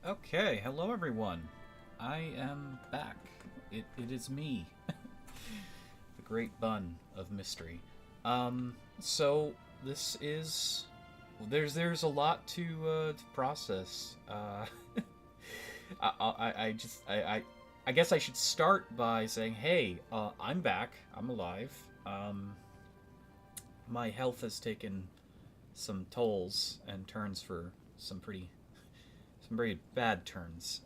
Okay, hello everyone. I am back. It is me, the great bun of mystery. So this is there's a lot to process. I guess I should start by saying, hey, I'm back. I'm alive. My health has taken some tolls and turns for some very bad turns.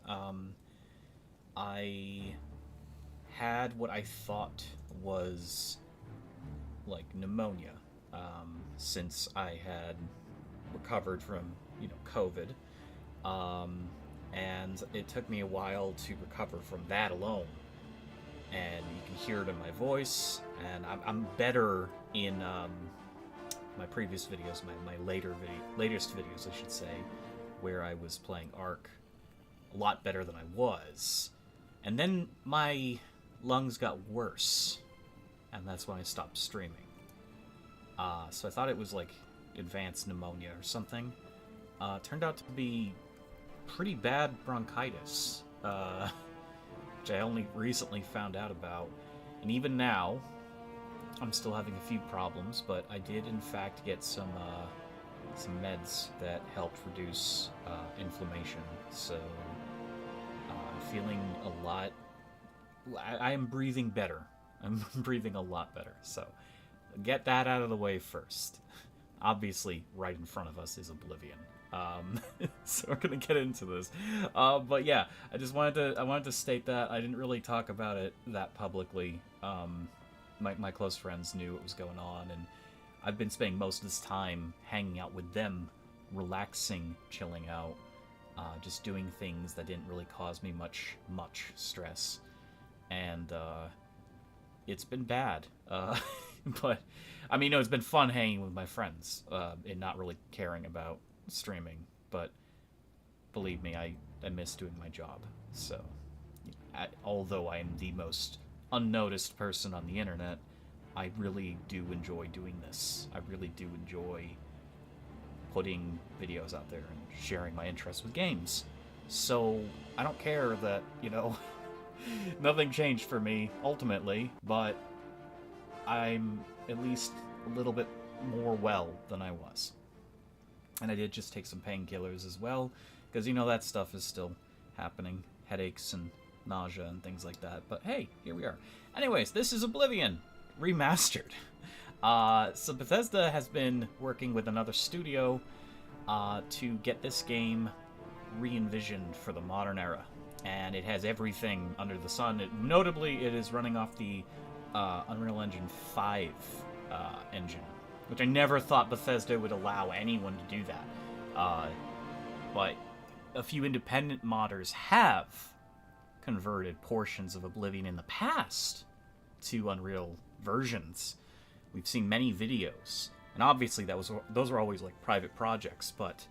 I had what I thought was like pneumonia, since I had recovered from COVID, and it took me a while to recover from that alone. And you can hear it in my voice, and I'm better in my previous videos, my latest videos, I should say, where I was playing Ark, a lot better than I was. And then my lungs got worse, and that's when I stopped streaming. So I thought it was like advanced pneumonia or something. Turned out to be pretty bad bronchitis, which I only recently found out about. And even now, I'm still having a few problems, but I did in fact get some meds that helped reduce inflammation. So I'm feeling a lot. I am breathing better. I'm breathing a lot better. So get that out of the way first. Obviously, right in front of us is Oblivion. So we're gonna get into this. But yeah, I wanted to state that I didn't really talk about it that publicly. My close friends knew what was going on, and I've been spending most of this time hanging out with them, relaxing, chilling out, just doing things that didn't really cause me much stress. And it's been bad. But, I mean, no, it's been fun hanging with my friends, and not really caring about streaming. But believe me, I miss doing my job. So, although I am the most unnoticed person on the internet, I really do enjoy doing this. I really do enjoy putting videos out there and sharing my interests with games. So I don't care that, nothing changed for me ultimately, but I'm at least a little bit more well than I was. And I did just take some painkillers as well, because that stuff is still happening. Headaches and nausea and things like that. But hey, here we are. Anyways, this is Oblivion Remastered. So Bethesda has been working with another studio to get this game re-envisioned for the modern era. And it has everything under the sun. Notably, it is running off the Unreal Engine 5 engine, which I never thought Bethesda would allow anyone to do that. But a few independent modders have converted portions of Oblivion in the past to Unreal versions. We've seen many videos, and obviously those were always like private projects, but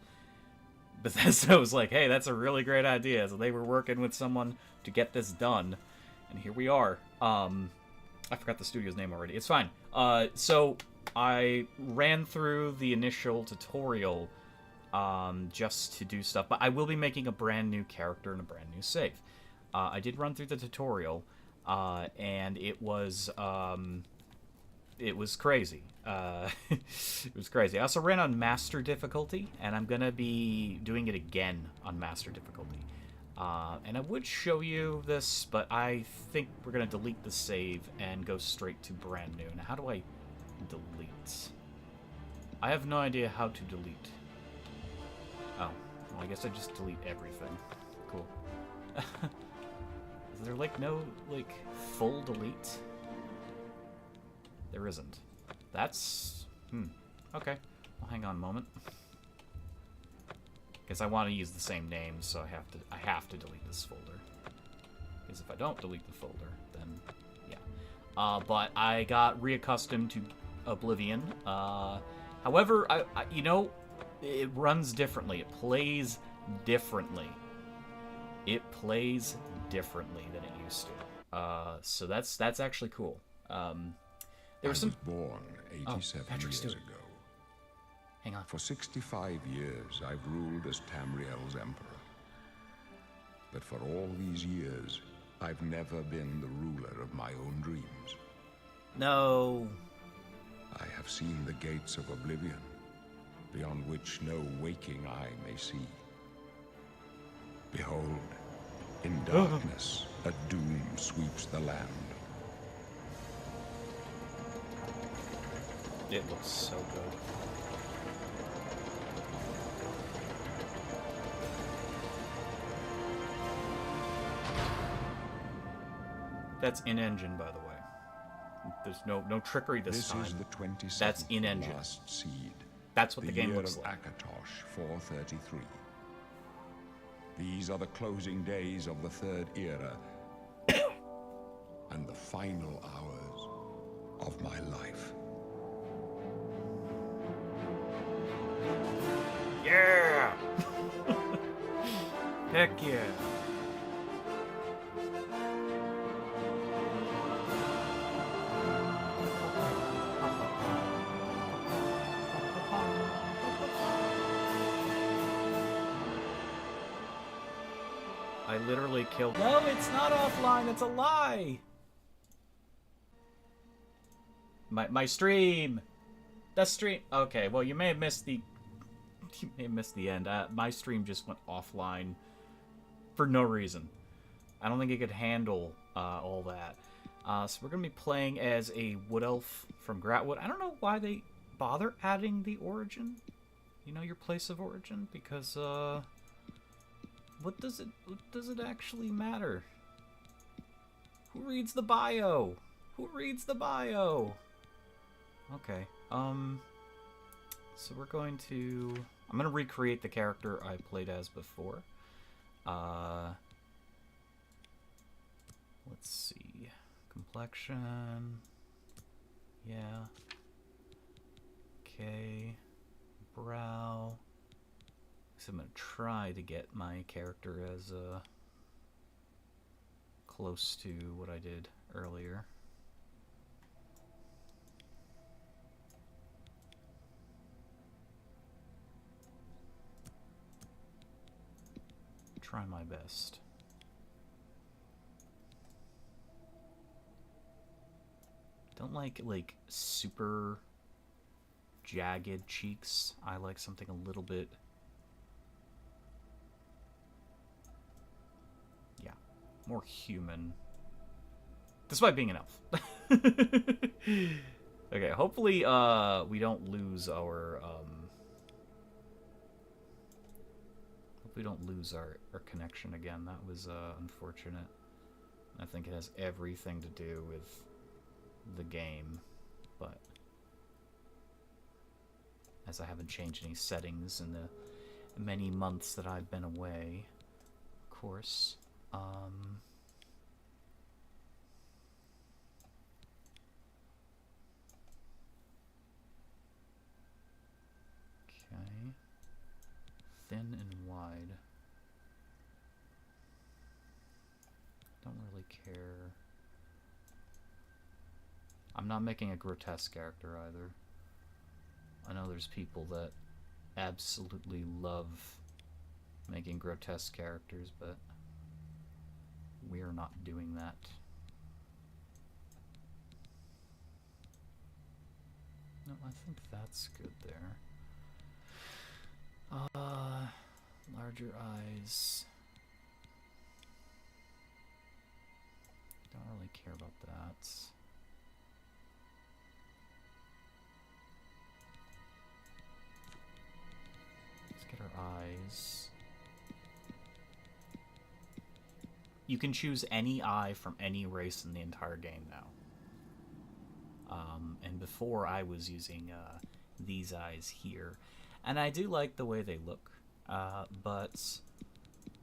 Bethesda was like, hey, that's a really great idea. So they were working with someone to get this done, and here we are. I forgot the studio's name already. It's fine. So I ran through the initial tutorial just to do stuff, but I will be making a brand new character and a brand new save. I did run through the tutorial, and it was crazy. It was crazy. I also ran on Master difficulty, and I'm going to be doing it again on Master difficulty. And I would show you this, but I think we're going to delete the save and go straight to brand new. Now, how do I delete? I have no idea how to delete. Oh, well, I guess I just delete everything. Cool. Is there, no, full delete? There isn't. That's... Okay. Well, hang on a moment. Because I want to use the same name, so I have to delete this folder. Because if I don't delete the folder, then... yeah. But I got reaccustomed to Oblivion. However, it runs differently. It plays differently. It plays differently than it used to. So that's actually cool. There was some... born 87 years ago. Hang on. For 65 years, I've ruled as Tamriel's emperor. that for all these years, I've never been the ruler of my own dreams. No. I have seen the gates of Oblivion, beyond which no waking eye may see. Behold, in darkness, a doom sweeps the land. It looks so good. That's in-engine, by the way. There's no trickery this time. This is the 27th That's in-engine. last seed. That's what the game year looks of like. Akatosh 433. These are the closing days of the third era and the final hours of my life. Yeah! Heck yeah! I literally killed... No, it's not offline, it's a lie! My stream! The stream... Okay, well, you may have missed the... You may have missed the end. My stream just went offline for no reason. I don't think it could handle all that. So we're going to be playing as a wood elf from Gratwood. I don't know why they bother adding the origin. You know, your place of origin, because what does it actually matter? Who reads the bio? Who reads the bio? Okay. So we're going to... I'm going to recreate the character I played as before. Let's see. Complexion. Yeah. Okay. Brow. So I'm going to try to get my character as close to what I did earlier. Try my best. Don't like super jagged cheeks. I like something a little bit, yeah, more human. Despite being an elf. Okay, hopefully we don't lose our connection again. That was unfortunate. I think it has everything to do with the game, but as I haven't changed any settings in the many months that I've been away, of course. Okay. Thin and wide. Don't really care. I'm not making a grotesque character either. I know there's people that absolutely love making grotesque characters, but we're not doing that. No, I think that's good there. Larger eyes. Don't really care about that. Let's get our eyes. You can choose any eye from any race in the entire game now. And before I was using these eyes here. And I do like the way they look, but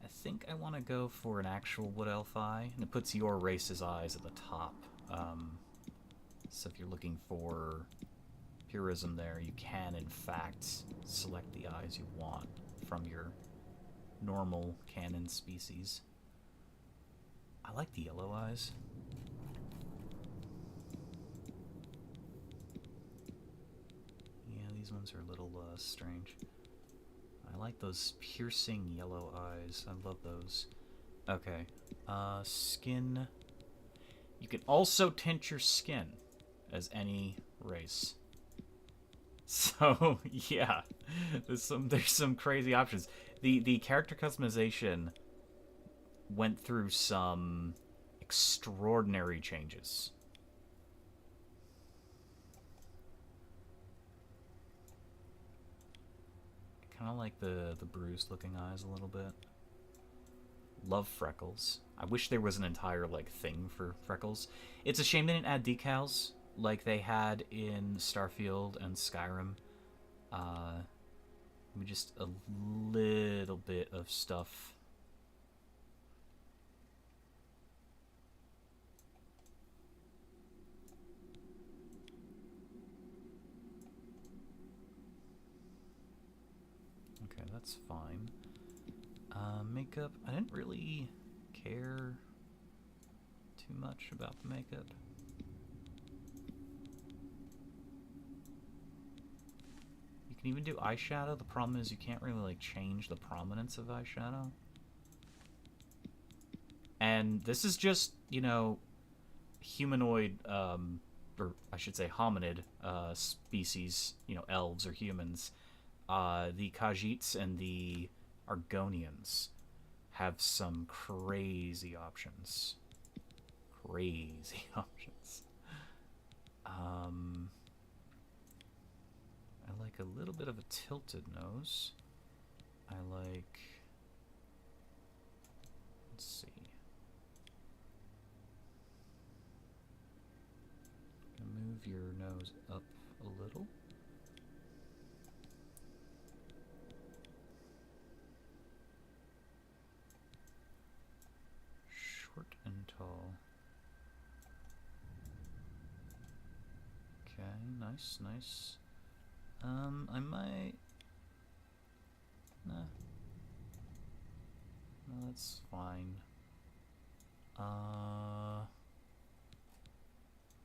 I think I want to go for an actual wood elf eye, and it puts your race's eyes at the top. So if you're looking for purism there, you can in fact select the eyes you want from your normal canon species. I like the yellow eyes. These ones are a little strange. I like those piercing yellow eyes. I love those. Okay. Skin. You can also tint your skin as any race. So yeah, there's some crazy options. The character customization went through some extraordinary changes. Kind of like the bruised looking eyes a little bit. Love freckles. I wish there was an entire like thing for freckles. It's a shame they didn't add decals like they had in Starfield and Skyrim. Just a little bit of stuff. Okay, that's fine. Makeup. I didn't really care too much about the makeup. You can even do eyeshadow. The problem is you can't really like change the prominence of eyeshadow. And this is just, you know, humanoid, or I should say hominid species, you know, elves or humans. The Khajiits and the Argonians have some crazy options. Crazy options. I like a little bit of a tilted nose. I like... Let's see. Move your nose up a little. Short and tall. Okay, nice, nice. I might... Nah. No, that's fine.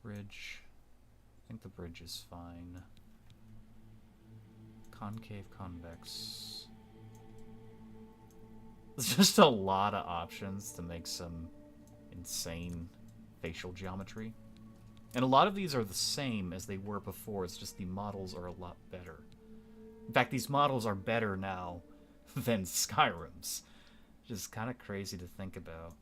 Bridge. I think the bridge is fine. Concave, convex. There's just a lot of options to make some insane facial geometry. And a lot of these are the same as they were before, it's just the models are a lot better. In fact, these models are better now than Skyrim's. Which is kind of crazy to think about.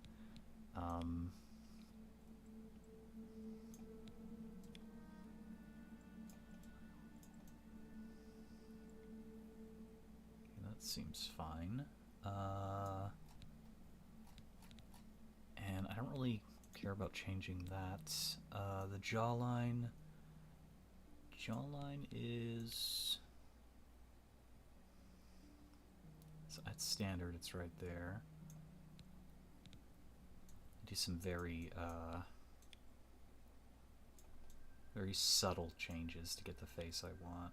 That seems fine. And I don't really care about changing that. The jawline. Jawline is... So at standard, it's right there. Do some very subtle changes to get the face I want.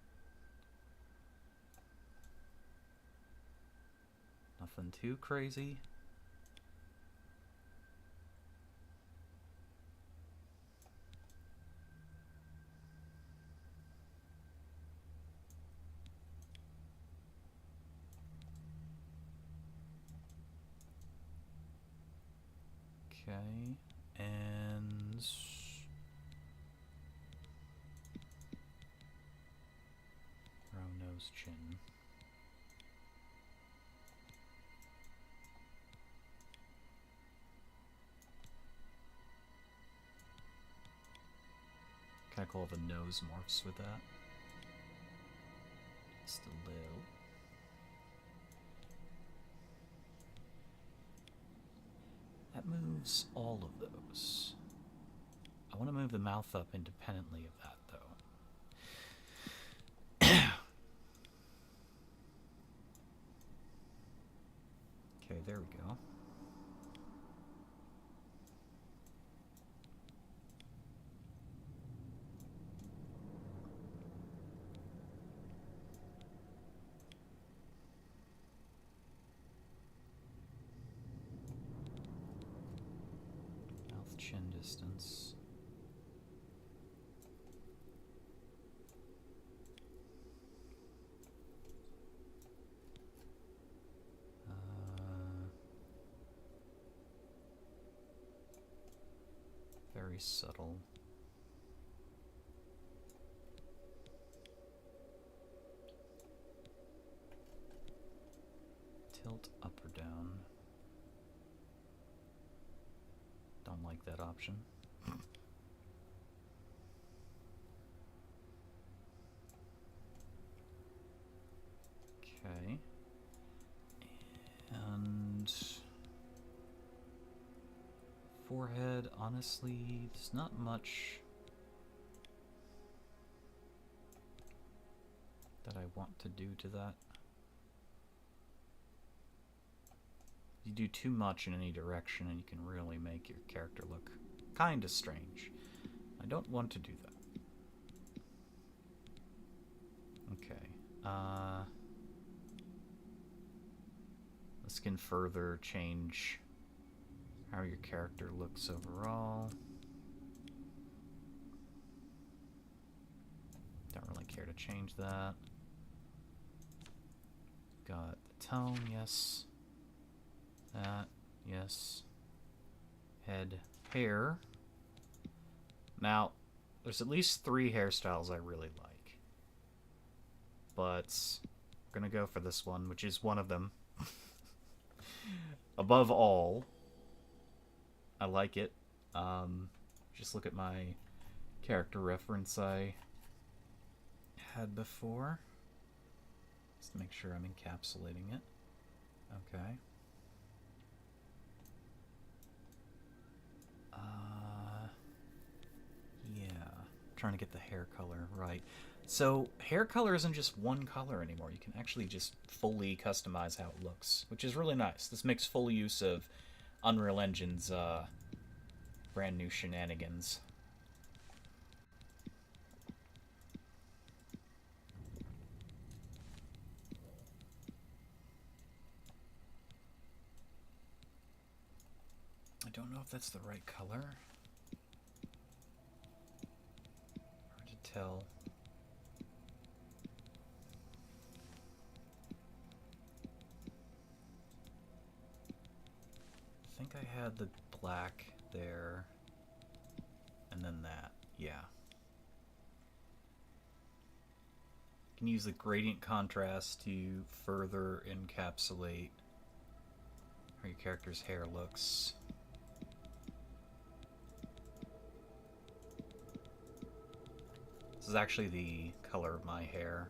Nothing too crazy. Okay, and brow, nose, chin. Kind of cool the nose morphs with that. Just a little. That moves all of those. I want to move the mouth up independently of that, though. Okay, there we go. Chin distance. very subtle. Tilt up or down. Don't like that option. Okay. And forehead, honestly, there's not much that I want to do to that. You do too much in any direction and you can really make your character look kinda strange. I don't want to do that. Okay. This can further change how your character looks overall. Don't really care to change that. Got the tone, yes. That, yes. Head, hair. Now, there's at least 3 hairstyles I really like. But I'm gonna go for this one, which is one of them. Above all, I like it. Just look at my character reference I had before. Just to make sure I'm encapsulating it. Okay. Yeah. Trying to get the hair color right. So, hair color isn't just one color anymore. You can actually just fully customize how it looks, which is really nice. This makes full use of Unreal Engine's brand new shenanigans. I don't know if that's the right color. Hard to tell. I think I had the black there, and then that, yeah. You can use the gradient contrast to further encapsulate how your character's hair looks. This is actually the color of my hair.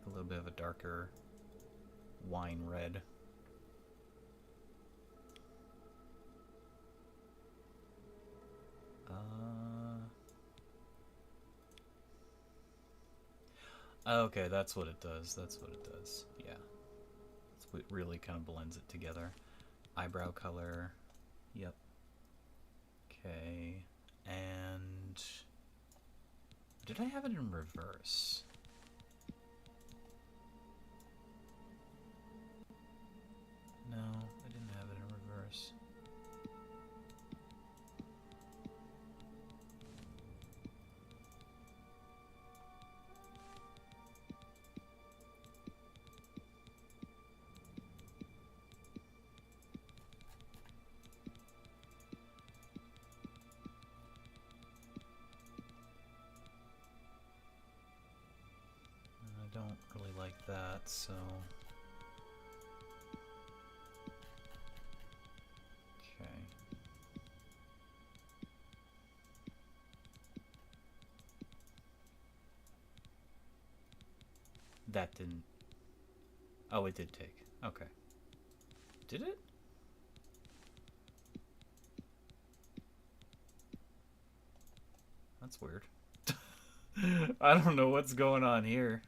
A little bit of a darker wine red. Okay, that's what it does. That's what it does. Yeah. That's what really kind of blends it together. Eyebrow color. Yep. Okay. And did I have it in reverse? No, I didn't have it in reverse. I don't really like that, so okay. That didn't. Oh, it did take. Okay. Did it? That's weird. I don't know what's going on here.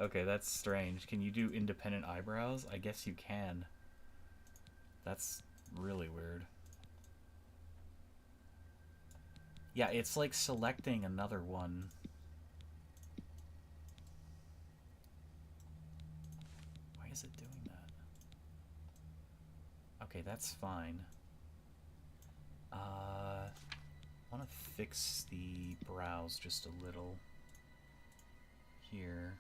Okay, that's strange. Can you do independent eyebrows? I guess you can. That's really weird. Yeah, it's like selecting another one. Why is it doing that? Okay, that's fine. I want to fix the brows just a little here.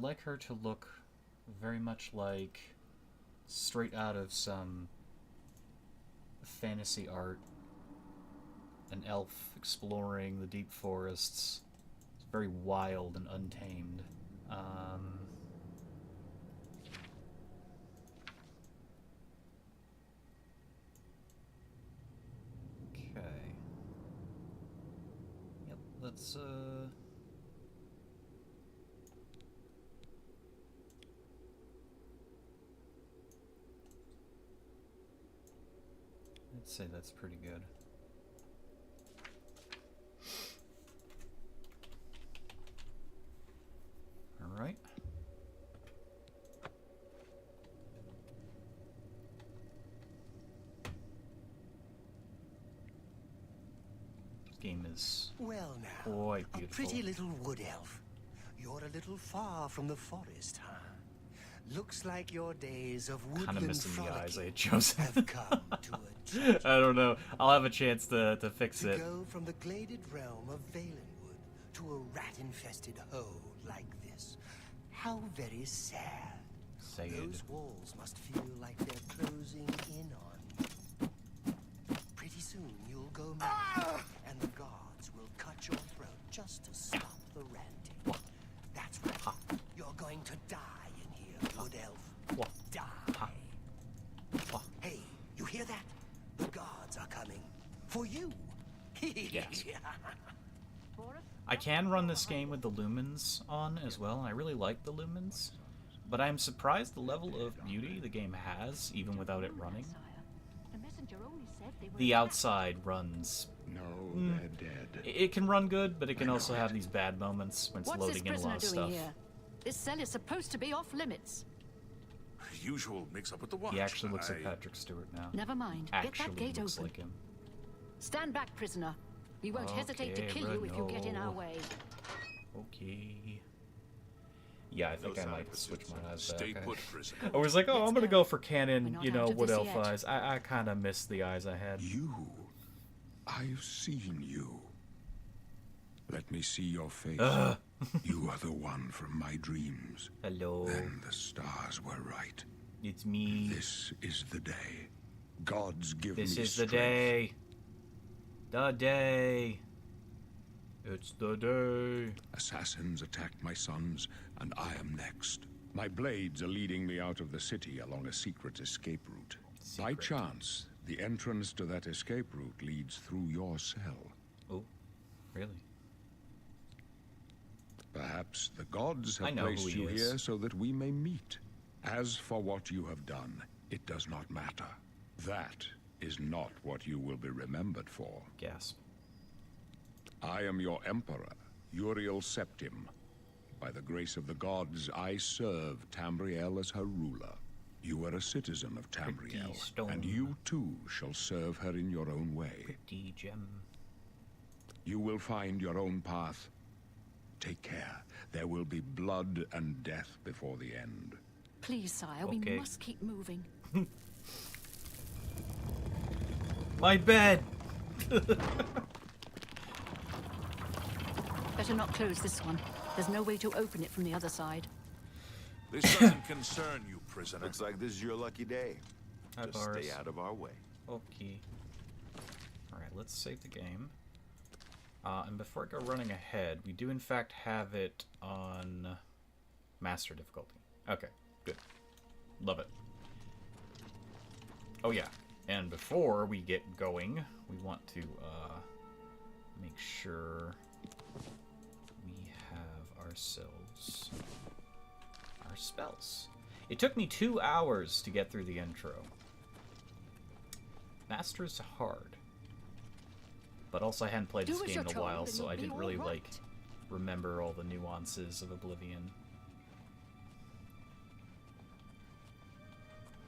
I'd like her to look very much like straight out of some fantasy art. An elf exploring the deep forests. It's very wild and untamed. Okay. Yep, let's I'd say that's pretty good. All right. This game is well now, quite beautiful. A pretty little wood elf. You're a little far from the forest, huh? Looks like your days of woodland Kind of missing the eyes I had frolicking chosen. have come to a I don't know. I'll have a chance to fix it. go from the gladed realm of Valenwood to a rat-infested hole like this. How very sad. Sad. Those walls must feel like they're closing in on you. Pretty soon you'll go mad, and the guards will cut your throat just to stop the ranting. That's right. You're going to die in here, wood elf. Die. Hey, you hear that? The guards are coming. For you. Yes. I can run this game with the lumens on as well. I really like the lumens. But I'm surprised the level of beauty the game has, even without it running. The outside runs. No, they're dead. It can run good, but it can also have these bad moments when it's loading in a lot of stuff. Here? This cell is supposed to be off limits. Usual mix-up with the watch. He actually looks like Patrick Stewart now. Never mind. Get that gate looks open. like him. Stand back, prisoner. We won't hesitate to kill you if you get in our way. Okay. Yeah, I think I might switch my eyes Stay back. put, prisoner. I was like, oh, Let's I'm gonna go. go for canon, We're you not know, out of wood this elf yet. eyes. I kind of missed the eyes I had. You. I've seen you. Let me see your face. You are the one from my dreams. Hello, Then the stars were right. it's me. This is the day. Gods give me This is the strength. day. The day. It's the day. Assassins attacked my sons, and I am next. My blades are leading me out of the city along a secret escape route. By Secret. chance, the entrance to that escape route leads through your cell. Oh, really? Perhaps the gods I have know placed who he you is. here so that we may meet. As for what you have done, it does not matter. That is not what you will be remembered for. Gasp. I am your emperor, Uriel Septim. By the grace of the gods, I serve Tamriel as her ruler. You are a citizen of Tamriel, stone. and you too shall serve her in your own way. D gem. You will find your own path. Take care. There will be blood and death before the end. Please, sire, Okay. we must keep moving. My bed. Better not close this one. There's no way to open it from the other side. This doesn't concern you, prisoner. Looks like this is your lucky day. Hi, Just Boris. stay out of our way. Okay. Alright, let's save the game. And before I go running ahead, we do in fact have it on master difficulty. Okay, good. Love it. Oh yeah, and before we get going, we want to make sure we have ourselves our spells. It took me 2 hours to get through the intro. Master's hard. But also I hadn't played Do this as game you're in a told while, and so you'll I be didn't all really, right. like, remember all the nuances of Oblivion.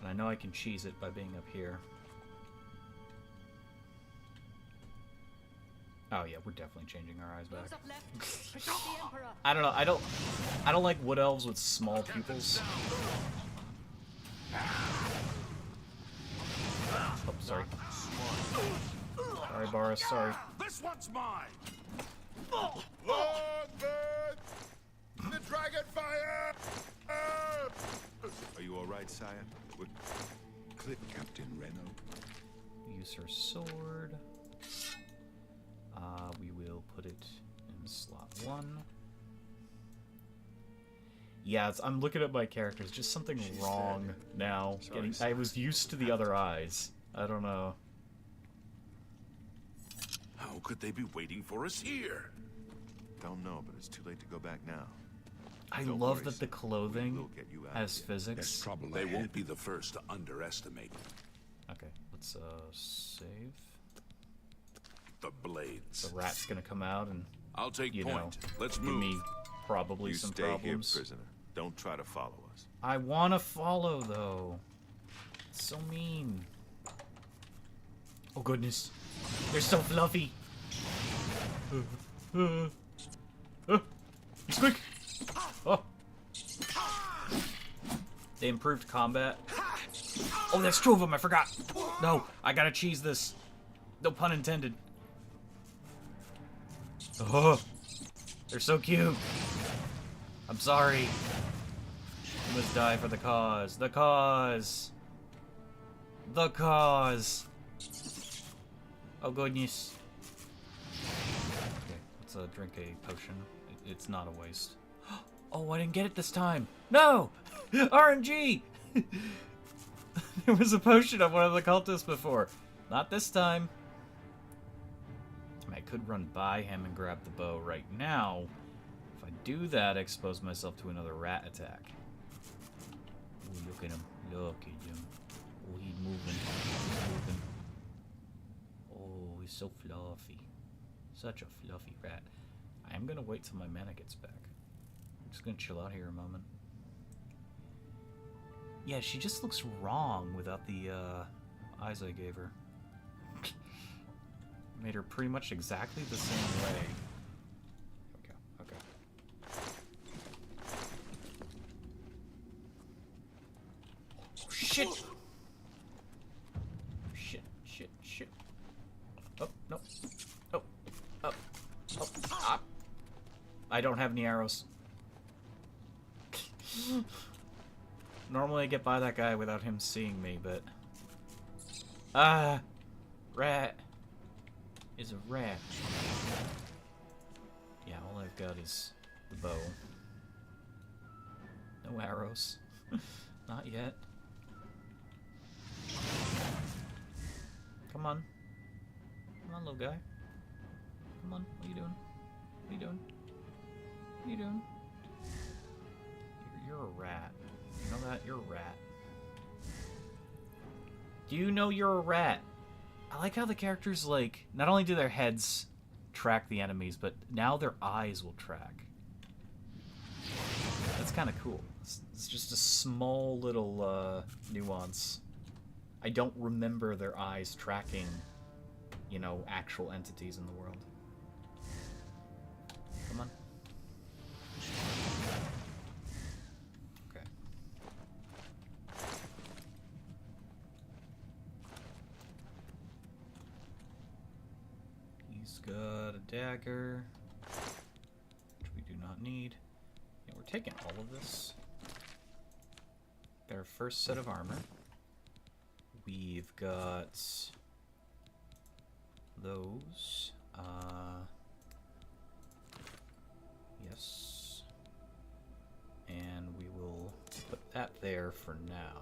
And I know I can cheese it by being up here. Oh yeah, we're definitely changing our eyes back. Those up left, protect the Emperor. I don't know, I don't like wood elves with small pupils. Oh, sorry. Sorry, Boris, sorry. This one's mine. dragon fire! Are you all right, sire? Clip Captain Reno. Use her sword. We will put it in slot 1. Yeah, I'm looking at my characters. Just something wrong now. I was used to the other eyes. I don't know. How could they be waiting for us here? Don't know, but it's too late to go back now. I Don't love worry, that the son. clothing We'll get you out has of here. There's physics. trouble They ahead. won't be the first to underestimate Okay, let's save. the blades. The rat's gonna come out and, I'll take you point. know, Let's give move. me probably You some stay problems. here, prisoner. Don't try to follow us. I wanna follow though. It's so mean. Oh goodness, they're so fluffy. He's quick. Oh. They improved combat. Oh, that's 2 of them. I forgot. No, I gotta cheese this. No pun intended. Oh, they're so cute. I'm sorry. You must die for the cause. The cause. The cause. Oh goodness. Okay, let's drink a potion. It's not a waste. Oh, I didn't get it this time. No! RNG! There was a potion on one of the cultists before. Not this time. I could run by him and grab the bow right now. If I do that, I expose myself to another rat attack. Ooh, look at him. Look at him. Oh, he's moving. He's moving. Oh, he's so fluffy. Such a fluffy rat. I am gonna wait till my mana gets back. I'm just gonna chill out here a moment. Yeah, she just looks wrong without the eyes I gave her. Made her pretty much exactly the same way. Okay, okay. Oh, shit! Shit. Oh, no. Oh, oh, oh, ah. I don't have any arrows. Normally I get by that guy without him seeing me, but... Rat is a rat. Yeah, all I've got is the bow. No arrows. Not yet. Come on. Come on, little guy. Come on, what are you doing? What are you doing? What are you doing? You're a rat. You know that? You're a rat. Do you know you're a rat? I like how the characters, like, not only do their heads track the enemies, but now their eyes will track. That's kind of cool. It's just a small little nuance. I don't remember their eyes tracking, you know, actual entities in the world. Come on. Okay. He's got a dagger, which we do not need. Yeah, we're taking all of this. Got our first set of armor. We've got those. Yes. And we will put that there for now.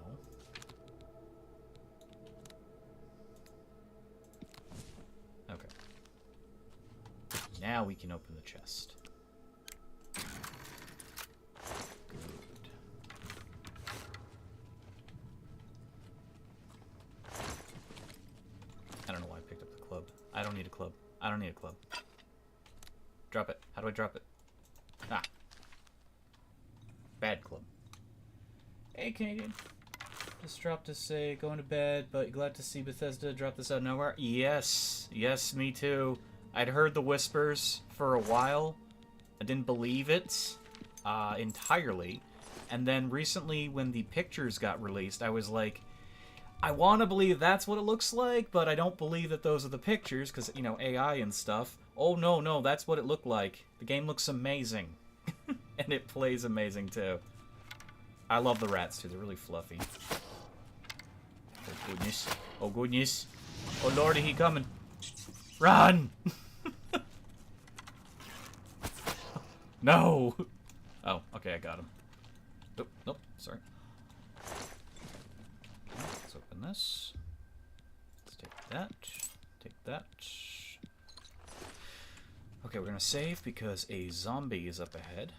Okay. Now we can open the chest. Good. I don't know why I picked up the club. I don't need a club. I don't need a club. Drop it. How do I drop it? Ah. Bad club. Hey, Canadian. Just dropped to say going to bed, but glad to see Bethesda drop this out of nowhere. Yes. Yes, me too. I'd heard the whispers for a while. I didn't believe it entirely. And then recently when the pictures got released, I was like, I want to believe that's what it looks like, but I don't believe that those are the pictures because, you know, AI and stuff. Oh, no, that's what it looked like. The game looks amazing. And it plays amazing, too. I love the rats, too. They're really fluffy. Oh, goodness. Oh, goodness. Oh, lordy, he coming. Run! No! Oh, okay, I got him. Nope, nope, sorry. Okay, let's open this. Let's take that. Take that. Okay, we're gonna save because a zombie is up ahead.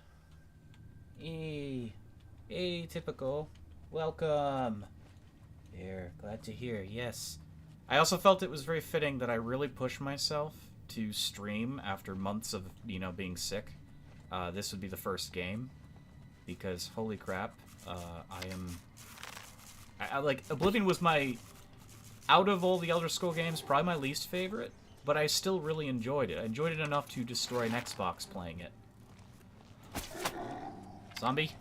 Hey, typical. Welcome. There, glad to hear. Yes. I also felt it was very fitting that I really pushed myself to stream after months of, you know, being sick. This would be the first game because holy crap, I like Oblivion was my, out of all the Elder Scrolls games, probably my least favorite. But I still really enjoyed it. I enjoyed it enough to destroy an Xbox playing it. Zombie.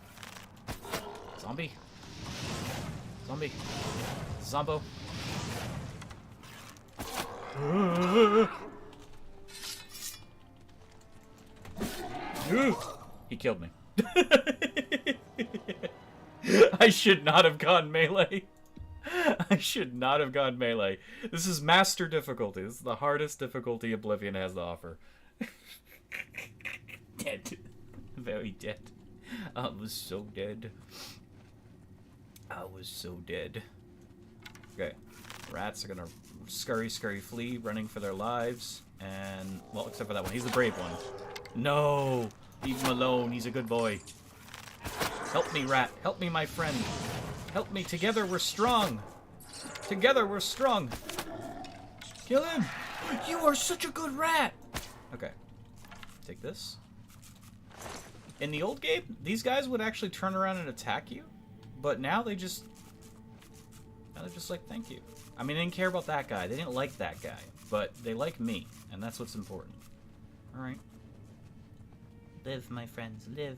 Zombie. Zombie. Zombo. He killed me. I should not have gone melee. I should not have gone melee. This is master difficulty. This is the hardest difficulty Oblivion has to offer. Dead. Very dead. I was so dead. I was so dead. Okay. Rats are gonna scurry, flee, running for their lives. And, well, except for that one. He's the brave one. No! Leave him alone. He's a good boy. Help me, rat. Help me, my friend. Help me. Together we're strong. Together we're strong. Kill him. You are such a good rat. Okay. Take this. In the old game, these guys would actually turn around and attack you. But now they just... Now they're just like, thank you. I mean, they didn't care about that guy. They didn't like that guy. But they like me. And that's what's important. Alright. Live, my friends. Live.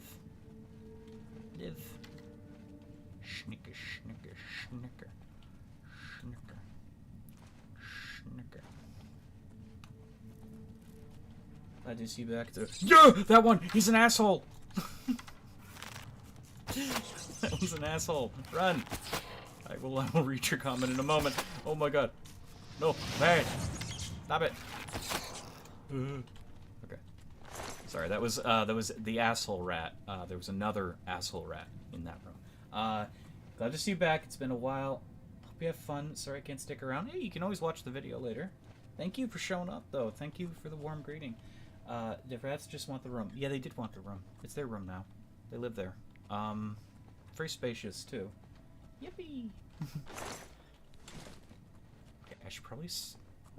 Live. Schnicker, schnicker, schnicker. Schnicker. Schnicker. Glad to see you back there. Yeah! That one! He's an asshole! That one's an asshole. Run! I will reach your comment in a moment. Oh my god. No. Hey! Stop it. Okay. Sorry, that was the asshole rat. There was another asshole rat in that room. Glad to see you back. It's been a while. Hope you have fun. Sorry I can't stick around. Hey, you can always watch the video later. Thank you for showing up, though. Thank you for the warm greeting. The rats just want the room. Yeah, they did want the room. It's their room now. They live there. Very spacious, too. Yippee! Okay, I should probably...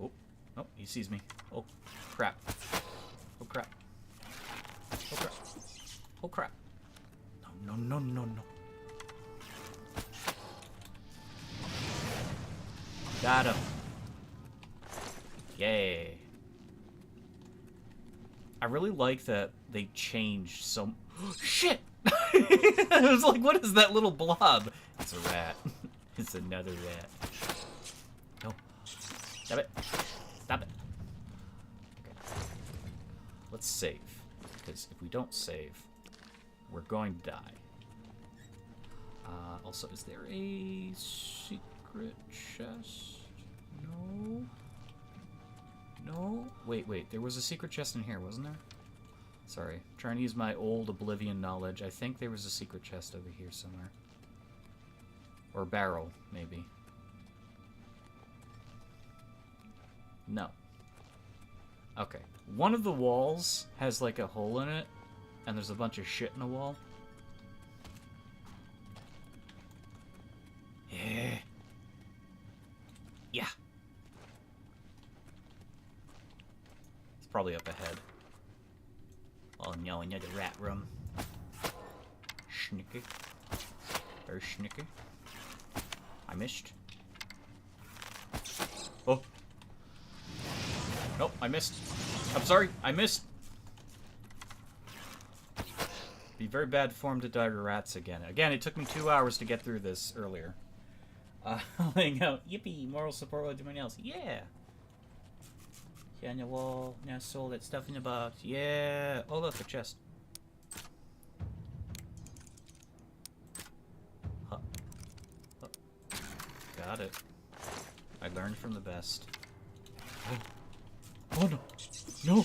Oh, no, he sees me. Oh, crap. Oh, crap. Oh, crap. Oh, crap. No, no, no, no, no. Got him. Yay. I really like that they changed so... Shit! I was like, what is that little blob? It's a rat. It's another rat. No. Stop it. Stop it. Okay. Let's save. Because if we don't save, we're going to die. Also, is there a secret chest? No. No? Wait. There was a secret chest in here, wasn't there? Sorry. I'm trying to use my old Oblivion knowledge. I think there was a secret chest over here somewhere. Or barrel, maybe. No. Okay. One of the walls has like a hole in it, and there's a bunch of shit in the wall. Yeah. Yeah. It's probably up ahead. Oh no, another rat room. Schnicker. Or schnicker. I missed. Oh. Nope, I missed. I'm sorry, I missed. Be very bad form to die to rats again. Again, it took me 2 hours to get through this earlier. Laying out. Yippee, moral support while I do my nails. Yeah. Yeah, on the wall. Now sold that stuff in the box. Yeah. Oh, look, a chest. got it. I learned from the best. Oh, oh no! No!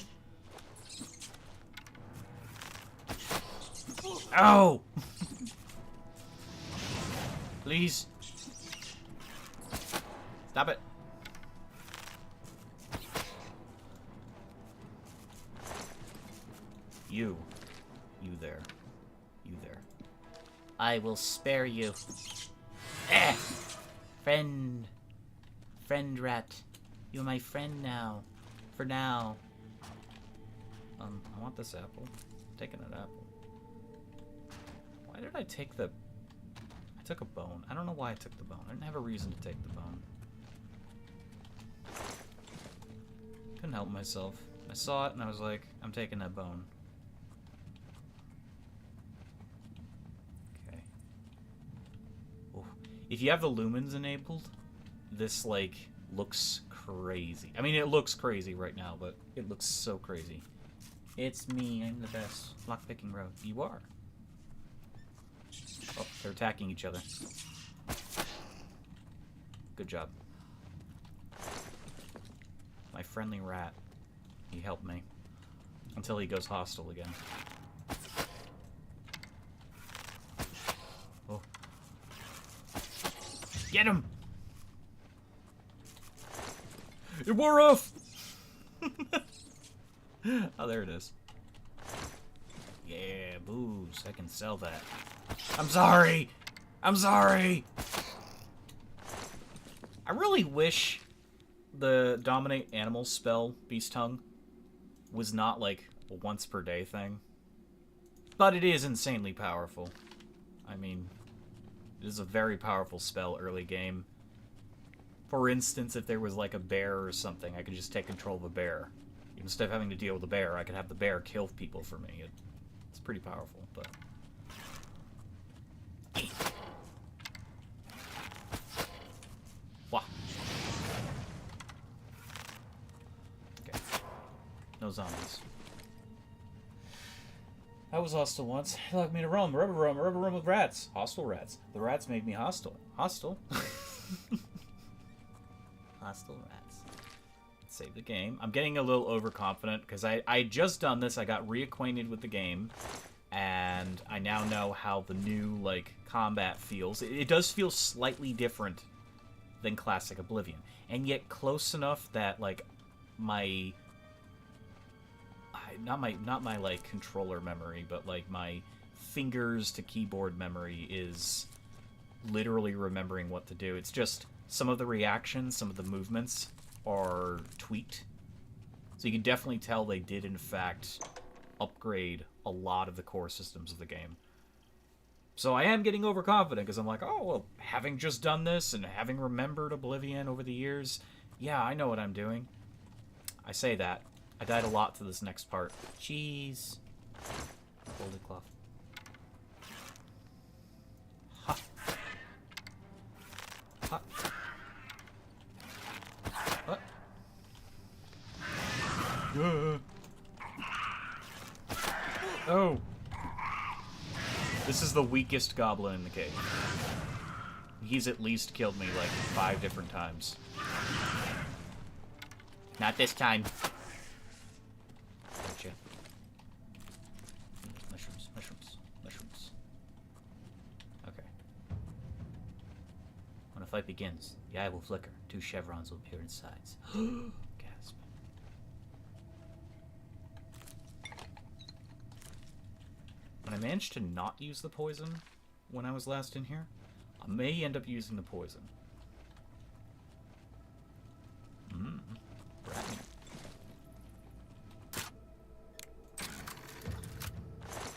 Ow! Please. Stop it. You there. You there. I will spare you. Eh! Friend. Friend rat. You're my friend now. For now. I want this apple. I'm taking an apple. Why did I take the... I took a bone. I don't know why I took the bone. I didn't have a reason to take the bone. Couldn't help myself. I saw it and I was like, I'm taking that bone. Okay. Oh. If you have the lumens enabled, this, like, looks crazy. I mean, it looks crazy right now, but it looks so crazy. It's me. I'm the best. Lockpicking road. You are. Oh, they're attacking each other. Good job. My friendly rat. He helped me. Until he goes hostile again. Oh. Get him! It wore off! Oh, there it is. Yeah, booze. I can sell that. I'm sorry! I'm sorry! I really wish the Dominate Animal spell, Beast Tongue, was not, like, a once per day thing. But it is insanely powerful. I mean, it is a very powerful spell early game. For instance, if there was, like, a bear or something, I could just take control of a bear. Instead of having to deal with a bear, I could have the bear kill people for me. It's pretty powerful, but... Wow. Okay. No zombies. I was hostile once. He locked me in a room with rats. Hostile rats. The rats made me hostile. Hostile? Hostile rats. Save the game. I'm getting a little overconfident because I just done this. I got reacquainted with the game, and I now know how the new, like, combat feels. It does feel slightly different than classic Oblivion, and yet close enough that, like, my not my like controller memory, but like my fingers to keyboard memory is literally remembering what to do. It's just some of the reactions, some of the movements are tweaked. So you can definitely tell they did, in fact, upgrade a lot of the core systems of the game. So I am getting overconfident because I'm like, oh, well, having just done this and having remembered Oblivion over the years, yeah, I know what I'm doing. I say that. I died a lot to this next part. Cheese. Folded cloth. Ha. Ha. What? Oh. This is the weakest goblin in the cave. He's at least killed me like 5 different times. Not this time. Gotcha. Mushrooms, mushrooms, mushrooms. Okay. When a fight begins, the eye will flicker. 2 chevrons will appear in sides. Gasp. When I managed to not use the poison when I was last in here, I may end up using the poison. Rat meat.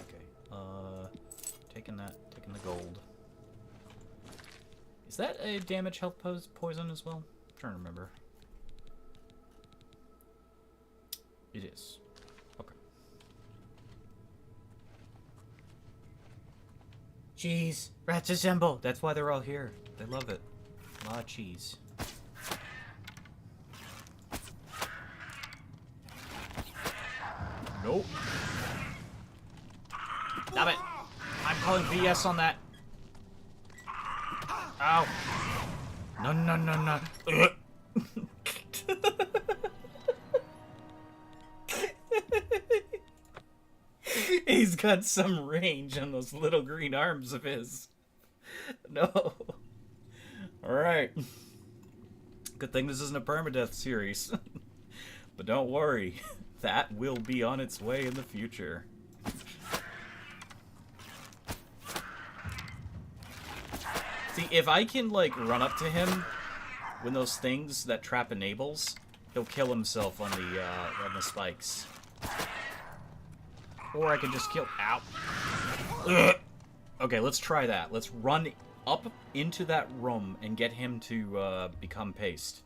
Okay, taking the gold. Is that a damage health poison as well? I'm trying to remember. It is. Okay. Cheese! Rats assemble! That's why they're all here. They love it. A lot of cheese. Nope. Stop it! I'm calling BS on that. Ow. No, no, no, no. He's got some range on those little green arms of his. No. Alright. Good thing this isn't a permadeath series. But don't worry. That will be on its way in the future. See, if I can, like, run up to him when those things that trap enables, he'll kill himself on the spikes. Or I can just kill... Ow. Ugh. Okay, let's try that. Let's run up into that room and get him to become paste.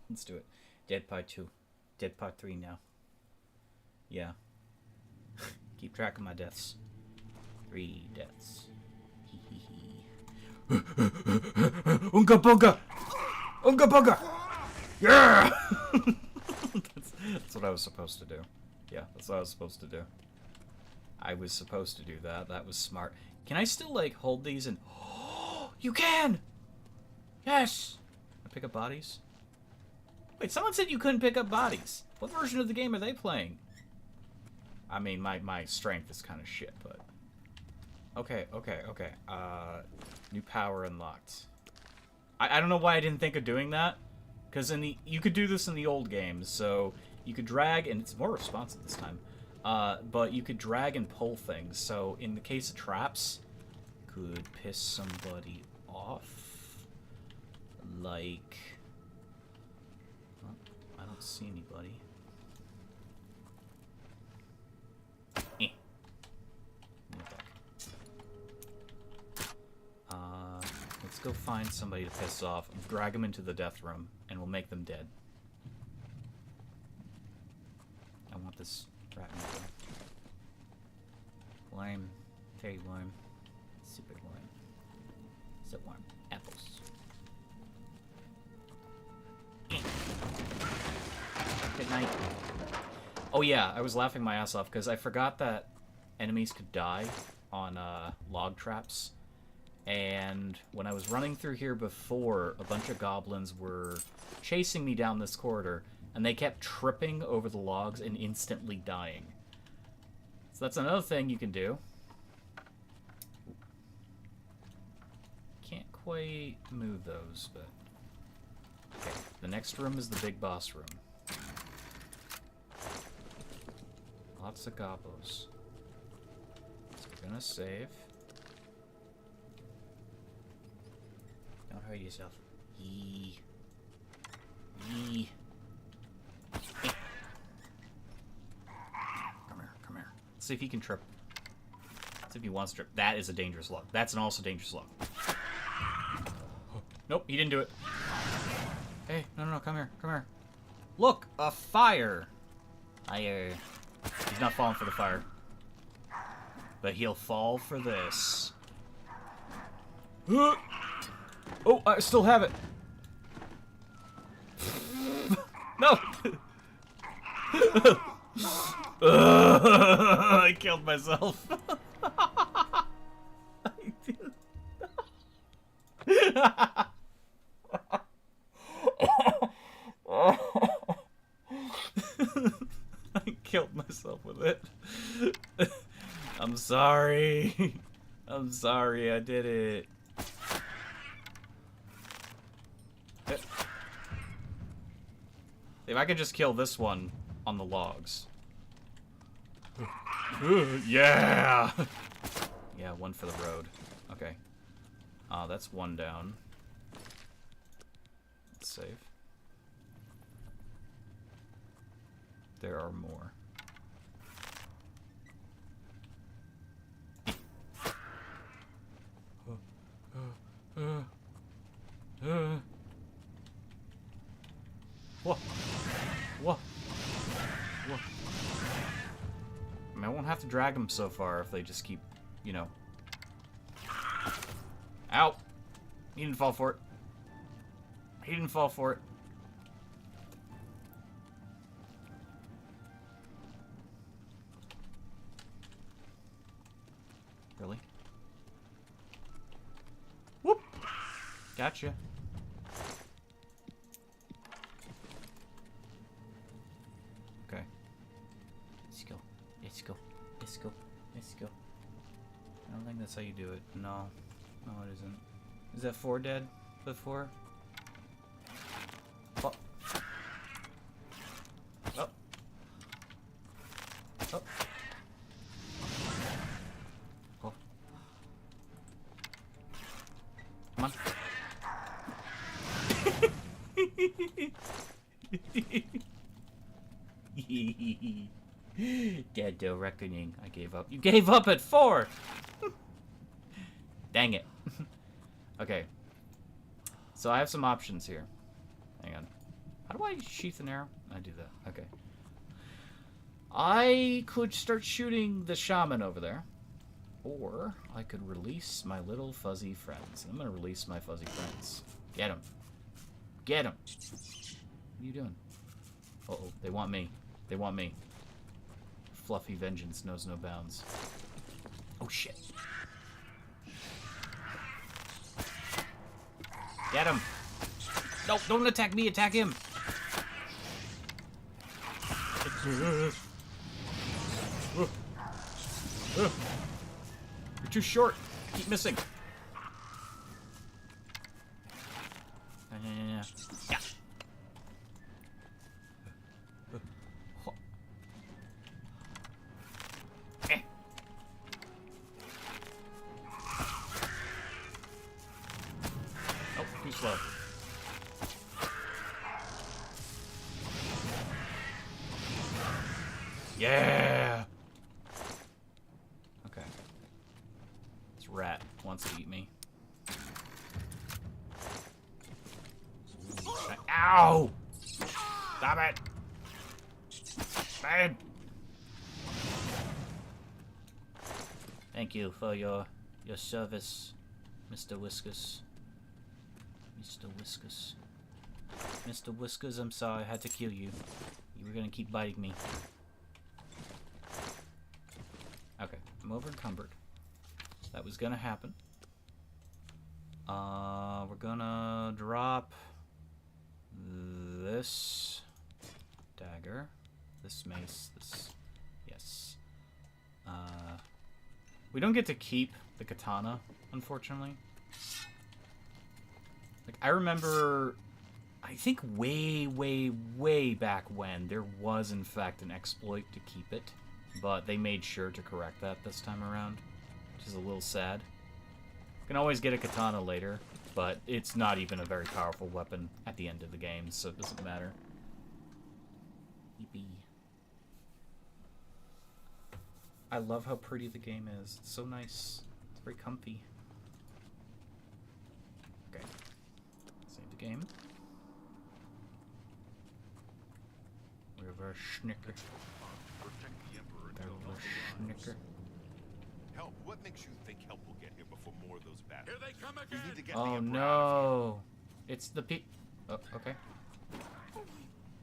Let's do it. Dead part 2. Dead part 3 now. Yeah. Keep track of my deaths. 3 deaths. Unga bunga! Unga bunga! Yeah! that's what I was supposed to do. Yeah, that's what I was supposed to do. I was supposed to do that. That was smart. Can I still, like, hold these and... Oh, you can! Yes! Can I pick up bodies? Wait, someone said you couldn't pick up bodies. What version of the game are they playing? I mean, my strength is kind of shit, but... Okay. New power unlocked. I don't know why I didn't think of doing that. Because you could do this in the old games, so you could drag, and it's more responsive this time. But you could drag and pull things, so in the case of traps, could piss somebody off. Like... Oh, I don't see anybody. Let's go find somebody to piss off, drag them into the death room, and we'll make them dead. I want this rat meat. Lime. Very warm. Super warm. So warm. Apples. Good night. Oh yeah, I was laughing my ass off because I forgot that enemies could die on log traps. And when I was running through here before, a bunch of goblins were chasing me down this corridor, and they kept tripping over the logs and instantly dying. So that's another thing you can do. Can't quite move those, but... Okay, the next room is the big boss room. Lots of gobos. So we're gonna save. Don't hurt yourself. Yee. Yee. Come here. Let's see if he can trip. Let's see if he wants to trip. That is a dangerous log. That's an also dangerous log. Nope, he didn't do it. Hey, no, come here. Look, a fire. Fire. He's not falling for the fire. But he'll fall for this. Oh, I still have it. No. I killed myself. I killed myself with it. I'm sorry. I'm sorry, I did it. If I could just kill this one on the logs. Yeah! Yeah, one for the road. Okay. That's one down. Let's save. There are more. What? What? What? I mean, I won't have to drag them so far if they just keep, you know. Ow! He didn't fall for it. He didn't fall for it. Really? Whoop! Gotcha. Let's go. Let's go. Let's go. Let's go. I don't think that's how you do it. No. No, it isn't. Is that 4 dead? Before? Oh. Oh. Oh. Oh. Come on. Dead reckoning. I gave up. You gave up at 4! Dang it. Okay. So I have some options here. Hang on. How do I sheath an arrow? I do that. Okay. I could start shooting the shaman over there. Or I could release my little fuzzy friends. I'm going to release my fuzzy friends. Get them. Get them. What are you doing? Uh-oh. They want me. They want me. Fluffy vengeance knows no bounds. Oh, shit. Get him. No, don't attack me. Attack him. You're too short. Keep missing. Yeah. Oh, too slow. Yeah. Okay. This rat wants to eat me. Ow! Stop it! Man! Thank you for your service, Mr. Whiskers. Mr. Whiskers. Mr. Whiskers, I'm sorry I had to kill you. You were gonna keep biting me. Okay, I'm over encumbered. That was gonna happen. We're gonna drop this dagger, this mace, this, yes. We don't get to keep the katana, unfortunately. Like, I remember, I think way back when, there was in fact an exploit to keep it, but they made sure to correct that this time around, which is a little sad. You can always get a katana later, but it's not even a very powerful weapon at the end of the game, so it doesn't matter. Yippee. I love how pretty the game is. It's so nice. It's very comfy. Okay. Save the game. Reverse schnicker. Reverse schnicker. Help? What makes you think help will get here before more of those battles? Here they come again. We need to get Oh the Emperor no! It's the Oh, okay.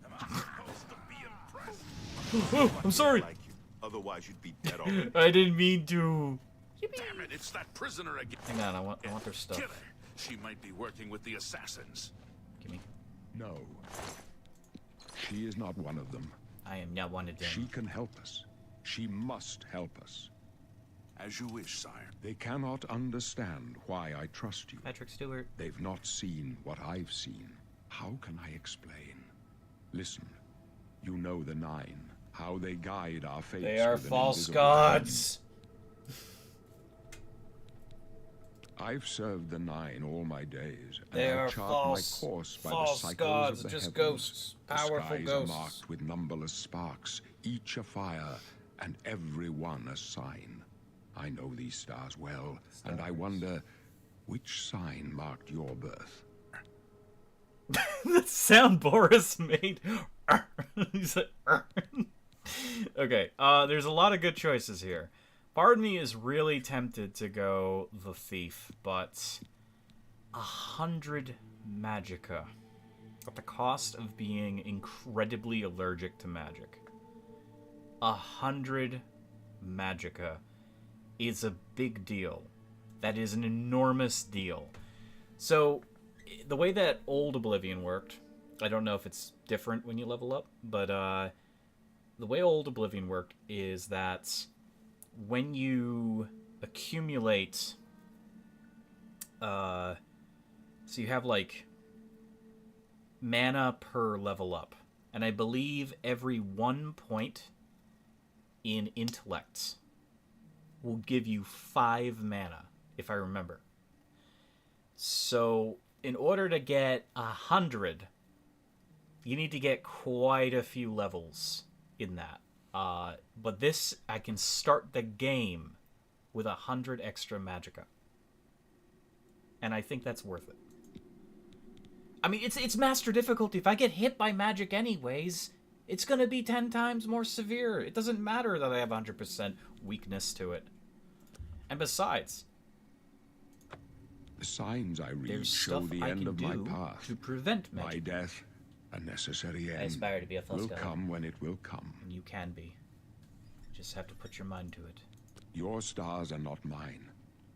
Am I supposed to be impressed? Oh, I'm sorry! like you. Otherwise, you'd be dead already. I didn't mean to. Damn it, it's that prisoner again. Hang on, I want their stuff. Kill her. She might be working with the assassins. Gimme. No. She is not one of them. I am not one of them. She can help us. She must help us. As you wish, sire. They cannot understand why I trust you. Patrick Stewart. They've not seen what I've seen. How can I explain? Listen, you know the Nine, how they guide our fates. They are with an false invisible gods. hand. I've served the Nine all my days, and They I are chart false- my course by false the cycles gods, of the just heavens. ghosts, powerful the skies ghosts. are marked with numberless sparks, each a fire, and every one a sign. I know these stars well, and I wonder which sign marked your birth. That sound Boris made. He's like, okay, there's a lot of good choices here. Part of me is really tempted to go the thief, but 100 magicka at the cost of being incredibly allergic to magic. 100 magicka is a big deal. That is an enormous deal. So, the way that old Oblivion worked, I don't know if it's different when you level up, but the way old Oblivion worked is that when you accumulate, so you have like mana per level up, and I believe every 1 point in intellect will give you 5 mana, if I remember. So in order to get 100, you need to get quite a few levels in that. But this, I can start the game with 100 extra magicka. And I think that's worth it. I mean, it's master difficulty. If I get hit by magic anyways, it's going to be 10 times more severe. It doesn't matter that I have 100% weakness to it. And besides, The signs I read there's show stuff the I end can of my do path. to prevent My magic. death, a necessary I end, aspire to be a full will scholar. come when it will come. And you can be. You just have to put your mind to it. Your stars are not mine.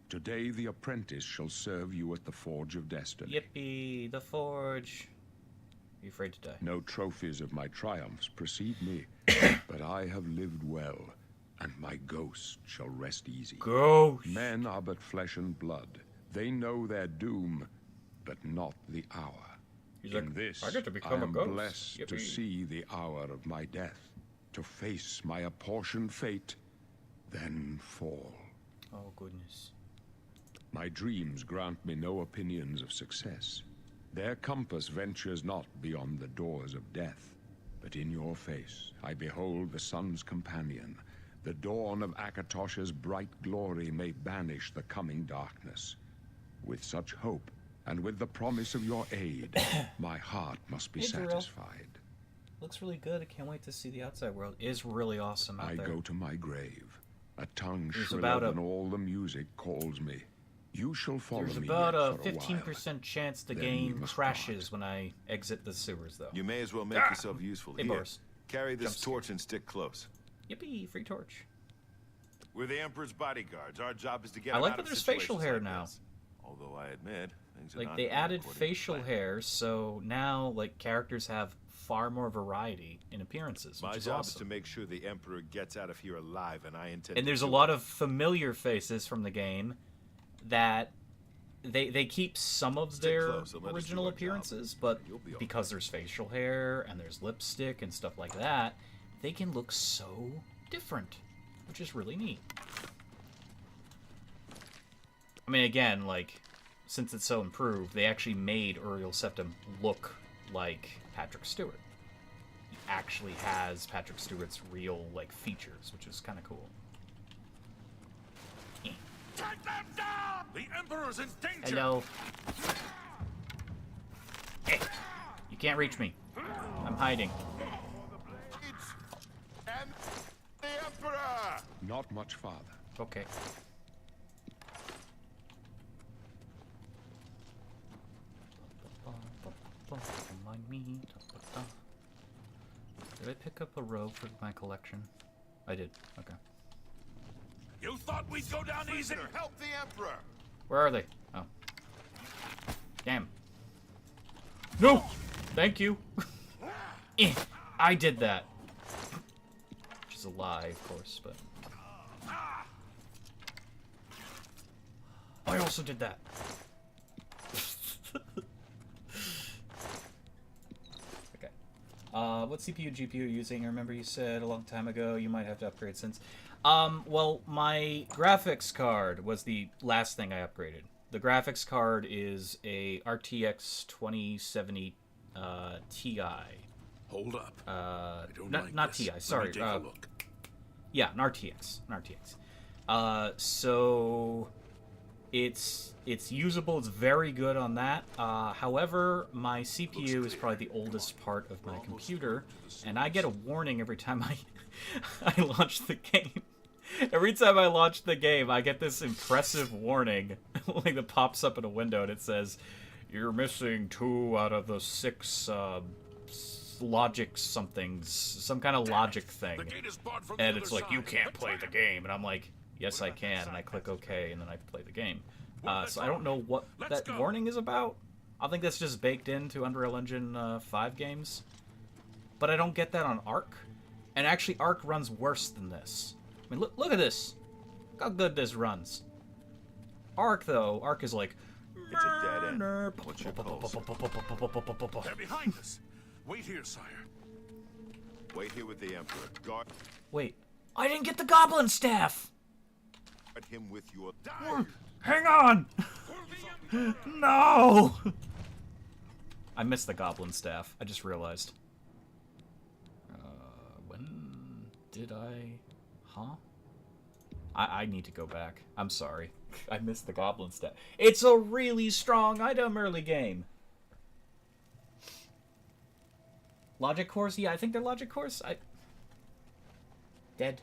Today the apprentice shall serve you at the Forge of Destiny. Yippee, the forge. Are you afraid to die? No trophies of my triumphs precede me, but I have lived well, and my ghost shall rest easy. Ghost! Men are but flesh and blood. They know their doom, but not the hour. He's In like, this, I get to become a am ghost. blessed to Yippee. see the hour of my death, to face my apportioned fate, then fall. Oh, goodness. My dreams grant me no opinions of success. Their compass ventures not beyond the doors of death. But in your face I behold the sun's companion. The dawn of Akatosh's bright glory may banish the coming darkness. With such hope, and with the promise of your aid, my heart must be Hey, Darrell. satisfied. Looks really good. I can't wait to see the outside world. It is really awesome out I there. go to my grave. A tongue There's shriller about a- than all the music calls me. You shall follow There's me about yet a for a 15% while. chance the Then we game must crashes part. when I exit the sewers, though. You may as well make yourself useful. Hey, Here, Boris. carry this Jump scare. torch and stick close. Yippee, free torch. We're the Emperor's bodyguards. Our job is to get I him like out that of there's facial situations hair like now. this. Although I admit, things are Like, not they going added according to facial plan. hair, so now, like, characters have far more variety in appearances, My which is job is to awesome. make sure the Emperor gets out of here alive, and I intend And to there's a do lot it. of familiar faces from the game that they keep some of Stick their close and let us do original our job. appearances, but You'll be all because there's facial hair and there's lipstick and stuff like that, they can look so different, which is really neat. I mean, again, like, since it's so improved, they actually made Uriel Septim look like Patrick Stewart. He actually has Patrick Stewart's real, like, features, which is kind of cool. Take them down! The Emperor's in danger! Hello. Hey, you can't reach me. I'm hiding. And the Emperor! Not much farther. Okay. Remind me. Did I pick up a robe for my collection? I did. Okay. You thought we'd go down easy? Help the Emperor! Where are they? Oh. Damn. No! Thank you. I did that. Which is a lie, of course, but... I also did that. Okay. What CPU, GPU are you using? I remember you said a long time ago you might have to upgrade since. Well, my graphics card was the last thing I upgraded. The graphics card is a RTX 2070 Ti. Hold up. I don't not like not this. Ti. Let me Sorry. take a look. Yeah, an RTX. An RTX. So it's usable. It's very good on that. However, my CPU is probably the oldest part of my computer, and I get a warning every time I launch the game. Every time I launch the game, I get this impressive warning, like that pops up in a window, and it says, "You're missing 2 out of the 6 logic somethings, some kind of logic thing." The gate is barred from the And other it's like, "You side. can't play the game," and I'm like, "Yes, I can," and I click OK, and then I play the game. So I don't know what Let's that go. warning is about. I think that's just baked into Unreal Engine 5 games. But I don't get that on Arc. And actually, Arc runs worse than this. I mean, look at this. Look how good this runs. Arc, though, Arc is like... It's a dead end. What's your pulse? They're behind us. Wait here, sire. Wait here with the Emperor. Guard Wait, I didn't get the Goblin Staff! him with your... Hang on! No! I missed the Goblin Staff. I just realized. When did I... Huh? I need to go back. I'm sorry. I missed the Goblin Staff. It's a really strong item early game. Logic cores? Yeah, I think they're logic cores. Dead.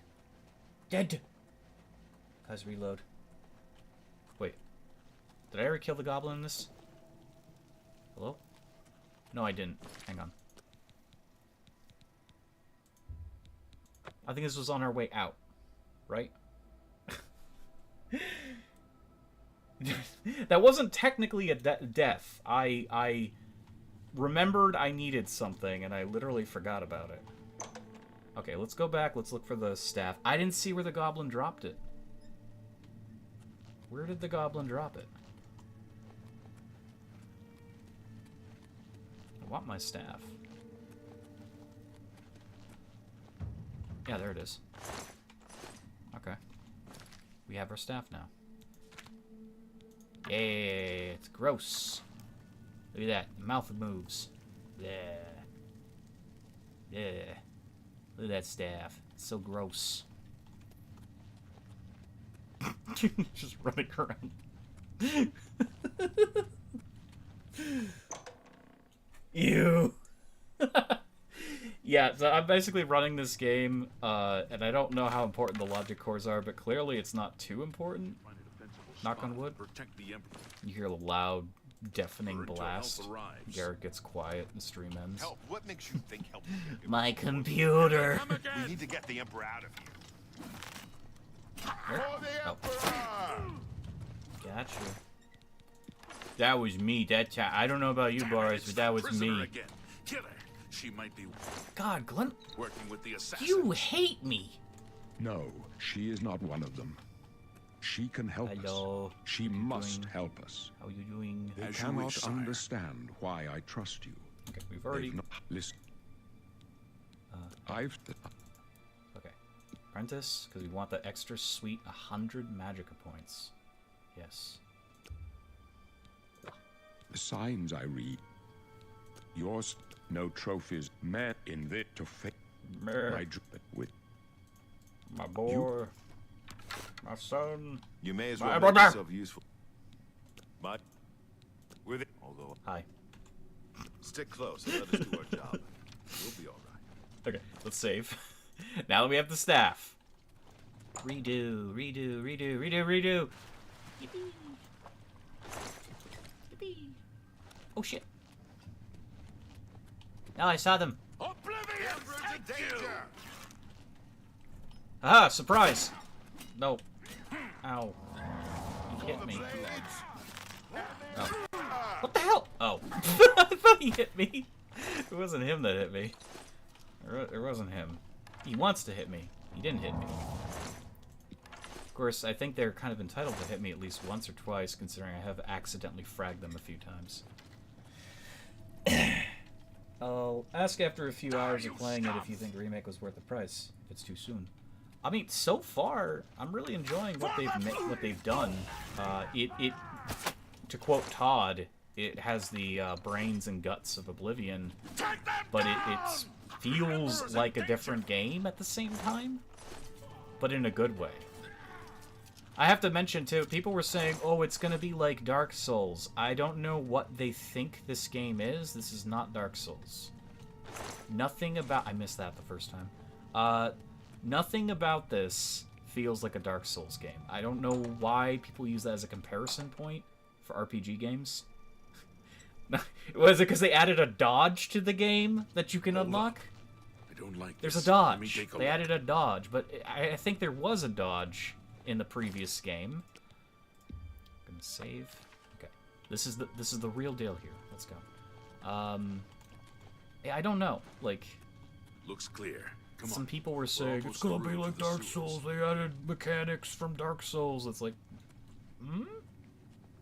Dead! Guys, reload. Wait. Did I ever kill the goblin in this? Hello? No, I didn't. Hang on. I think this was on our way out. Right? That wasn't technically a death. I remembered I needed something, and I literally forgot about it. Okay, let's go back. Let's look for the staff. I didn't see where the goblin dropped it. Where did the goblin drop it? I want my staff. Yeah, there it is. Okay. We have our staff now. Yeah, it's gross. Look at that. The mouth moves. Yeah. Yeah. Look at that staff. It's so gross. Just running around. Ew. Yeah, so I'm basically running this game, and I don't know how important the logic cores are, but clearly it's not too important. Knock on wood. Protect the Emperor. You hear a loud, deafening Until blast. help arrives. Garrett gets quiet, the stream ends. Help. What makes you think help will get here? My computer! Come again. We need to get the Emperor out of here. Where? For the Oh. Emperor! Gotcha. That was me that time. I don't know about you, Boris, but that was Prisoner me. Again. Kill her. She might be God, Glenn, working with the assassin. you hate me! No, she is not one of them. She can help Hello. us. She How you must doing? help us. How you doing? They As you cannot wish, sire. understand why I trust you. Okay, we've already... They've not listen. I've Okay. Apprentice, because we want the extra sweet 100 magica points. Yes. the signs I read. Yours, no trophies met in it to fit my with. My boy. My son. You may as My well brother. make yourself useful. But with it, although Hi. stick close and let us do our job. We'll be all right. Okay, let's save. Now that we have the staff. Redo, redo, redo, redo, redo. Yippee. Yippee. Oh shit. Now I saw them. Oblivion, thank you! Aha, surprise. No. Ow. You hit me. Oh. What the hell? Oh. I thought he hit me. It wasn't him that hit me. It wasn't him. He wants to hit me. He didn't hit me. Of course, I think they're kind of entitled to hit me at least once or twice, considering I have accidentally fragged them a few times. I'll ask after a few hours of playing it if you think the remake was worth the price. If it's too soon. I mean, so far, I'm really enjoying what they've done. To quote Todd, it has the brains and guts of Oblivion, but it feels like a different game at the same time, but in a good way. I have to mention, too, people were saying, oh, it's going to be like Dark Souls. I don't know what they think this game is. This is not Dark Souls. Nothing about... I missed that the first time. Nothing about this feels like a Dark Souls game. I don't know why people use that as a comparison point for RPG games. Was it because they added a dodge to the game that you can unlock? I don't like There's this. a Let me dodge. take a They look. added a dodge, but I think there was a dodge in the previous game. I'm gonna save. Okay, this is the real deal here. Let's go. Yeah, I don't know. Like, Looks clear. some people were saying it's gonna be like Dark Souls. They added mechanics from Dark Souls. It's like,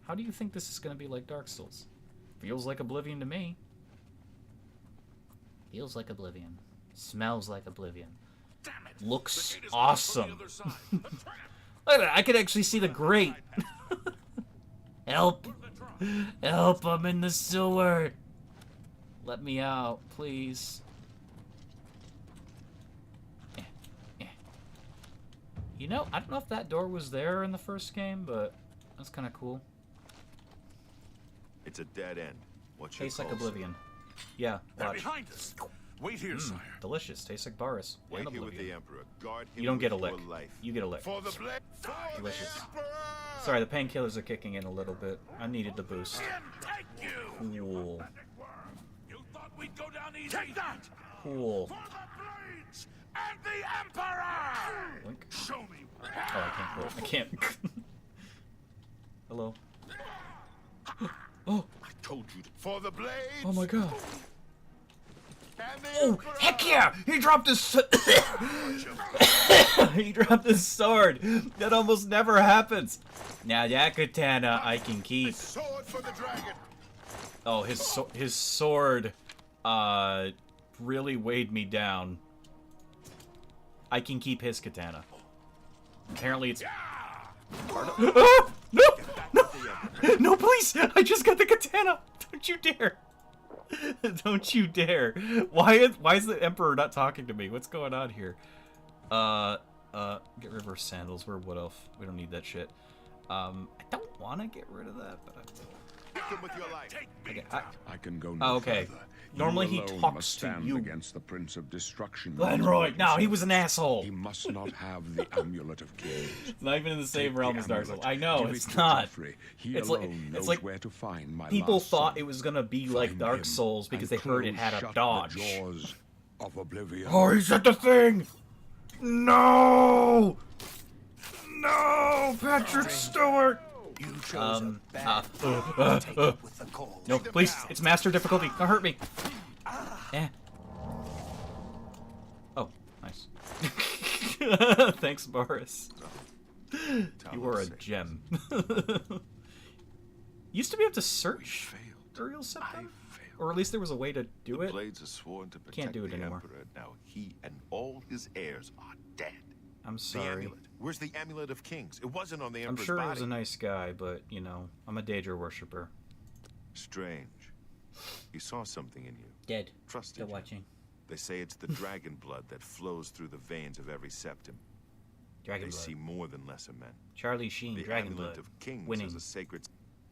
how do you think this is gonna be like Dark Souls? Feels like Oblivion to me. Feels like Oblivion. Smells like Oblivion. Damn it. Looks awesome. Look at that. I can actually see the grate. Help. Help, I'm in the sewer. Let me out, please. You know, I don't know if that door was there in the first game, but that's kind of cool. It's a dead end. What's your Tastes like call, sir? Oblivion. Yeah, They're watch. behind us. Wait here, sire. Delicious. Tastes like Boris. Wait And here with Oblivion. the Emperor. Guard him You don't get a with lick. your life. You get a lick. For the blade. Delicious. Sorry, the painkillers are kicking in a little bit. I needed the boost. Take you. Cool. You thought we'd go down easy? Take that. Cool. For the blades and the Emperor. Blink. Show me. Oh, I can't quit. I can't. Hello. Oh. I told you to. For the blades. Oh my god. And the Oh, Emperor. heck yeah! He dropped his he dropped his sword. That almost never happens. Now that katana I can keep. Sword for the dragon. Oh, his sword really weighed me down. I can keep his katana. Apparently it's part of... Ah! No! No! No, please! I just got the katana! Don't you dare! Don't you dare! Why is the Emperor not talking to me? What's going on here? Get reverse sandals. We're Wood Elf. We don't need that shit. I don't want to get rid of that, but I will. Him with your life. Okay, I can go no Oh, okay. further. Normally he You alone talks must to stand you. against the Prince of Destruction. Glenroy! No, he was an asshole! He must not have the Amulet of Kings. It's not even in the same Take realm the as Dark Souls. amulet. I know, Give it's it to not. Joffrey. He It's like- alone it's knows like where to find my People last thought son. it was gonna be like Find Dark him Souls because and they heard it close had a shut dodge. The jaws of Oblivion. Oh, he said the thing! No! No, Patrick Stewart! You chose a bad take it with the cold. No, please, it's master difficulty. Don't hurt me. Eh. Oh, nice. Thanks, Boris. You were a gem. Used to be able to search Uriel Scepter? Or at least there was a way to do The it. blades are sworn to protect Can't do it the anymore. Emperor. Now he and all his heirs are dead. I'm The sorry. amulet. Where's the amulet of kings? It wasn't on the I'm Emperor's sure body. he was a nice guy, but, you know, I'm a Daedra worshiper. Strange. He saw something in you. Dead. Trusted Still you. watching. They say it's the dragon blood that flows through the veins of every septum. Dragon They Blood. see more than lesser men. Charlie Sheen, The Dragon amulet Blood. of kings Winning. is a sacred.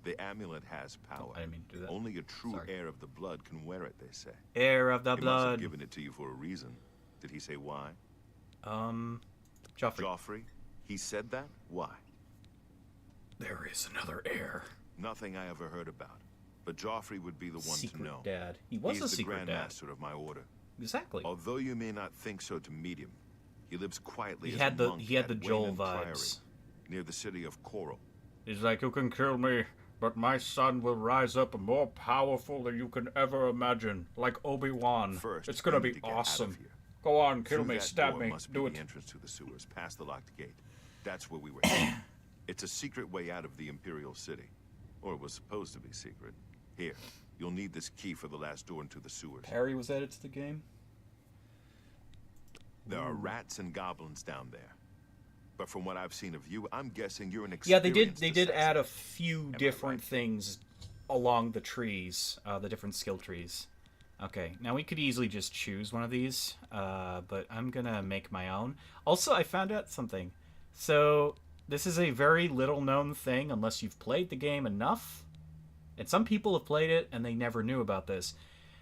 The amulet has power. I didn't mean to do that. Only a true Sorry. heir of the blood can wear it, they say. Heir of the He must have blood. given it to you for a reason. Did he say why? Joffrey. Joffrey? He said that? Why? There is another heir. Nothing I ever heard about. But Joffrey would be the one Secret to know. dad. He was He's a the secret Grand dad. Master of my order. Exactly. Although you may not think so to meet him, he lives quietly He as had a the monk he had at the Joel Wayland Priory, vibes. near the city of Coral. He's like, you can kill me, but my son will rise up more powerful than you can ever imagine, like Obi-Wan. First, It's gonna we be need to get out of awesome. here. Go on, kill Through me, that stab door me, must do be it. the entrance to the sewers, past the locked gate. That's where we were headed. It's a secret way out of the Imperial City. Or it was supposed to be secret. Here, you'll need this key for the last door into the sewers. Perry was added to the game. There are rats and goblins down there. But from what I've seen of you, I'm guessing you're an Yeah, experienced they did add a assassin. few I different right? things along the trees, the different skill trees. Okay, now we could easily just choose one of these, but I'm gonna make my own. Also, I found out something. So, this is a very little known thing unless you've played the game enough. And some people have played it and they never knew about this.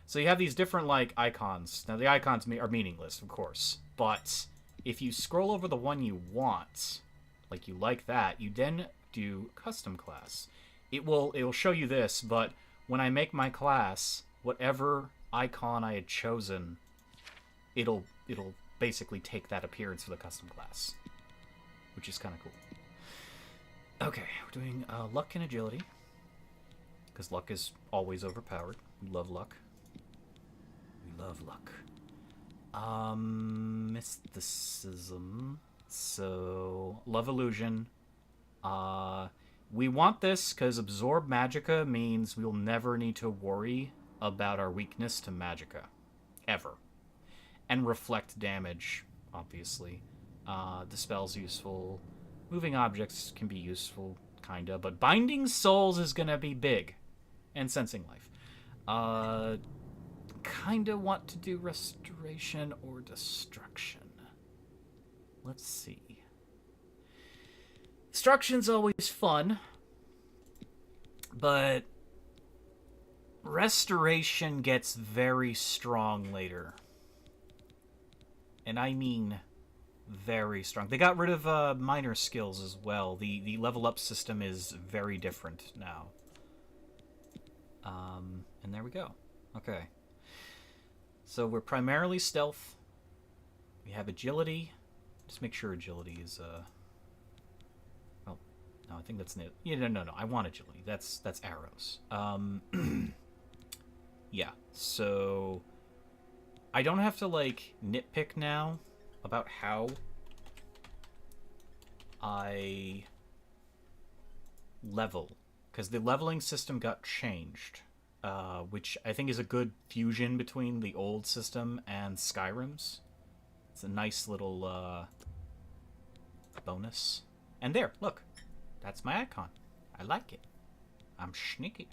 So you have these different, like, icons. Now, the icons are meaningless, of course. But if you scroll over the one you want, like you like that, you then do custom class. It'll show you this, but when I make my class, whatever icon I had chosen, it'll basically take that appearance for the custom class, which is kind of cool. Okay, we're doing luck and agility, because luck is always overpowered. We love luck. We love luck. Mysticism. So, Love Illusion. We want this because Absorb Magicka means we'll never need to worry about our weakness to Magicka. Ever. And Reflect damage, obviously. Dispel's useful. Moving objects can be useful, kinda. But Binding Souls is gonna be big. And Sensing Life. Kinda want to do Restoration or Destruction. Let's see. Destruction's always fun, but Restoration gets very strong later. And I mean very strong. They got rid of minor skills as well. The level up system is very different now. And there we go. Okay. So we're primarily stealth. We have agility. Just make sure agility is no, I think that's new. Yeah, no. I want agility. That's arrows. Yeah. So I don't have to like nitpick now about how I level, because the leveling system got changed, which I think is a good fusion between the old system and Skyrim's. It's a nice little bonus. And there, look. That's my icon. I like it. I'm sneaky.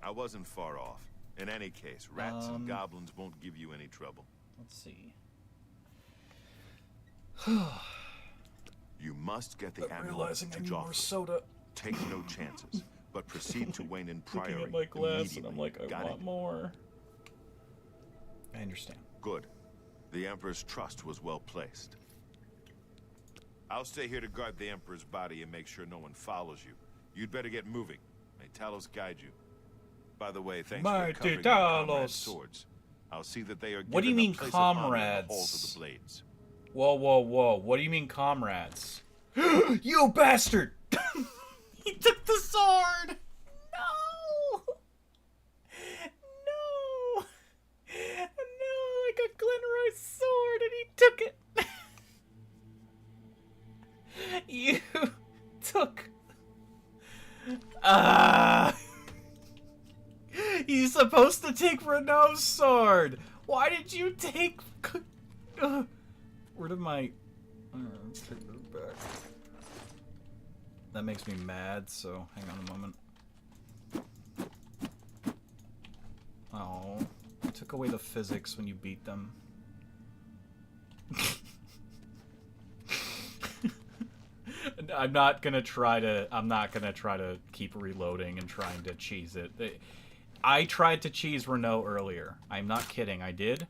I wasn't far off. In any case, rats and goblins won't give you any trouble. Let's see. You must get the I'm amulet realizing to I need more Joffrey. soda. Take no chances, but proceed to Wayne and Priory Looking at my glass and I'm immediately. like, I Got want it? more. I understand. Good. The Emperor's trust was well placed. I'll stay here to guard the Emperor's body and make sure no one follows you. You'd better get moving. May Talos guide you. By the way, thanks for Mighty covering your Talos. comrades' swords. I'll see that they are What do you given a mean, place of honor in the comrades? halls of the Blades. Whoa. What do you mean, comrades? You bastard! He took the sword! No! No! I got Glenroy's sword and he took it! You took... He's supposed to take Renault's sword! Why did you take... Where did my... take it back. That makes me mad, so hang on a moment. Oh, you took away the physics when you beat them. I'm not gonna try to keep reloading and trying to cheese it. I tried to cheese Renault earlier. I'm not kidding, I did.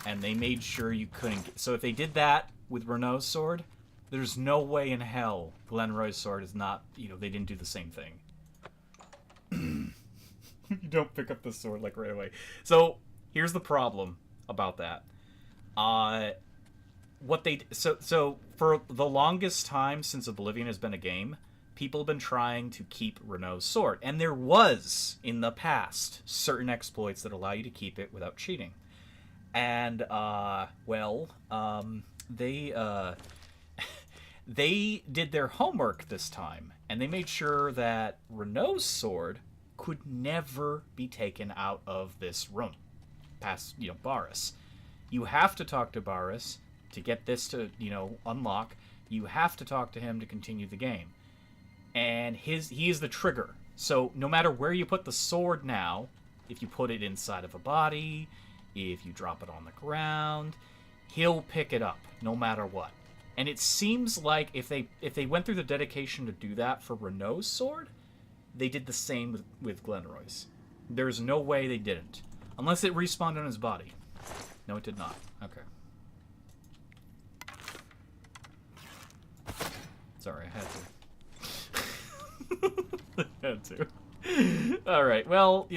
And they made sure you couldn't get... So if they did that with Renault's sword, there's no way in hell Glenroy's sword is not... they didn't do the same thing. You don't pick up the sword, like, right away. So, here's the problem about that. So for the longest time since Oblivion has been a game, people have been trying to keep Renault's sword. And there was, in the past, certain exploits that allow you to keep it without cheating. And, they did their homework this time, and they made sure that Renault's sword could never be taken out of this room, past, Barris. You have to talk to Barris to get this to, unlock. You have to talk to him to continue the game. And he is the trigger. So no matter where you put the sword now, if you put it inside of a body, if you drop it on the ground, he'll pick it up no matter what. And it seems like if they went through the dedication to do that for Renault's sword, they did the same with Glenroy's. There's no way they didn't. Unless it respawned on his body. No, it did not. Okay. Sorry, I had to. I had to. Alright, well,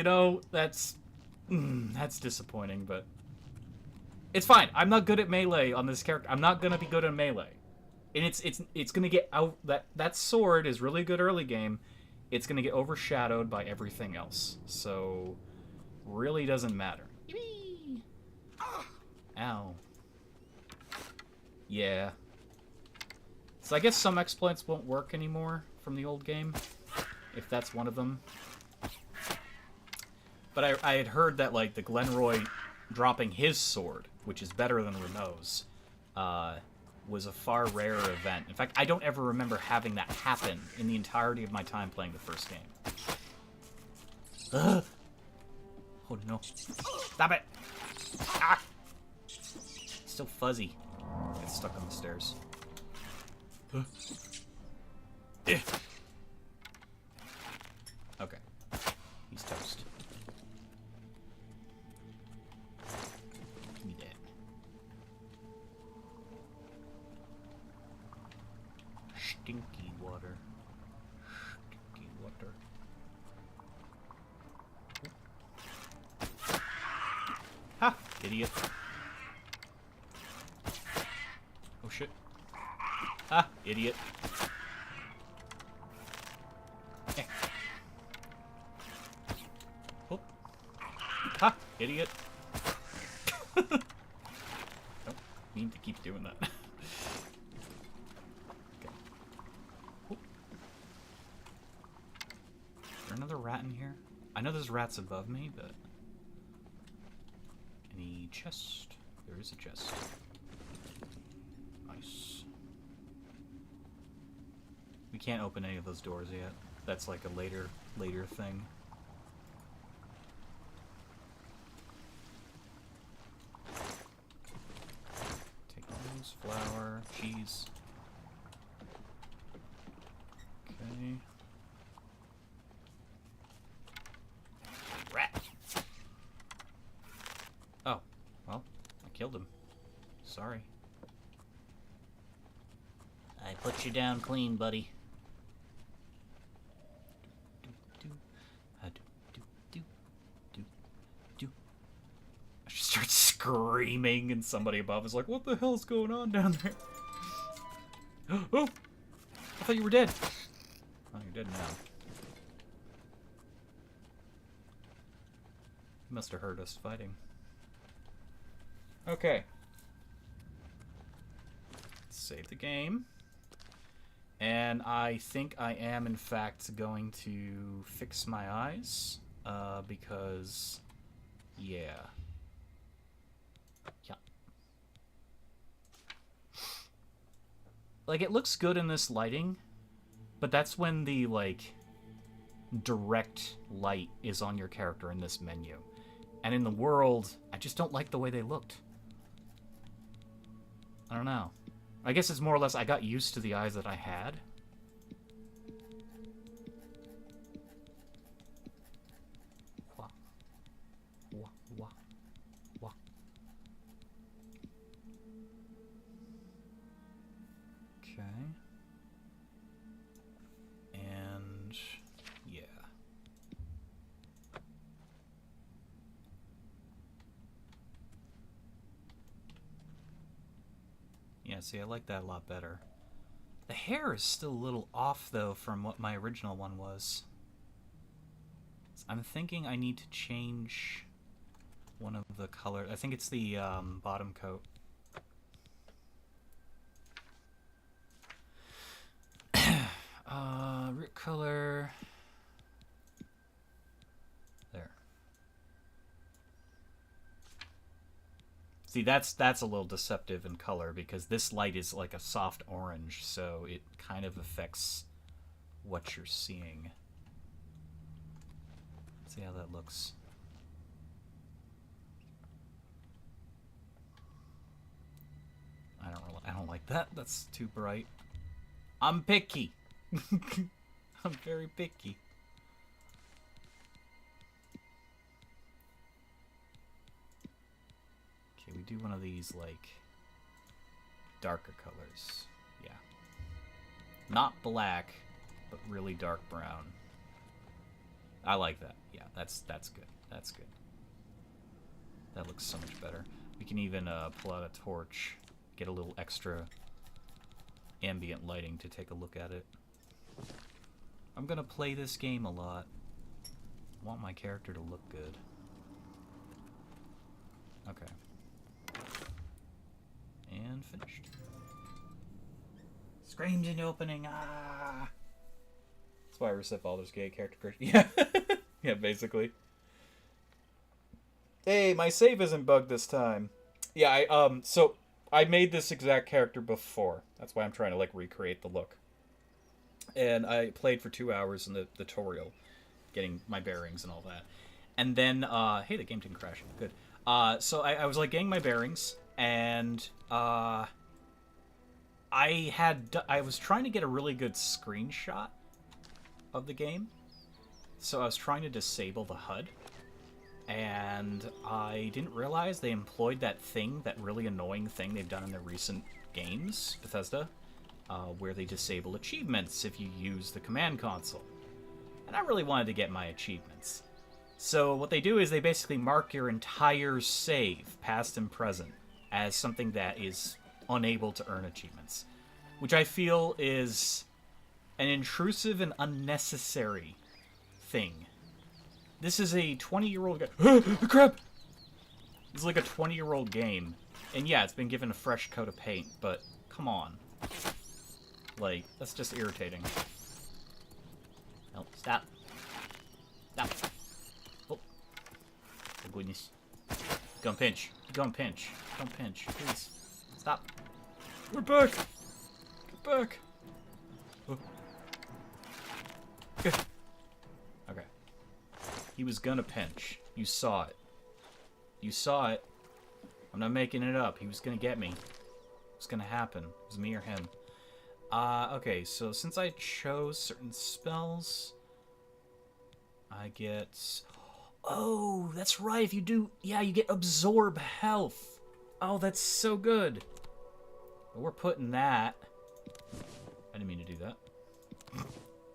that's disappointing, but... It's fine. I'm not good at melee on this character. I'm not gonna be good at melee. And it's gonna get out... That sword is really good early game. It's gonna get overshadowed by everything else. So, really doesn't matter. Ow. Yeah. So I guess some exploits won't work anymore from the old game, if that's one of them. But I had heard that, like, the Glenroy dropping his sword, which is better than Renault's, was a far rarer event. In fact, I don't ever remember having that happen in the entirety of my time playing the first game. Ugh. Oh no. Stop it! Ah! Still fuzzy. Get stuck on the stairs. Okay. He's toast. Give me that. Stinky water. Stinky water. Ha! Idiot. Oh shit. Ha! Idiot. Eh. Oh. Ha! Idiot. Don't mean to keep doing that. Okay. Oh. Is there another rat in here? I know there's rats above me, but... Any chest? There is a chest. Nice. We can't open any of those doors yet. That's like a later thing. Take those, flour, cheese. Okay. Rat! Oh, well, I killed him. Sorry. I put you down clean, buddy. I just start screaming, and somebody above is like, "What the hell's going on down there?" Oh! I thought you were dead. Oh, you're dead now. You must have heard us fighting. Okay. Save the game. And I think I am, in fact, going to fix my eyes. Because... yeah. Yeah. Like, it looks good in this lighting, but that's when the, like, direct light is on your character in this menu. And in the world, I just don't like the way they looked. I don't know. I guess it's more or less I got used to the eyes that I had. Wah. Wah, wah, wah. Okay. And... yeah. Yeah, see, I like that a lot better. The hair is still a little off, though, from what my original one was. I'm thinking I need to change one of the colors. I think it's the bottom coat. Root color... there. See, that's a little deceptive in color because this light is like a soft orange, so it kind of affects what you're seeing. Let's see how that looks. I don't like that. That's too bright. I'm picky. I'm very picky. Okay, we do one of these, like, darker colors. Yeah. Not black, but really dark brown. I like that. Yeah, that's good. That's good. That looks so much better. We can even pull out a torch, get a little extra ambient lighting to take a look at it. I'm gonna play this game a lot. I want my character to look good. Okay. And finished. Screams in the opening. Ah. That's why I recite Baldur's Gate character creation. Yeah. Yeah, basically. Hey, my save isn't bugged this time. Yeah, so I made this exact character before. That's why I'm trying to, like, recreate the look. And I played for 2 hours in the tutorial, getting my bearings and all that. And then, hey, the game didn't crash. Good. So I was, like, getting my bearings, and, I was trying to get a really good screenshot of the game. So I was trying to disable the HUD. And I didn't realize they employed that really annoying thing they've done in their recent games, Bethesda, where they disable achievements if you use the command console. And I really wanted to get my achievements. So what they do is they basically mark your entire save, past and present, as something that is unable to earn achievements. Which I feel is an intrusive and unnecessary thing. This is a 20-year-old game. Crap! It's like a 20-year-old game. And yeah, it's been given a fresh coat of paint, but come on. Like, that's just irritating. No, stop. Stop. Oh. Oh, goodness. Go pinch. Go pinch. Go pinch. Please. Stop. We're back! Get back! Oh. Okay. Okay. He was gonna pinch. You saw it. You saw it. I'm not making it up. He was gonna get me. It was gonna happen. It was me or him. Okay, so since I chose certain spells, I get... Oh, that's right. If you do... Yeah, you get absorb health. Oh, that's so good. Well, we're putting that... I didn't mean to do that.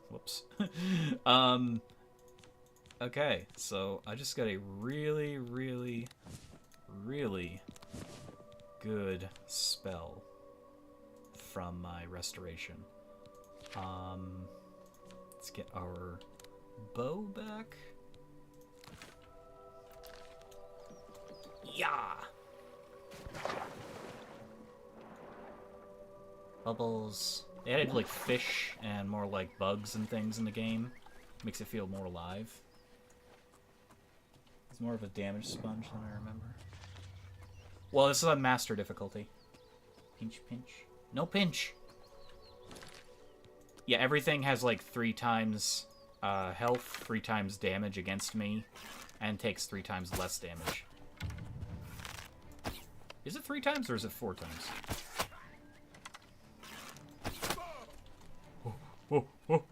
Whoops. Okay, so I just got a really, really, really good spell from my restoration. Let's get our bow back. Yeah! Bubbles. They added like fish and more like bugs and things in the game. Makes it feel more alive. It's more of a damage sponge than I remember. Well, this is on master difficulty. Pinch, pinch. No pinch! Yeah, everything has like 3 times health, 3 times damage against me, and takes 3 times less damage. Is it 3 times or is it 4 times? Oh, oh, oh.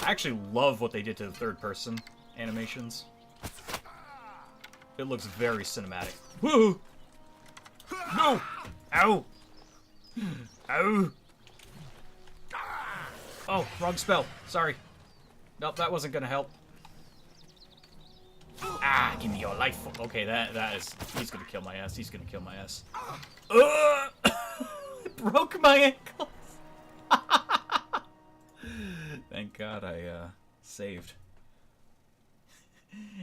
I actually love what they did to the third-person animations. It looks very cinematic. Woo! No! Ow! Ow! Oh, wrong spell. Sorry. Nope, that wasn't gonna help. Ah, give me your life. Okay, that is... He's gonna kill my ass. He's gonna kill my ass. It broke my ankles. Thank God I saved.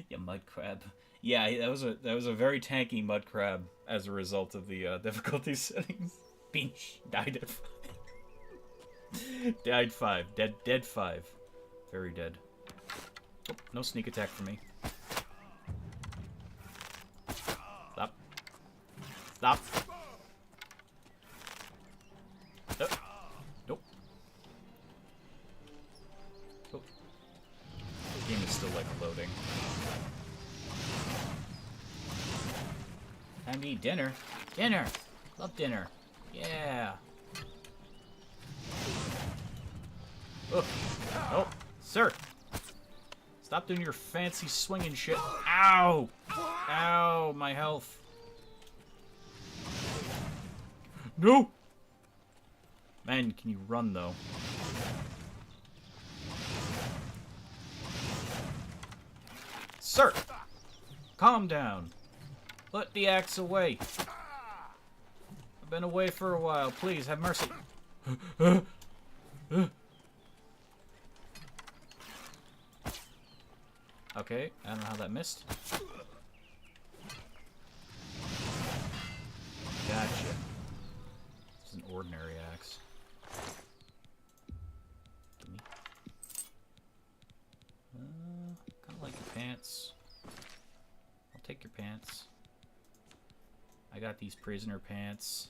Yeah, mud crab. Yeah, that was a very tanky mud crab as a result of the difficulty settings. Binch died at 5. Died 5. Dead 5. Very dead. Oh, no sneak attack for me. Stop. Stop. Nope. Oh. The game is still like loading. Time to eat dinner. Dinner! Love dinner. Yeah. Oh. Oh. Sir! Stop doing your fancy swinging shit. Ow! Ow, my health. No! Man, can you run, though? Sir! Calm down. Put the axe away. I've been away for a while. Please, have mercy. Okay, I don't know how that missed. got these prisoner pants.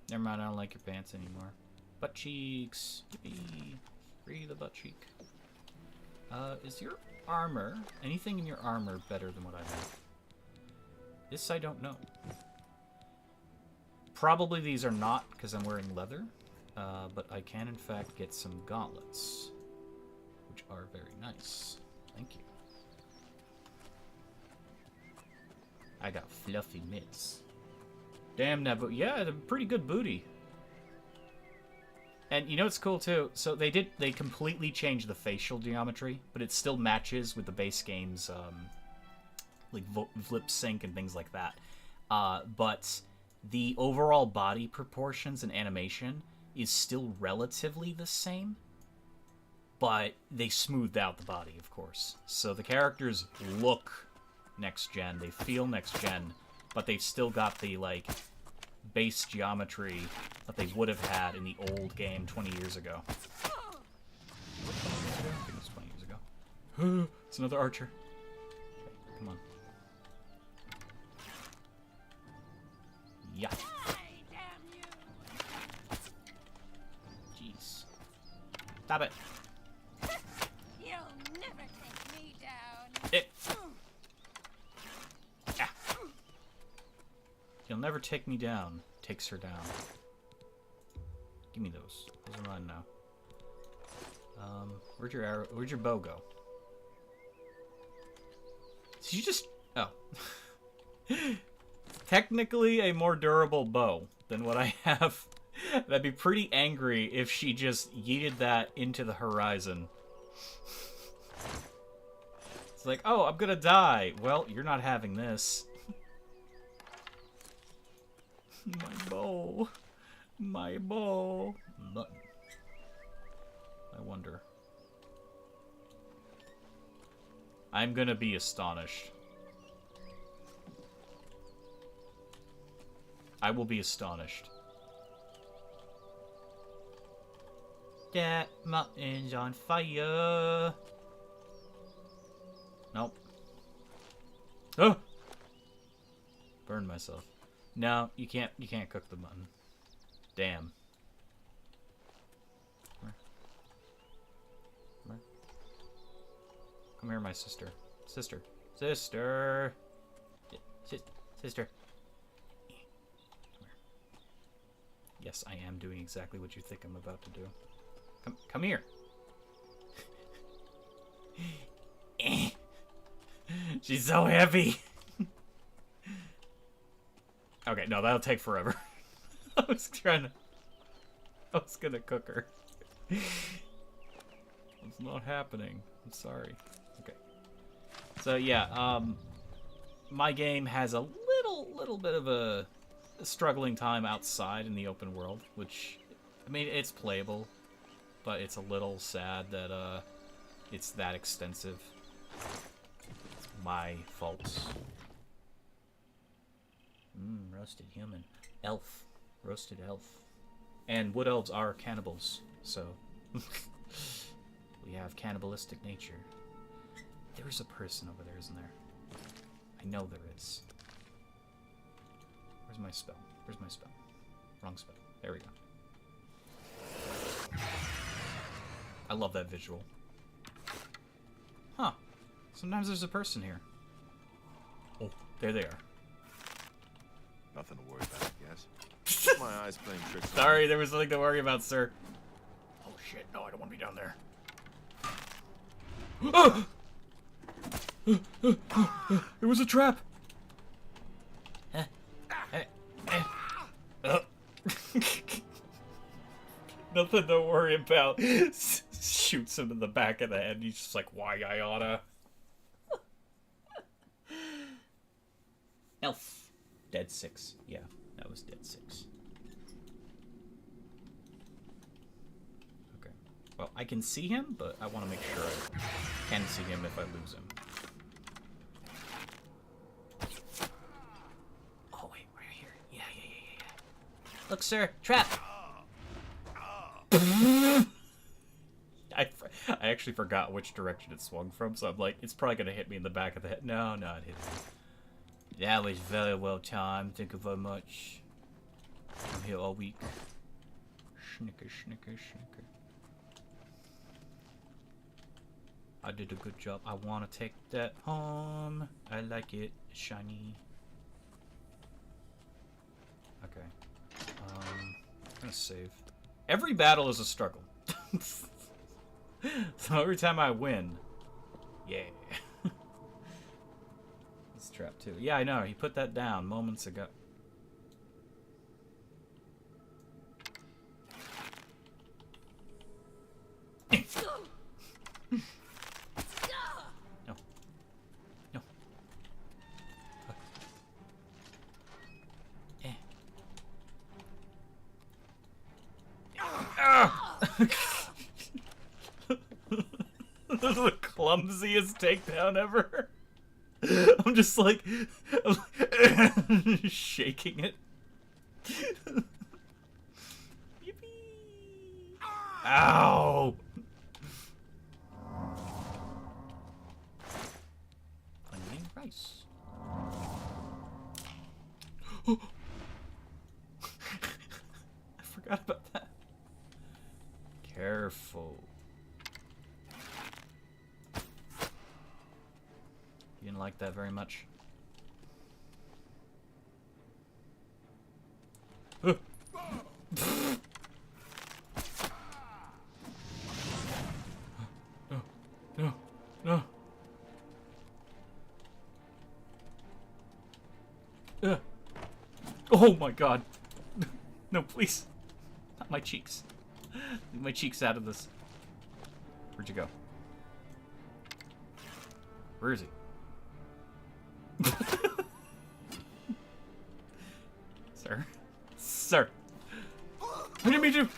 Never mind, I don't like your pants anymore. Butt cheeks. Yippee. Free the butt cheek. Is your armor, anything in your armor better than what I have? This I don't know. Probably these are not, because I'm wearing leather. But I can, in fact, get some gauntlets. Which are very nice. Thank you. I got fluffy mitts. Damn that boot. Yeah, a pretty good booty. And you know what's cool too? So they completely changed the facial geometry, but it still matches with the base game's like lip sync and things like that. But the overall body proportions and animation is still relatively the same, but they smoothed out the body, of course. So the characters look next gen, they feel next gen, but they've still got the like base geometry that they would have had in the old game 20 years ago. I think it was 20 years ago. It's another archer. Okay, come on. Yeah. Jeez. Stop it. You'll never take me down. It. Ah. You'll never take me down. Takes her down. Give me those. Those are mine now. Where'd your arrow? Where'd your bow go? Did you just? Oh. Technically a more durable bow than what I have. I'd be pretty angry if she just yeeted that into the horizon. It's like, oh, I'm gonna die. Well, you're not having this. My bow. My bow. Button. I wonder. I'm gonna be astonished. I will be astonished. That mountain's on fire. Nope. Oh! Burned myself. No, you can't cook the mutton. Damn. Come here. Come here. Come here, my sister. Sister. Sister. Sister. Yes, I am doing exactly what you think I'm about to do. Come here. She's so heavy. Okay, no, that'll take forever. I was gonna cook her. It's not happening. I'm sorry. Okay. So yeah, my game has a little bit of a struggling time outside in the open world, which, I mean, it's playable, but it's a little sad that it's that extensive. It's my fault. Roasted human. Elf. Roasted elf. And wood elves are cannibals, so we have cannibalistic nature. There is a person over there, isn't there? I know there is. Where's my spell? Where's my spell? Wrong spell. There we go. I love that visual. Huh. Sometimes there's a person here. Oh, there they are. Nothing to worry about, I guess. My eyes playing tricks. Sorry, there was nothing to worry about, sir. Oh shit, no, I don't want to be down there. It was a trap. Nothing to worry about. Shoots him in the back of the head. He's just like, why I oughta. Elf. Dead 6. Yeah, that was dead 6. Okay. Well, I can see him, but I want to make sure I can see him if I lose him. Oh, wait, we're here. Yeah. Look, sir, trap! I actually forgot which direction it swung from, so I'm like, it's probably going to hit me in the back of the head. No, it hit me. That was very well timed. Thank you very much. I'm here all week. Snicker, snicker, snicker. I did a good job. I want to take that home. I like it. Shiny. Okay. I'm gonna save. Every battle is a struggle. So every time I win, yeah. This trap too. Yeah, I know. He put that down moments ago. No. No. This is the clumsiest takedown ever. I'm just like shaking it. Yippee! Ow! Onion rice. I forgot about that. Careful. You didn't like that very much. No, no, no. Oh my god. No, please. Not my cheeks. Leave my cheeks out of this. Where'd you go? Where is he? Sir? Sir! What do you mean to?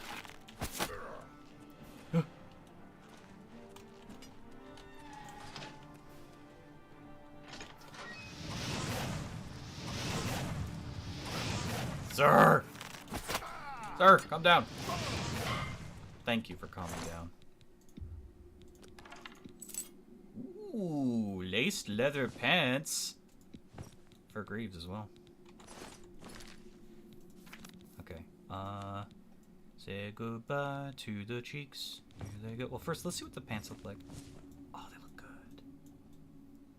Sir! Sir, calm down. Thank you for calming down. Ooh, laced leather pants. For Greaves as well. Okay. Say goodbye to the cheeks. Here they go. Well, first, let's see what the pants look like. Oh, they look good.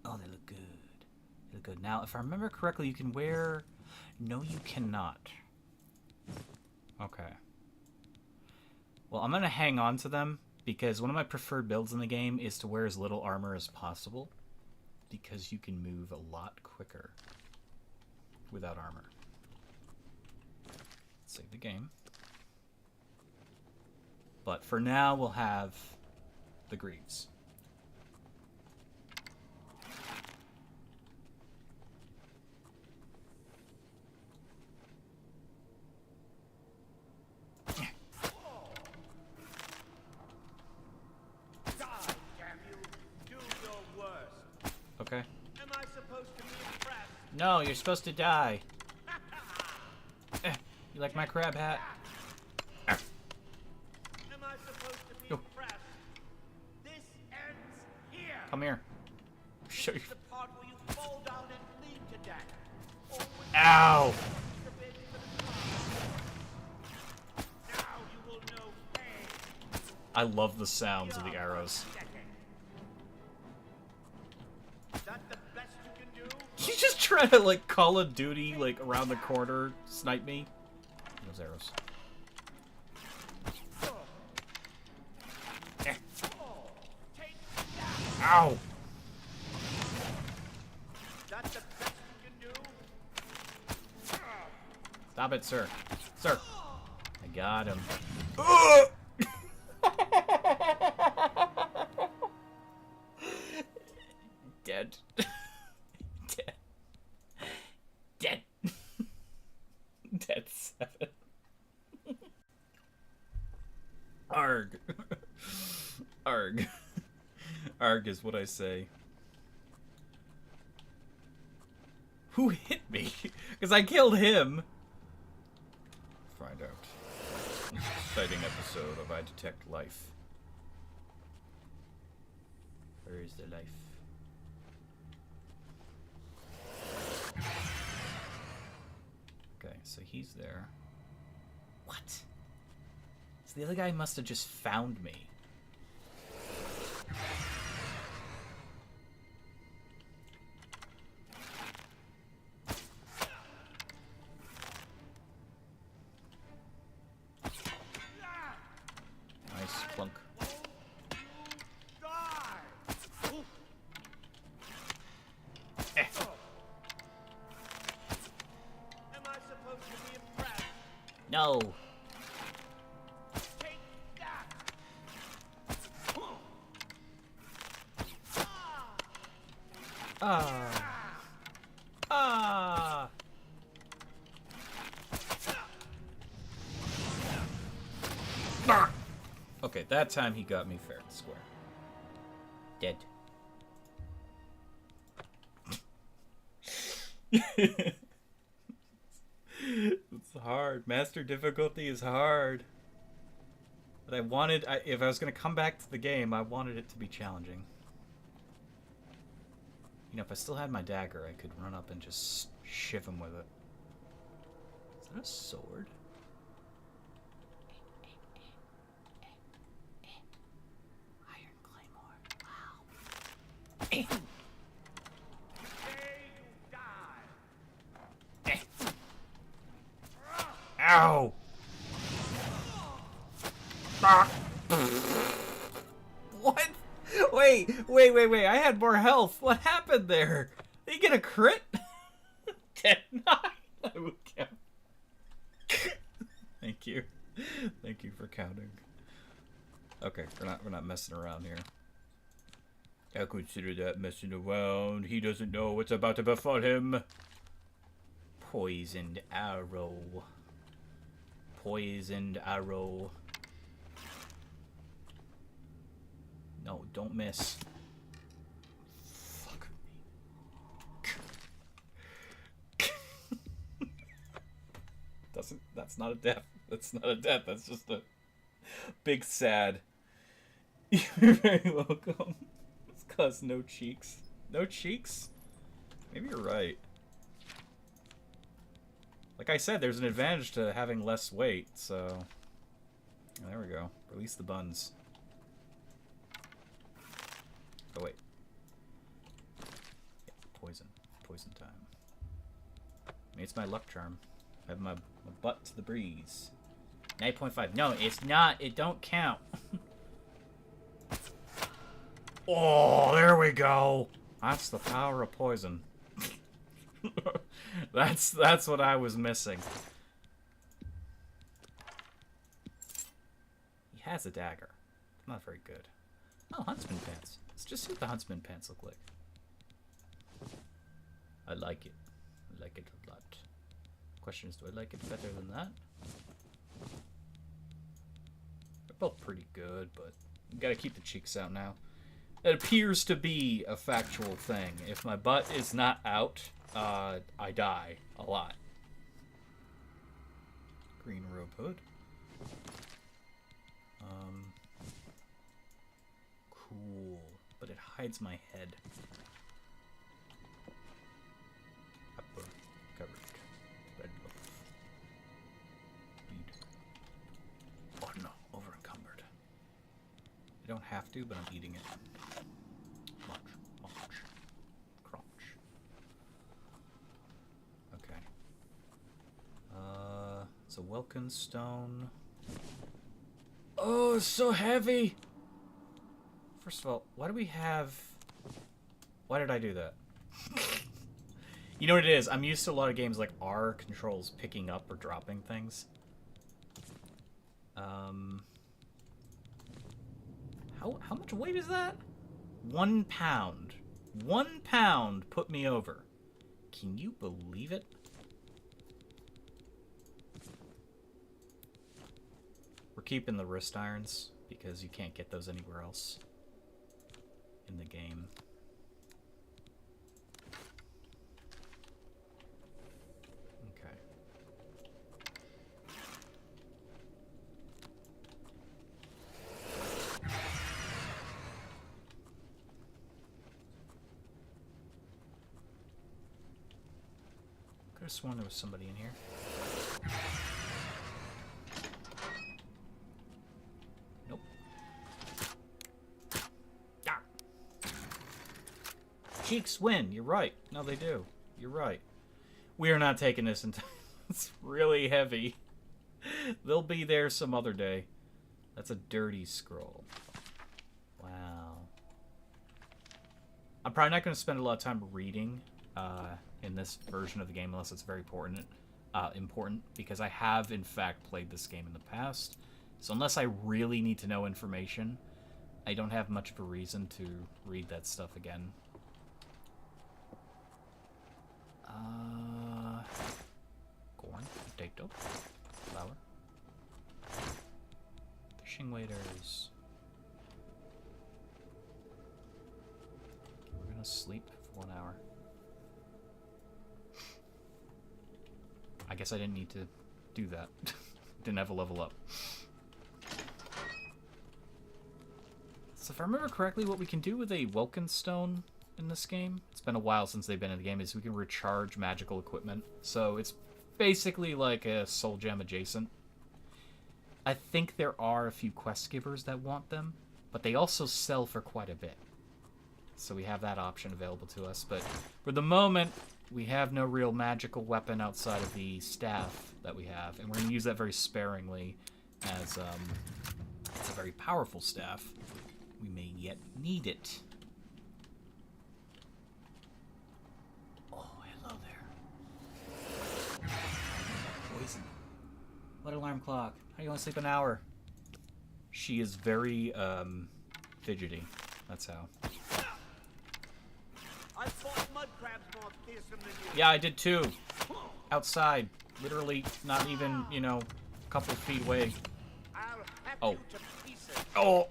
Oh, they look good. They look good. Now, if I remember correctly, you can wear... No, you cannot. Okay. Well, I'm going to hang on to them, because one of my preferred builds in the game is to wear as little armor as possible, because you can move a lot quicker without armor. Save the game. But for now, we'll have the Greaves. Okay. Am I supposed to be impressed? No, you're supposed to die. You like my crab hat? Am I supposed to be impressed? This ends here. Come here. Show you. The part where you fall down and bleed to death. Ow! Now you will know pain. I love the sounds of the arrows. Is that the best you can do? You just try to, like, Call of Duty, like, around the corner, snipe me. Those arrows. Ow! Is that the best you can do? Stop it, sir. Sir. I got him. Dead. Dead. Dead. Dead 7. Arg. Arg. Arg is what I say. Who hit me? Because I killed him. Find out. Exciting episode of I Detect Life. Where is the life? so he's there. What? So the other guy must have just found me. Nice plunk. No. Ah. Okay, that time he got me fair and square. Dead. It's hard. Master difficulty is hard. But if I was going to come back to the game, I wanted it to be challenging. You know, if I still had my dagger, I could run up and just shiv him with it. Is that a sword? Iron Claymore. Wow. Ow! What? Wait! I had more health. What happened there? Did you get a crit? 10-9. I will count. Thank you. Thank you for counting. Okay, we're not messing around here. I consider that messing around. He doesn't know what's about to befall him. Poisoned arrow. Poisoned arrow. No, don't miss. Fuck me. That's not a death. That's not a death. That's just a big sad. You're very welcome. It's cause no cheeks. No cheeks? Maybe you're right. Like I said, there's an advantage to having less weight, so... There we go. Release the buns. Oh, wait. Yeah, poison. Poison time. I mean, it's my luck charm. I have my butt to the breeze. 9.5. No, it's not. It don't count. Oh, there we go. That's the power of poison. That's what I was missing. He has a dagger. Not very good. Oh, huntsman pants. Let's just see what the huntsman pants look like. I like it. I like it a lot. Question is, do I like it better than that? They're both pretty good, but you gotta keep the cheeks out now. It appears to be a factual thing. If my butt is not out, I die a lot. Green robe hood. Cool. But it hides my head. Upper covered. Red buff. Need. Oh no, over encumbered. I don't have to, but I'm eating it. It's a Welkin stone. Oh, it's so heavy! First of all, why do we have... Why did I do that? You know what it is? I'm used to a lot of games like R controls picking up or dropping things. How much weight is that? 1 pound. 1 pound put me over. Can you believe it? We're keeping the wrist irons because you can't get those anywhere else in the game. Okay. Could have sworn there was somebody in here. Nope. Ah. Cheeks win. You're right. No, they do. You're right. We are not taking this into... It's really heavy. They'll be there some other day. That's a dirty scroll. Wow. I'm probably not going to spend a lot of time reading in this version of the game unless it's very important, because I have, in fact, played this game in the past. So unless I really need to know information, I don't have much of a reason to read that stuff again. Corn, potato, flour. Fishing waders. We're gonna sleep for 1 hour. I guess I didn't need to do that. Didn't have a level up. So if I remember correctly, what we can do with a Welkin Stone in this game, it's been a while since they've been in the game, is we can recharge magical equipment. So it's basically like a soul gem adjacent. I think there are a few quest givers that want them, but they also sell for quite a bit. So we have that option available to us. But for the moment, we have no real magical weapon outside of the staff that we have, and we're going to use that very sparingly, as it's a very powerful staff. We may yet need it. Oh, hello there. Poison. What alarm clock? How do you want to sleep an hour? She is very, fidgety. That's how. I fought mud crabs more fearsome than you. Yeah, I did too. Outside. Literally not even, you know, a couple of feet away. I'll hack Oh. you to pieces. Oh!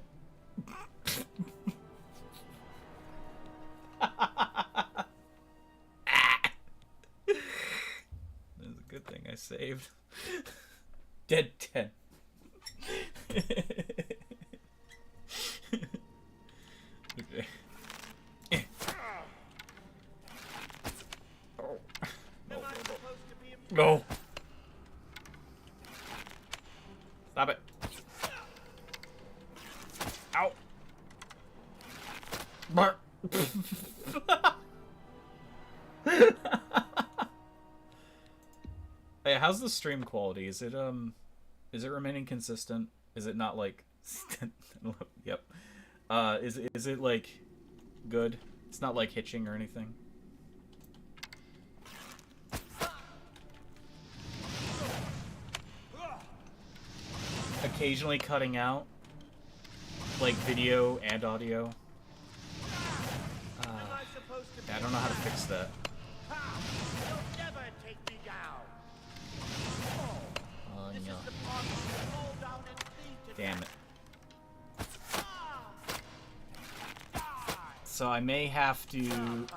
This is a good thing I saved. Dead 10. Okay. Oh. No, Am I no, supposed to be no. No. Stop it. Ow. Bark. Hey, how's the stream quality? Is it remaining consistent? Is it not like yep. Is it like good? It's not like hitching or anything. Occasionally cutting out like video and audio. Am I supposed to be I don't know how to fix that. Ha! You'll never take me down. Oh, this No. is the part where you fall down and bleed to Damn death. it. Die! So I may have to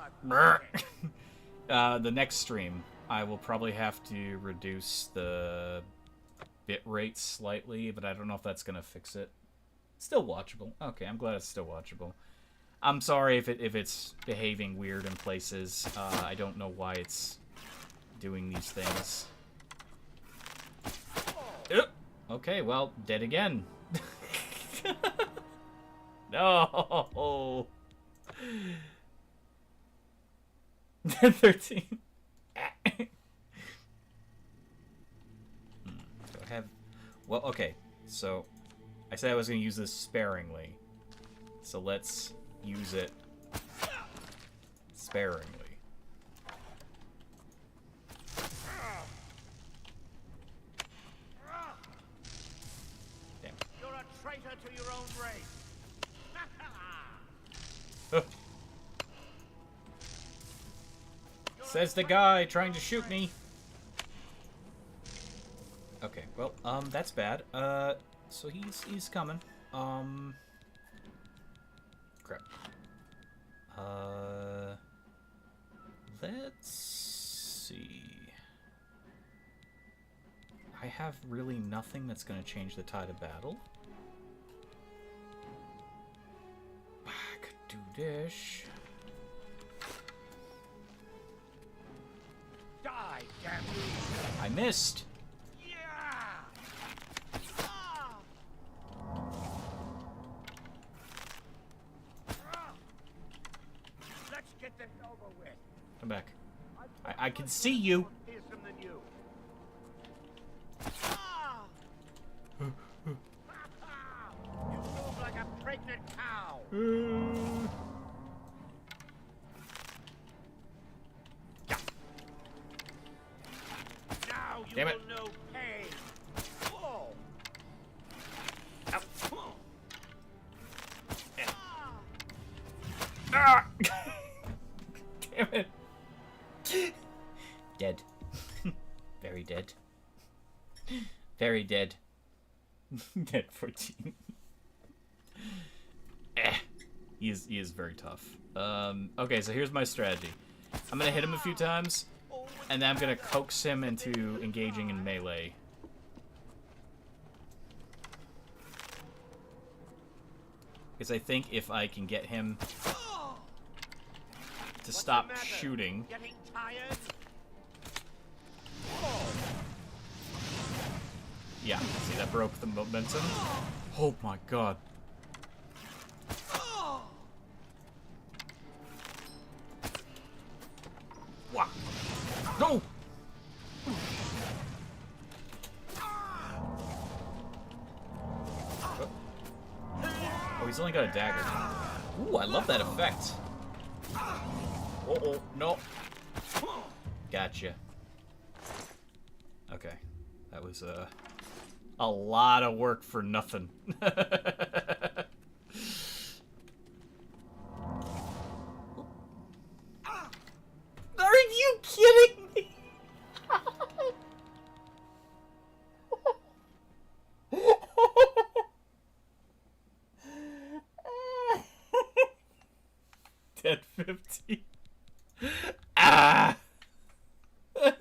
the next stream I will probably have to reduce the bit rate slightly, but I don't know if that's gonna fix it. Still watchable. Okay, I'm glad it's still watchable. I'm sorry if it's behaving weird in places. I don't know why it's doing these things. Okay, well, dead again. No. 13. Do I have... Well, okay. So, I said I was going to use this sparingly. So let's use it sparingly. Damn. You're a traitor to your own race. Says the guy trying to shoot me. Okay, well, that's bad. So he's coming. Crap. Let's see. I have really nothing that's going to change the tide of battle. I could do this. Die, damn you! I missed. I can see you. Fearsome than you. You move like a pregnant cow. Now you Damn it. will know pain. Whoa. Ah! Damn it. Dead. Very dead. Very dead. Dead 14. He is very tough. Okay, so here's my strategy. I'm gonna hit him a few times, and then I'm gonna coax him into engaging in melee. Because I think if I can get him to stop shooting... Getting tired? Yeah, see, that broke the momentum. Oh my god. Wow. No! Oh, he's only got a dagger. Ooh, I love that effect. Uh-oh, no. Gotcha. Okay. That was, a lot of work for nothing. Are you kidding me? Dead 50. Ah! I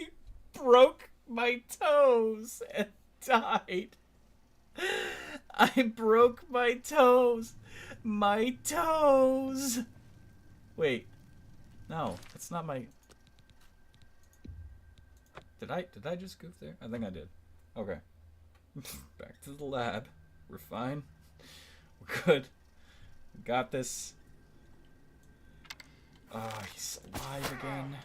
broke my toes and died. I broke my toes. My toes. Wait. No, that's not my... Did I just goof there? I think I did. Okay. Back to the lab. We're fine. We're good. We got this. Oh, he's alive again.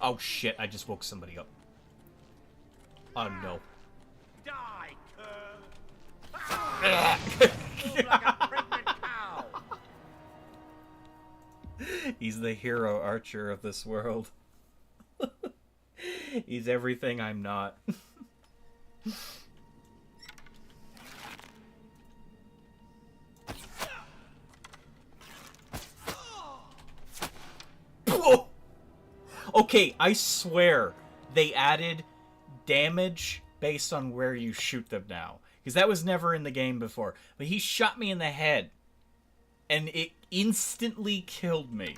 Oh shit, I just woke somebody up. Oh no. Die, cur. Move like a pregnant cow. He's the hero archer of this world. He's everything I'm not. Okay, I swear they added damage based on where you shoot them now. Because that was never in the game before. But he shot me in the head. And it instantly killed me.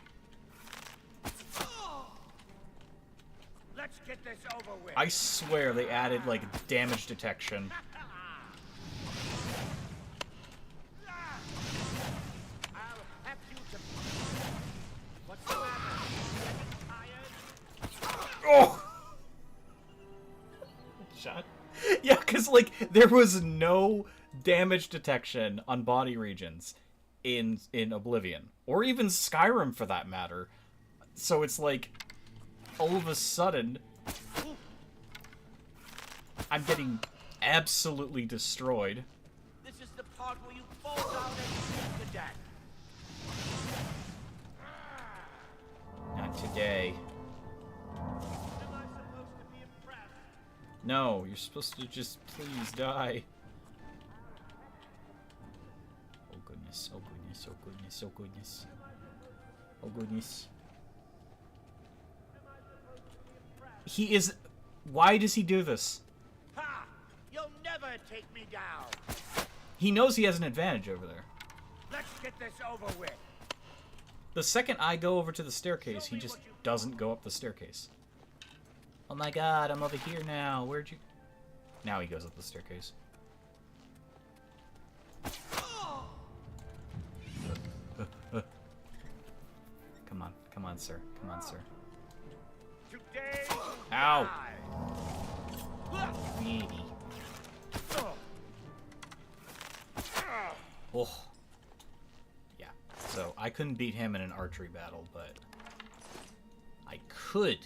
Let's get this over with. I swear they added, like, damage detection. I'll have you to... What's the matter? Getting tired? Oh! Shot? Yeah, because, like, there was no damage detection on body regions in Oblivion. Or even Skyrim, for that matter. So it's like, all of a sudden, I'm getting absolutely destroyed. This is the part where you fall down and shoot to death. Not today. Am I supposed to be impressed? No, you're supposed to just please die. Oh goodness, oh goodness, oh goodness, oh goodness. Oh goodness. He is... Why does he do this? Ha! You'll never take me down. He knows he has an advantage over there. Let's get this over with. The second I go over to the staircase, he just doesn't go up the staircase. Oh my god, I'm over here now. Where'd you... Now he goes up the staircase. Come on, sir. Come on, sir. Today Ow! Maybe. Oh. Yeah. So I couldn't beat him in an archery battle, but I could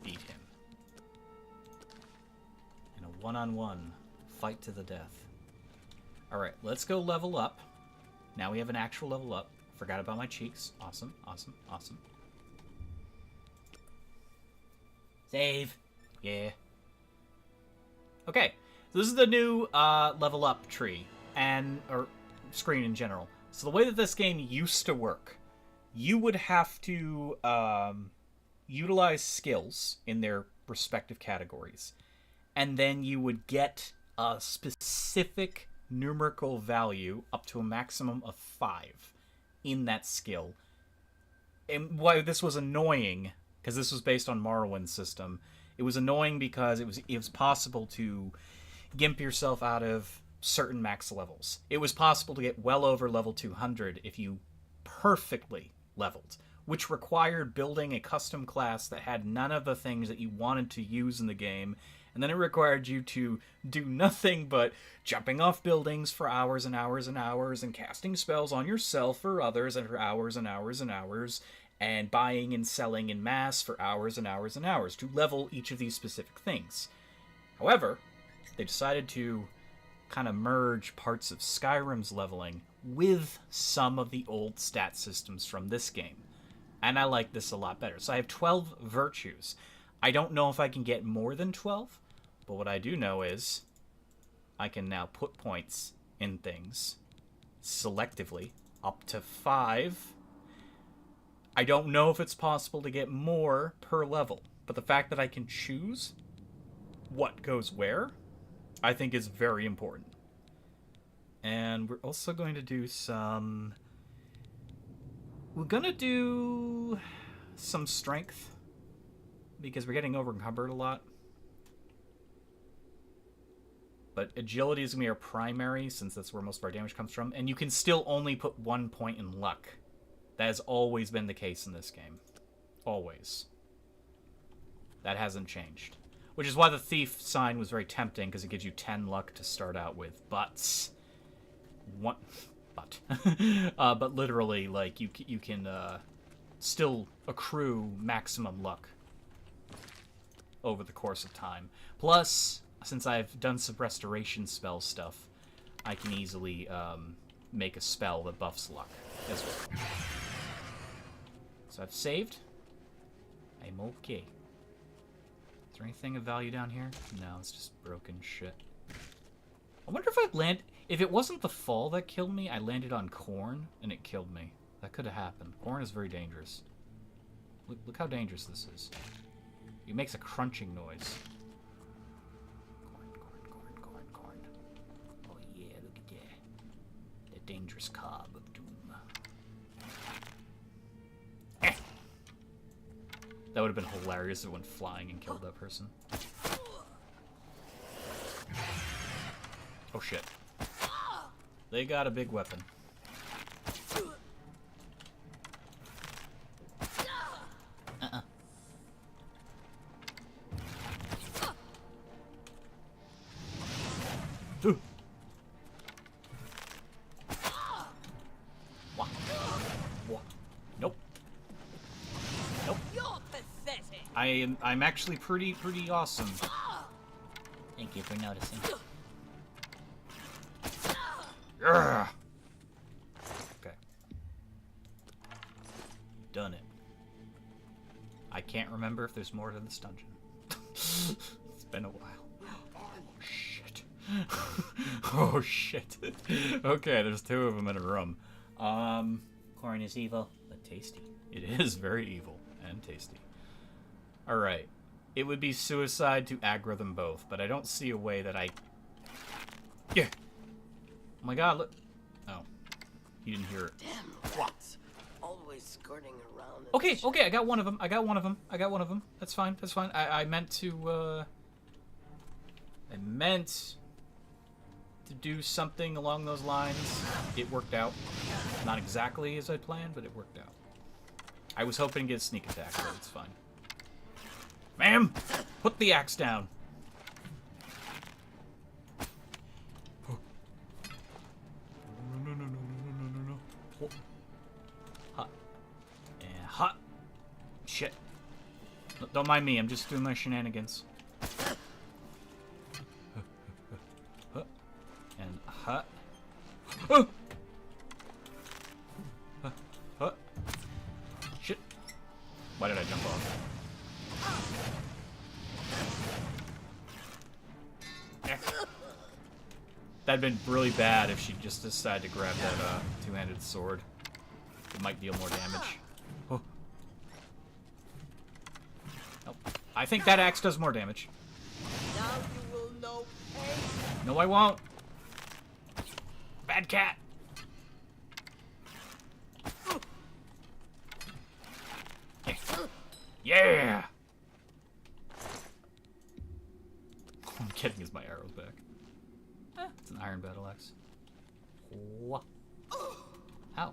beat him in a one-on-one fight to the death. Alright, let's go level up. Now we have an actual level up. Forgot about my cheeks. Awesome, awesome, awesome. Save. Yeah. Okay, so this is the new level up tree, or screen in general. So the way that this game used to work, you would have to utilize skills in their respective categories, and then you would get a specific numerical value up to a maximum of 5 in that skill. And why this was annoying, because this was based on Morrowind's system, it was annoying because it was possible to gimp yourself out of certain max levels. It was possible to get well over level 200 if you perfectly leveled, which required building a custom class that had none of the things that you wanted to use in the game, and then it required you to do nothing but jumping off buildings for hours and hours and hours, and casting spells on yourself or others for hours and hours and hours, and buying and selling in mass for hours and hours and hours to level each of these specific things. However, they decided to kind of merge parts of Skyrim's leveling with some of the old stat systems from this game. And I like this a lot better. So I have 12 virtues. I don't know if I can get more than 12, but what I do know is I can now put points in things selectively up to 5. I don't know if it's possible to get more per level, but the fact that I can choose what goes where, I think is very important. And we're also going to do some... We're going to do some strength, because we're getting over-encumbered a lot. But agility is going to be our primary, since that's where most of our damage comes from. And you can still only put 1 point in luck. That has always been the case in this game. Always. That hasn't changed. Which is why the thief sign was very tempting, because it gives you 10 luck to start out with. But literally, like, you can still accrue maximum luck over the course of time. Plus, since I've done some restoration spell stuff, I can easily make a spell that buffs luck as well. So I've saved. I'm okay. Is there anything of value down here? No, it's just broken shit. I wonder if if it wasn't the fall that killed me, I landed on corn and it killed me. That could have happened. Corn is very dangerous. Look how dangerous this is. It makes a crunching noise. Corn. Oh yeah, look at that. The dangerous cob of doom. That would have been hilarious if it went flying and killed that person. Oh shit. They got a big weapon. Nope. You're pathetic. I'm actually pretty awesome. Thank you for noticing. Urgh. Okay. Done it. I can't remember if there's more to this dungeon. It's been a while. Oh shit. Oh shit. Okay, there's 2 of them in a room. Corn is evil, but tasty. It is very evil and tasty. Alright. It would be suicide to aggro them both, but I don't see a way that I... Yeah! Oh my god, look... Oh. You didn't hear it. Damn rats. Always skirting around. Okay, I got one of them. That's fine. I meant to, I meant to do something along those lines. It worked out. Not exactly as I planned, but it worked out. I was hoping to get a sneak attack, but it's fine. Ma'am, put the axe down. No. Hot. Yeah, hot. Shit. Don't mind me, I'm just doing my shenanigans. And hot. Shit. Why did I jump off? That'd been really bad if she just decided to grab that two-handed sword. It might deal more damage. Oh. Nope. I think that axe does more damage. Now you will know pain. No, I won't. Bad cat. Yeah. I'm kidding. Is my arrows back? It's an iron battle axe. What? Ow.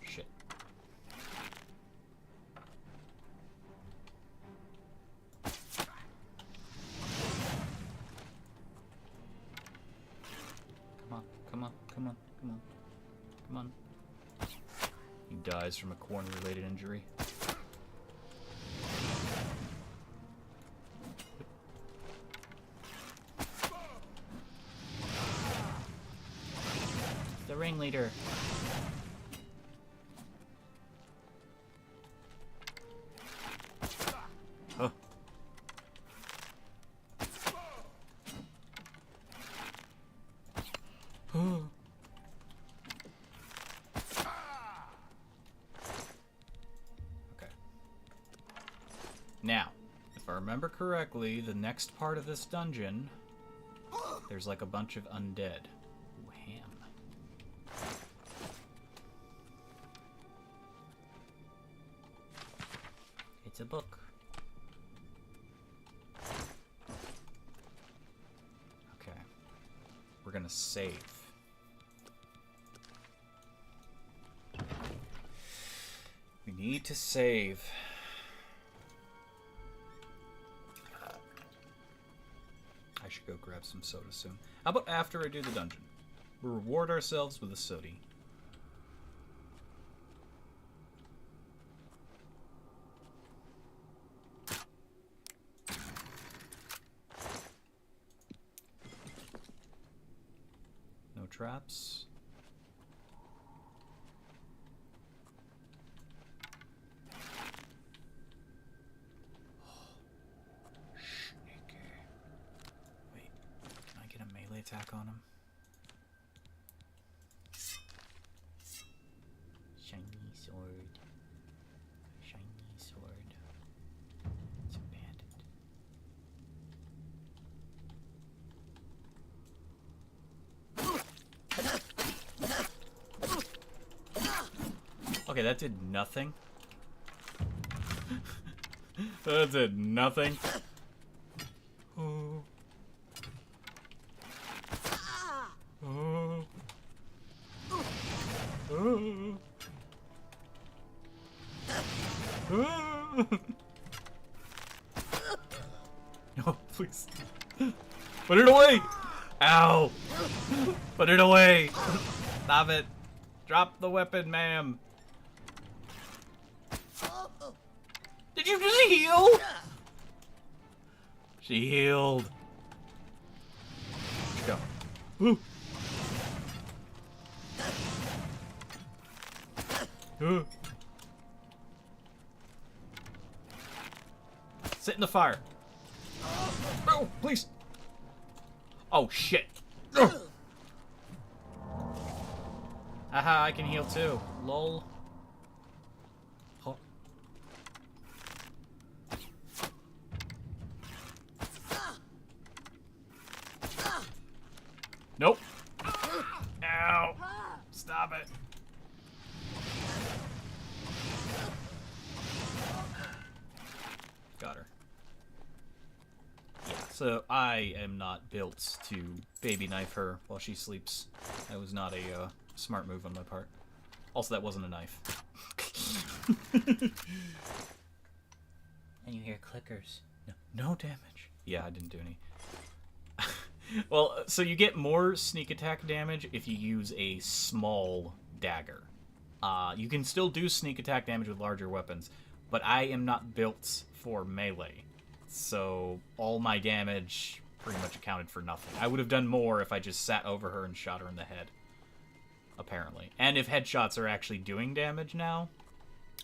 Shit. Come on. Come on. He dies from a corn-related injury. The ringleader. Huh. Okay. Now, if I remember correctly, the next part of this dungeon, there's like a bunch of undead. Ooh, ham. It's a book. Okay. We're gonna save. We need to save. I should go grab some soda soon. How about after I do the dungeon? We'll reward ourselves with a soda. No traps. Attack on him. Shiny sword. Shiny sword. It's abandoned. Okay, that did nothing. That did nothing. Oh. No, please. Put it away! Ow! Put it away! Stop it! Drop the weapon, ma'am! Did you just heal? She healed. Let's go. Woo! Sit in the fire. Oh, please. Oh, shit. Haha, I can heal too. Lol. Oh. Nope. Ow. Stop it. So I am not built to baby knife her while she sleeps. That was not a smart move on my part. Also, that wasn't a knife. And you hear clickers. No damage. Yeah, I didn't do any. Well, so you get more sneak attack damage if you use a small dagger. You can still do sneak attack damage with larger weapons, but I am not built for melee. So all my damage pretty much accounted for nothing. I would have done more if I just sat over her and shot her in the head. Apparently. And if headshots are actually doing damage now,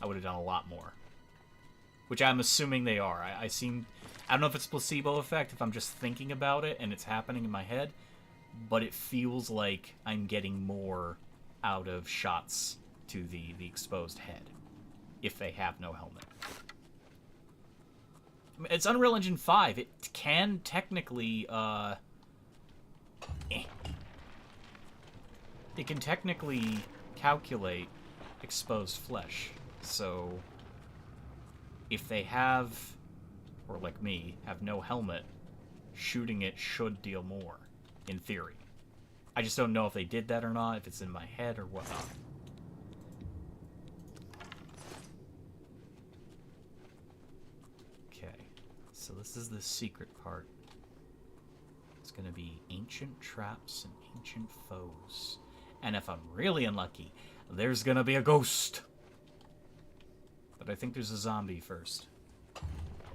I would have done a lot more. Which I'm assuming they are. I don't know if it's placebo effect, if I'm just thinking about it and it's happening in my head, but it feels like I'm getting more out of shots to the exposed head, if they have no helmet. I mean, it's Unreal Engine 5. It can technically, it can technically calculate exposed flesh. So, if they have, or like me, have no helmet, shooting it should deal more, in theory. I just don't know if they did that or not, if it's in my head or whatnot. Okay, so this is the secret part. It's gonna be ancient traps and ancient foes. And if I'm really unlucky, there's gonna be a ghost. But I think there's a zombie first.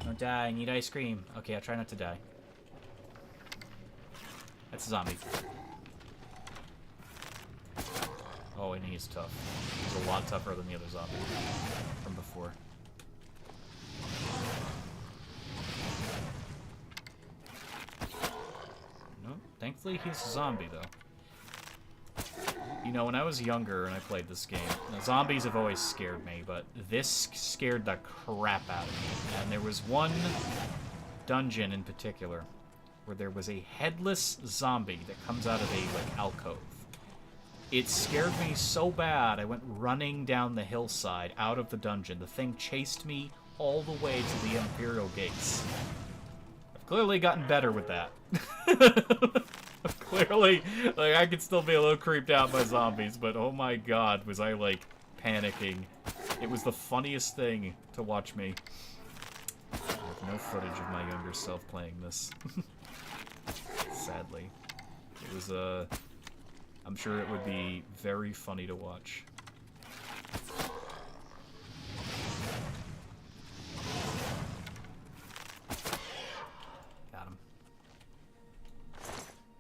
Don't die, I need ice cream. Okay, I'll try not to die. That's a zombie. Oh, and he's tough. He's a lot tougher than the other zombie from before. No, thankfully he's a zombie, though. You know, when I was younger and I played this game, zombies have always scared me, but this scared the crap out of me. And there was one dungeon in particular where there was a headless zombie that comes out of a, like, alcove. It scared me so bad, I went running down the hillside out of the dungeon. The thing chased me all the way to the Imperial Gates. I've clearly gotten better with that. Clearly, like, I could still be a little creeped out by zombies, but oh my god, was I, like, panicking. It was the funniest thing to watch me. I have no footage of my younger self playing this. Sadly. It was, I'm sure it would be very funny to watch. Got him.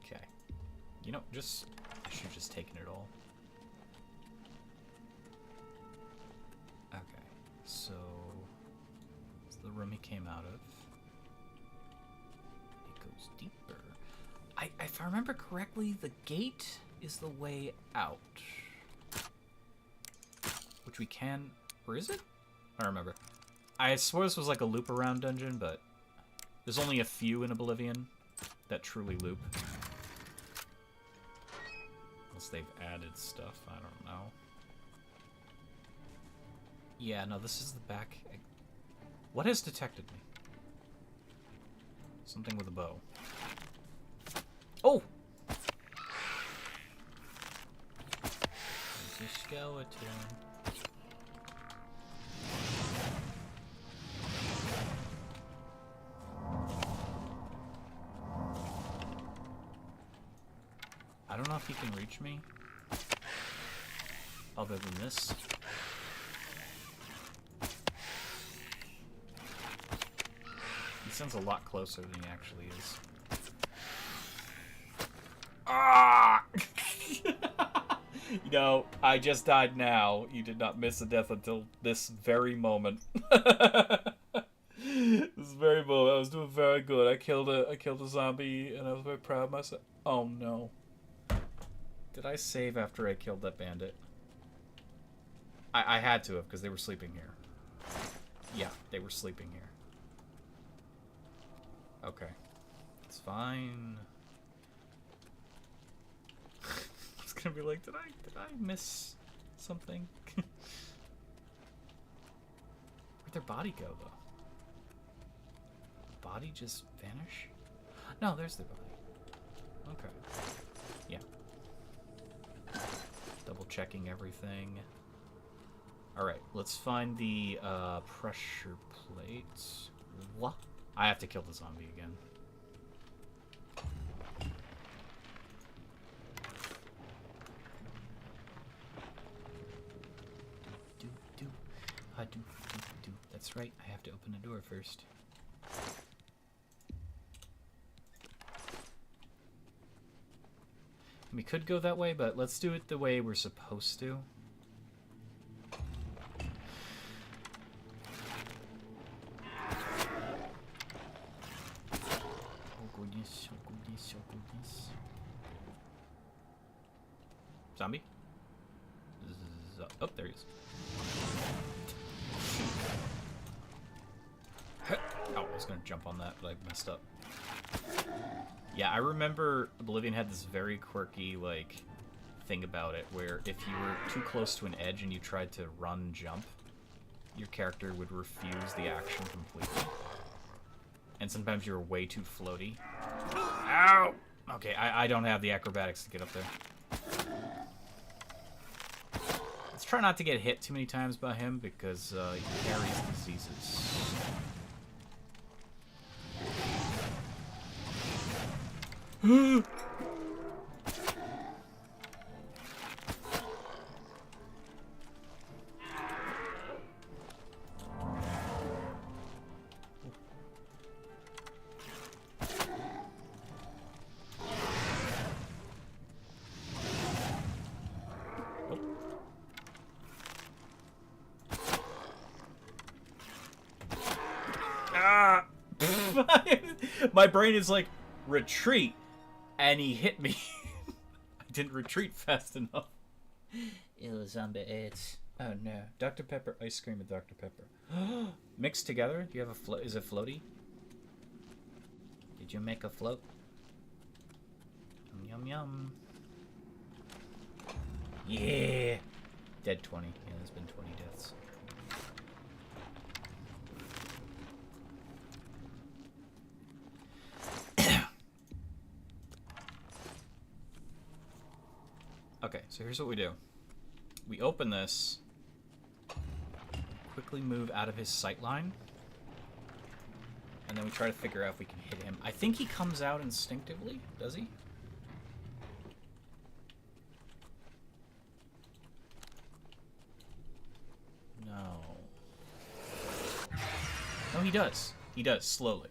Okay. You know, I should have just taken it all. Okay. So, it's the room he came out of. It goes deeper. If I remember correctly, the gate is the way out. Which we can... Or is it? I don't remember. I swore this was like a loop around dungeon, but there's only a few in Oblivion that truly loop. Unless they've added stuff, I don't know. Yeah, no, this is the back... What has detected me? Something with a bow. Oh! There's a skeleton. I don't know if he can reach me. Other than this. He sounds a lot closer than he actually is. Ah! You know, I just died now. You did not miss a death until this very moment. This very moment. I was doing very good. I killed a zombie, and I was very proud of myself. Oh no. Did I save after I killed that bandit? I had to have, because they were sleeping here. Yeah, they were sleeping here. Okay. It's fine. I was gonna be like, did I miss something? Where'd their body go, though? Body just vanish? No, there's the body. Okay. Yeah. Double checking everything. Alright, let's find the pressure plates. What? I have to kill the zombie again. Do. That's right, I have to open the door first. We could go that way, but let's do it the way we're supposed to. Zombie? Oh, there he is. Oh, I was gonna jump on that, but I messed up. Yeah, I remember Oblivion had this very quirky, like, thing about it, where if you were too close to an edge and you tried to run, jump, your character would refuse the action completely. And sometimes you were way too floaty. Ow! Okay, I don't have the acrobatics to get up there. Let's try not to get hit too many times by him, because he carries diseases. My brain is like, retreat, and he hit me. I didn't retreat fast enough. Ew, zombie AIDS. Oh no. Dr. Pepper, ice cream with Dr. Pepper. Mixed together? Do you have a float? Is it floaty? Did you make a float? Yum yum. Yeah. Dead 20. Yeah, there's been 20 deaths. Okay, so here's what we do. We open this, quickly move out of his sight line, and then we try to figure out if we can hit him. I think he comes out instinctively, does he? No. No, he does. He does, slowly.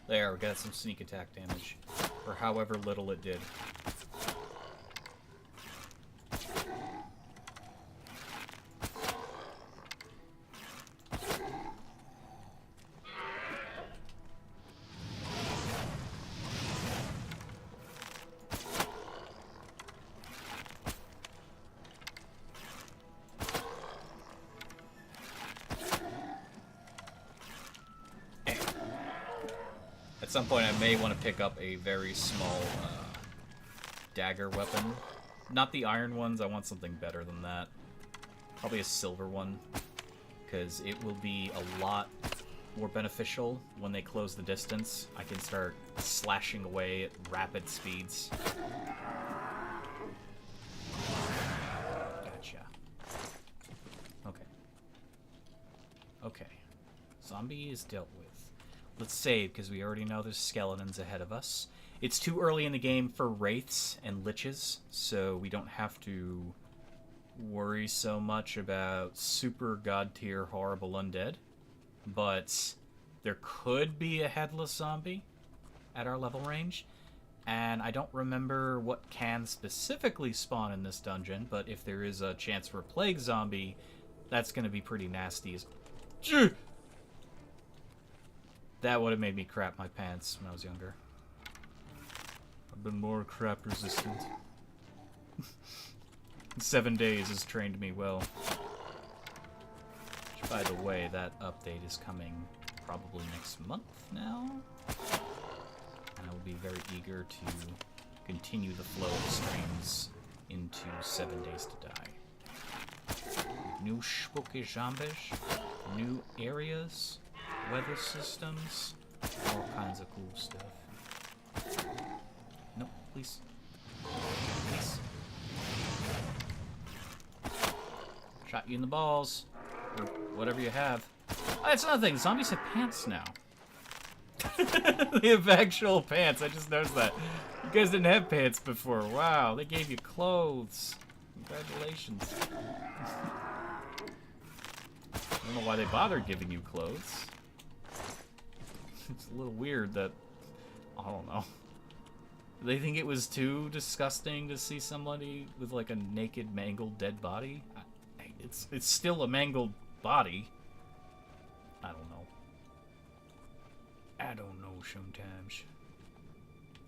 There, we got some sneak attack damage. Or however little it did. At some point I may want to pick up a very small dagger weapon. Not the iron ones, I want something better than that. Probably a silver one, because it will be a lot more beneficial when they close the distance. I can start slashing away at rapid speeds. Gotcha. Okay. Okay. Zombie is dealt with. Let's save, because we already know there's skeletons ahead of us. It's too early in the game for wraiths and liches, so we don't have to worry so much about super god-tier horrible undead. But there could be a headless zombie at our level range, and I don't remember what can specifically spawn in this dungeon, but if there is a chance for a plague zombie, that's going to be pretty nasty. That would have made me crap my pants when I was younger. I've been more crap resistant. 7 days has trained me well. Which, by the way, that update is coming probably next month now. And I will be very eager to continue the flow of streams into 7 Days to Die. New spooky zombies, new areas, weather systems, all kinds of cool stuff. No, please. Please. Shot you in the balls. Or whatever you have. Oh, that's another thing. Zombies have pants now. They have actual pants. I just noticed that. You guys didn't have pants before. Wow, they gave you clothes. Congratulations. I don't know why they bothered giving you clothes. It's a little weird that... I don't know. Do they think it was too disgusting to see somebody with like a naked, mangled, dead body? It's still a mangled body. I don't know. I don't know sometimes.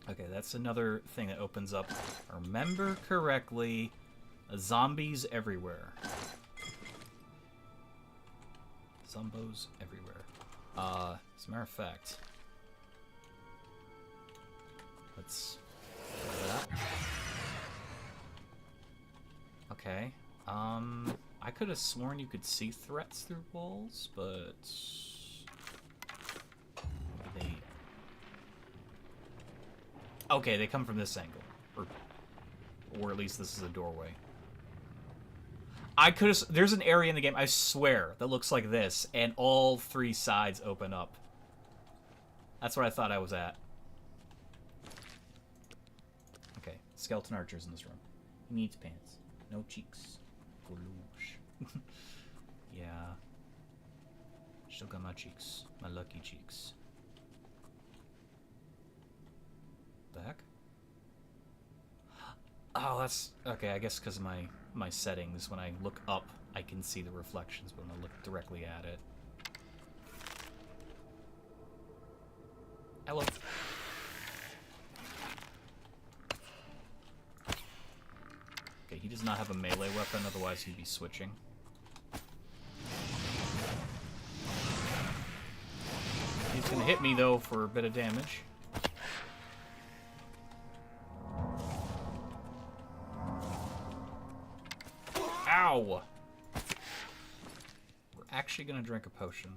Okay, that's another thing that opens up. Remember correctly, zombies everywhere. Zombos everywhere. As a matter of fact, let's do that. Okay. I could have sworn you could see threats through walls, but they... Okay, they come from this angle. Or at least this is a doorway. I could have... There's an area in the game, I swear, that looks like this, and all 3 sides open up. That's what I thought I was at. Okay, skeleton archers in this room. He needs pants. No cheeks. Goloosh. Yeah. Still got my cheeks. My lucky cheeks. Back? Oh, that's... Okay, I guess because of my settings, when I look up, I can see the reflections, but when I look directly at it... Hello. Okay, he does not have a melee weapon, otherwise he'd be switching. He's gonna hit me, though, for a bit of damage. Ow! We're actually gonna drink a potion.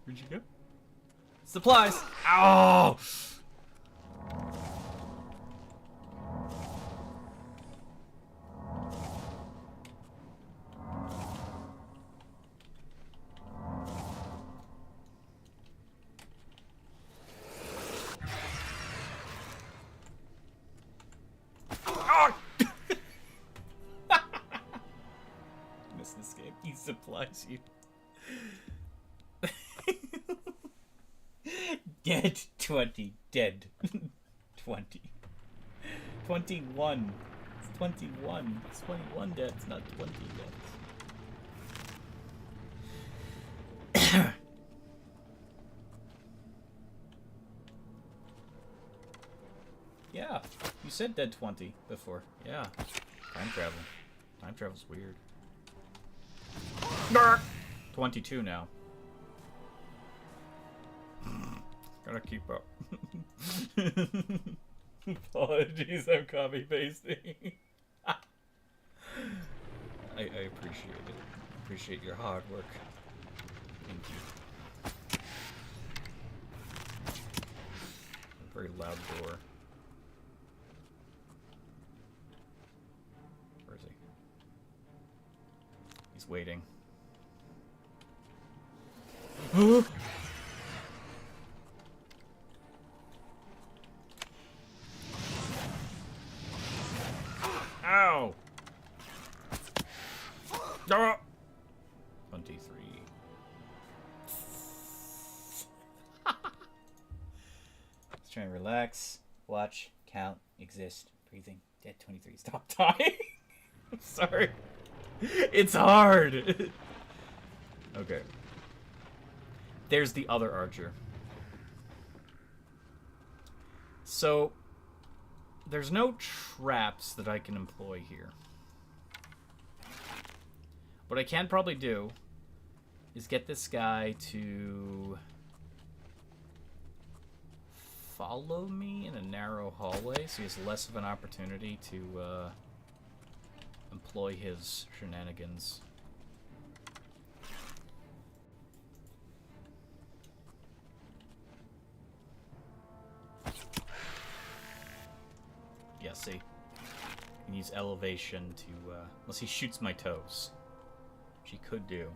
Where'd you go? Supplies! Ow! Miss this game. He supplies you. Dead 20. Dead 20. 21. It's 21. It's 21 deaths, not 20 deaths. Yeah, you said dead 20 before. Yeah. Time travel. Time travel's weird. 22 now. Gotta keep up. Apologies, I'm copy pasting. I appreciate it. Appreciate your hard work. Thank you. A very loud door. Where is he? He's waiting. Ow! 23. Let's try and relax. Watch, count, exist, breathing. Dead 23. Stop dying. I'm sorry. It's hard. Okay. There's the other archer. So, there's no traps that I can employ here. What I can probably do is get this guy to follow me in a narrow hallway so he has less of an opportunity to employ his shenanigans. Yeah, see? I can use elevation to, unless he shoots my toes. Which he could do.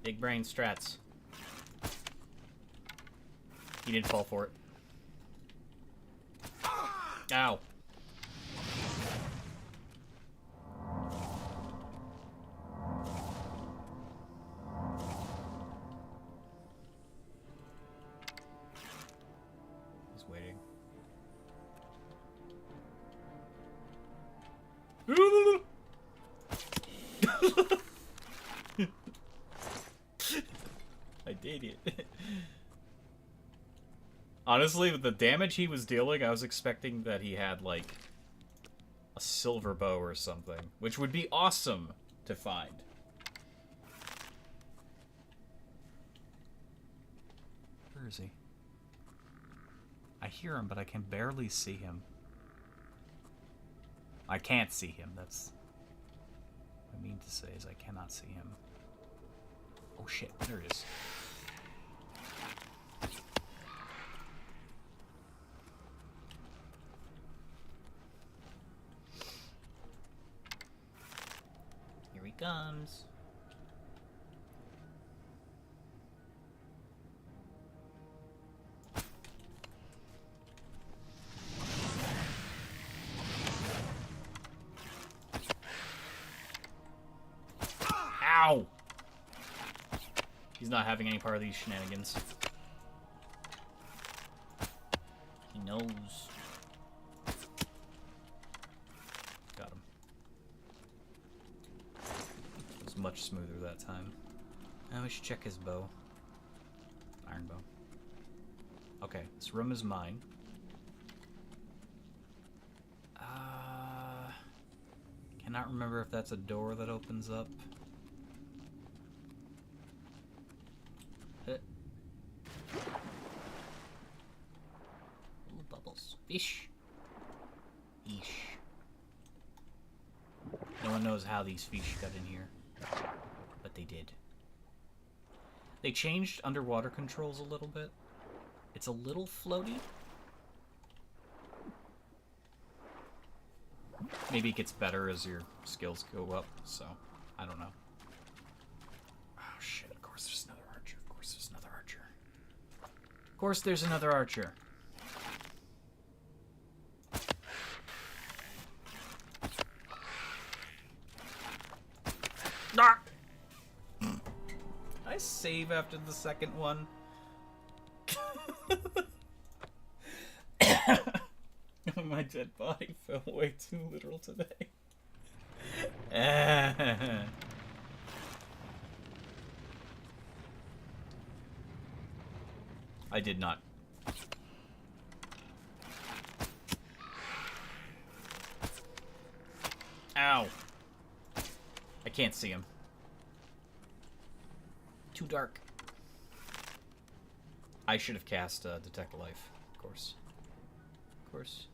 Big brain strats. He didn't fall for it. Ow. He's waiting. I did it. Honestly, with the damage he was dealing, I was expecting that he had, like, a silver bow or something, which would be awesome to find. Where is he? I hear him, but I can barely see him. I can't see him, that's... what I mean to say is I cannot see him. Oh shit, there it is. Here he comes. Ow! He's not having any part of these shenanigans. He knows. Got him. It was much smoother that time. Now we should check his bow. Iron bow. Okay, this room is mine. Cannot remember if that's a door that opens up. Little bubbles. Fish. Eesh. No one knows how these fish got in here. But they did. They changed underwater controls a little bit. It's a little floaty. Maybe it gets better as your skills go up, so I don't know. Oh shit, of course there's another archer. Of course there's another archer. Of course there's another archer. Ah! I save after the second one. My dead body felt way too literal today. I did not. Ow. I can't see him. Too dark. I should have cast Detect Life, of course. Of course.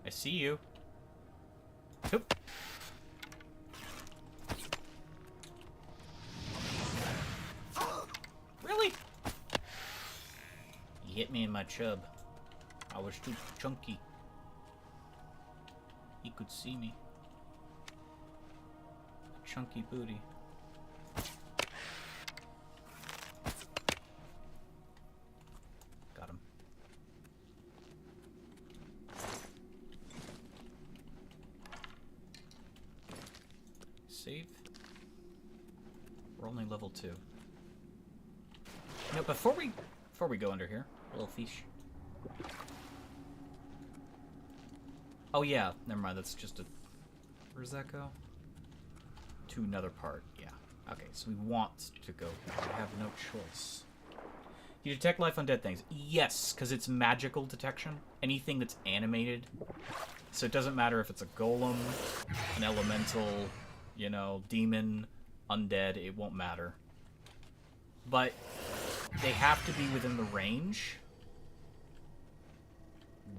I see you. Oop. Really? You hit me in my chub. I was too chunky. He could see me. Chunky booty. We're only level 2. Now, before we go under here, a little fish. Oh yeah, never mind. That's just a. Where does that go? To another part. Yeah. Okay, so we want to go. We have no choice. You detect life on dead things. Yes, because it's magical detection. Anything that's animated. So it doesn't matter if it's a golem, an elemental, you know, demon, undead. It won't matter. But they have to be within the range.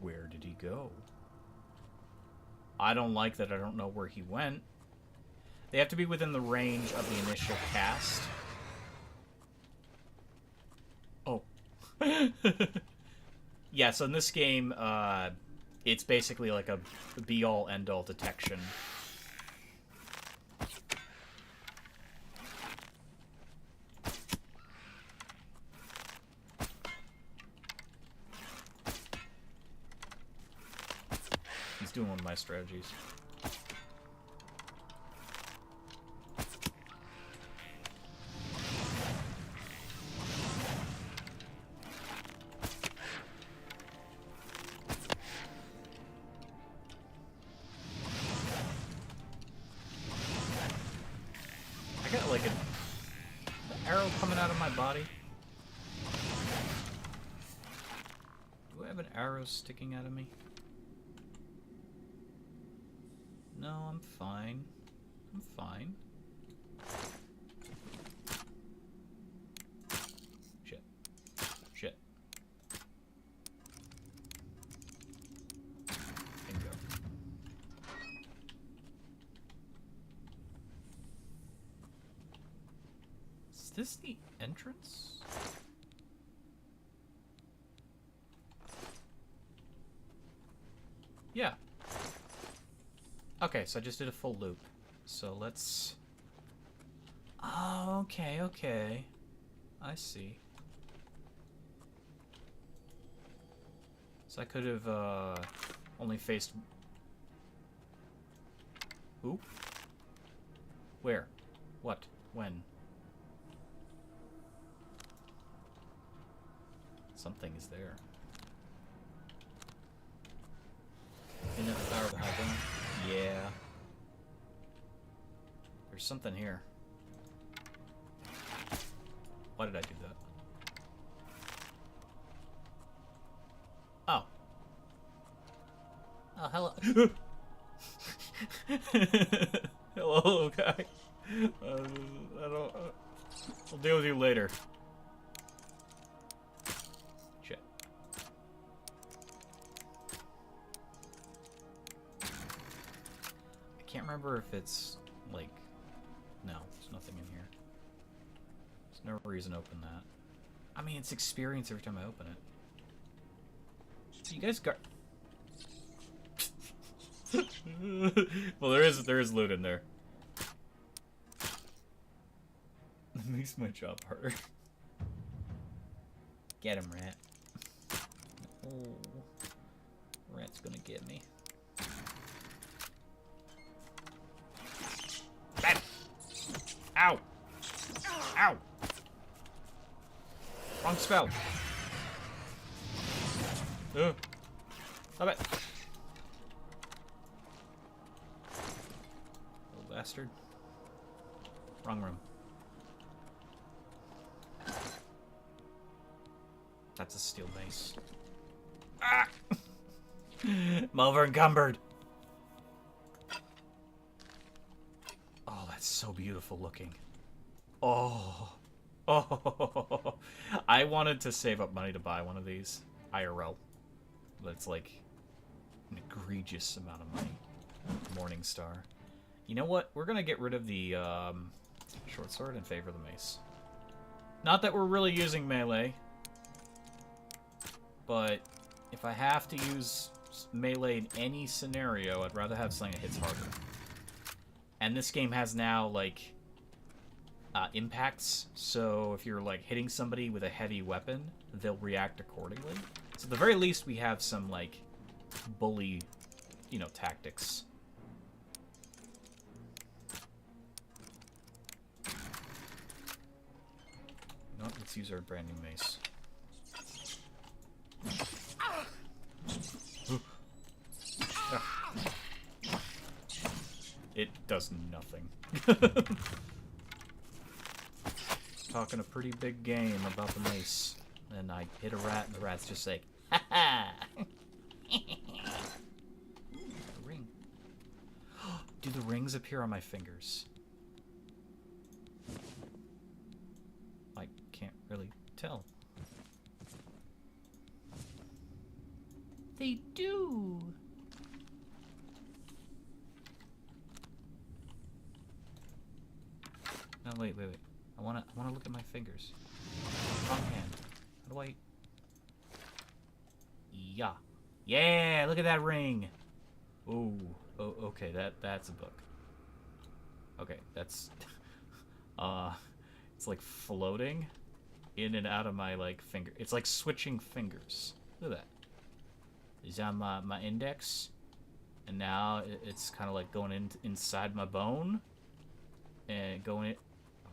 Where did he go? I don't like that I don't know where he went. They have to be within the range of the initial cast. Oh. Yeah, so in this game, it's basically like a be-all, end-all detection. He's doing one of my strategies. I got like an arrow coming out of my body. Do I have an arrow sticking out of me? No, I'm fine. I'm fine. Shit. Shit. Bingo. Is this the entrance? Yeah. Okay, so I just did a full loop. So let's... Oh, okay, okay. I see. So I could have, only faced... Who? Where? What? When? Something is there. Isn't it the power of the high ground? Yeah. There's something here. Why did I do that? Oh. Oh, hello. Hello, guy. I don't... I'll deal with you later. Shit. I can't remember if it's, like... No, there's nothing in here. There's no reason to open that. I mean, it's experience every time I open it. So you guys got... Well, there is loot in there. That makes my job harder. Get him, rat. Oh, rat's gonna get me. Bam! Ow! Ow! Wrong spell. Stop it. Little bastard. Wrong room. That's a steel base. Ah! I'm over encumbered. Oh, that's so beautiful looking. Oh. Oh. I wanted to save up money to buy one of these. IRL. But it's like an egregious amount of money. Morningstar. You know what? We're gonna get rid of the short sword in favor of the mace. Not that we're really using melee. But if I have to use melee in any scenario, I'd rather have something that hits harder. And this game has now, like, impacts. So if you're, like, hitting somebody with a heavy weapon, they'll react accordingly. So at the very least, we have some, like, bully, you know, tactics. let's use our brand new mace. Ah. It does nothing. Talking a pretty big game about the mace. And I hit a rat, and the rat's just like, ha ha! A ring. Do the rings appear on my fingers? I can't really tell. They do! No, wait. I wanna look at my fingers. Wrong hand. How do I... Yeah. Yeah, look at that ring! Ooh. Oh, okay, that's a book. Okay, that's... it's like floating in and out of my, like, finger. It's like switching fingers. Look at that. Is on my index, and now it's kind of like going inside my bone, and going it.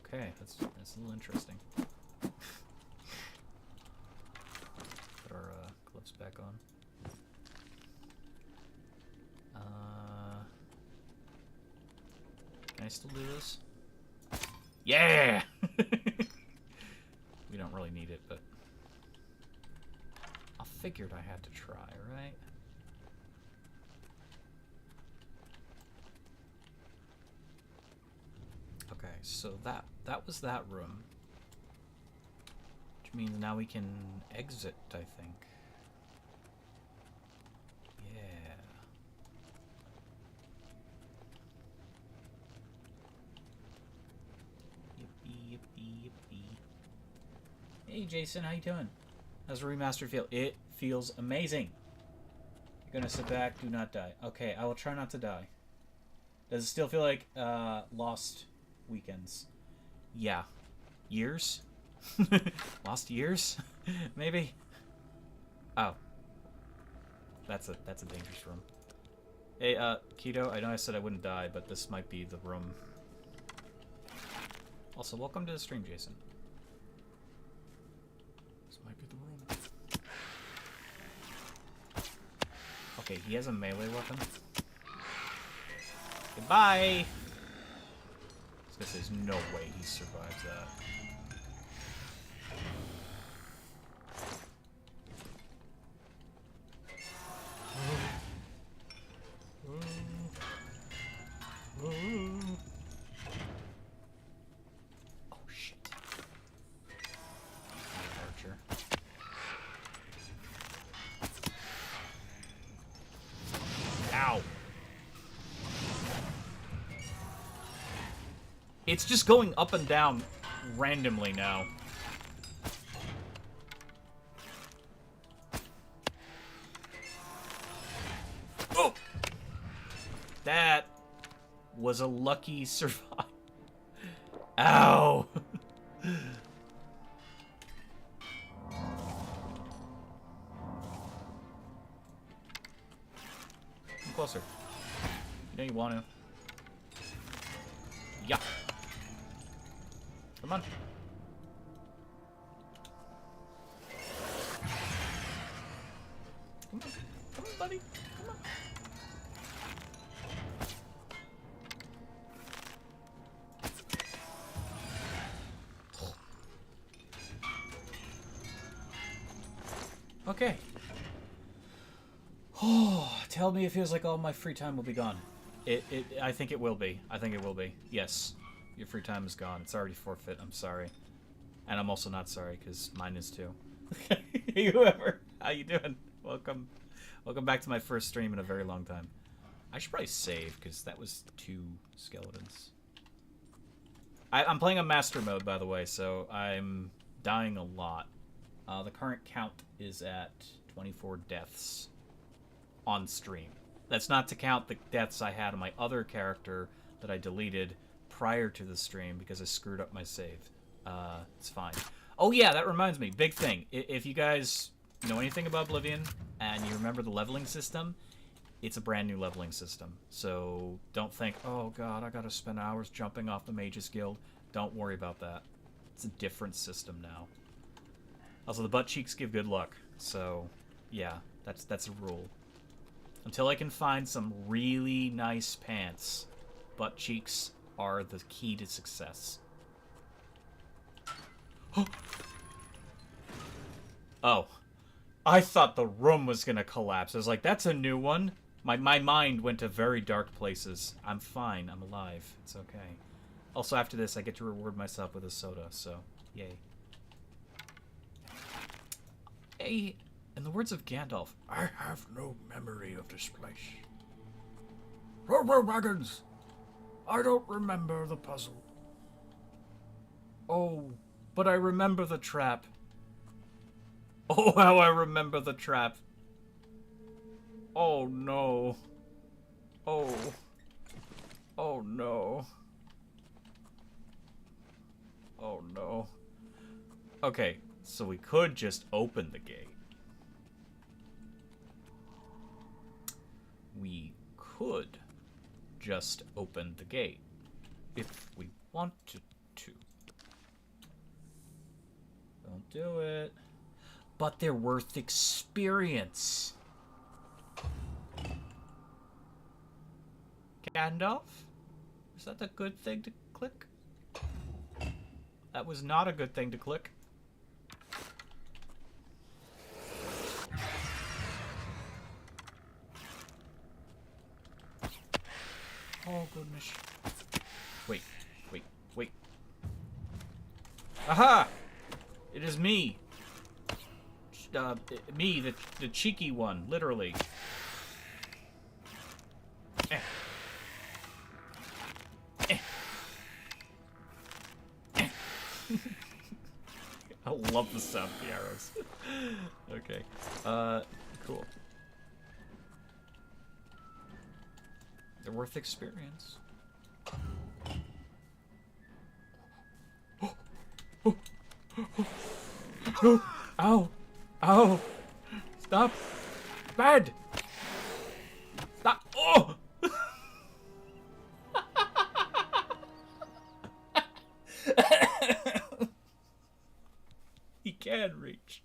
Okay, that's a little interesting. Put our gloves back on. Can I still do this? Yeah. We don't really need it, but I figured I had to try, right? Okay, so that was that room. Which means now we can exit, I think. Yeah. Yippee, yippee, yippee. Hey Jason, how you doing? How's the remastered feel? It feels amazing. You're gonna sit back, do not die. Okay, I will try not to die. Does it still feel like lost weekends? Yeah. Years? Lost years? Maybe? Oh. That's a dangerous room. Hey, Keto, I know I said I wouldn't die, but this might be the room. Also, welcome to the stream, Jason. This might be the room. Okay, he has a melee weapon. Goodbye! There's no way he survives that. Oh shit. Archer. Ow! It's just going up and down randomly now. Oh! That was a lucky survive. Ow! Come closer. You know you want to. Yeah. Come on. Come on, buddy. Come on. Okay. Oh, tell me it feels like all my free time will be gone. I think it will be. I think it will be. Yes. Your free time is gone. It's already forfeit. I'm sorry. And I'm also not sorry, because mine is too. Hey, whoever. How you doing? Welcome. Welcome back to my first stream in a very long time. I should probably save, because that was 2 skeletons. I'm playing on master mode, by the way, so I'm dying a lot. The current count is at 24 deaths on stream. That's not to count the deaths I had on my other character that I deleted prior to the stream because I screwed up my save. It's fine. Oh yeah, that reminds me. Big thing. If you guys know anything about Oblivion and you remember the leveling system, it's a brand new leveling system. So don't think, oh god, I gotta spend hours jumping off the Mages Guild. Don't worry about that. It's a different system now. Also, the butt cheeks give good luck. So, yeah, that's a rule. Until I can find some really nice pants, butt cheeks are the key to success. Oh. I thought the room was gonna collapse. I was like, that's a new one. My mind went to very dark places. I'm fine. I'm alive. It's okay. Also, after this, I get to reward myself with a soda, so yay. Hey, in the words of Gandalf, I have no memory of this place. Robo wagons! I don't remember the puzzle. oh, but I remember the trap. Oh, how I remember the trap. Oh, no. Oh. Oh, no. Oh, no. Okay, so we could just open the gate. We could just open the gate if we wanted to. Don't do it. But they're worth experience. Gandalf? Is that a good thing to click? That was not a good thing to click. Oh, goodness. Wait. Aha! It is me. Me, the cheeky one, literally. I love the sound of the arrows. Okay. Cool. They're worth experience. Ow! Ow! Stop! Bad! Stop! Oh! He can reach.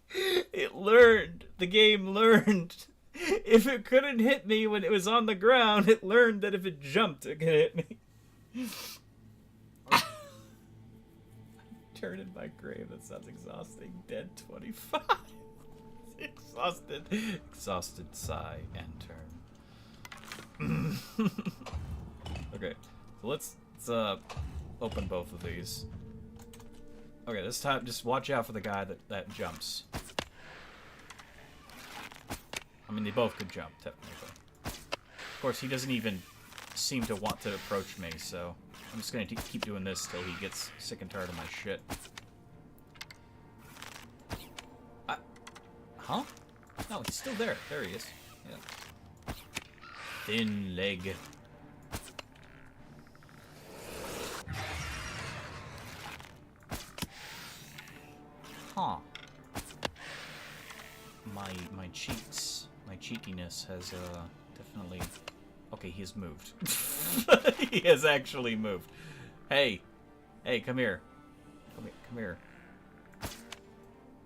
It learned. The game learned. If it couldn't hit me when it was on the ground, it learned that if it jumped, it could hit me. Turn in my grave. That sounds exhausting. Dead 25. Exhausted. Exhausted sigh and turn. Okay. So let's open both of these. Okay, this time just watch out for the guy that jumps. I mean, they both could jump, technically. Of course, he doesn't even seem to want to approach me, so I'm just gonna keep doing this till he gets sick and tired of my shit. Huh? No, he's still there. There he is. Yeah. Thin leg. Huh. My cheeks, my cheekiness has definitely. Okay, he has moved. He has actually moved. Hey, come here. Come here.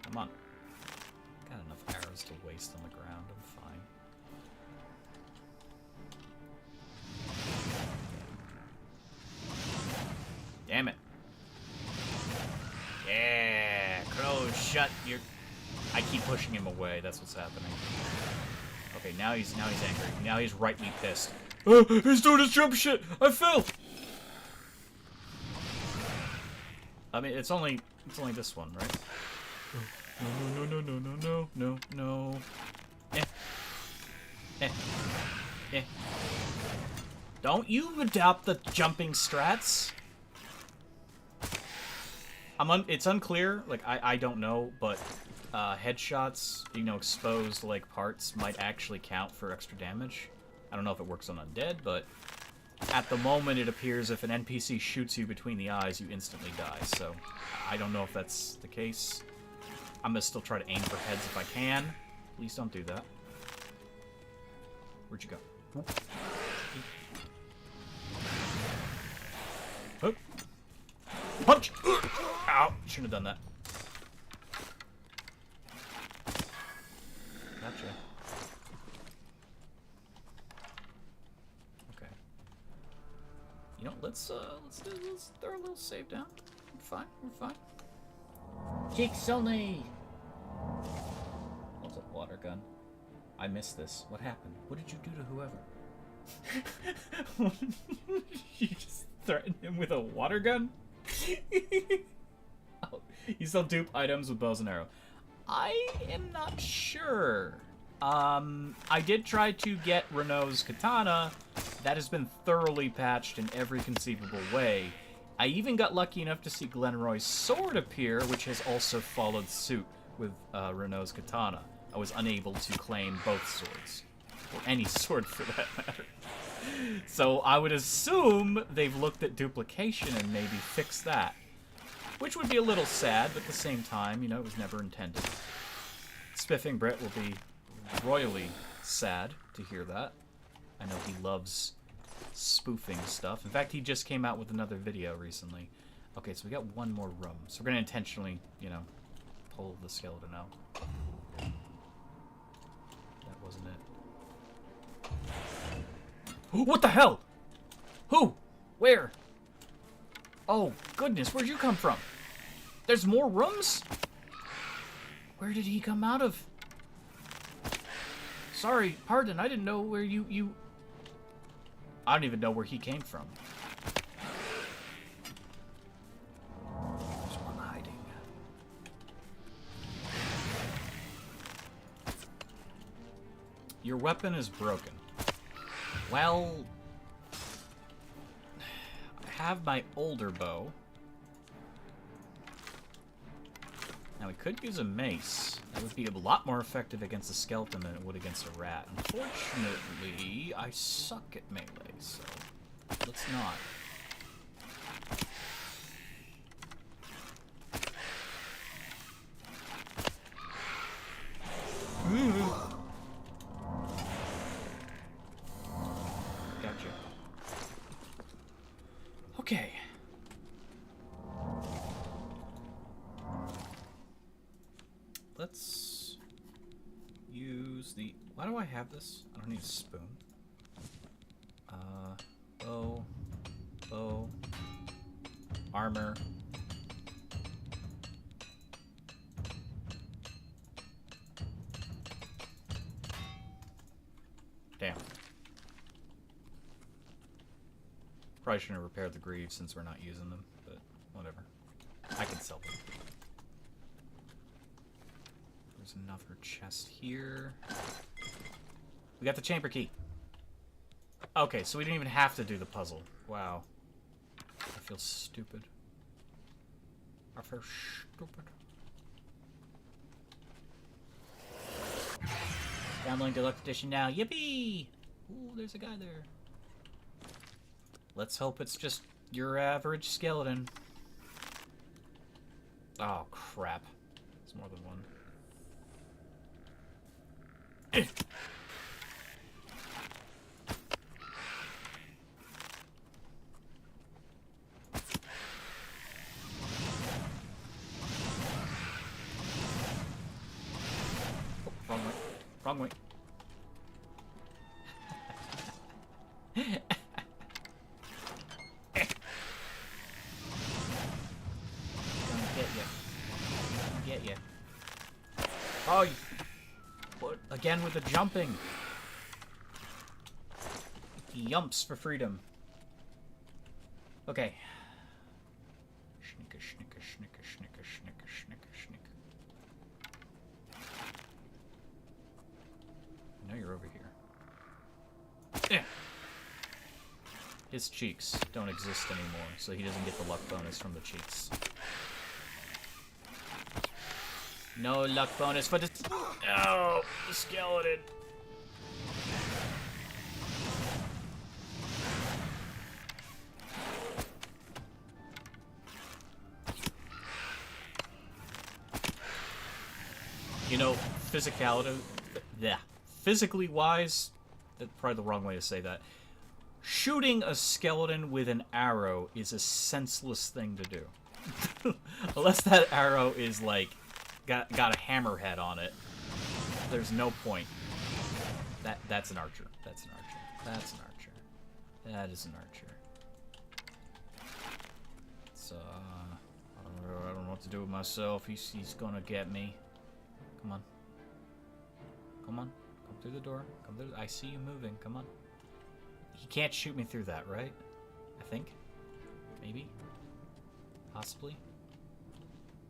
Come on. Got enough arrows to waste on the ground. I'm fine. Damn it. Yeah, Crow, shut your... I keep pushing him away, that's what's happening. Okay, now he's angry. Now he's rightly pissed. Oh, he's doing his jump shit! I fell! I mean, it's only this one, right? No. Don't you adopt the jumping strats? It's unclear, like, I don't know, but headshots, exposed, like, parts might actually count for extra damage. I don't know if it works on undead, but at the moment it appears if an NPC shoots you between the eyes, you instantly die, so I don't know if that's the case. I'm gonna still try to aim for heads if I can. Please don't do that. Where'd you go? Oh. Punch! Ow! Shouldn't have done that. Gotcha. Okay. You know, let's throw a little save down. We're fine. We're fine. Cheeks only. What's a water gun? I missed this. What happened? What did you do to whoever? You just threatened him with a water gun? Oh, you sell dupe items with bows and arrow. I am not sure. I did try to get Renault's katana. That has been thoroughly patched in every conceivable way. I even got lucky enough to see Glenroy's sword appear, which has also followed suit with Renault's katana. I was unable to claim both swords. Or any sword, for that matter. So I would assume they've looked at duplication and maybe fixed that. Which would be a little sad, but at the same time, you know, it was never intended. Spiffing Brett will be royally sad to hear that. I know he loves spoofing stuff. In fact, he just came out with another video recently. Okay, so we got one more room. So we're going to intentionally, you know, pull the skeleton out. That wasn't it. What the hell? Who? Where? Oh, goodness, where'd you come from? There's more rooms? Where did he come out of? Sorry, pardon, I didn't know where you... I don't even know where he came from. There's one hiding. Your weapon is broken. Well... I have my older bow. Now we could use a mace. That would be a lot more effective against a skeleton than it would against a rat. Unfortunately, I suck at melee, so let's not. Gotcha. Okay. Let's use the... Why do I have this? I don't need a spoon. Bow. Armor. Damn. Probably shouldn't have repaired the greaves since we're not using them, but whatever. I can sell them. There's another chest here. We got the chamber key. Okay, so we didn't even have to do the puzzle. Wow. I feel stupid. I feel stupid. Downloading Deluxe Edition now. Yippee! Ooh, there's a guy there. Let's hope it's just your average skeleton. Oh, crap. It's more than one. Oh, wrong way. Wrong way. Get you. Oh, you... What? Again with the jumping. Yumps for freedom. Okay. Schnicka, schnicka, schnicka, schnicka, schnicka, schnicka, schnicka. I know you're over here. Yeah. His cheeks don't exist anymore, so he doesn't get the luck bonus from the cheeks. No luck bonus for the... Oh, the skeleton. You know, physicality... Yeah. Physically wise, that's probably the wrong way to say that. Shooting a skeleton with an arrow is a senseless thing to do. Unless that arrow is, like, got a hammerhead on it. there's no point. That's an archer. That's an archer. That's an archer. That is an archer. So, I don't know what to do with myself. He's gonna get me. Come on. Come on. Come through the door. Come through. I see you moving. Come on. He can't shoot me through that, right? I think. Maybe. Possibly.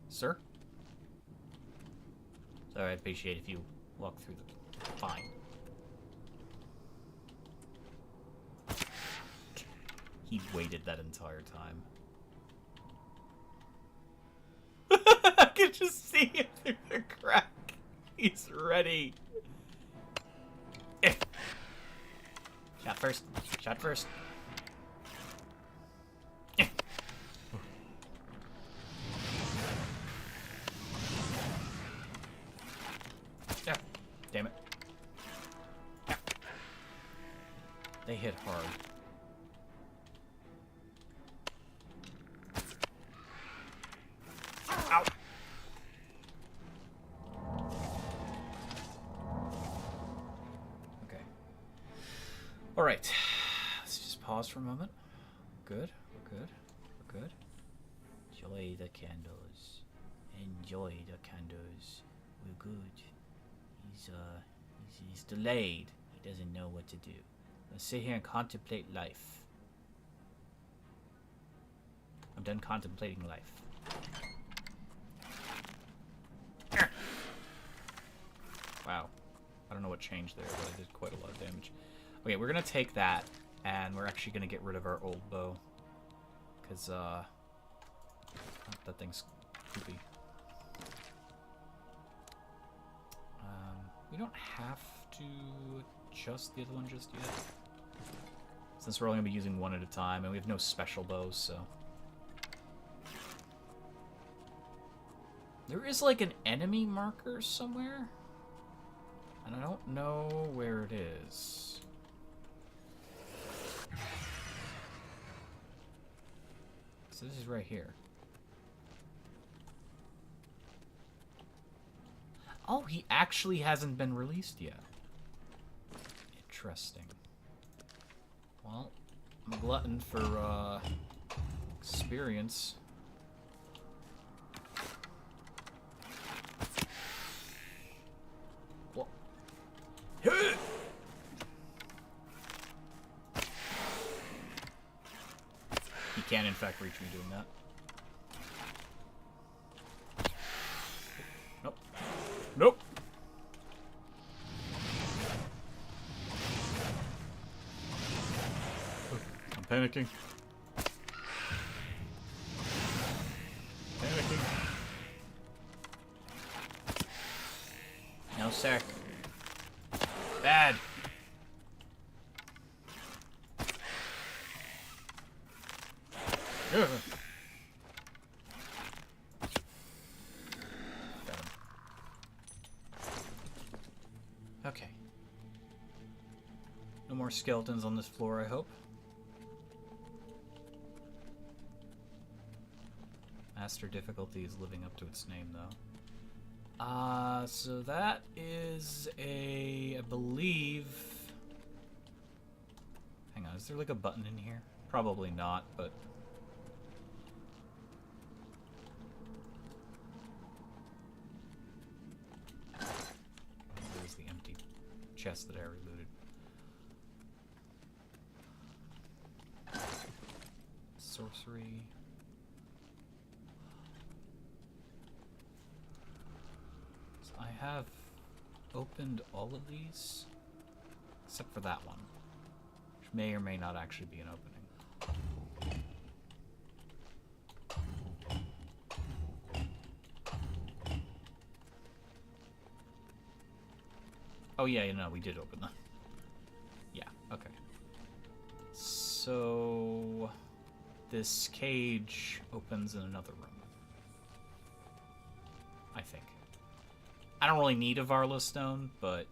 Sir? Sorry, I'd appreciate if you walk through the... Fine. He waited that entire time. I could just see him through the crack. He's ready. Shot first. Shot first. Damn it. They hit hard. Ow! Okay. Alright. Let's just pause for a moment. Good. We're good. We're good. Enjoy the candles. Enjoy the candles. We're good. He's delayed. He doesn't know what to do. Let's sit here and contemplate life. I'm done contemplating life. Wow. I don't know what changed there, but I did quite a lot of damage. Okay, we're gonna take that, and we're actually gonna get rid of our old bow. Because, that thing's creepy. We don't have to adjust the other one just yet. Since we're only gonna be using one at a time, and we have no special bows, so... There is, like, an enemy marker somewhere? And I don't know where it is. So this is right here. Oh, he actually hasn't been released yet. Interesting. Well, I'm a glutton for, experience. Well. He can, in fact, reach me doing that. Nope. Nope. I'm panicking. Panicking. No, sir. Bad. Ugh. Okay. No more skeletons on this floor, I hope. Master difficulty is living up to its name, though. So that is I believe... Hang on, is there like a button in here? Probably not, but... There's the empty chest that I already looted. Sorcery... I have opened all of these, except for that one, which may or may not actually be an opening. Oh yeah, you know, we did open them. Yeah, okay. So, this cage opens in another room, I think. I don't really need a Varla stone, but...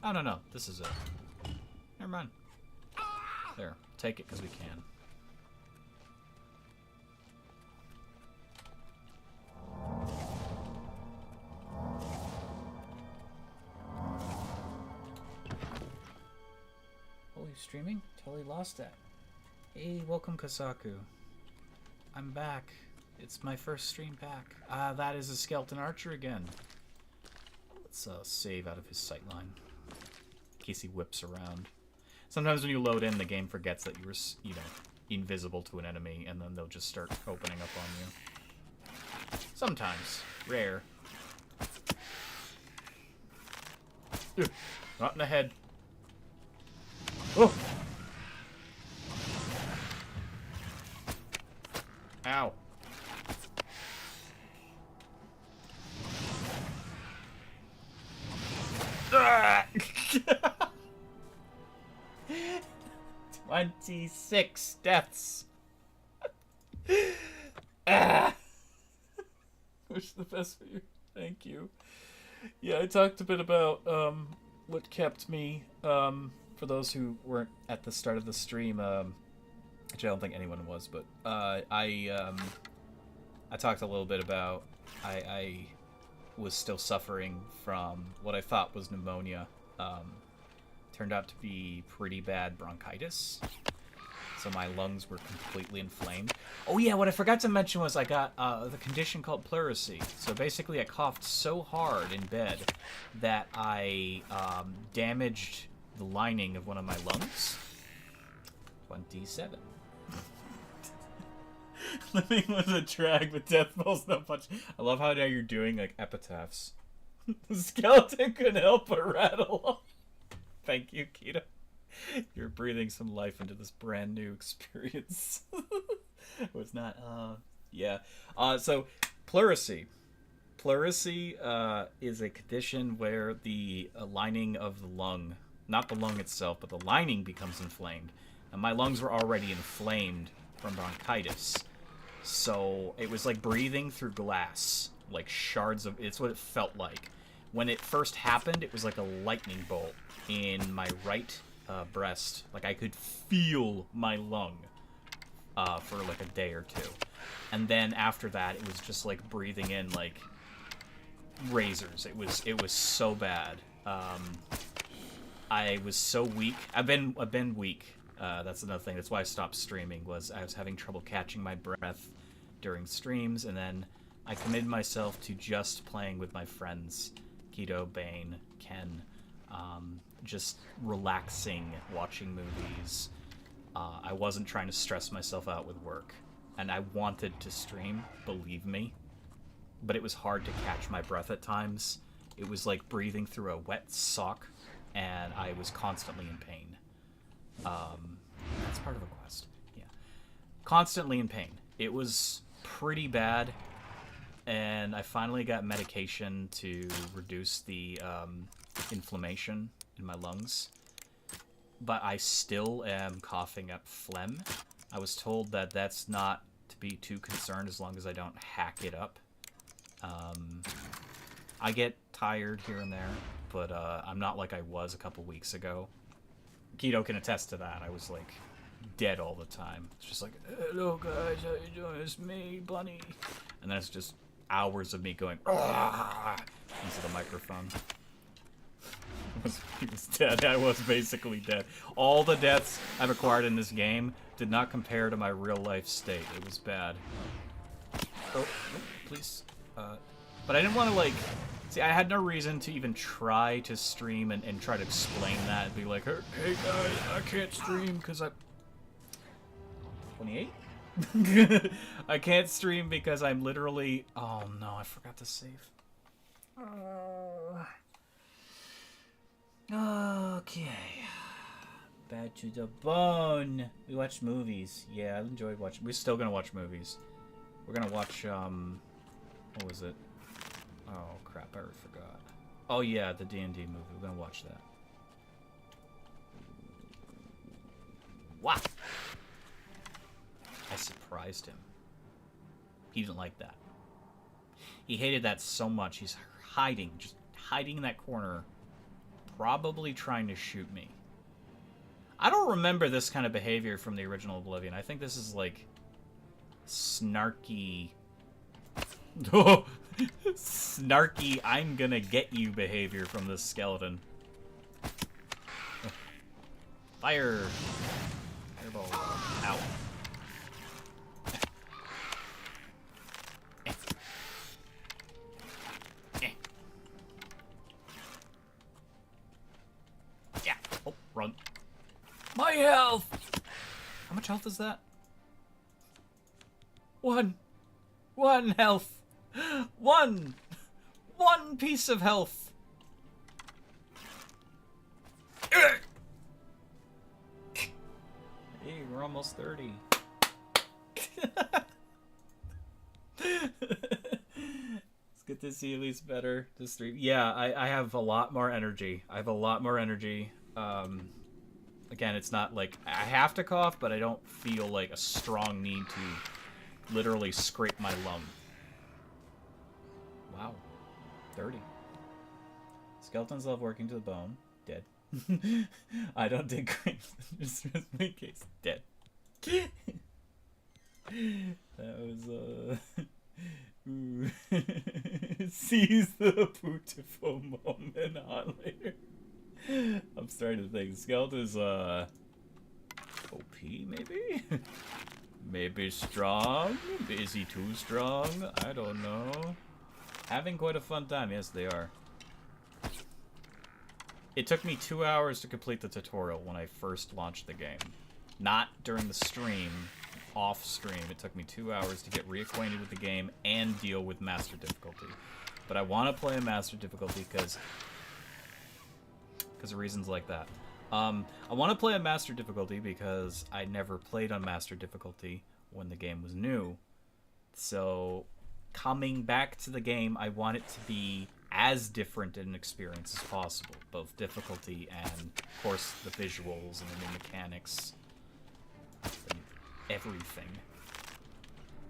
Oh, no. This is it. Never mind. There. Take it because we can. streaming? Totally lost that. Hey, welcome Kasaku. I'm back. It's my first stream back. That is a skeleton archer again. Let's save out of his sightline. In case he whips around. Sometimes when you load in, the game forgets that you were, you know, invisible to an enemy, and then they'll just start opening up on you. Sometimes. Rare. Ugh, not in the head. Oh! Ow. Ah! 26 deaths. Ah! Wish the best for you. Thank you. Yeah, I talked a bit about what kept me, for those who weren't at the start of the stream, which I don't think anyone was, but I talked a little bit about I was still suffering from what I thought was pneumonia. Turned out to be pretty bad bronchitis. So my lungs were completely inflamed. Oh yeah, what I forgot to mention was I got the condition called pleurisy. So basically I coughed so hard in bed that I damaged the lining of one of my lungs. 27. Living with a drag, but death falls no punch. I love how now you're doing like epitaphs. The skeleton couldn't help but rattle. Thank you, Keto. You're breathing some life into this brand new experience. It was not, yeah. So, pleurisy. Pleurisy is a condition where the lining of the lung, not the lung itself, but the lining becomes inflamed. And my lungs were already inflamed from bronchitis. So, it was like breathing through glass. Like shards of, it's what it felt like. When it first happened, it was like a lightning bolt in my right breast. Like I could feel my lung for like a day or two. And then after that, it was just like breathing in like razors. It was so bad. I was so weak. I've been weak. That's another thing. That's why I stopped streaming, was I was having trouble catching my breath during streams, and then I committed myself to just playing with my friends, Keto, Bane, Ken, just relaxing, watching movies. I wasn't trying to stress myself out with work, and I wanted to stream, believe me, but it was hard to catch my breath at times. It was like breathing through a wet sock, and I was constantly in pain. That's part of a quest. Yeah. Constantly in pain. It was pretty bad, and I finally got medication to reduce the inflammation in my lungs. But I still am coughing up phlegm. I was told that that's not to be too concerned as long as I don't hack it up. I get tired here and there, but I'm not like I was a couple weeks ago. Keto can attest to that. I was like dead all the time. It's just like, hello guys, how you doing? It's me, Bunny. And then it's just hours of me going into the microphone. He was dead. I was basically dead. All the deaths I've acquired in this game did not compare to my real life state. It was bad. Oh, please. But I didn't want to, like... See, I had no reason to even try to stream and try to explain that and be like, hey guys, I can't stream because I... 28? I can't stream because I'm literally... Oh no, I forgot to save. Okay. Bad to the bone. We watched movies. Yeah, I enjoyed watching... We're still gonna watch movies. We're gonna watch, what was it? Oh, crap, I already forgot. Oh, yeah, the D&D movie. We're gonna watch that. Wow! I surprised him. He didn't like that. He hated that so much. He's hiding, just hiding in that corner, probably trying to shoot me. I don't remember this kind of behavior from the original Oblivion. I think this is, like, snarky... snarky, I'm gonna get you behavior from this skeleton. Fire! Fireball. Ow. Yeah. Oh, run. My health! How much health is that? 1. 1 health. 1 piece of health. Hey, we're almost 30. It's good to see at least better to stream. Yeah, I have a lot more energy. Again, it's not like I have to cough, but I don't feel like a strong need to literally scrape my lung. Wow. 30. Skeletons love working to the bone. Dead. I don't dig graves. Just in case. Dead. That was, ooh. Seize the beautiful moment on later. I'm starting to think Skeleton is, OP, maybe? Maybe strong? Is he too strong? I don't know. Having quite a fun time. Yes, they are. It took me 2 hours to complete the tutorial when I first launched the game. Not during the stream, off stream. It took me 2 hours to get reacquainted with the game and deal with Master Difficulty. But I want to play a Master Difficulty because of reasons like that. I want to play a Master Difficulty because I never played on Master Difficulty when the game was new. So, coming back to the game, I want it to be as different an experience as possible. Both difficulty and, of course, the visuals and the new mechanics. And everything.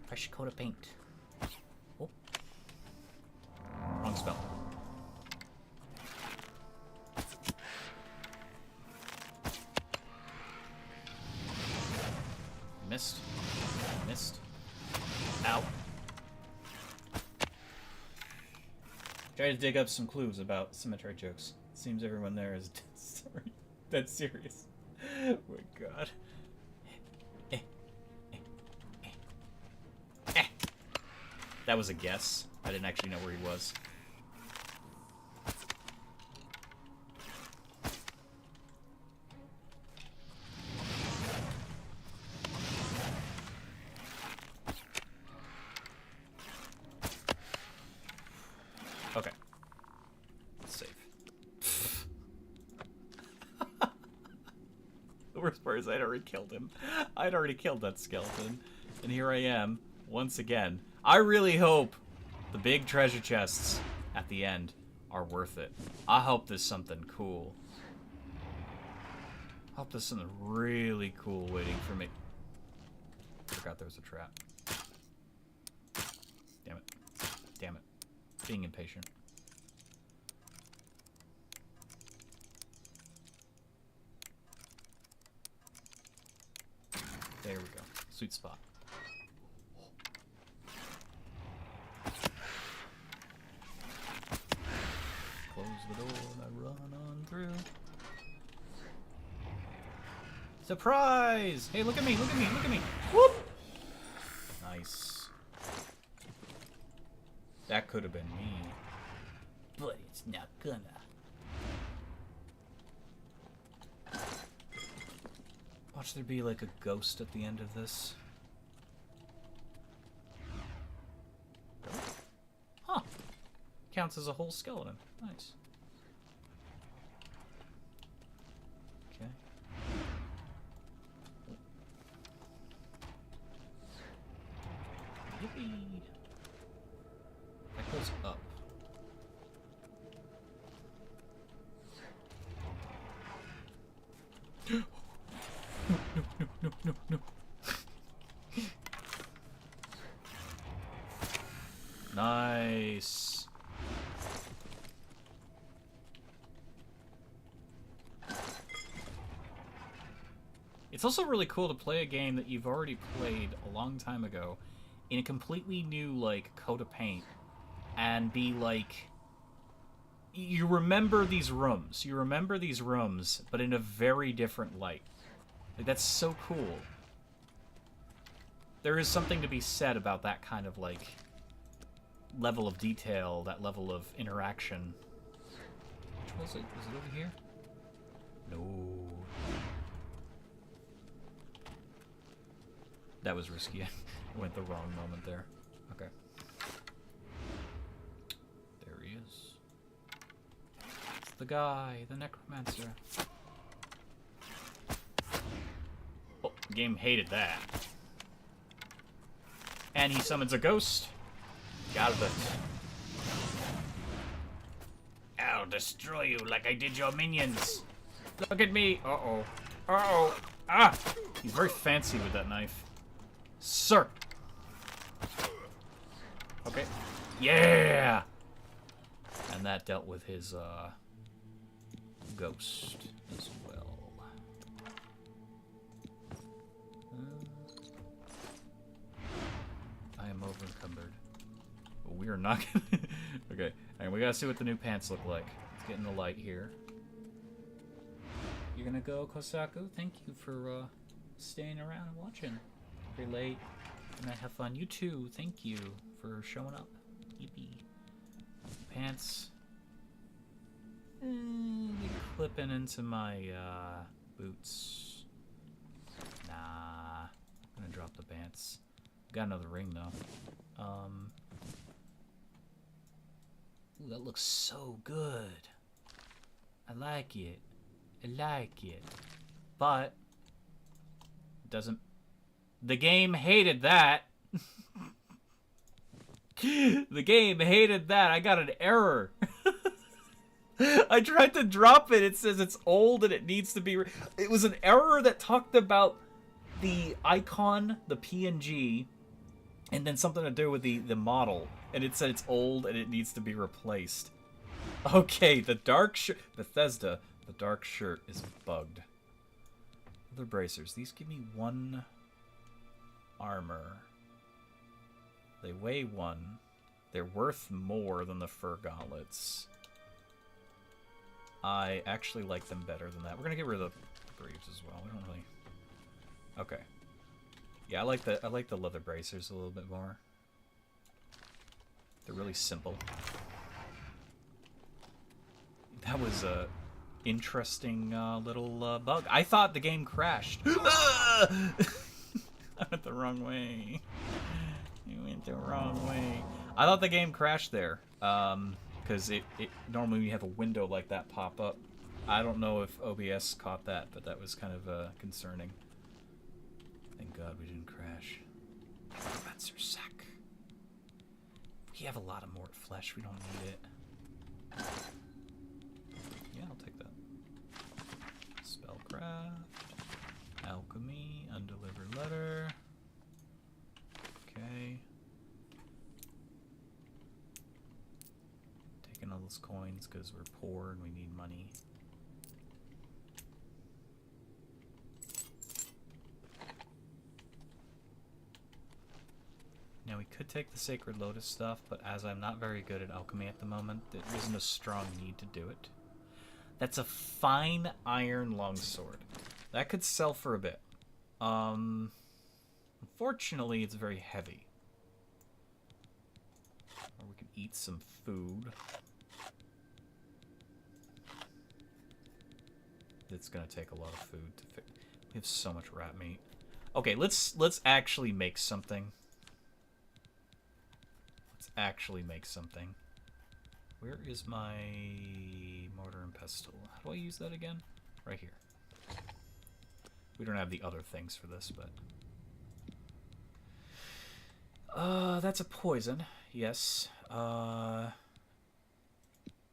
Fresh coat of paint. Oh. Wrong spell. Missed. Missed. Ow. Try to dig up some clues about cemetery jokes. Seems everyone there is dead serious. Oh my god. That was a guess. I didn't actually know where he was. Okay. Safe. The worst part is I'd already killed him. I'd already killed that skeleton. And here I am, once again. I really hope the big treasure chests at the end are worth it. I hope there's something cool. I hope there's something really cool waiting for me. Forgot there was a trap. Damn it. Damn it. Being impatient. There we go. Sweet spot. Close the door and I run on through. Surprise! Hey, look at me, look at me, look at me! Whoop! Nice. That could have been me. But it's not gonna. Watch there be like a ghost at the end of this. Huh. Counts as a whole skeleton. Nice. Okay. Yippee! That goes up. No. Nice. It's also really cool to play a game that you've already played a long time ago in a completely new, like, coat of paint and be, like, you remember these rooms. You remember these rooms, but in a very different light. Like, that's so cool. There is something to be said about that kind of, like, level of detail, that level of interaction. Which was it? Was it over here? No. That was risky. I went the wrong moment there. Okay. There he is. It's the guy, the necromancer. Oh, the game hated that. And he summons a ghost. Get out of it. I'll destroy you like I did your minions. Look at me. Uh-oh. Uh-oh. Ah! He's very fancy with that knife. Sir! Okay. Yeah! And that dealt with his, ghost as well. I am over-encumbered. But we are not gonna... Okay. And we gotta see what the new pants look like. Let's get in the light here. You're gonna go, Kosaku? Thank you for, staying around and watching. Very late. And I have fun. You too. Thank you for showing up. Yippee. Pants. Clipping into my boots. Nah. I'm gonna drop the pants. Got another ring though. Ooh, that looks so good. I like it. I like it. But it doesn't. The game hated that. The game hated that. I got an error. I tried to drop it. It says it's old and it needs to be... It was an error that talked about the icon, the PNG, and then something to do with the model. And it said it's old and it needs to be replaced. Okay, the dark shirt... Bethesda, the dark shirt is bugged. Leather bracers. These give me 1... armor. They weigh 1. They're worth more than the fur gauntlets. I actually like them better than that. We're gonna get rid of the greaves as well. We don't really. Okay. Yeah, I like the leather bracers a little bit more. They're really simple. That was a interesting little bug. I thought the game crashed. I went the wrong way. You went the wrong way. I thought the game crashed there. Because it normally you have a window like that pop up. I don't know if OBS caught that, but that was kind of concerning. Thank God we didn't crash. Necromancer sack. We have a lot of mort flesh. We don't need it. Yeah, I'll take that. Spellcraft. Alchemy. Undelivered letter. Okay. Taking all those coins because we're poor and we need money. Now we could take the Sacred Lotus stuff, but as I'm not very good at alchemy at the moment, there isn't a strong need to do it. That's a fine iron longsword. That could sell for a bit. Unfortunately, it's very heavy. Or we can eat some food. It's gonna take a lot of food to fix. We have so much rat meat. Okay, let's actually make something. Let's actually make something. Where is my mortar and pestle? How do I use that again? Right here. We don't have the other things for this, but... that's a poison. Yes.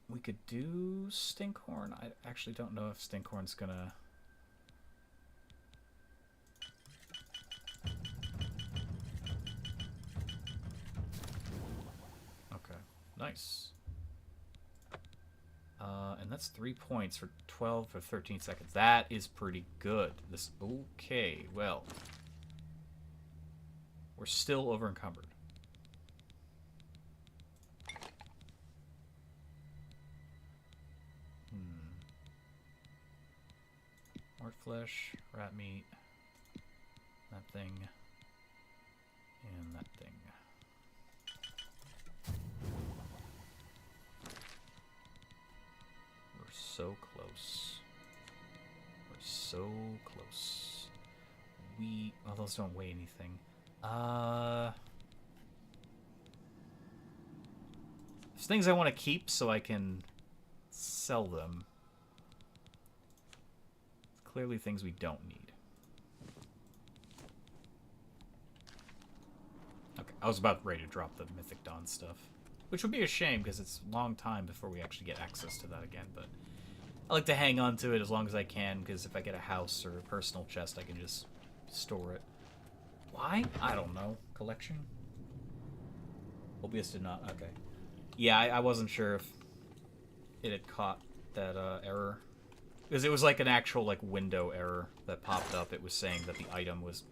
We could do Stinkhorn. I actually don't know if Stinkhorn's gonna... Okay. Nice. And that's 3 points for 12 or 13 seconds. That is pretty good. This... Okay, well... We're still over encumbered. Orc flesh, rat meat, that thing, and that thing. We're so close. We're so close. Oh, those don't weigh anything. There's things I want to keep so I can sell them. Clearly things we don't need. Okay, I was about ready to drop the Mythic Dawn stuff. Which would be a shame, because it's a long time before we actually get access to that again, but I like to hang on to it as long as I can, because if I get a house or a personal chest, I can just store it. Why? I don't know. Collection? Oblivion did not. Okay. Yeah, I wasn't sure if it had caught that error. Because it was like an actual like window error that popped up. It was saying that the item was...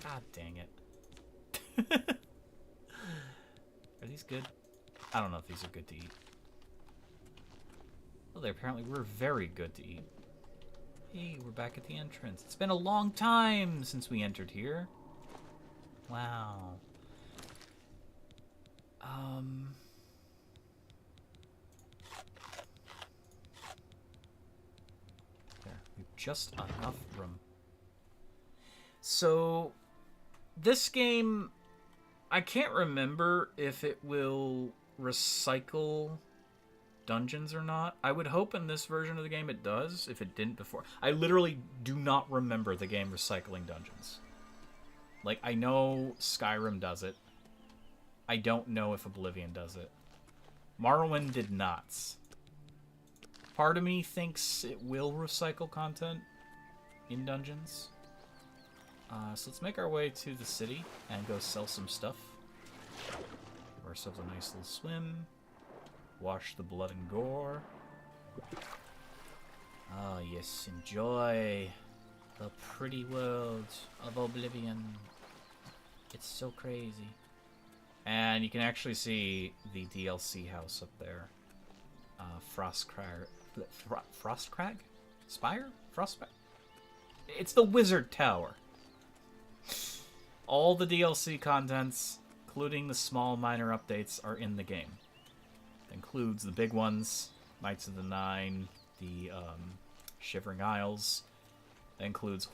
God dang it. Are these good? I don't know if these are good to eat. Well, they apparently were very good to eat. Hey, we're back at the entrance. It's been a long time since we entered here. Wow. There, we've just enough room. So, this game, I can't remember if it will recycle dungeons or not. I would hope in this version of the game it does, if it didn't before. I literally do not remember the game recycling dungeons. Like, I know Skyrim does it. I don't know if Oblivion does it. Morrowind did not. Part of me thinks it will recycle content in dungeons. So let's make our way to the city and go sell some stuff. Give ourselves a nice little swim. Wash the blood and gore. Oh yes, enjoy the pretty world of Oblivion. It's so crazy. And you can actually see the DLC house up there. Frostcrag? Spire? Frostspire? It's the Wizard Tower. All the DLC contents, including the small minor updates, are in the game. That includes the big ones, Knights of the Nine, the Shivering Isles. That includes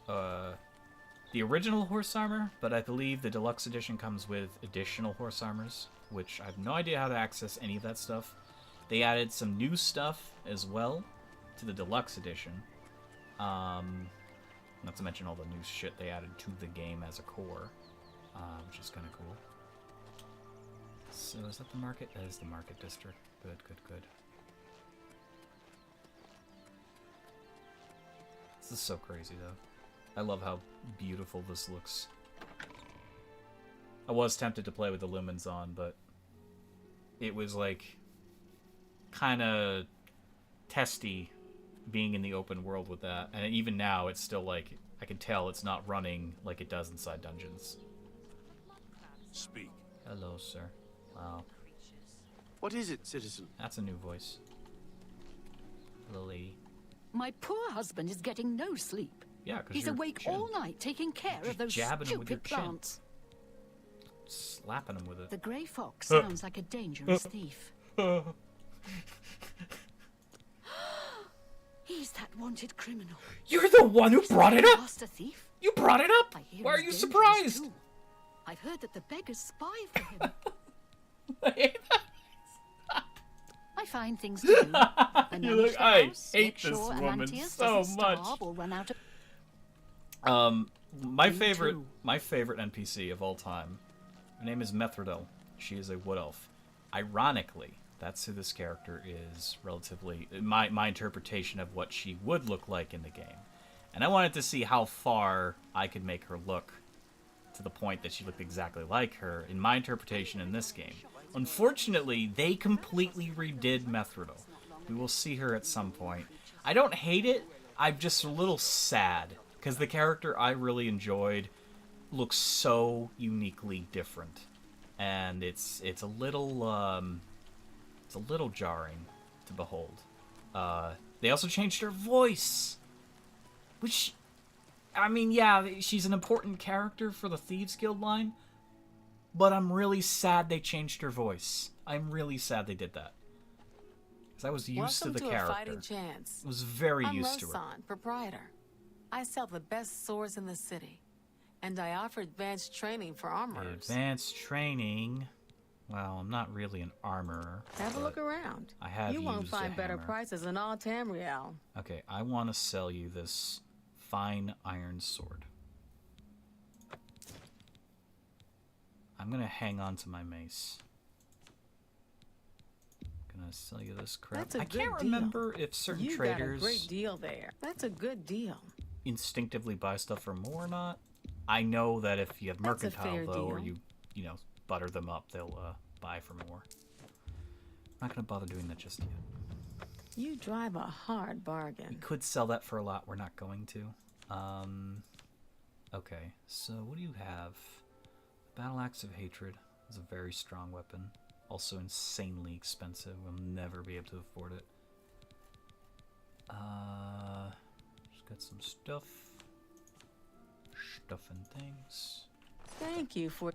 the original horse armor, but I believe the deluxe edition comes with additional horse armors, which I have no idea how to access any of that stuff. They added some new stuff as well to the deluxe edition. Not to mention all the new shit they added to the game as a core, which is kind of cool. So is that the market? That is the market district. Good, good, good. This is so crazy, though. I love how beautiful this looks. I was tempted to play with the lumens on, but it was, like, kind of testy being in the open world with that. And even now, it's still, like, I can tell it's not running like it does inside dungeons. Speak. Hello, sir. Wow. What is it, citizen? That's a new voice. Hello, lady. My poor husband is getting no sleep. Yeah, because he's awake all night taking care of those jabbing him with your stupid chin. plants. Slapping him with it. The grey fox sounds like a dangerous thief. He's that wanted criminal. You're the one who brought it up! Master thief? You brought it up! I hear Why are he's you dangerous surprised? too. I've heard that the beggars spy for him. I find things to do. I You manage look- the I house, hate make this sure woman Amantius so doesn't much. starve or run out of... My Me favorite too. NPC of all time. Her name is Methridel. She is a wood elf. Ironically, that's who this character is relatively... My interpretation of what she would look like in the game. And I wanted to see how far I could make her look to the point that she looked exactly like her in my interpretation in this game. Unfortunately, they completely redid Methridel. We will see her at some point. I don't hate it. I'm just a little sad because the character I really enjoyed looks so uniquely different, and it's a little jarring to behold. They also changed her voice. Which, I mean, yeah, she's an important character for the Thieves Guild line, but I'm really sad they changed her voice. I'm really sad they did that. Because I was used to the character. A fighting chance. I was very I'm used to her. Losan, proprietor. I sell the best swords in the city, and I offer advanced training for armorers. Advanced training? Well, I'm not really an armorer. Have a look around. I have You won't used find a better hammer. prices in all Tamriel. Okay, I want to sell you this fine iron sword. I'm gonna hang on to my mace. Gonna sell you this crap. That's a I good can't deal. remember if certain You traders got a great deal there. That's a good deal. instinctively buy stuff for more or not. I know that if you have That's a mercantile fair though, or deal. you know, butter them up, they'll buy for more. I'm not gonna bother doing that just yet. You drive a hard We bargain. could sell that for a lot. We're not going to. Okay, so what do you have? Battle Axe of Hatred is a very strong weapon. Also insanely expensive. We'll never be able to afford it. Just got some stuff. Stuff and things. Thank you for...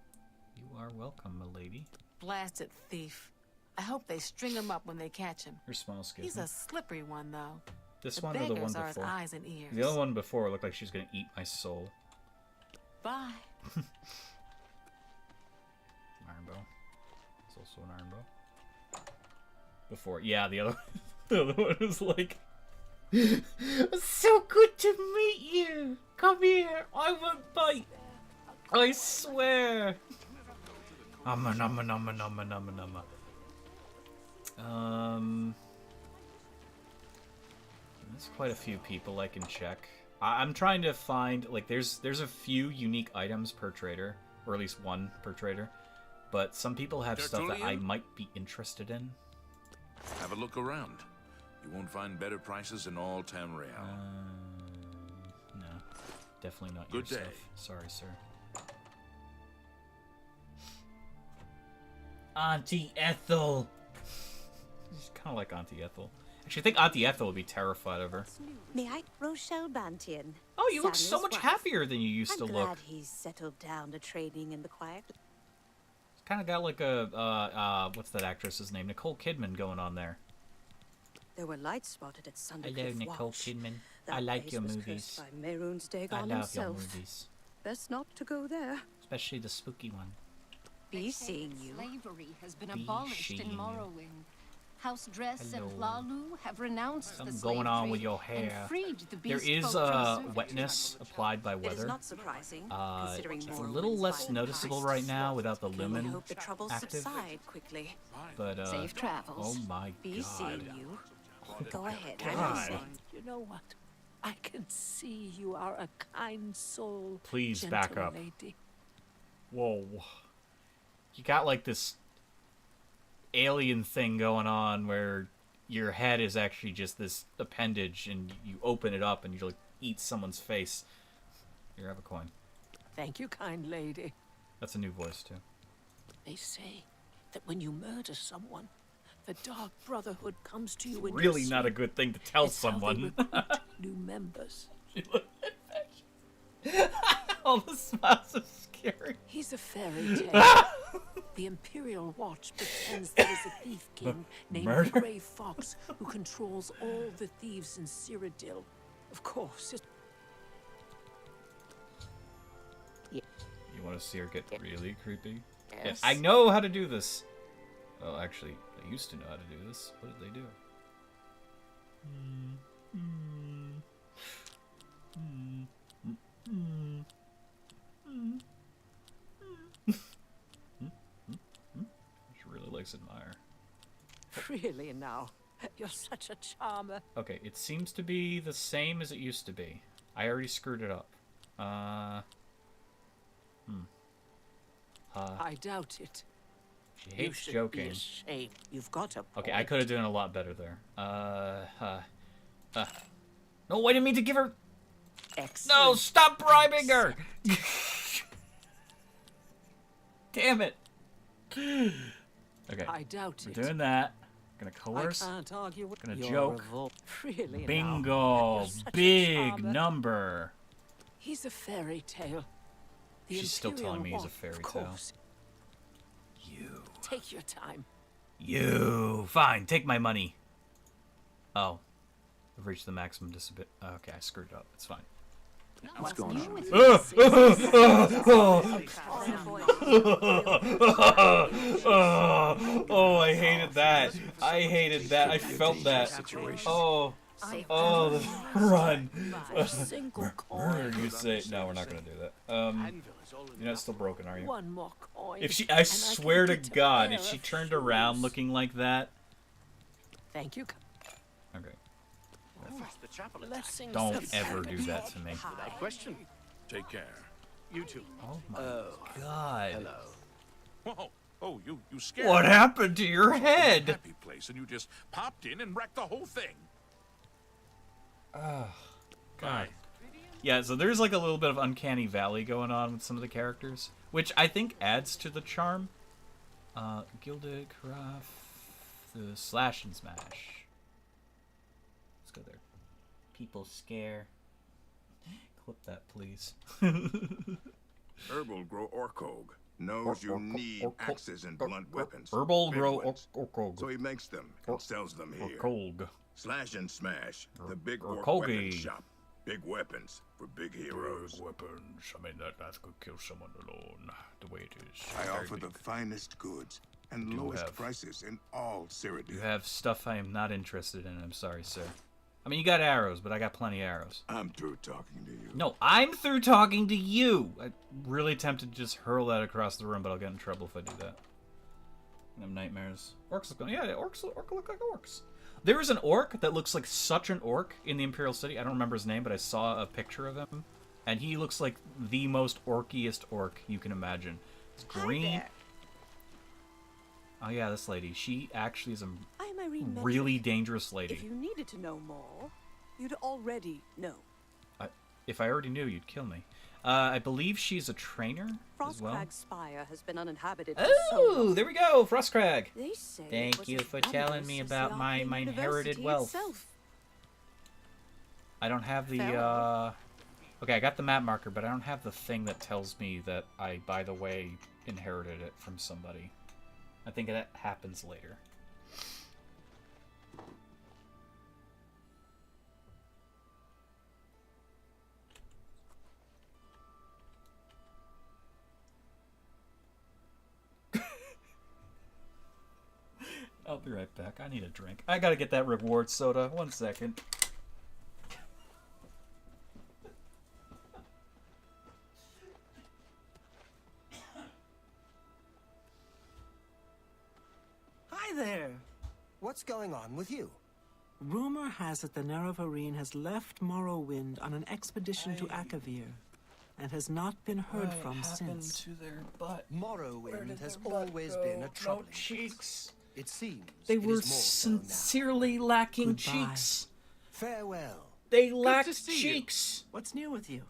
You are welcome, milady. Blasted thief. I hope they string him up when they catch him. Her smile scares He's me. a slippery one, though. This The one or the one beggars are his before? eyes and ears. The other one before looked like she was gonna eat my soul. Bye. Iron bow. It's also an iron bow. Before, yeah, the other, the other one was like, "So good to meet you. Come here. I won't bite. I swear." There's quite a few people I can check. I'm trying to find, like, there's a few unique items per trader, or at least one per trader, but some people have stuff that I Tertullian? might be interested in. Have a look around. You won't find better prices in all Tamriel. No, definitely not Good your day. stuff. Sorry, sir. Auntie Ethel. She's kind of like Auntie Ethel. Actually, I think Auntie Ethel would be terrified of her. May I, Rochelle Bantian? Oh, you look so Samuel's much wife. happier than you used to I'm look. glad he's settled down to trading in the quiet. Kind of got like a what's that actress's name? Nicole Kidman going on there. There were lights spotted at Sundercliff Hello, Nicole Watch. Kidman. That I like place your was movies. cursed by Mehrunes I Dagon love your himself. movies, Best not to go there. especially the spooky one. Be seeing you. Slavery has been Be abolished seeing in you. Morrowind. House Dress Hello. and Lalu have renounced Something the slave going on with trade your and hair. freed the There beast is folk from servitude. wetness applied by It is weather. not surprising, considering It's a Morrowind's little less violent noticeable past. right now without the We lumen hope the troubles active. subside quickly. But Safe travels. oh my Be god. seeing you. Go ahead. God. I'm listening. You know what? I can see you are a kind soul. Please gentle back up. lady. Whoa. You got like this alien thing going on where your head is actually just this appendage and you open it up and you like eat someone's face. Here, have a coin. Thank you, kind lady. That's a new voice too. They say that when you murder someone, the Dark Brotherhood comes to you in Really your not a sleep. good thing to tell It's how they someone. recruit new members. All the smiles are scary. He's a fairy tale. The Imperial Watch pretends there is a thief king named Murder? the Grey Fox who controls all the thieves in Cyrodiil. Of course, You want to see her get really creepy? Yes. I know how to do this. Well, actually, I used to know how to do this. What did they do? She really likes admire. really now. You're such a charmer. Okay, it seems to be the same as it used to be. I already screwed it up. I doubt it. She You hates should joking. be ashamed. You've got a Okay, I point. could have done a lot better there. No, I didn't mean to give her. Excellent. No, stop bribing her! Damn it. Okay, I doubt we're it. doing that. Gonna coerce. I can't argue with Gonna your joke. revolt. Really now. Bingo! You're such a Big charmer. number. He's a fairy tale. The She's still telling me he's a Imperial fairy War, of tale. course. You. Take your time. You. Fine, take my money. Oh. I've reached the maximum disability. Okay, I screwed it up. It's fine. What's going on? Oh, I hated that. I hated that. I felt that. Oh. Oh, the run. You say no, we're not gonna do that. You're not still broken, are you? One more coin. If she, I swear to God, if she turned around looking like that. Thank you. Okay. The chapel Don't ever do that to me. Without question. Take care. You too. Oh my God. Hello. Whoa. Oh, you scared What me. happened to your head? Happy place, and you just popped in and wrecked the whole thing. Oh, God. Yeah, so there's like a little bit of uncanny valley going on with some of the characters, which I think adds to the charm. Gilded Carafe, the Slash and Smash. Let's go there. People scare. Clip that, please. Herbal grow Orkog. Knows you need axes and blunt weapons. Herbal Big grow ones. Orkog. So he makes them and sells them here. Orkog. Slash and Smash, the big orc Orkogi. weapon shop. Big weapons for big heroes. Big weapons. I mean, that could kill someone alone. The way it is. I offer the finest goods and lowest prices in all Cyrodiil. You have stuff I am not interested in, I'm sorry, sir. I mean, you got arrows, but I got plenty of arrows. I'm through talking to you. No, I'm through talking to you! I'm really tempted to just hurl that across the room, but I'll get in trouble if I do that. I have nightmares. Orcs look... Yeah, orcs look like orcs. There is an orc that looks like such an orc in the Imperial City. I don't remember his name, but I saw a picture of him. And he looks like the most orkiest orc you can imagine. It's green. Oh yeah, this lady. She actually is a really dangerous lady. If you needed to know more, you'd already know. If I already knew, you'd kill me. I believe she's a trainer as well. Frostcrag Spire has been uninhabited for so Oh, long. there we go, Frostcrag. They say it Thank was you as for telling me wondrous as about the my Arcane inherited University wealth. itself. I don't have the, Okay, I got the map marker, but I don't have the thing that tells me that I, by the way, inherited it from somebody. I think that happens later. I'll be right back. I need a drink. I gotta get that reward soda. 1 second. Hi there. What's going on with you? Rumor has it the Nerevarine has left Morrowind on an expedition to Akavir, and has not been heard from since. To their butt? Morrowind has always been a troubling cheeks. It seems They it were is more so now. sincerely lacking Goodbye. cheeks. Farewell. They to lacked see you. cheeks. What's new with you?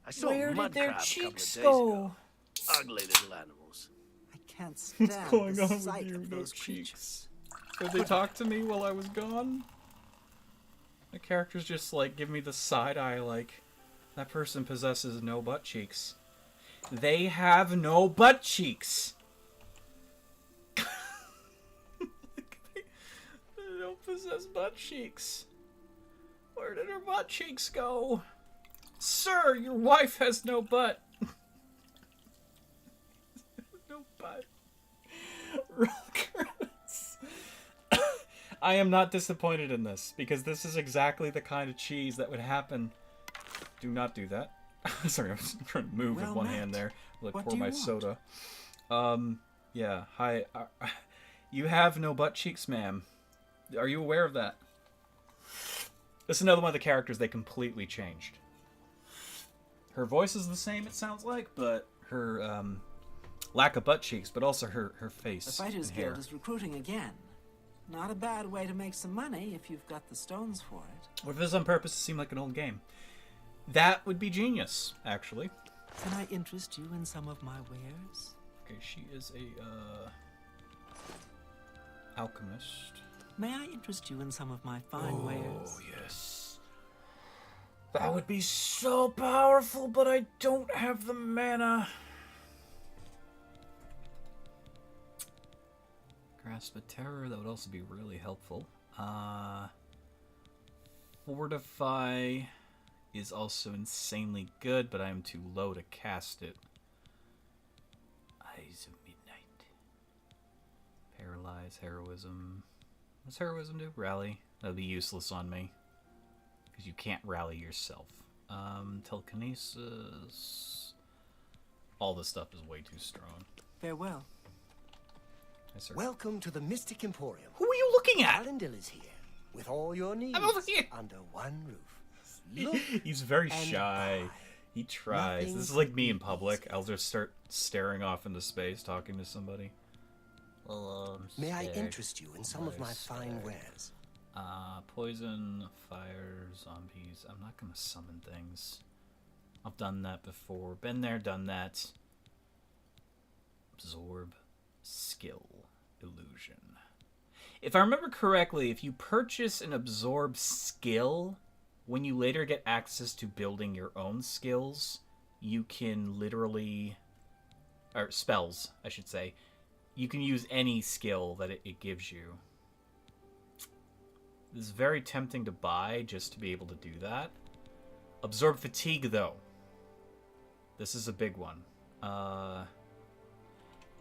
I saw Where a mud did their crab cheeks a couple of days go? ago. Ugly little animals. I can't stand What's going the on with sight you, of no those cheeks? Did they talk to me while I was gone? The characters just like give me the side eye like, that person possesses no butt cheeks. They have no butt cheeks. they don't possess butt cheeks. Where did her butt cheeks go? Sir, your wife has no butt. No butt. I am not disappointed in this, because this is exactly the kind of cheese that would happen. Do not do that. Sorry, I was trying to move with one hand there. Like, pour my soda. Yeah, hi. You have no butt cheeks, ma'am. Are you aware of that? This is another one of the characters they completely changed. Her voice is the same, it sounds like, but her lack of butt cheeks, but also her face The Fighters and hair. Guild is recruiting again. Not a bad way to make some money if you've got the stones for it. What if it's on purpose to seem like an old game? That would be genius, actually. Can I interest you in some of my wares? Okay, she is a alchemist. May I interest you in some of my fine wares? Oh, yes. That would be so powerful, but I don't have the mana. Grasp of Terror, that would also be really helpful. Fortify is also insanely good, but I am too low to cast it. Eyes of Midnight. Paralyze, Heroism. What's Heroism do? Rally. That'd be useless on me. Because you can't rally yourself. Telekinesis. All this stuff is way too strong. Farewell. Yes, sir. Welcome to the Mystic Emporium. Who are you looking at? Arendelle is here, with all your needs I'm over here. under one roof. Look He's very and shy. buy. He tries. Nothing This is like me in public. I'll just start staring off into space, talking to somebody. May I interest you in some of my fine wares? Poison, fire, zombies. I'm not gonna summon things. I've done that before. Been there, done that. Absorb, skill, illusion. If I remember correctly, if you purchase an absorb skill, when you later get access to building your own skills, you can literally, or spells, I should say, you can use any skill that it gives you. This is very tempting to buy just to be able to do that. Absorb fatigue, though. This is a big one.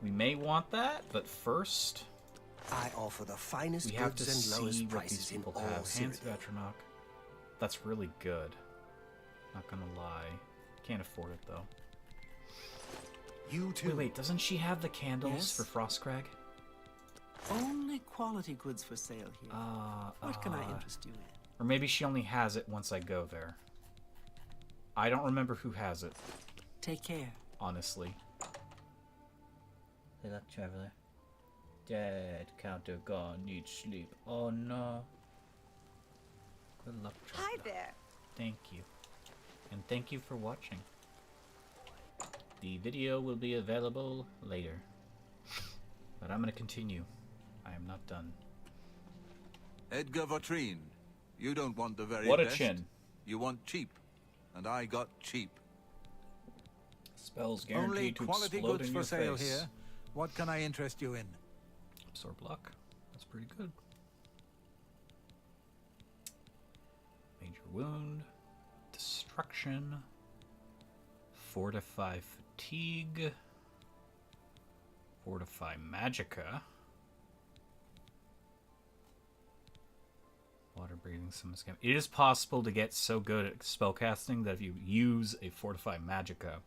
We may want that, but first, I offer the finest we have to goods and see lowest what these prices in people all have. Hands of Cyrodiil. Atronach. That's really good. Not gonna lie. Can't afford it, though. You too. Wait, doesn't she have the candles Yes? for Frostcrag? Only quality goods for sale here. What can I interest you in? Or maybe she only has it once I go there. I don't remember who has it, Take care. honestly. Good luck, traveler. Dead, counter gone, needs sleep. Oh no. Good luck, traveler. Hi there. Thank you. And thank you for watching. The video will be available later. But I'm gonna continue. I am not done. Edgar Vautrin, you don't want the very What a best. chin. You want cheap, and I got cheap. Spells guaranteed Only to quality explode goods in for your sale face. here. What can I interest you in? Absorb luck. That's pretty good. Major wound. Destruction. Fortify fatigue. Fortify magicka. Water breathing, summon scam. It is possible to get so good at spellcasting that if you use a Fortify Magicka,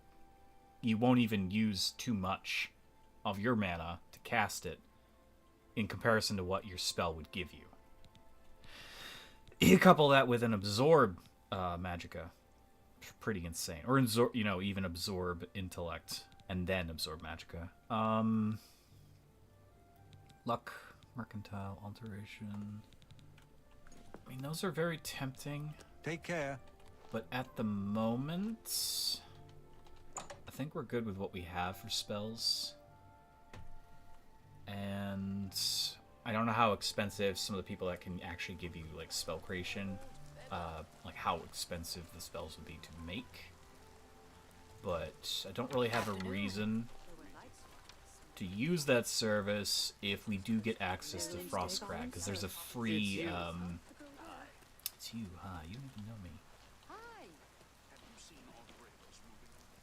you won't even use too much of your mana to cast it in comparison to what your spell would give you. You couple that with an Absorb Magicka, pretty insane. Or, even Absorb Intellect and then Absorb Magicka. Luck, Mercantile, Alteration. I mean, those are very tempting. Take care. But at the moment, I think we're good with what we have for spells. And I don't know how expensive some of the people that can actually give you like spell creation, like how expensive the spells would be to make. But I don't really have a reason to use that service if we do get access to Frostcrag, because there's a free. It's you, huh? You don't even know me.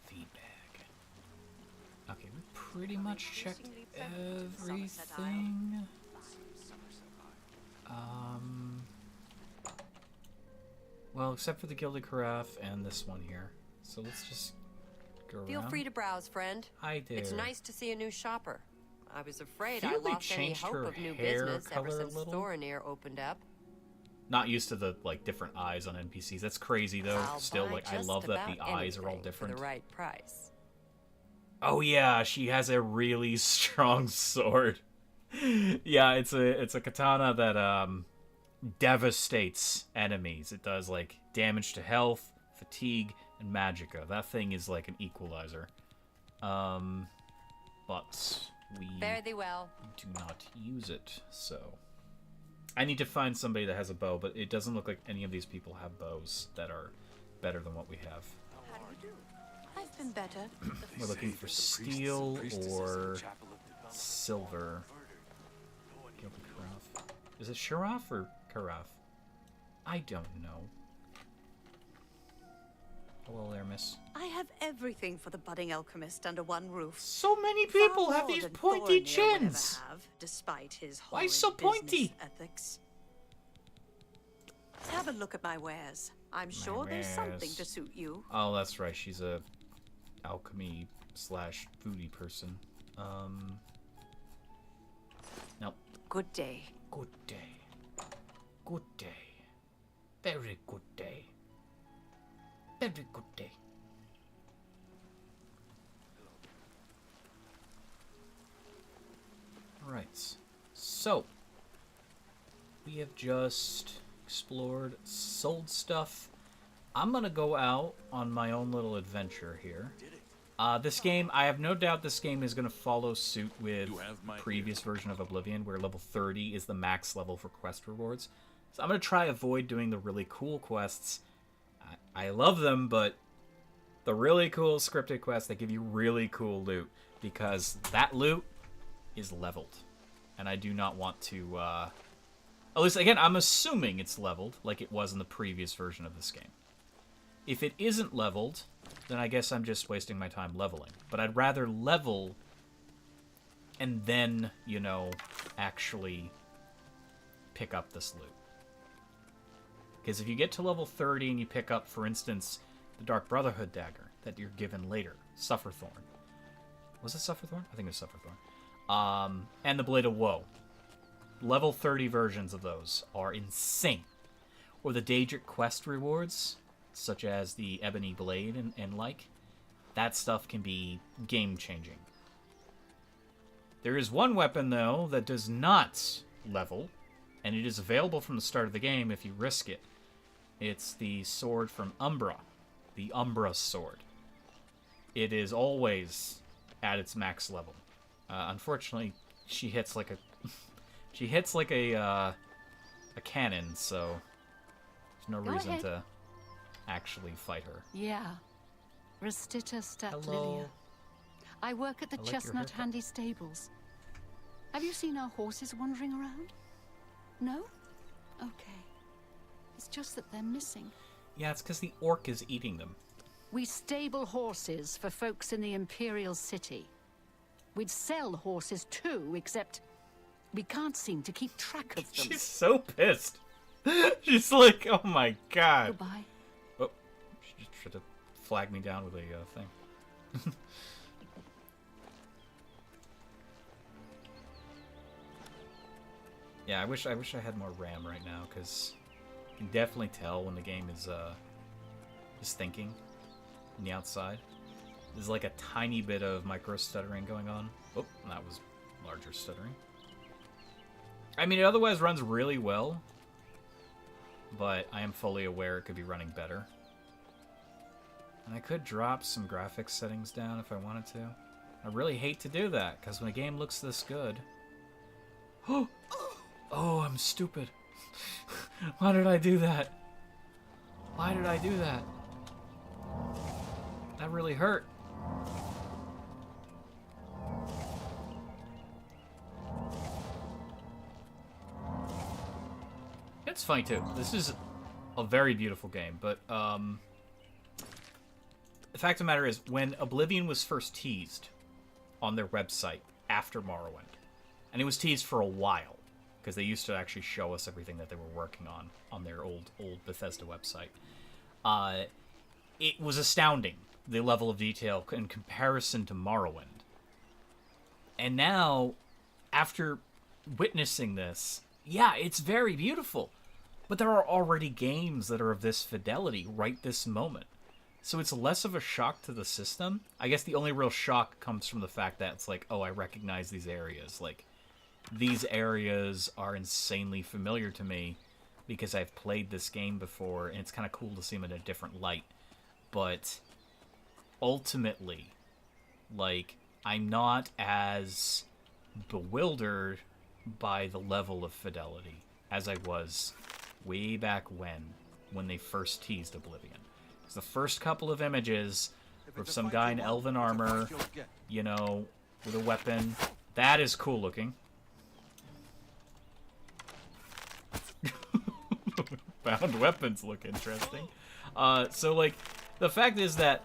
Feedback. Okay, we pretty much checked everything. Well, except for the Gilded Carafe and this one here. So let's just go around. Feel free to browse, friend. Hi there. It's nice to see a new shopper. I was afraid Feel I they lost any changed hope her of new hair business ever color a since little? Thorinir opened up. Not used to the different eyes on NPCs. That's crazy though. I'll Still, buy I just love that the about eyes are all anything different. for the right price. Oh yeah, she has a really strong sword. Yeah, it's a katana that devastates enemies. It does like damage to health, fatigue, and magicka. That thing is like an equalizer. But we Fare thee well. do not use it, so I need to find somebody that has a bow, but it doesn't look like any of these people have bows that are better than what we have. I've been better. We're looking for steel or silver. Is it Shiraf or Karaf? I don't know. Hello there, miss. I have everything for the budding alchemist under one roof. So many people Far have more these than pointy Thorny will ever chins. have, despite his Why horrid so pointy? business ethics. Have a look at my wares. I'm sure there's something wares. to suit you. Oh, that's right. She's a alchemy / foodie person. Nope. Good day. Good day. Good day. Very good day. Very good day. Alright. So, we have just explored, sold stuff. I'm gonna go out on my own little adventure here. This game, I have no doubt this game is gonna follow suit with the previous version of Oblivion, where level 30 is the max level for quest rewards. So I'm gonna try avoid doing the really cool quests. I love them, but the really cool scripted quests that give you really cool loot, because that loot is leveled. And I do not want to, at least, again, I'm assuming it's leveled, like it was in the previous version of this game. If it isn't leveled, then I guess I'm just wasting my time leveling. But I'd rather level and then, you know, actually pick up this loot. Because if you get to level 30 and you pick up, for instance, the Dark Brotherhood dagger that you're given later, Sufferthorn. Was it Sufferthorn? I think it was Sufferthorn. And the Blade of Woe. Level 30 versions of those are insane. Or the Daedric quest rewards, such as the Ebony Blade and like. That stuff can be game-changing. There is one weapon, though, that does not level, and it is available from the start of the game if you risk it. It's the sword from Umbra, the Umbra sword. It is always at its max level. Unfortunately, she hits like a she hits like a cannon, so there's no Go reason ahead. to actually fight her. Yeah. Restita Stat Hello. Lilia. I work at the I like your Chestnut haircut. Handy Stables. Have you seen our horses wandering around? No? Okay. It's just that they're missing. Yeah, it's because the orc is eating them. We stable horses for folks in the Imperial City. We'd sell horses too, except we can't seem to keep track of them. She's so pissed. She's like, oh my god. Goodbye. Oh, she just tried to flag me down with a thing. Yeah, I wish I had more RAM right now, because you can definitely tell when the game is thinking on the outside. There's like a tiny bit of micro stuttering going on. Oh, that was larger stuttering. I mean, it otherwise runs really well, but I am fully aware it could be running better. And I could drop some graphics settings down if I wanted to. I really hate to do that, because when a game looks this good... Oh, I'm stupid. Why did I do that? Why did I do that? That really hurt. It's funny too. This is a very beautiful game, but the fact of the matter is, when Oblivion was first teased on their website after Morrowind, and it was teased for a while, because they used to actually show us everything that they were working on their old Bethesda website. It was astounding, the level of detail in comparison to Morrowind. And now, after witnessing this, yeah, it's very beautiful. But there are already games that are of this fidelity right this moment. So it's less of a shock to the system. I guess the only real shock comes from the fact that it's like, oh, I recognize these areas. Like, these areas are insanely familiar to me because I've played this game before, and it's kind of cool to see them in a different light. But ultimately, like, I'm not as bewildered by the level of fidelity as I was way back when they first teased Oblivion. Because the first couple of images of some guy in elven armor, you know, with a weapon, that is cool looking. Bound weapons look interesting. So, like, the fact is that,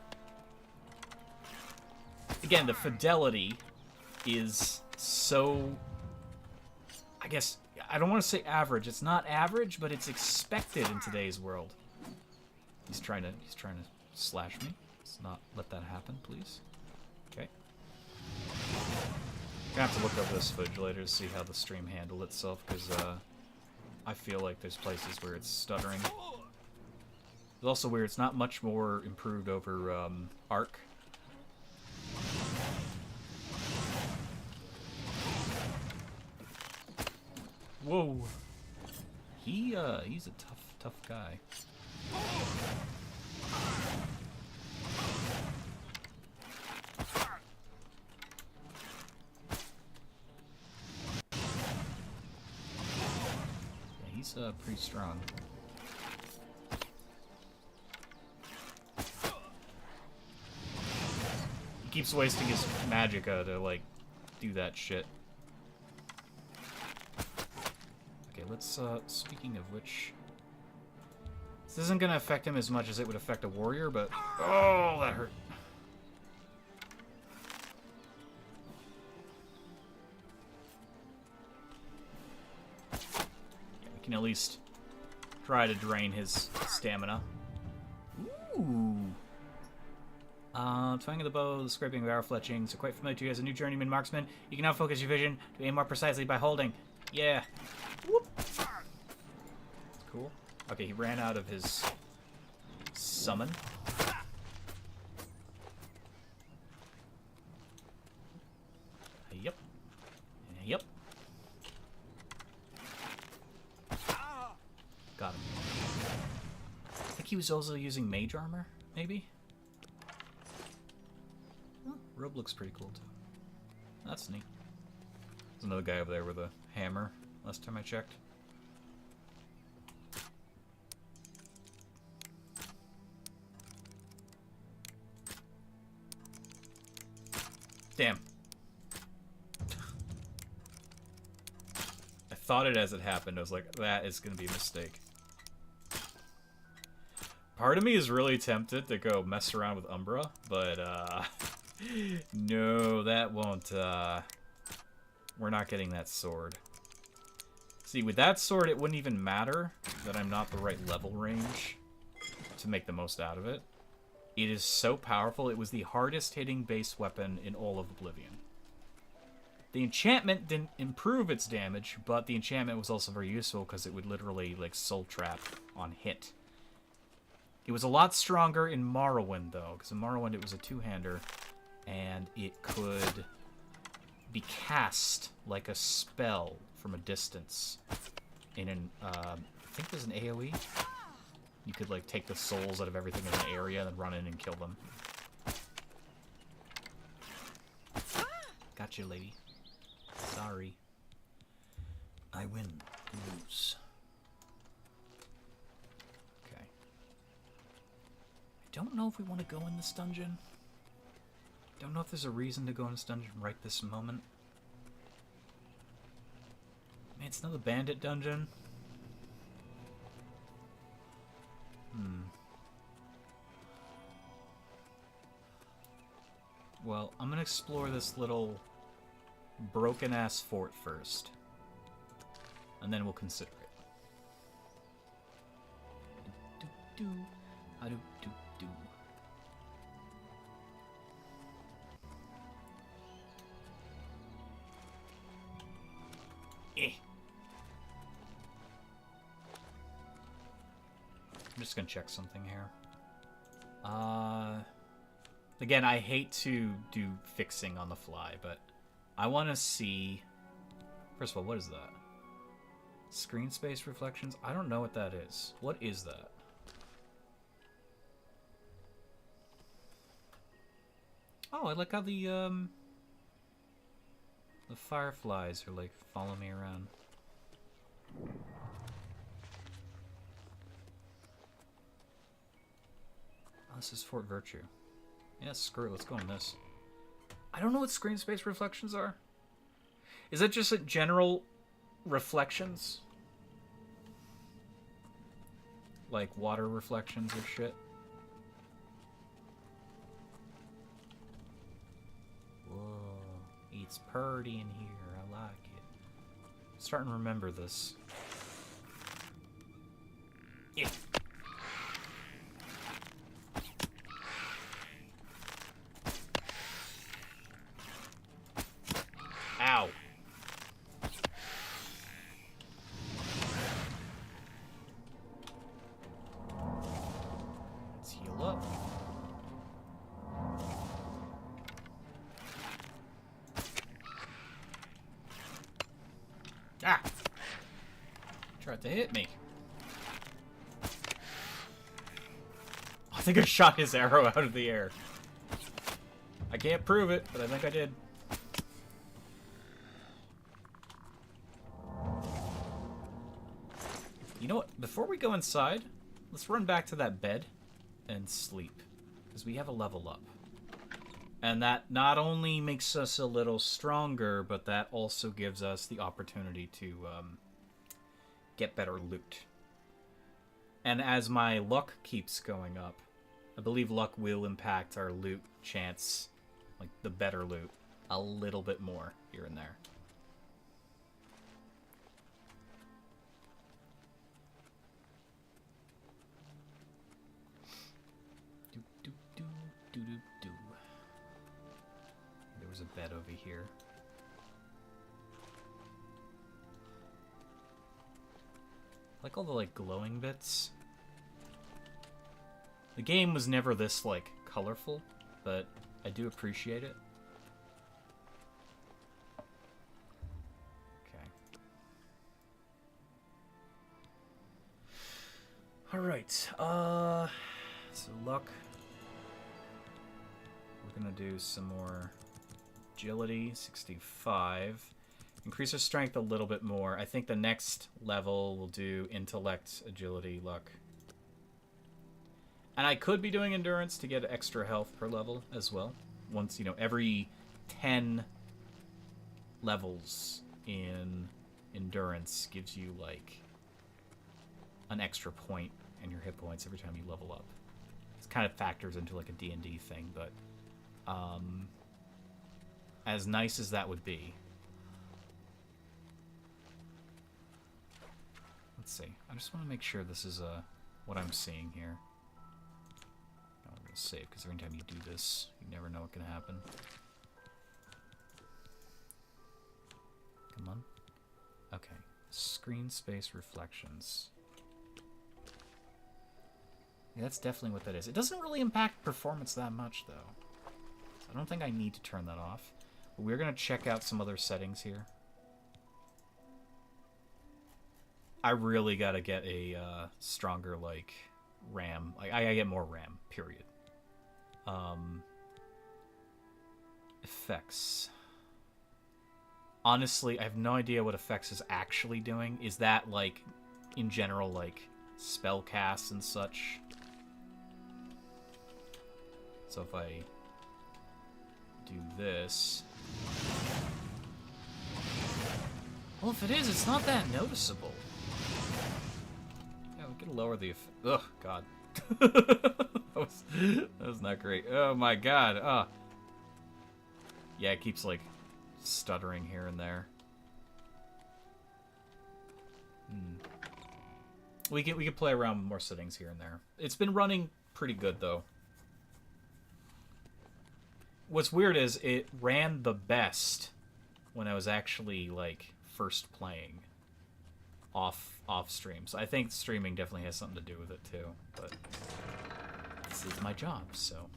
again, the fidelity is so, I guess, I don't want to say average. It's not average, but it's expected in today's world. He's trying to slash me. Let's not let that happen, please. Okay. I'm gonna have to look over this footage later to see how the stream handled itself, because I feel like there's places where it's stuttering. It's also weird, it's not much more improved over Arc. Whoa. He's a tough guy. Yeah, he's pretty strong. He keeps wasting his magicka to, like, do that shit. Okay, let's, speaking of which... This isn't gonna affect him as much as it would affect a warrior, but... Oh, that hurt. Yeah, we can at least try to drain his stamina. Ooh. Twanging of the bow, the scraping of arrow fletchings are quite familiar to you as a new journeyman marksman. You can now focus your vision to aim more precisely by holding. Yeah. Whoop. Cool. Okay, he ran out of his summon. Yep. Yep. Got him. I think he was also using mage armor, maybe? Oh, robe looks pretty cool, too. That's neat. There's another guy over there with a hammer, last time I checked. Damn. I thought it as it happened. I was like, that is going to be a mistake. Part of me is really tempted to go mess around with Umbra, but, no, that won't, we're not getting that sword. See, with that sword, it wouldn't even matter that I'm not the right level range to make the most out of it. It is so powerful. It was the hardest hitting base weapon in all of Oblivion. The enchantment didn't improve its damage, but the enchantment was also very useful because it would literally, like, soul trap on hit. It was a lot stronger in Morrowind, though, because in Morrowind it was a two-hander, and it could be cast like a spell from a distance. In an, I think there's an AoE. You could, like, take the souls out of everything in an area and then run in and kill them. Gotcha, lady. Sorry. I win. You lose. Okay. I don't know if we want to go in this dungeon. Don't know if there's a reason to go in this dungeon right this moment. Man, it's another bandit dungeon. Well, I'm gonna explore this little broken-ass fort first. And then we'll consider it. Do-do-do. Eh. I'm just gonna check something here. Again, I hate to do fixing on the fly, but I want to see... First of all, what is that? Screen space reflections? I don't know what that is. What is that? Oh, I like how the fireflies are, like, following me around. this is Fort Virtue. Yeah, screw it. Let's go on this. I don't know what screen space reflections are. Is that just a general reflections? Like water reflections or shit? Whoa. It's purty in here. I like it. I'm starting to remember this. Yeah. Ow. Let's heal up. Ah! Tried to hit me. I think I shot his arrow out of the air. I can't prove it, but I think I did. You know what? Before we go inside, let's run back to that bed and sleep. Because we have a level up. And that not only makes us a little stronger, but that also gives us the opportunity to get better loot. And as my luck keeps going up, I believe luck will impact our loot chance, like the better loot, a little bit more here and there. There was a bed over here. I like all the like glowing bits. The game was never this like colorful, but I do appreciate it. Okay. All right. So luck. We're gonna do some more agility, 65. Increase our strength a little bit more. I think the next level will do intellect, agility, luck. And I could be doing endurance to get extra health per level as well. Once, you know, every 10 levels in endurance gives you, like, an extra point in your hit points every time you level up. It kind of factors into, like, a D&D thing, but as nice as that would be. Let's see. I just want to make sure this is what I'm seeing here. I'm going to save, because every time you do this, you never know what can happen. Come on. Okay. Screen space reflections. Yeah, that's definitely what that is. It doesn't really impact performance that much, though. So I don't think I need to turn that off. But we're going to check out some other settings here. I really got to get a stronger, like, RAM. Like, I gotta get more RAM, period. Effects. Honestly, I have no idea what effects is actually doing. Is that, like, in general, like, spell casts and such? So if I do this... Well, if it is, it's not that noticeable. Yeah, we can lower the... Ugh, God. that was not great. Oh, my God. Oh. Yeah, it keeps, like, stuttering here and there. We can play around with more settings here and there. It's been running pretty good, though. What's weird is it ran the best when I was actually, like, first playing off stream. So I think streaming definitely has something to do with it too. But this is my job, so.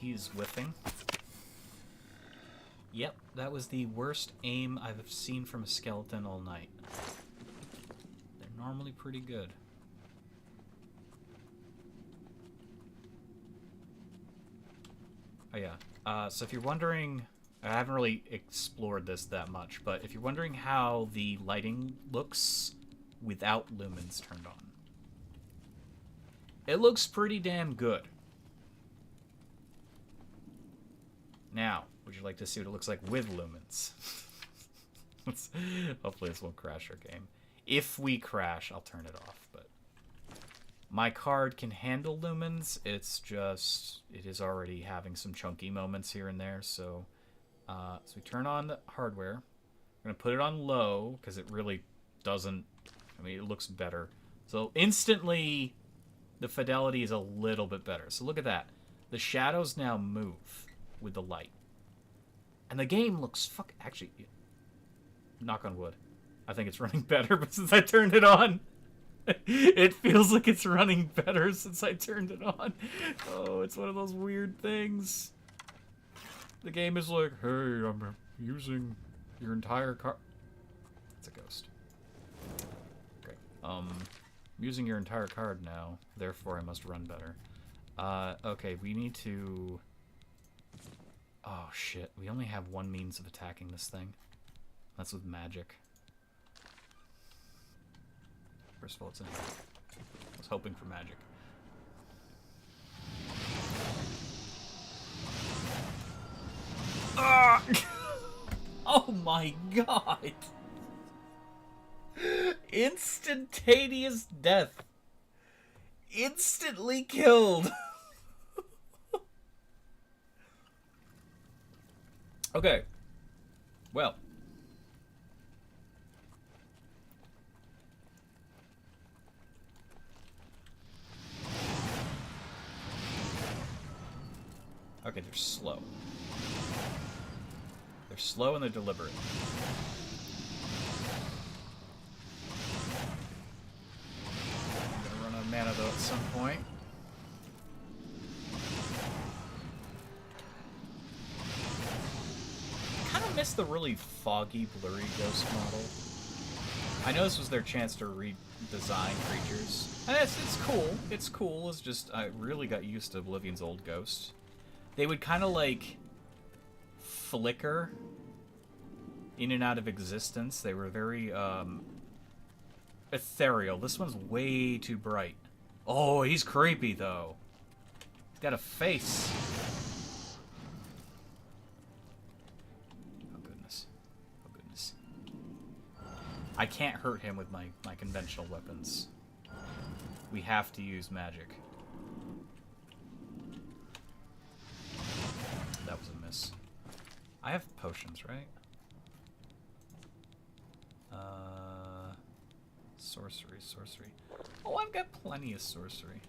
He's whiffing. Yep, that was the worst aim I've seen from a skeleton all night. They're normally pretty good. Oh yeah, so if you're wondering, I haven't really explored this that much, but if you're wondering how the lighting looks without lumens turned on, it looks pretty damn good. Now, would you like to see what it looks like with lumens? Hopefully this won't crash our game. If we crash, I'll turn it off, but my card can handle lumens. It's just, it is already having some chunky moments here and there, so we turn on the hardware. I'm going to put it on low, because it really doesn't, I mean, it looks better. So instantly, the fidelity is a little bit better. So look at that. The shadows now move with the light. And the game looks actually, knock on wood, I think it's running better, but since I turned it on, it feels like it's running better since I turned it on. Oh, it's one of those weird things. The game is like, hey, I'm using your entire card. It's a ghost. Great. I'm using your entire card now, therefore I must run better. Okay, we need to... Oh, shit. We only have one means of attacking this thing. That's with magic. First of all, it's in here. I was hoping for magic. Ah! Oh my god! Instantaneous death. Instantly killed. Okay. Well. Okay, they're slow. They're slow and they're deliberate. I'm gonna run out of mana though at some point. I kind of miss the really foggy, blurry ghost model. I know this was their chance to redesign creatures. And it's cool. It's cool. It's just, I really got used to Oblivion's old ghost. They would kind of like flicker in and out of existence. They were very ethereal. This one's way too bright. Oh, he's creepy though. He's got a face. Oh goodness. Oh goodness. I can't hurt him with my conventional weapons. We have to use magic. That was a miss. I have potions, right? Sorcery. Oh, I've got plenty of sorcery.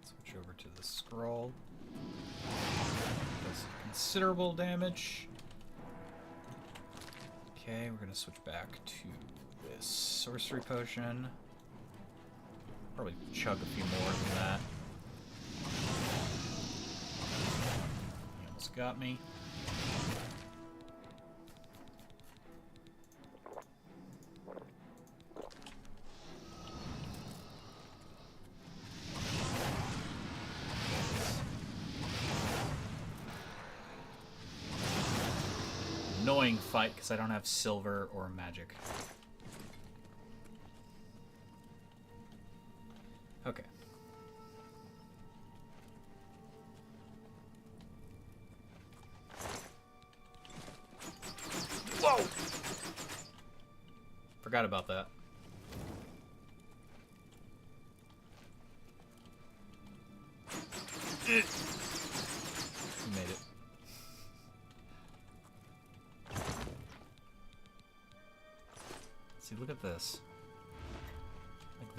Switch over to the scroll. Does considerable damage. Okay, we're gonna switch back to this sorcery potion. Probably chug a few more than that. He almost got me. Annoying fight because I don't have silver or magic. Okay. Whoa! Forgot about that. You made it. See, look at this. Like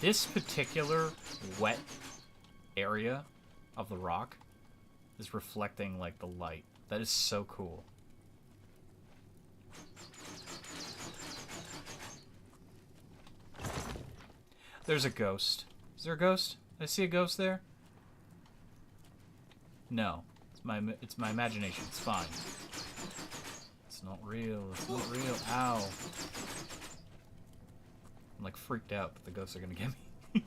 this particular wet area of the rock is reflecting like the light. That is so cool. There's a ghost. Is there a ghost? Did I see a ghost there? No. It's my imagination. It's fine. It's not real. It's not real. Ow. I'm like freaked out that the ghosts are gonna get me.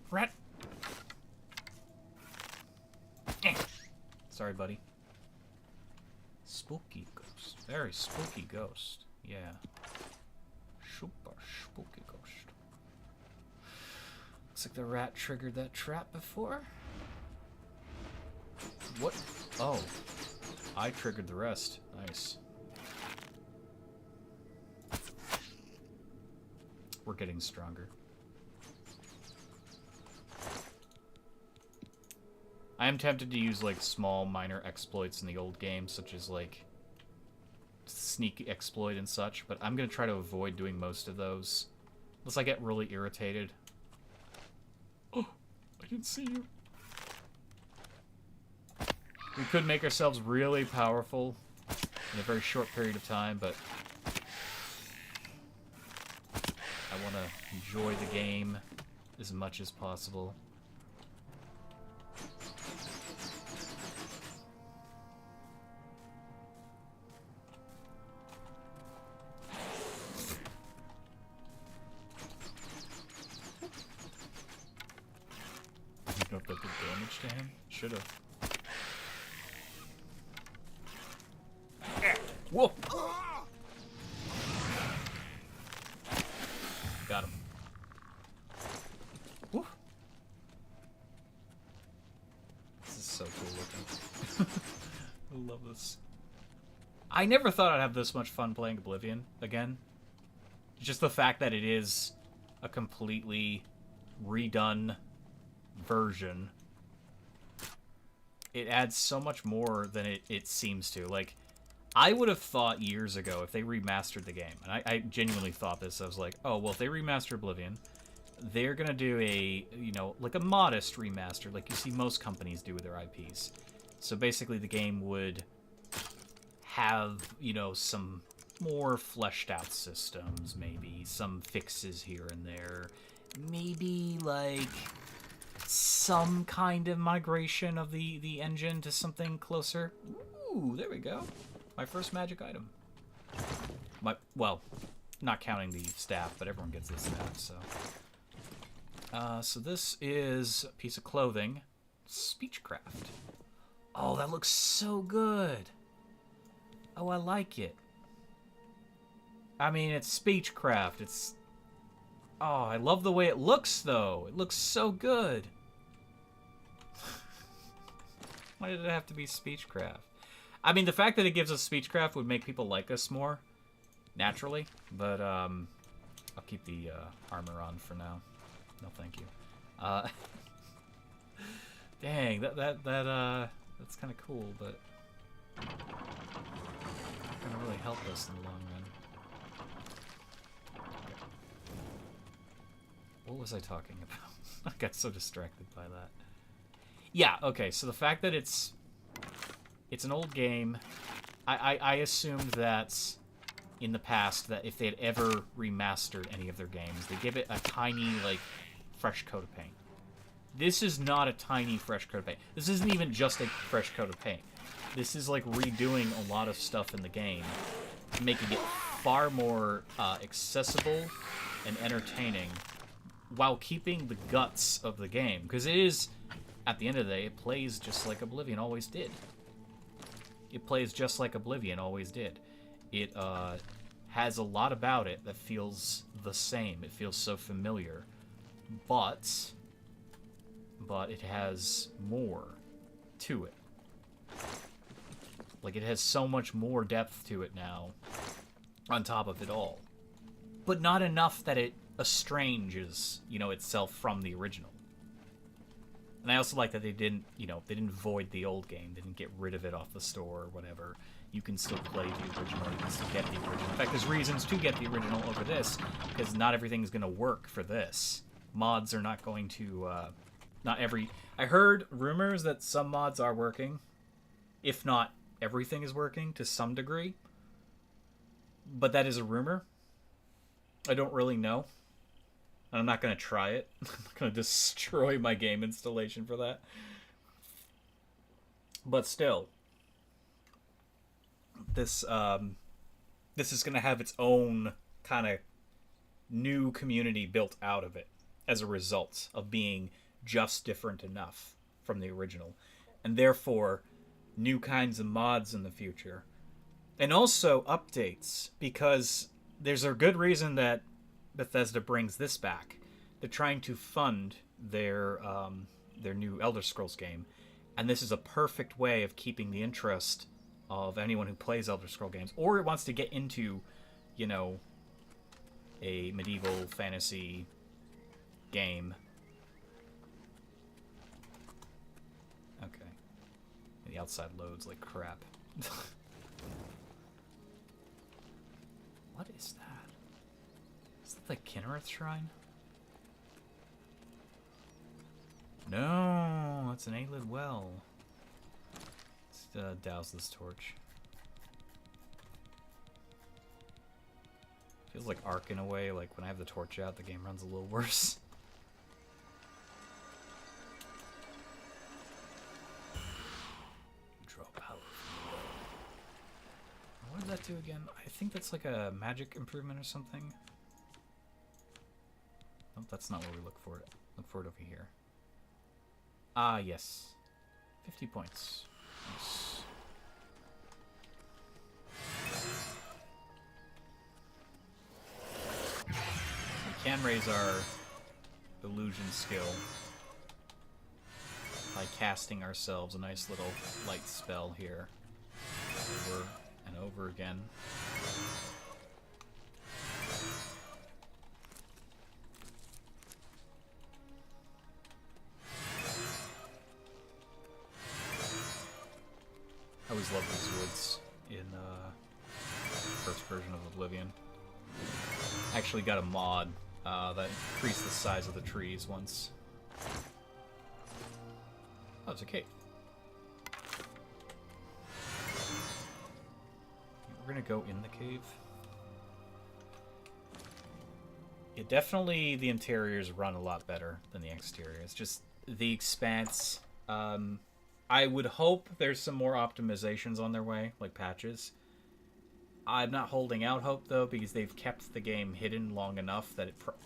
Rat. Sorry, buddy. Spooky ghost. Very spooky ghost. Yeah. Super spooky ghost. Looks like the rat triggered that trap before. What? Oh. I triggered the rest. Nice. We're getting stronger. I am tempted to use like small minor exploits in the old game, such as like sneak exploit and such, but I'm gonna try to avoid doing most of those unless I get really irritated. Oh, I can see you. We could make ourselves really powerful in a very short period of time, but I want to enjoy the game as much as possible. I don't know if that did damage to him. Should have. Whoa! Got him. Woo. This is so cool looking. I love this. I never thought I'd have this much fun playing Oblivion again. Just the fact that it is a completely redone version. It adds so much more than it seems to. Like, I would have thought years ago if they remastered the game, and I genuinely thought this, I was like, oh, well, if they remaster Oblivion, they're gonna do a, you know, like a modest remaster, like you see most companies do with their IPs. So basically the game would have, you know, some more fleshed out systems, maybe some fixes here and there, maybe like some kind of migration of the engine to something closer. Ooh, there we go. My first magic item. Well, not counting the staff, but everyone gets the staff, so. So this is a piece of clothing. Speechcraft. Oh, that looks so good. Oh, I like it. I mean, it's Speechcraft. It's... Oh, I love the way it looks, though. It looks so good. Why did it have to be Speechcraft? I mean, the fact that it gives us Speechcraft would make people like us more, naturally. But, I'll keep the armor on for now. No, thank you. Dang, that's kind of cool, but not gonna really help us in the long run. What was I talking about? I got so distracted by that. Yeah, okay, so the fact that it's an old game, I assumed that in the past that if they had ever remastered any of their games, they give it a tiny, like, fresh coat of paint. This is not a tiny fresh coat of paint. This isn't even just a fresh coat of paint. This is like redoing a lot of stuff in the game, making it far more accessible and entertaining while keeping the guts of the game. Because it is, at the end of the day, it plays just like Oblivion always did. It plays just like Oblivion always did. It has a lot about it that feels the same. It feels so familiar. But it has more to it. Like, it has so much more depth to it now, on top of it all. But not enough that it estranges, you know, itself from the original. And I also like that they didn't, you know, they didn't void the old game. They didn't get rid of it off the store or whatever. You can still play the original. You can still get the original. In fact, there's reasons to get the original over this, because not everything's going to work for this. Mods are not going to, not every... I heard rumors that some mods are working. If not, everything is working to some degree. But that is a rumor. I don't really know. I'm not going to try it. I'm not going to destroy my game installation for that. But still, this is going to have its own kind of new community built out of it as a result of being just different enough from the original. And therefore, new kinds of mods in the future. And also updates, because there's a good reason that Bethesda brings this back. They're trying to fund their new Elder Scrolls game, and this is a perfect way of keeping the interest of anyone who plays Elder Scrolls games or wants to get into, you know, a medieval fantasy game. Okay. The outside loads like crap. What is that? Is that the Kinnereth Shrine? No, it's an 8-lit well. Let's douse this torch. Feels like Ark in a way, like when I have the torch out, the game runs a little worse. Draw power from the well. What did that do again? I think that's like a magic improvement or something. Nope, that's not where we look for it. Look for it over here. Ah, yes. 50 points. Nice. We can raise our illusion skill by casting ourselves a nice little light spell here. Over and over again. I always loved these woods in first version of Oblivion. I actually got a mod that increased the size of the trees once. Oh, it's a cave. We're gonna go in the cave. Yeah, definitely the interiors run a lot better than the exterior. It's just the expanse. I would hope there's some more optimizations on their way, like patches. I'm not holding out hope, though, because they've kept the game hidden long enough that it what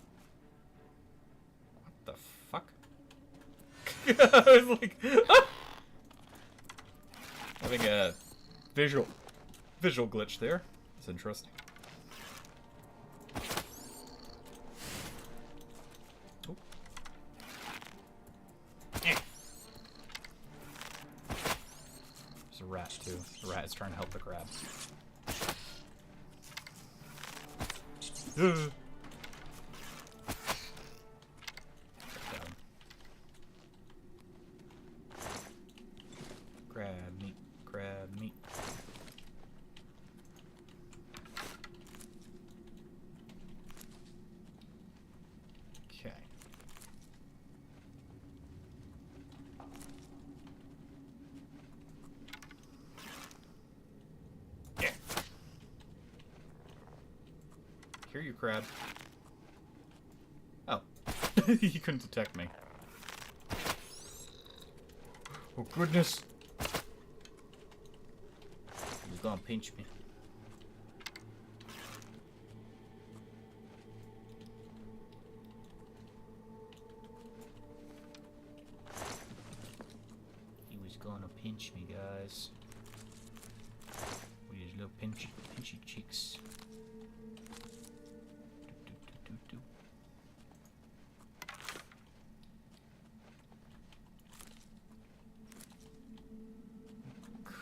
the fuck? I was like... having a visual glitch there. It's interesting. Oh. There's a rat, too. The rat is trying to help the crab. Grab meat. Okay. Yeah. Hear you, crab. Oh. You couldn't detect me. Oh, goodness. He's gonna pinch me. He was gonna pinch me, guys. With his little pinchy cheeks.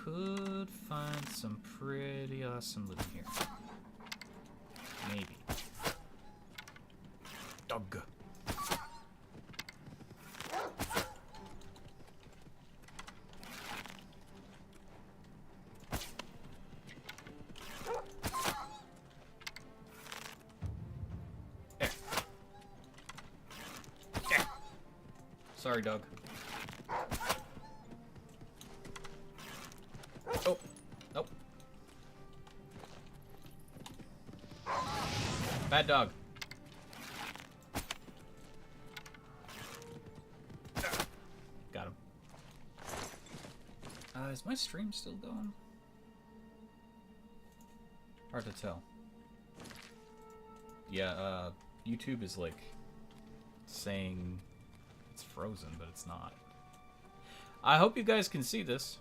Could find some pretty awesome loot here. Maybe. Dog. There. There. Sorry, dog. Oh, nope. Bad dog. Is my stream still going? Hard to tell. Yeah, YouTube is like saying it's frozen, but it's not. I hope you guys can see this.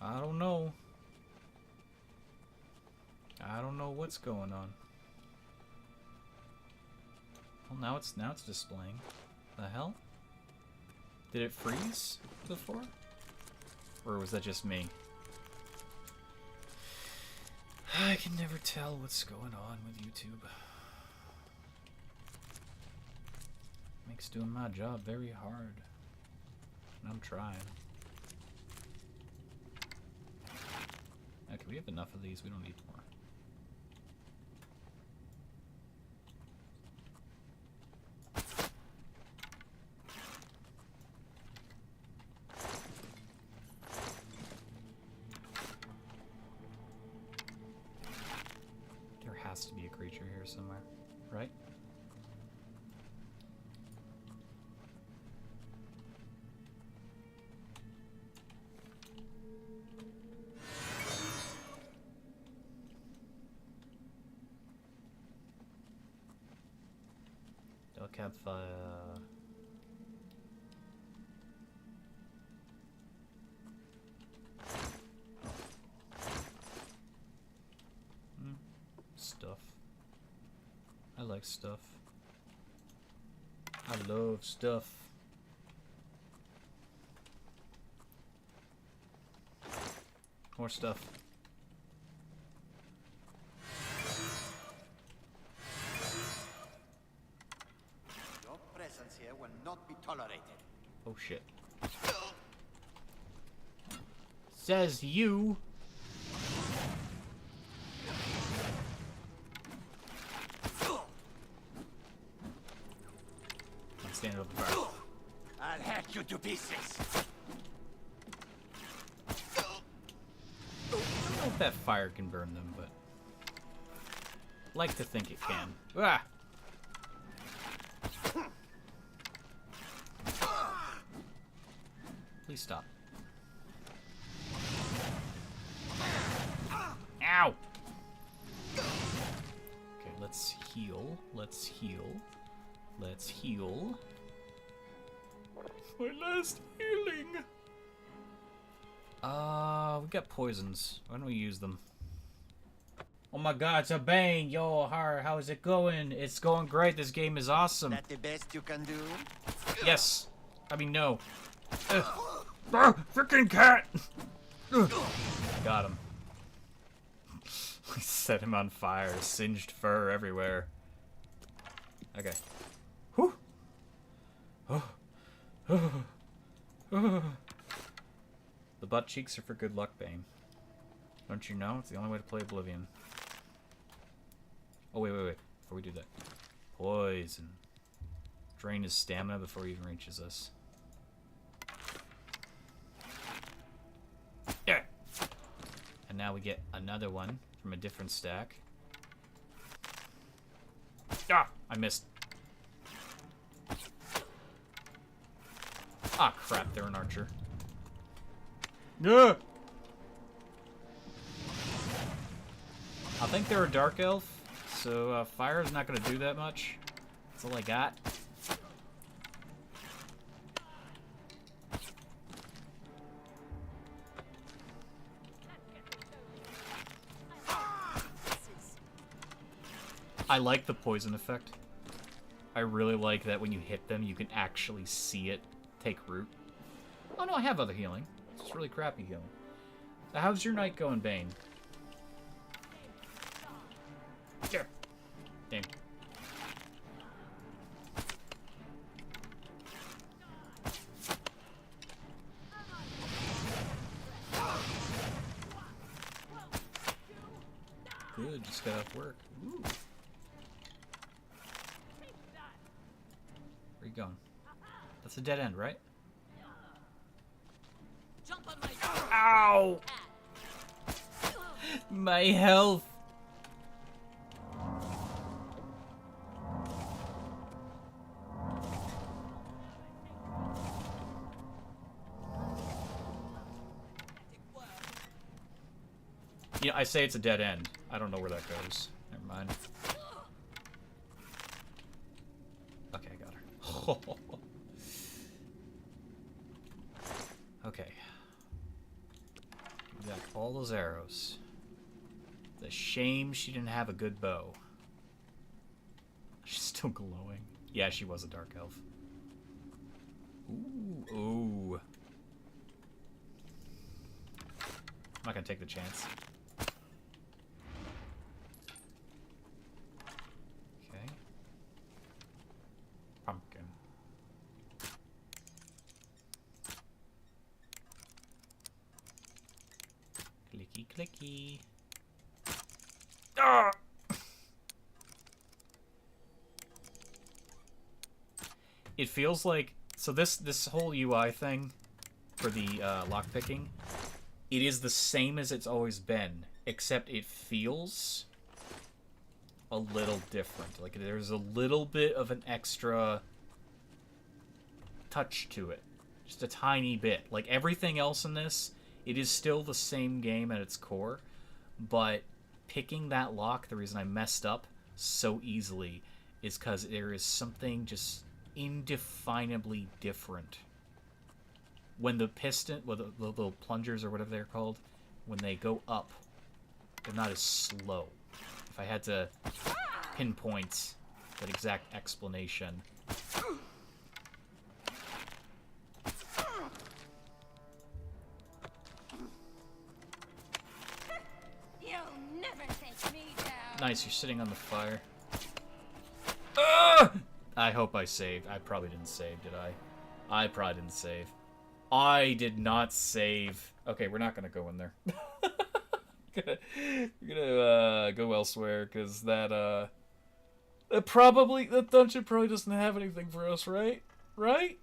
I don't know. I don't know what's going on. Well, now it's displaying. The hell? Did it freeze before? Or was that just me? I can never tell what's going on with YouTube. Makes doing my job very hard. And I'm trying. Okay, we have enough of these. We don't need more. There has to be a creature here somewhere, right? Campfire. Stuff. I like stuff. I love stuff. More stuff. Here will not be tolerated. Oh shit. Says you. I'm standing over the fire. I'll hack you to pieces. I don't know if that fire can burn them, but like to think it can. Ah! Please stop. Ow! Okay, let's heal. Let's heal. Let's heal. My last healing! We got poisons. Why don't we use them? Oh my god, it's a bang! Yo, how is it going? It's going great. This game is awesome. That the best you can do? Yes. I mean, no. Freaking cat! Got him. We set him on fire. Singed fur everywhere. Okay. Whew. The butt cheeks are for good luck, Bane. Don't you know? It's the only way to play Oblivion. Oh, wait. Before we do that. Poison. Drain his stamina before he even reaches us. Yeah. And now we get another one from a different stack. Ah! I missed. Ah, crap. They're an archer. Yeah. I think they're a dark elf, so fire is not going to do that much. That's all I got. I like the poison effect. I really like that when you hit them, you can actually see it take root. Oh no, I have other healing. It's just really crappy healing. So how's your night going, Bane? Yeah. Damn. Good, just got off work. Ooh. Where you going? That's a dead end, right? Jump on my Ow! My health. Yeah, I say it's a dead end. I don't know where that goes. Never mind. Okay, I got her. Okay. We got all those arrows. It's a shame she didn't have a good bow. She's still glowing. Yeah, she was a dark elf. Ooh, ooh. I'm not gonna take the chance. Okay. Pumpkin. Clicky, clicky. Ah! It feels like... So this whole UI thing for the lockpicking, it is the same as it's always been, except it feels a little different. Like, there's a little bit of an extra touch to it. Just a tiny bit. Like, everything else in this, it is still the same game at its core, but picking that lock, the reason I messed up so easily is because there is something just indefinably different. When the piston, well, the little plungers or whatever they're called, when they go up, they're not as slow. If I had to pinpoint that exact explanation. You'll never take me down. Nice, you're sitting on the fire. Ah! I hope I saved. I probably didn't save, did I? I probably didn't save. I did not save. Okay, we're not gonna go in there. We're gonna go elsewhere, because that dungeon probably doesn't have anything for us, right? Right?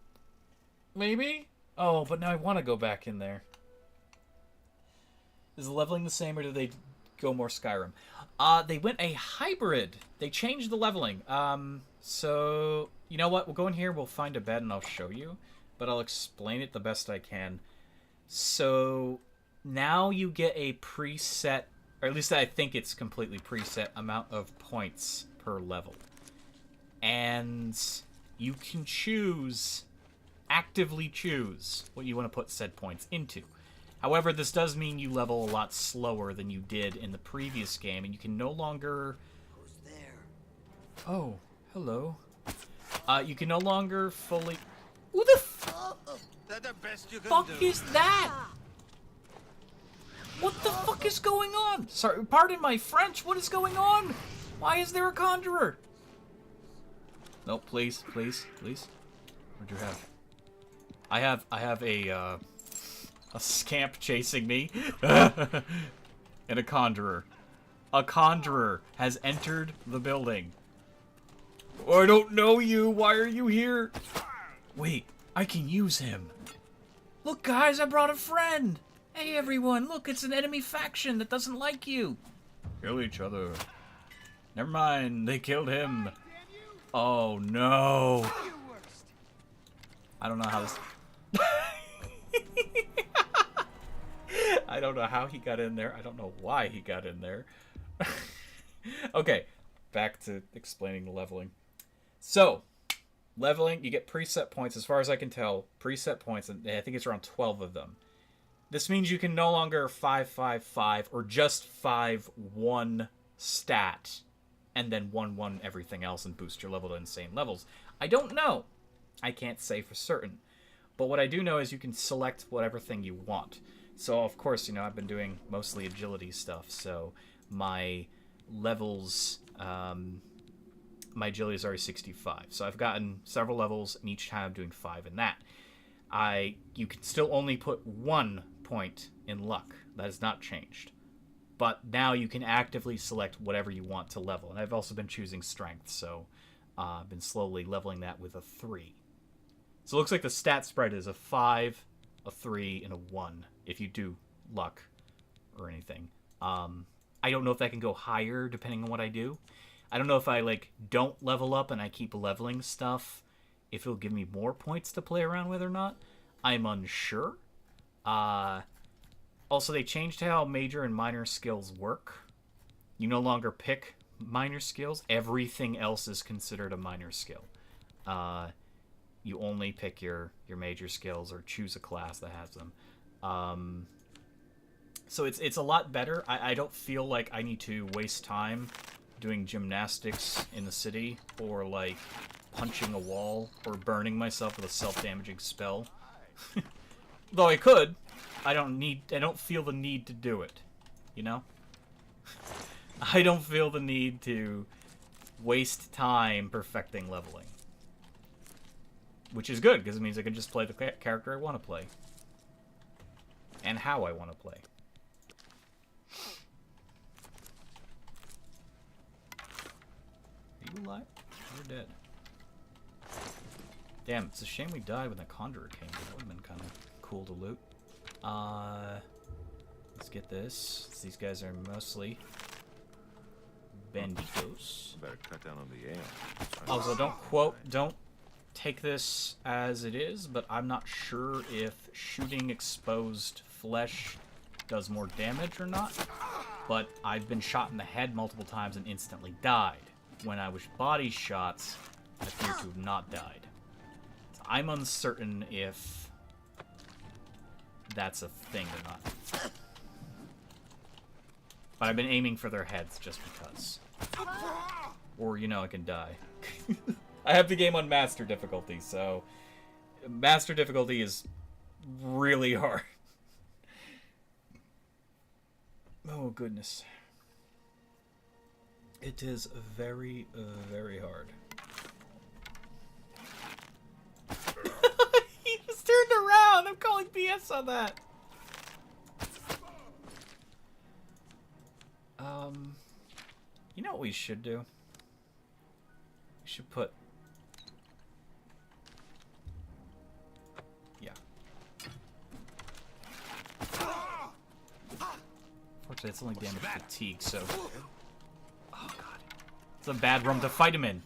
Maybe? Oh, but now I want to go back in there. Is the leveling the same, or do they go more Skyrim? They went a hybrid. They changed the leveling. So, you know what? We'll go in here, we'll find a bed, and I'll show you. But I'll explain it the best I can. So, now you get a preset, or at least I think it's completely preset, amount of points per level. And you can choose, actively choose, what you want to put said points into. However, this does mean you level a lot slower than you did in the previous game, and you can no longer... Who's there? Oh, hello. You can no longer fully... Who the fuck is that? What the fuck is going on? Sorry, pardon my French, what is going on? Why is there a conjurer? No, please, please, please. What'd you have? I have a scamp chasing me. And a conjurer. A conjurer has entered the building. I don't know you. Why are you here? Wait, I can use him. Look, guys, I brought a friend. Hey, everyone, look, it's an enemy faction that doesn't like you. Kill each other. Never mind, they killed him. Oh, no. I don't know how this... I don't know how he got in there. I don't know why he got in there. Okay, back to explaining the leveling. So, leveling, you get preset points, as far as I can tell. Preset points, and I think it's around 12 of them. This means you can no longer 5-5-5 or just 5-1 stat and then 1-1 everything else and boost your level to insane levels. I don't know. I can't say for certain. But what I do know is you can select whatever thing you want. So, of course, you know, I've been doing mostly agility stuff, so my levels, my agility is already 65. So I've gotten several levels, and each time I'm doing 5 in that. You can still only put 1 point in luck. That has not changed. But now you can actively select whatever you want to level. And I've also been choosing strength, so I've been slowly leveling that with a 3. So it looks like the stat spread is a 5, a 3, and a 1 if you do luck or anything. I don't know if that can go higher depending on what I do. I don't know if I like don't level up and I keep leveling stuff, if it'll give me more points to play around with or not. I'm unsure. Also, they changed how major and minor skills work. You no longer pick minor skills. Everything else is considered a minor skill. You only pick your major skills or choose a class that has them. So it's a lot better. I don't feel like I need to waste time doing gymnastics in the city or like punching a wall or burning myself with a self-damaging spell. Though I could. I don't feel the need to do it. You know? I don't feel the need to waste time perfecting leveling. Which is good, because it means I can just play the character I want to play. And how I want to play. Are you alive? You're dead. Damn, it's a shame we died when the Conjurer came. That would have been kind of cool to loot. Let's get this. These guys are mostly banditos. Better cut down on the ale. Also, don't take this as it is, but I'm not sure if shooting exposed flesh does more damage or not. But I've been shot in the head multiple times and instantly died. When I was body shots, I appear to have not died. So I'm uncertain if that's a thing or not. But I've been aiming for their heads just because. Or, you know, I can die. I have the game on Master difficulty, so Master difficulty is really hard. Oh, goodness. It is very, very hard. He just turned around! I'm calling BS on that! You know what we should do? We should put... Yeah. Fortunately, it's only damage fatigue, so... Oh, God. It's a bad room to fight him in.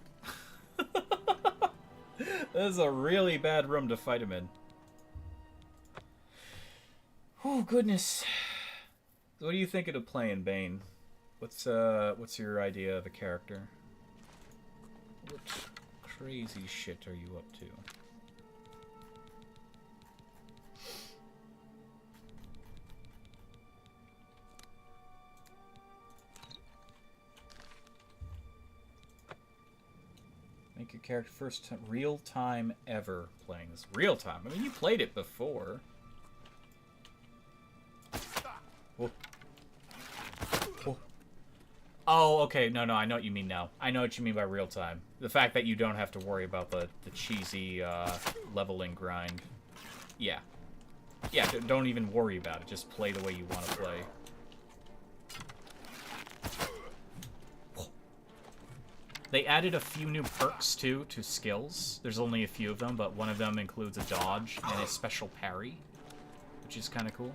This is a really bad room to fight him in. Oh, goodness. So what are you thinking of playing, Bane? What's your idea of a character? What crazy shit are you up to? Make your character first real time ever playing this. Real time? I mean, you played it before. Whoa. Whoa. Oh, okay. No, I know what you mean now. I know what you mean by real time. The fact that you don't have to worry about the cheesy leveling grind. Yeah. Yeah, don't even worry about it. Just play the way you want to play. They added a few new perks, too, to skills. There's only a few of them, but one of them includes a dodge and a special parry, which is kind of cool.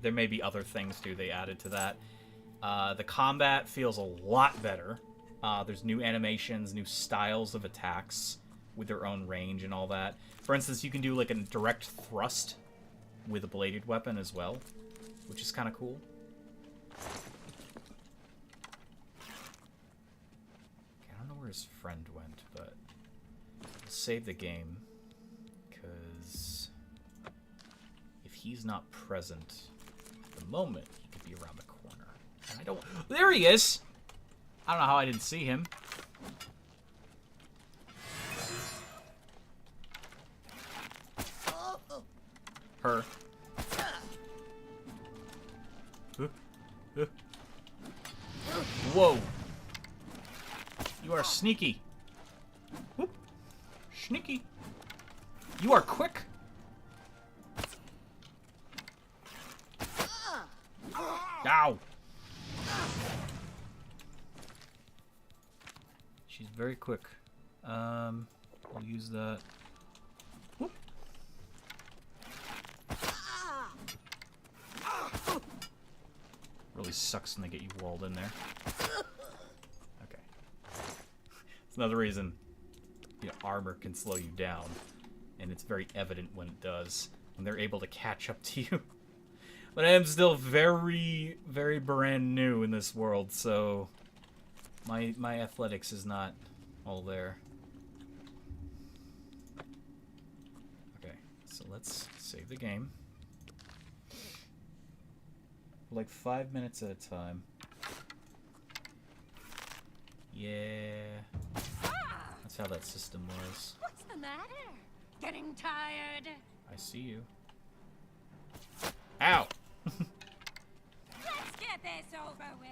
There may be other things, too, they added to that. The combat feels a lot better. There's new animations, new styles of attacks with their own range and all that. For instance, you can do, like, a direct thrust with a bladed weapon as well, which is kind of cool. Okay, I don't know where his friend went, but I'll save the game, because if he's not present at the moment, he could be around the corner. And I don't... There he is! I don't know how I didn't see him. Her. Whoa. You are sneaky. Whoop. Sneaky. You are quick. Ow. She's very quick. We'll use that. Whoop. Really sucks when they get you walled in there. Okay. It's another reason, you know, armor can slow you down. and it's very evident when it does, when they're able to catch up to you. But I am still very, very brand new in this world, so my athletics is not all there. Okay, so let's save the game. Like 5 minutes at a time. Yeah. That's how that system was. What's the matter? Getting tired? I see you. Ow! Let's get this over with.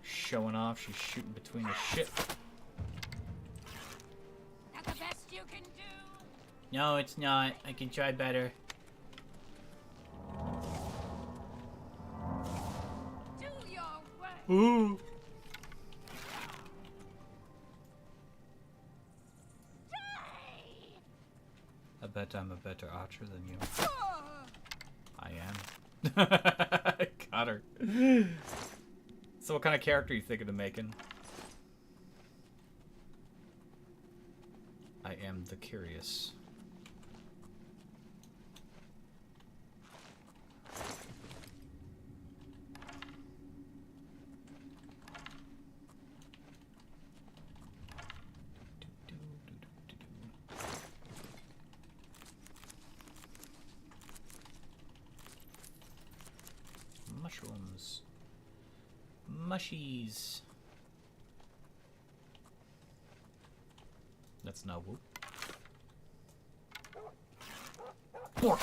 Showing off, she's shooting between the shit. That the best you can do? No, it's not. I can try better. Do your work. Ooh. I bet I'm a better archer than you. I am. Got her. So what kind of character are you thinking of making? I am the curious. Mushrooms. Mushies. That's not whoop. Pork.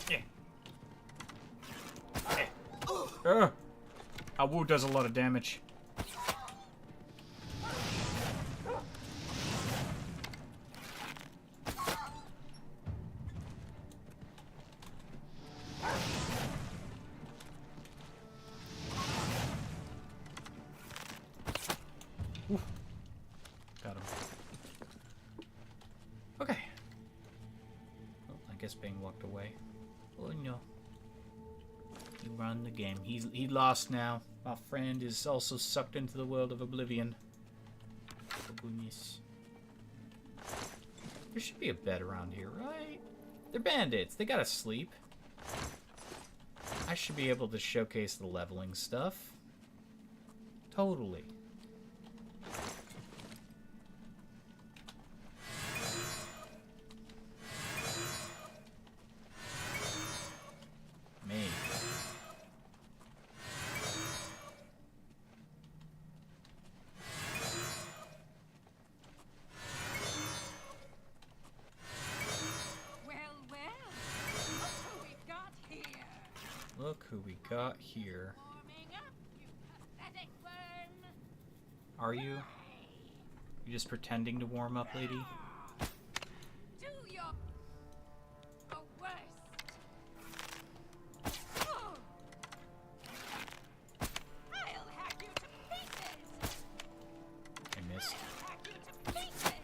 Yeah. Yeah. Woo does a lot of damage. Oof. Got him. Okay. Well, I guess Bane walked away. Oh no. He run the game. He lost now. My friend is also sucked into the world of Oblivion. Oh goodness. There should be a bed around here, right? They're bandits. They gotta sleep. I should be able to showcase the leveling stuff. Totally. Me. Look who we got here. Are you? You just pretending to warm up, lady? Do your worst. I'll hack you to pieces. I missed. I'll hack you to pieces.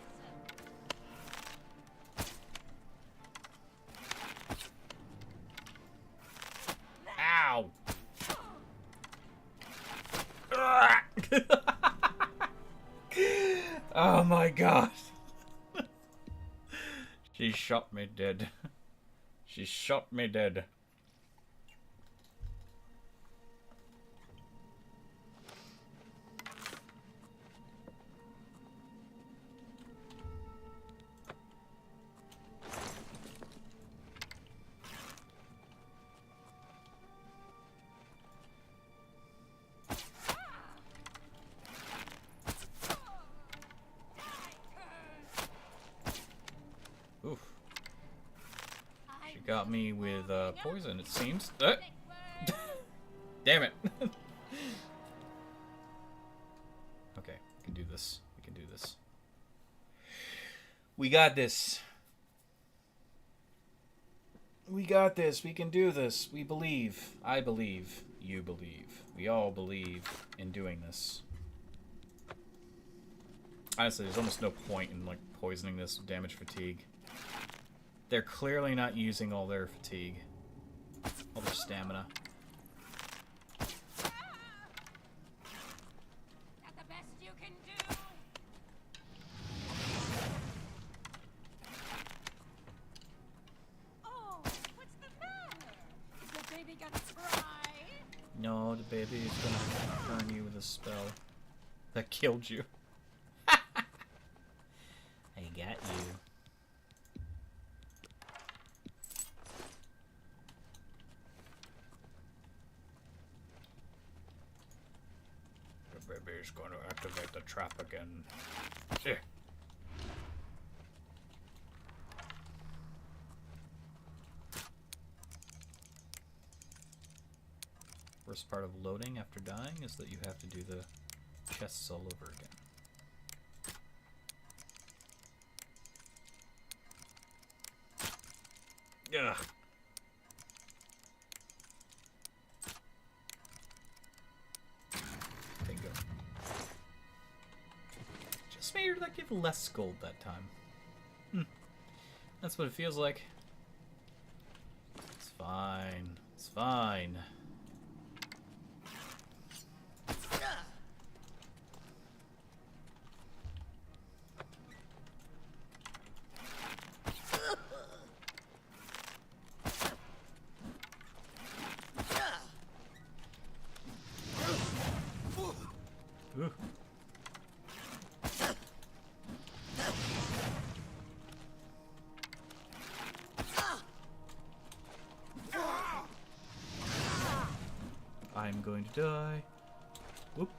Ow! Oh my god. She shot me dead. She shot me dead. Oof. She got me with poison, it seems. Damn it. Okay, we can do this. We can do this. We got this. We got this. We can do this. We believe. I believe. You believe. We all believe in doing this. Honestly, there's almost no point in like poisoning this with damage fatigue. They're clearly not using all their fatigue, all their stamina. That the best you can do? Oh, what's the matter? Is the baby gonna cry? No, the baby is gonna burn you with a spell that killed you. I got you. The baby is going to activate the trap again. Yeah. Worst part of loading after dying is that you have to do the chests all over again. Ugh. Bingo. Just made that give less gold that time. That's what it feels like. It's fine. It's fine. Ooh. I'm going to die. Whoop.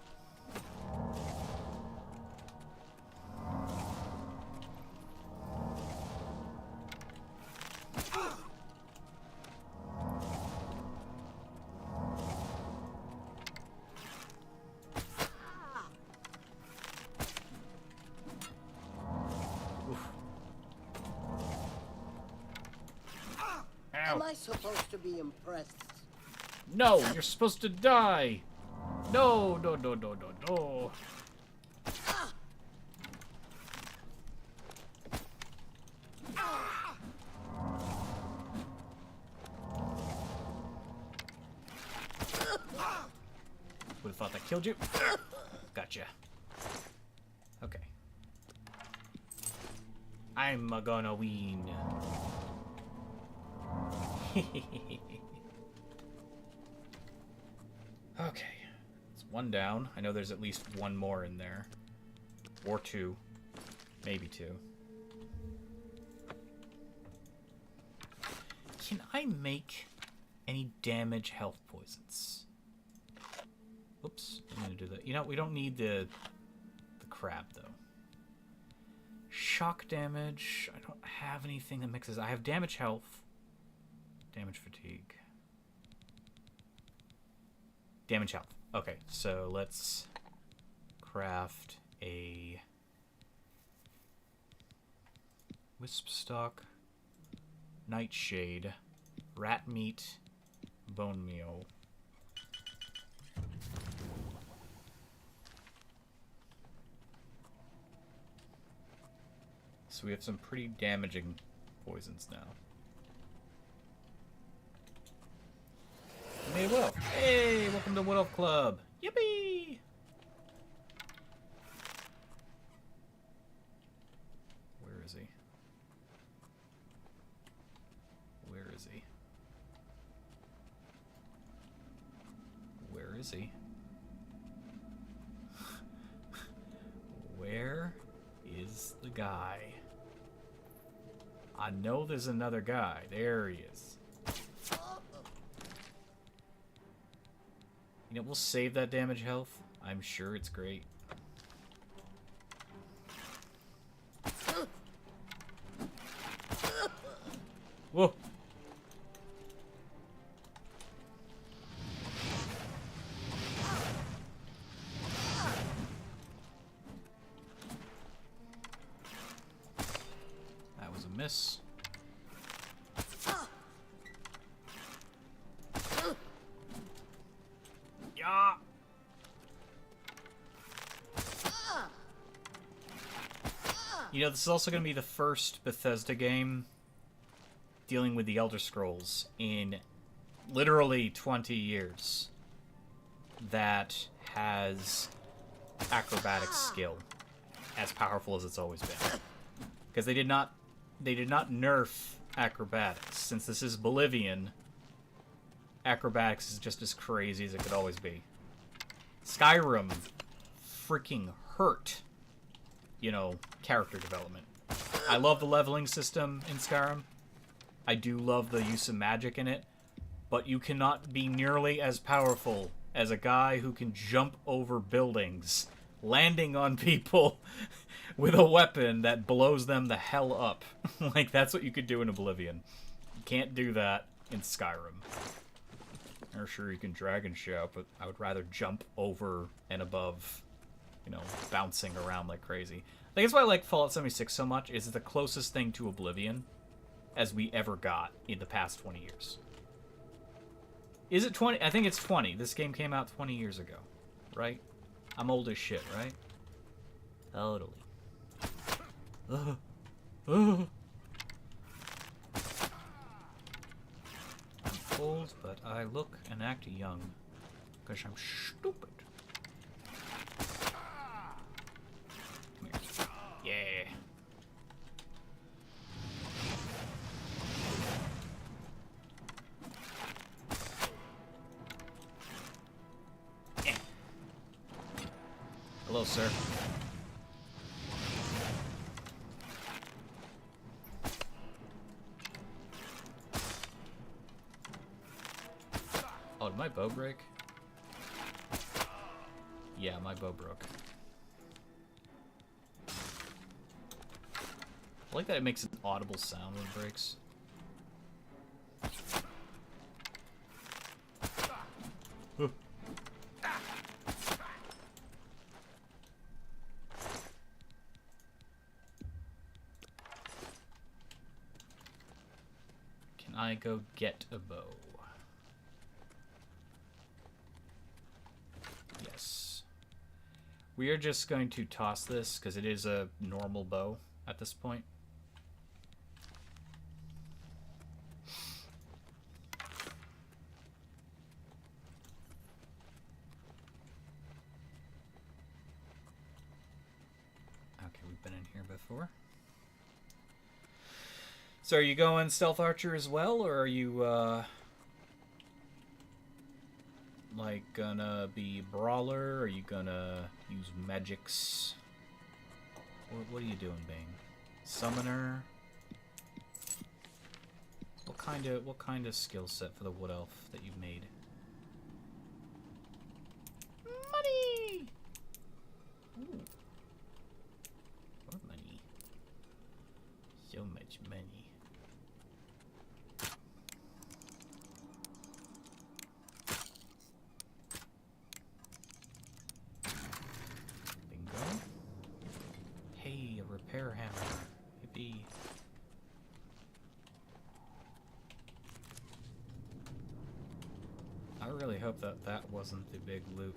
Am I supposed to be impressed? No, you're supposed to die. No, no, no, no, no, no. Would have thought that killed you. Gotcha. Okay. I'm gonna win. Okay. It's one down. I know there's at least one more in there. Or two. Maybe two. Can I make any damage health poisons? Oops. I'm gonna do that. You know, we don't need the crab, though. Shock damage. I don't have anything that mixes. I have damage health. Damage fatigue. Damage health. Okay, so let's craft a wisp stock, nightshade, rat meat, bone meal. So we have some pretty damaging poisons now. Made a wolf. Hey, welcome to Wood Elf Club. Yippee! Where is he? Where is he? Where is he? Where is the guy? I know there's another guy. There he is. You know, we'll save that damage health. I'm sure it's great. Whoa. That was a miss. Yeah. You know, this is also going to be the first Bethesda game dealing with the Elder Scrolls in literally 20 years that has acrobatic skill as powerful as it's always been. Because they did not nerf acrobatics. Since this is Oblivion, acrobatics is just as crazy as it could always be. Skyrim freaking hurt, you know, character development. I love the leveling system in Skyrim. I do love the use of magic in it, but you cannot be nearly as powerful as a guy who can jump over buildings, landing on people with a weapon that blows them the hell up. Like, that's what you could do in Oblivion. You can't do that in Skyrim. Or sure, you can dragon shout, but I would rather jump over and above, you know, bouncing around like crazy. I think that's why I like Fallout 76 so much, is it's the closest thing to Oblivion as we ever got in the past 20 years. Is it 20? I think it's 20. This game came out 20 years ago, right? I'm old as shit, right? Totally. I'm old, but I look and act young. Because I'm stupid. Come here. Yeah. Hello, sir. Oh, did my bow break? Yeah, my bow broke. I like that it makes an audible sound when it breaks. Huh. Can I go get a bow? Yes. We are just going to toss this because it is a normal bow at this point. Okay, we've been in here before. So are you going stealth archer as well, or are you like gonna be brawler? Are you gonna use magics? What are you doing, Bane? Summoner? What kind of skill set for the wood elf that you've made? Money. Ooh. More money. So much money. Hey, a repair hammer. Yippee. I really hope that that wasn't the big loot.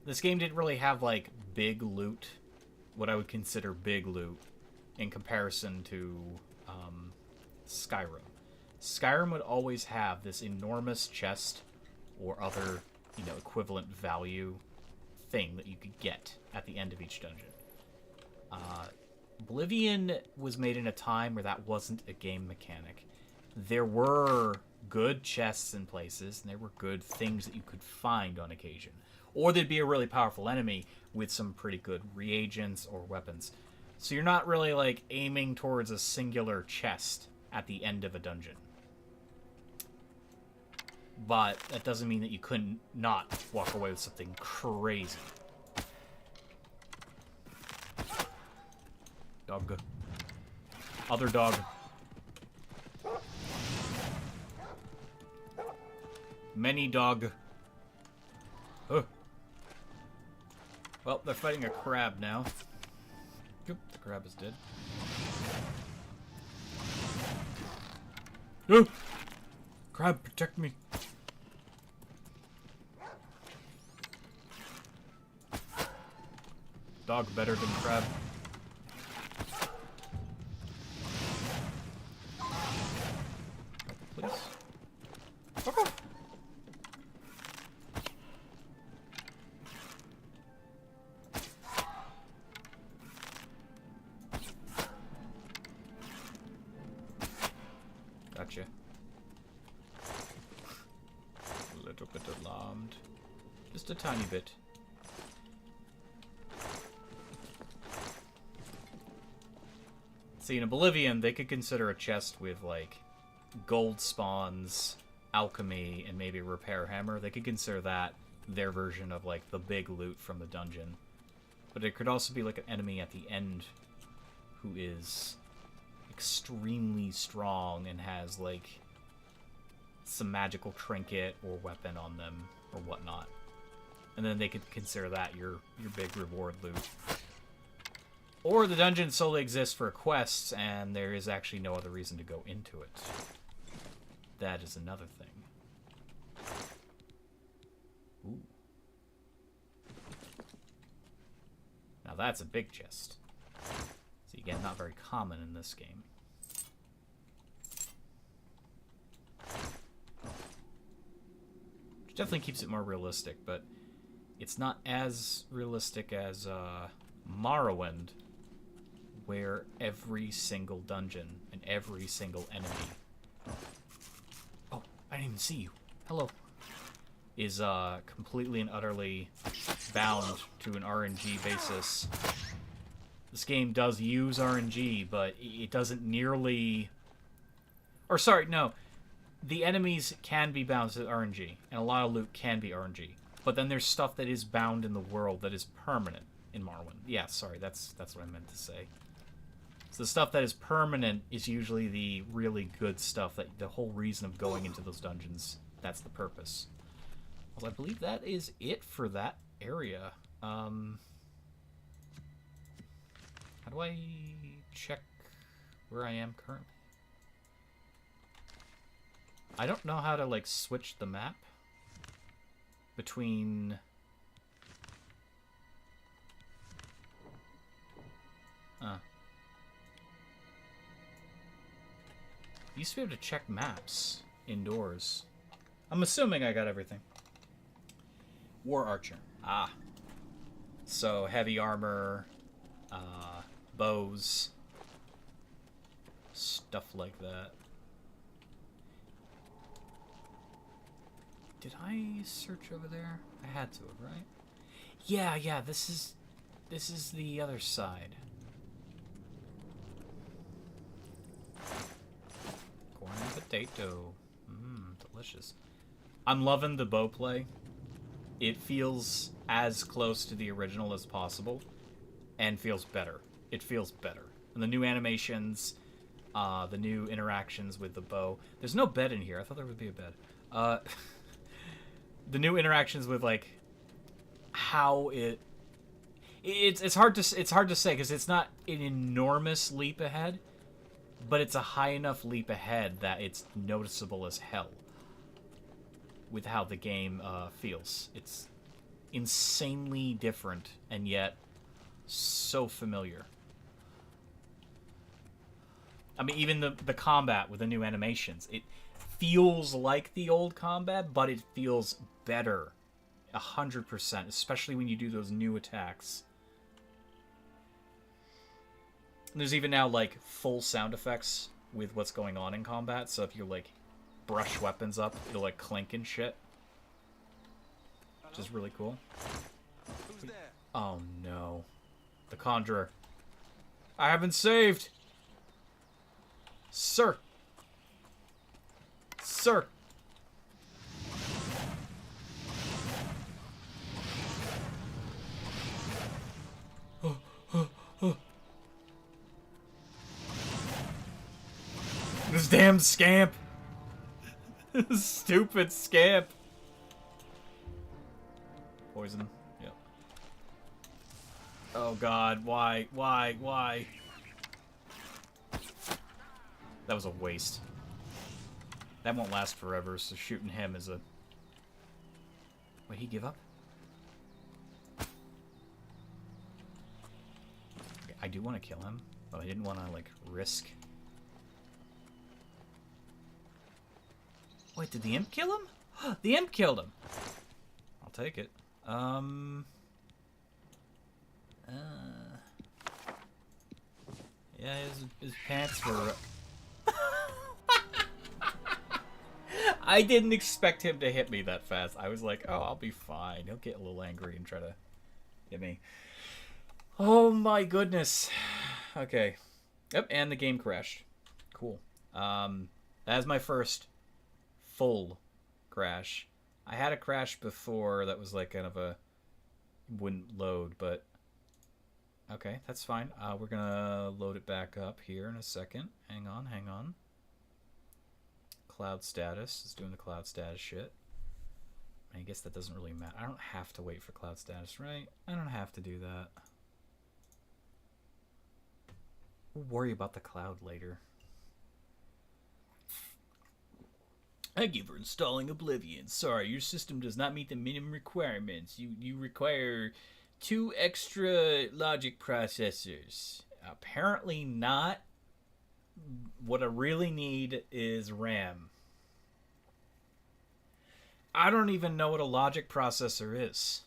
This game didn't really have, like, big loot, what I would consider big loot, in comparison to Skyrim. Skyrim would always have this enormous chest or other, you know, equivalent value thing that you could get at the end of each dungeon. Oblivion was made in a time where that wasn't a game mechanic. There were good chests in places, and there were good things that you could find on occasion. Or there'd be a really powerful enemy with some pretty good reagents or weapons. So you're not really, like, aiming towards a singular chest at the end of a dungeon. But that doesn't mean that you couldn't not walk away with something crazy. Dog. Other dog. Many dog. Well, they're fighting a crab now. Oop, the crab is dead. No! Crab, protect me. Dog better than crab. Please. Okay. Gotcha. A little bit alarmed. Just a tiny bit. See, in Oblivion, they could consider a chest with, like, gold spawns, alchemy, and maybe a repair hammer. They could consider that their version of, like, the big loot from the dungeon. But it could also be, like, an enemy at the end who is extremely strong and has, like, some magical trinket or weapon on them or whatnot. And then they could consider that your big reward loot. Or the dungeon solely exists for quests, and there is actually no other reason to go into it. That is another thing. Ooh. Now that's a big chest. See, again, not very common in this game. Which definitely keeps it more realistic, but it's not as realistic as Morrowind, where every single dungeon and every single enemy... Oh, I didn't even see you. Hello. Is completely and utterly bound to an RNG basis. This game does use RNG, but it doesn't nearly... Or sorry, no. The enemies can be bound to RNG, and a lot of loot can be RNG. But then there's stuff that is bound in the world that is permanent in Morrowind. Yeah, sorry, that's what I meant to say. So the stuff that is permanent is usually the really good stuff, that the whole reason of going into those dungeons. That's the purpose. Well, I believe that is it for that area. How do I check where I am currently? I don't know how to, like, switch the map between... Used to be able to check maps indoors. I'm assuming I got everything. War Archer. Ah. So, heavy armor, bows, stuff like that. Did I search over there? I had to have, right? Yeah, this is the other side. Corn and potato. Delicious. I'm loving the bow play. It feels as close to the original as possible, and feels better. It feels better. And the new animations, the new interactions with the bow. There's no bed in here. I thought there would be a bed. The new interactions with, like, how it's hard to say because it's not an enormous leap ahead, but it's a high enough leap ahead that it's noticeable as hell with how the game feels. It's insanely different and yet so familiar. I mean, even the combat with the new animations, it feels like the old combat, but it feels better 100%, especially when you do those new attacks. And there's even now, like, full sound effects with what's going on in combat, so if you, like, brush weapons up, it'll, like, clink and shit. Which is really cool. Who's there? Oh, no. The Conjurer. I haven't saved! Sir! Sir! This damn scamp! This stupid scamp! Poison. Yep. Oh god, why? Why? That was a waste. That won't last forever, so shooting him is a... Wait, he give up? I do want to kill him, but I didn't want to, like, risk. Wait, did the imp kill him? The imp killed him! I'll take it. Yeah, his pants were... I didn't expect him to hit me that fast. I was like, oh, I'll be fine. He'll get a little angry and try to hit me. Oh my goodness. Okay. Yep, and the game crashed. Cool. That's my first full crash. I had a crash before that was like kind of a... wouldn't load, but... Okay, that's fine. We're gonna load it back up here in a second. Hang on, hang on. Cloud status. It's doing the cloud status shit. I guess that doesn't really matter. I don't have to wait for cloud status, right? I don't have to do that. We'll worry about the cloud later. Thank you for installing Oblivion. Sorry, your system does not meet the minimum requirements. You require 2 extra logic processors. Apparently not. What I really need is RAM. I don't even know what a logic processor is.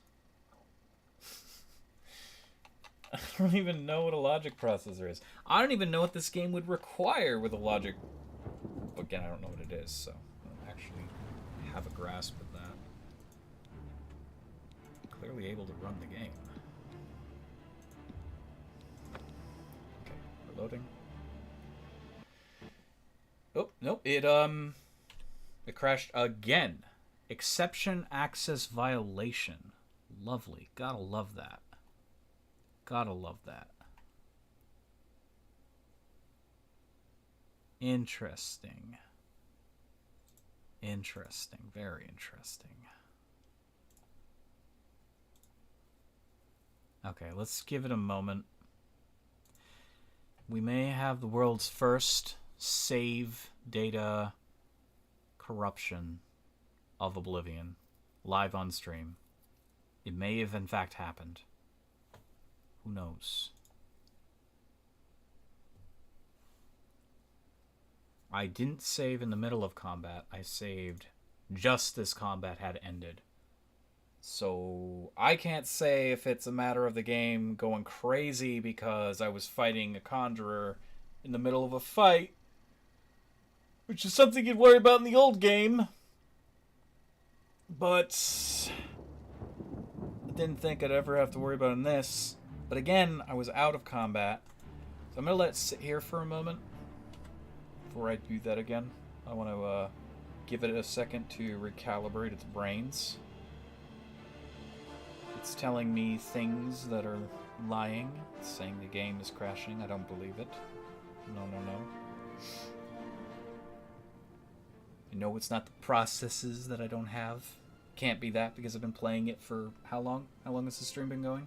I don't even know what a logic processor is. I don't even know what this game would require with a logic... Again, I don't know what it is, so I don't actually have a grasp of that. Clearly able to run the game. Okay, reloading. Oh, nope, it crashed again. Exception access violation. Lovely. Gotta love that. Gotta love that. Interesting. Interesting. Very interesting. Okay, let's give it a moment. We may have the world's first save data corruption of Oblivion live on stream. It may have in fact happened. Who knows? I didn't save in the middle of combat. I saved just as combat had ended. So I can't say if it's a matter of the game going crazy because I was fighting a conjurer in the middle of a fight, which is something you'd worry about in the old game. But I didn't think I'd ever have to worry about in this. But again, I was out of combat. So I'm going to let it sit here for a moment before I do that again. I want to give it a second to recalibrate its brains. It's telling me things that are lying. It's saying the game is crashing. I don't believe it. No, no, no. I know it's not the processes that I don't have. Can't be that because I've been playing it for how long? How long has the stream been going?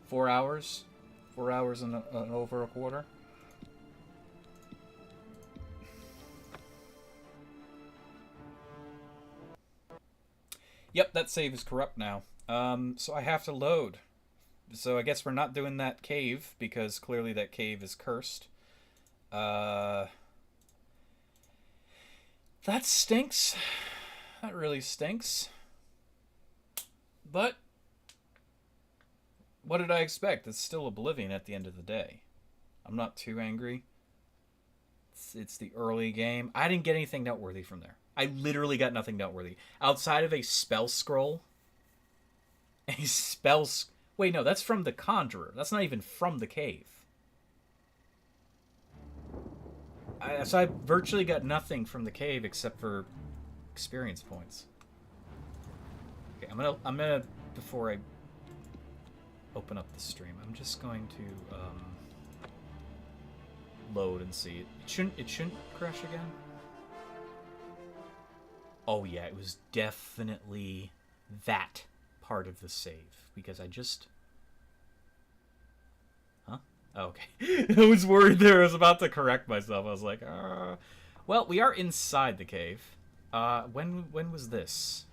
4 hours? 4 hours and over a quarter? Yep, that save is corrupt now. So I have to load. So I guess we're not doing that cave because clearly that cave is cursed. That stinks. That really stinks. But what did I expect? It's still Oblivion at the end of the day. I'm not too angry. It's the early game. I didn't get anything noteworthy from there. I literally got nothing noteworthy. Outside of a spell scroll. A spell... Wait, no, that's from the Conjurer. That's not even from the cave. So I virtually got nothing from the cave except for experience points. Okay, I'm gonna before I open up the stream, I'm just going to load and see it. It shouldn't crash again. Oh yeah, it was definitely that part of the save because I just... Huh? Oh, okay. I was worried there. I was about to correct myself. I was like, well, we are inside the cave. When was this?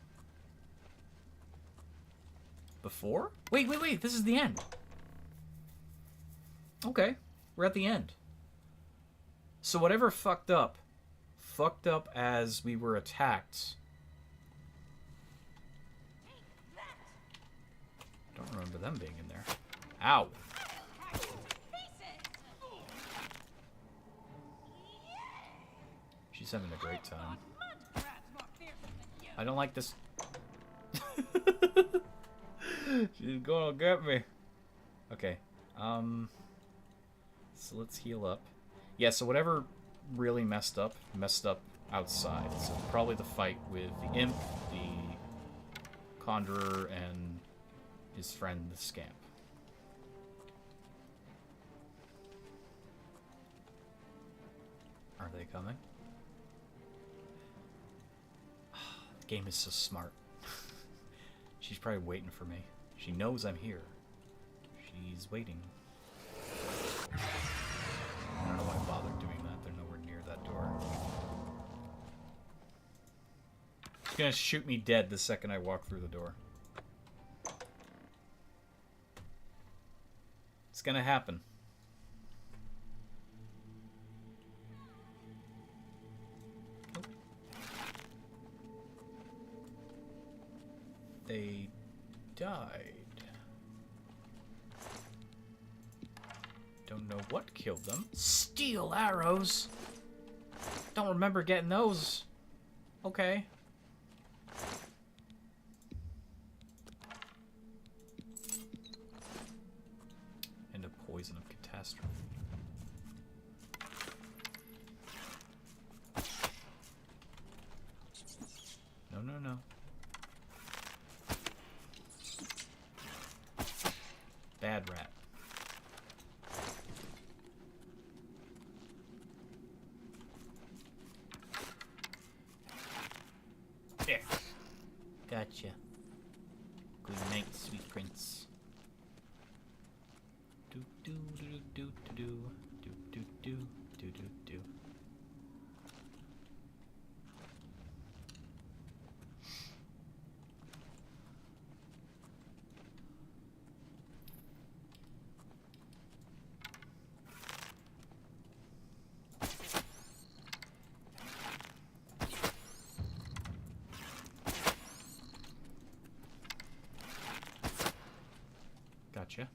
Before? Wait. This is the end. Okay, we're at the end. So whatever fucked up as we were attacked. Don't remember them being in there. Ow. She's having a great time. I don't like this. She's gonna get me. Okay. So let's heal up. Yeah, so whatever really messed up outside. So probably the fight with the imp, the conjurer, and his friend the scamp. Are they coming? The game is so smart. She's probably waiting for me. She knows I'm here. She's waiting. I don't know why I bothered doing that. They're nowhere near that door. She's gonna shoot me dead the second I walk through the door. It's gonna happen. Nope. They died. Don't know what killed them. Steel arrows? Don't remember getting those. Okay. And a poison of catastrophe. No, no, no. Bad rat. There. Gotcha. Good night, sweet prince. Do do do do do do do do do do do. Gotcha.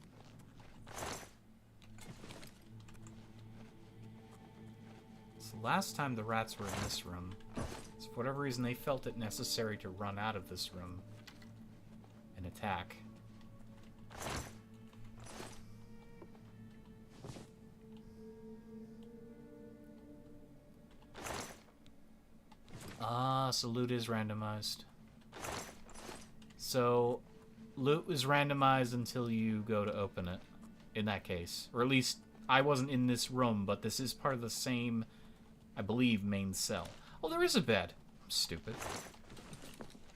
So last time the rats were in this room, so for whatever reason they felt it necessary to run out of this room and attack. Ah, so loot is randomized. So loot was randomized until you go to open it, in that case. Or at least, I wasn't in this room, but this is part of the same, I believe, main cell. Oh, there is a bed. I'm stupid.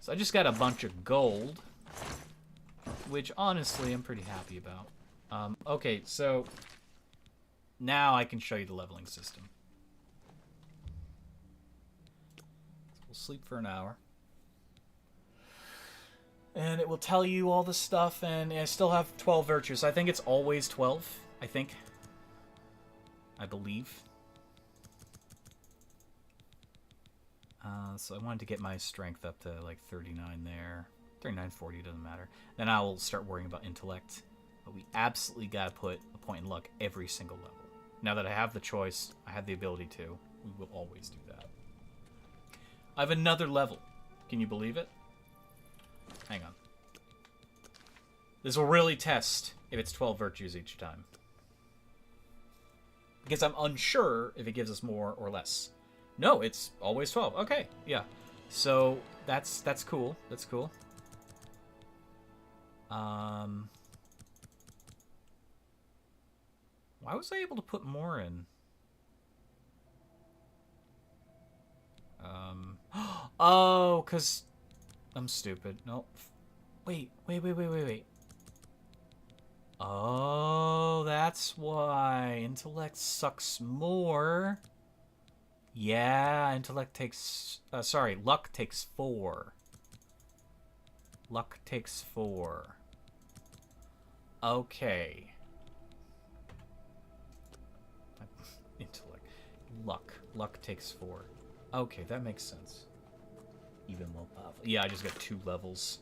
So I just got a bunch of gold, which, honestly, I'm pretty happy about. Okay, so now I can show you the leveling system. So we'll sleep for an hour. And it will tell you all the stuff, and I still have 12 virtues. I think it's always 12, I think. I believe. So I wanted to get my strength up to like 39 there. 39, 40, doesn't matter. Then I will start worrying about intellect. But we absolutely gotta put a point in luck every single level. Now that I have the choice, I have the ability to, we will always do that. I have another level. Can you believe it? Hang on. This will really test if it's 12 virtues each time. Because I'm unsure if it gives us more or less. No, it's always 12. Okay, yeah. So that's cool. That's cool. Why was I able to put more in? Oh, because I'm stupid. Nope. Wait. Oh, that's why. Intellect sucks more. Yeah, intellect takes... sorry, luck takes 4. Luck takes 4. Okay. Intellect. Luck. Luck takes 4. Okay, that makes sense. Even more powerful. Yeah, I just got 2 levels.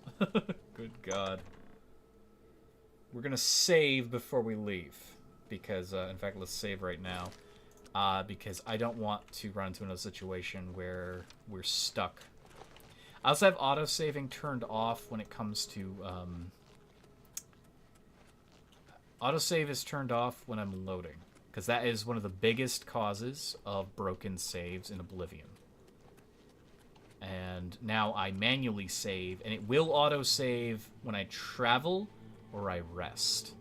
Good God. We're gonna save before we leave. Because, in fact, let's save right now. Because I don't want to run into another situation where we're stuck. I also have auto-saving turned off when it comes to, autosave is turned off when I'm loading. Because that is one of the biggest causes of broken saves in Oblivion. And now I manually save, and it will autosave when I travel or I rest.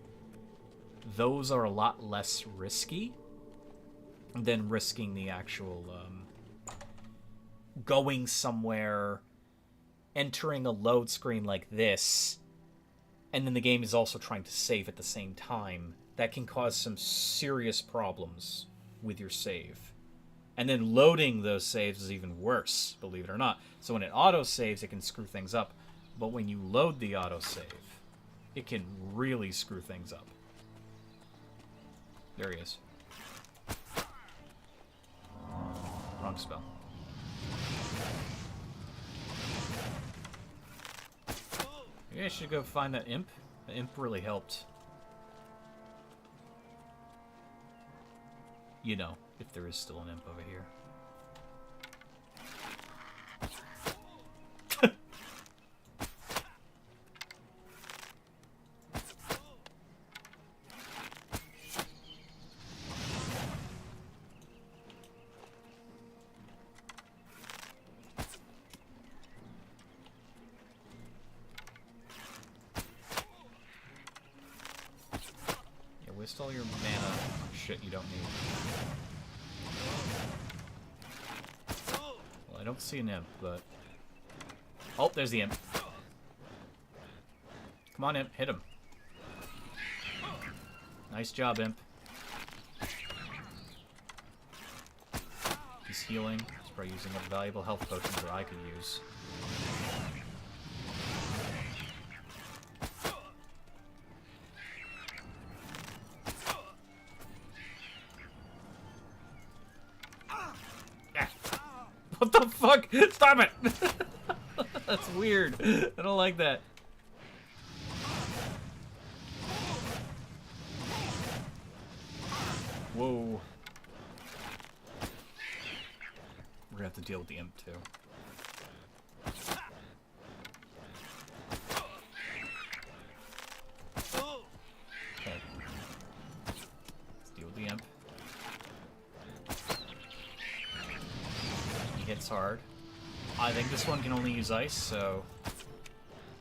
Those are a lot less risky than risking the actual going somewhere, entering a load screen like this, and then the game is also trying to save at the same time. That can cause some serious problems with your save. And then loading those saves is even worse, believe it or not. So when it auto-saves, it can screw things up. But when you load the autosave, it can really screw things up. There he is. Wrong spell. Maybe I should go find that imp. The imp really helped. You know, if there is still an imp over here. Yeah, waste all your mana on shit you don't need. Well, I don't see an imp, but... Oh, there's the imp. Come on, imp. Hit him. Nice job, imp. He's healing. He's probably using up valuable health potions that I could use. What the fuck? Stop it! That's weird. I don't like that. Whoa. We're gonna have to deal with the imp too. Okay. Let's deal with the imp. He hits hard. I think this one can only use ice, so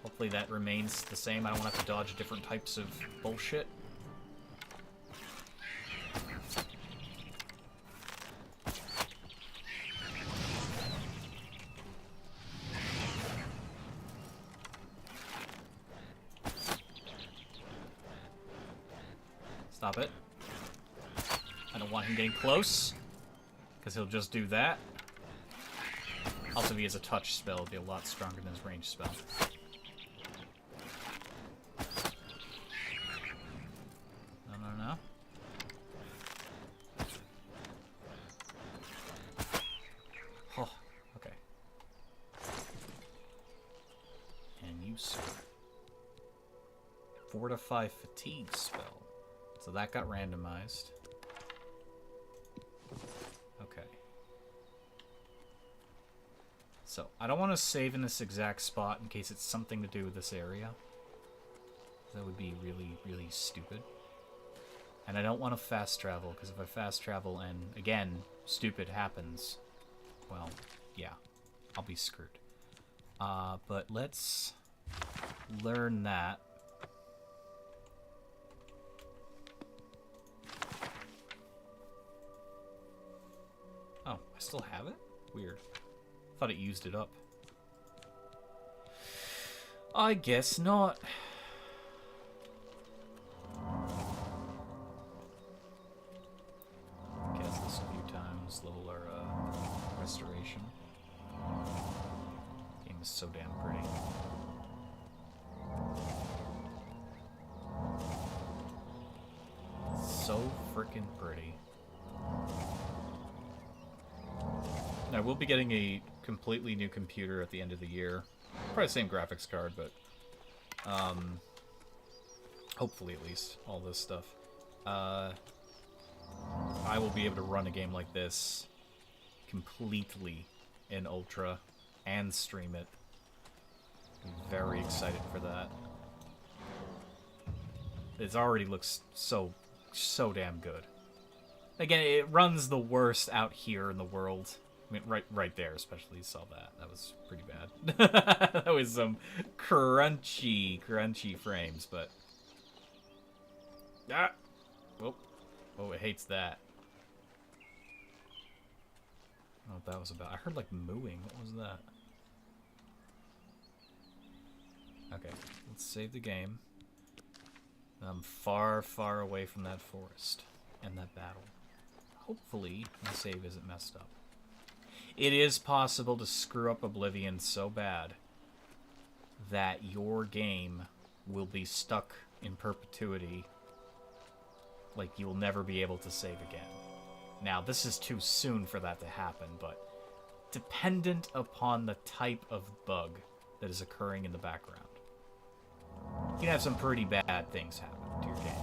hopefully that remains the same. I don't want to have to dodge different types of bullshit. Stop it. I don't want him getting close, because he'll just do that. Also, if he has a touch spell, it'll be a lot stronger than his ranged spell. No. Oh, okay. And you, sir. Fortify fatigue spell. So that got randomized. Okay. So, I don't want to save in this exact spot in case it's something to do with this area. That would be really, really stupid. And I don't want to fast travel, because if I fast travel and, again, stupid happens, well, yeah, I'll be screwed. But let's learn that. Oh, I still have it? Weird. Thought it used it up. I guess not. Cast this a few times, level our restoration. Game is so damn pretty. So frickin' pretty. I will be getting a completely new computer at the end of the year. Probably the same graphics card, but hopefully at least all this stuff. I will be able to run a game like this completely in Ultra and stream it. I'm very excited for that. It already looks so damn good. Again, it runs the worst out here in the world. I mean, right there, especially. You saw that. That was pretty bad. That was some crunchy frames, but... Ah! Oh, it hates that. I don't know what that was about. I heard, like, mooing. What was that? Okay, let's save the game. I'm far away from that forest and that battle. Hopefully, my save isn't messed up. It is possible to screw up Oblivion so bad that your game will be stuck in perpetuity. Like, you'll never be able to save again. Now, this is too soon for that to happen, but dependent upon the type of bug that is occurring in the background, you can have some pretty bad things happen to your game.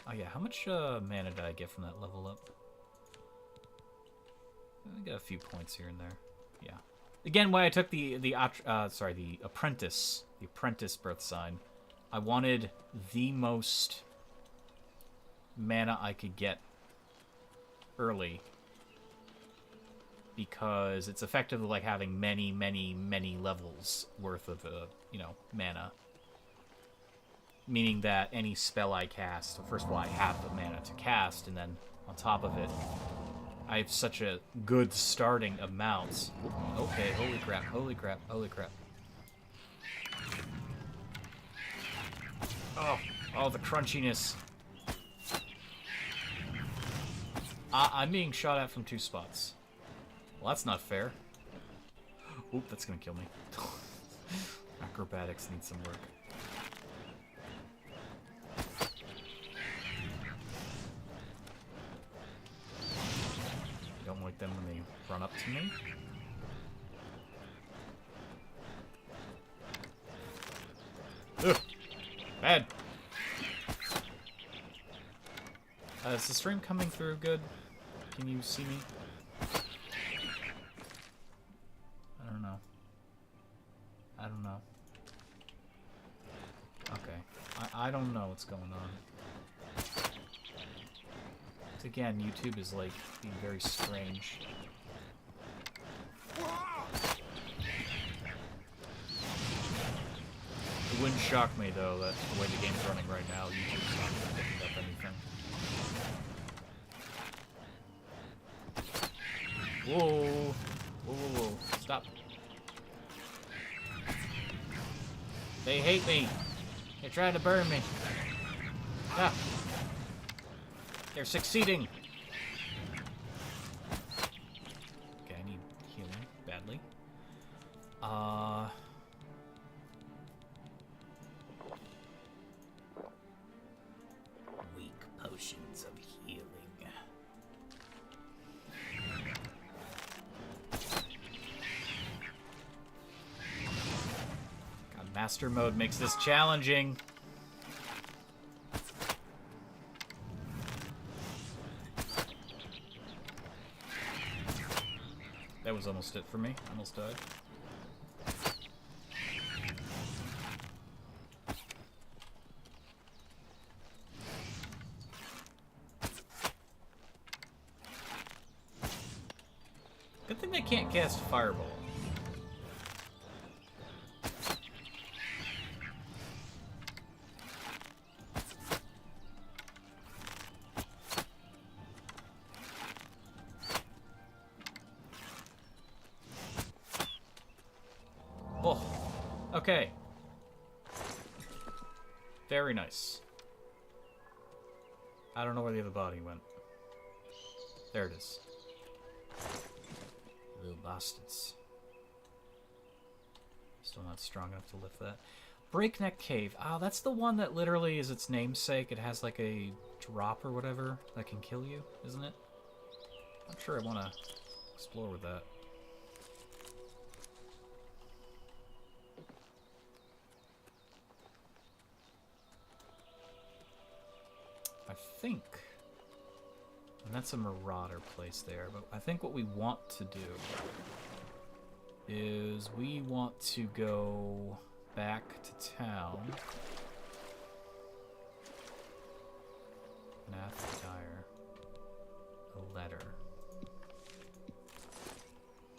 Oh yeah, how much mana did I get from that level up? I got a few points here and there. Yeah. Again, when I took the apprentice birth sign, I wanted the most mana I could get early, because it's effectively like having many levels worth of mana. Meaning that any spell I cast, first of all, I have the mana to cast, and then on top of it, I have such a good starting amount. Okay, holy crap. Oh, the crunchiness. I'm being shot at from 2 spots. Well, that's not fair. Oop, that's gonna kill me. Acrobatics need some work. Don't like them when they run up to me. Ugh! Bad! Is the stream coming through good? Can you see me? I don't know. Okay. I don't know what's going on. Again, YouTube is like being very strange. It wouldn't shock me though that the way the game's running right now, YouTube's not picking up anything. Whoa, stop. They hate me. They're trying to burn me. Ah. They're succeeding. Okay, I need healing badly. Weak potions of healing. God, Master Mode makes this challenging. That was almost it for me. Almost died. Good thing they can't cast Fireball. Okay. Very nice. I don't know where the other body went. There it is. Little bastards. Still not strong enough to lift that. Breakneck Cave. Oh, that's the one that literally is its namesake. It has like a drop or whatever that can kill you, isn't it? I'm sure I want to explore with that. I think, and that's a marauder place there, but I think what we want to do is we want to go back to town. Nath Dyer. A letter.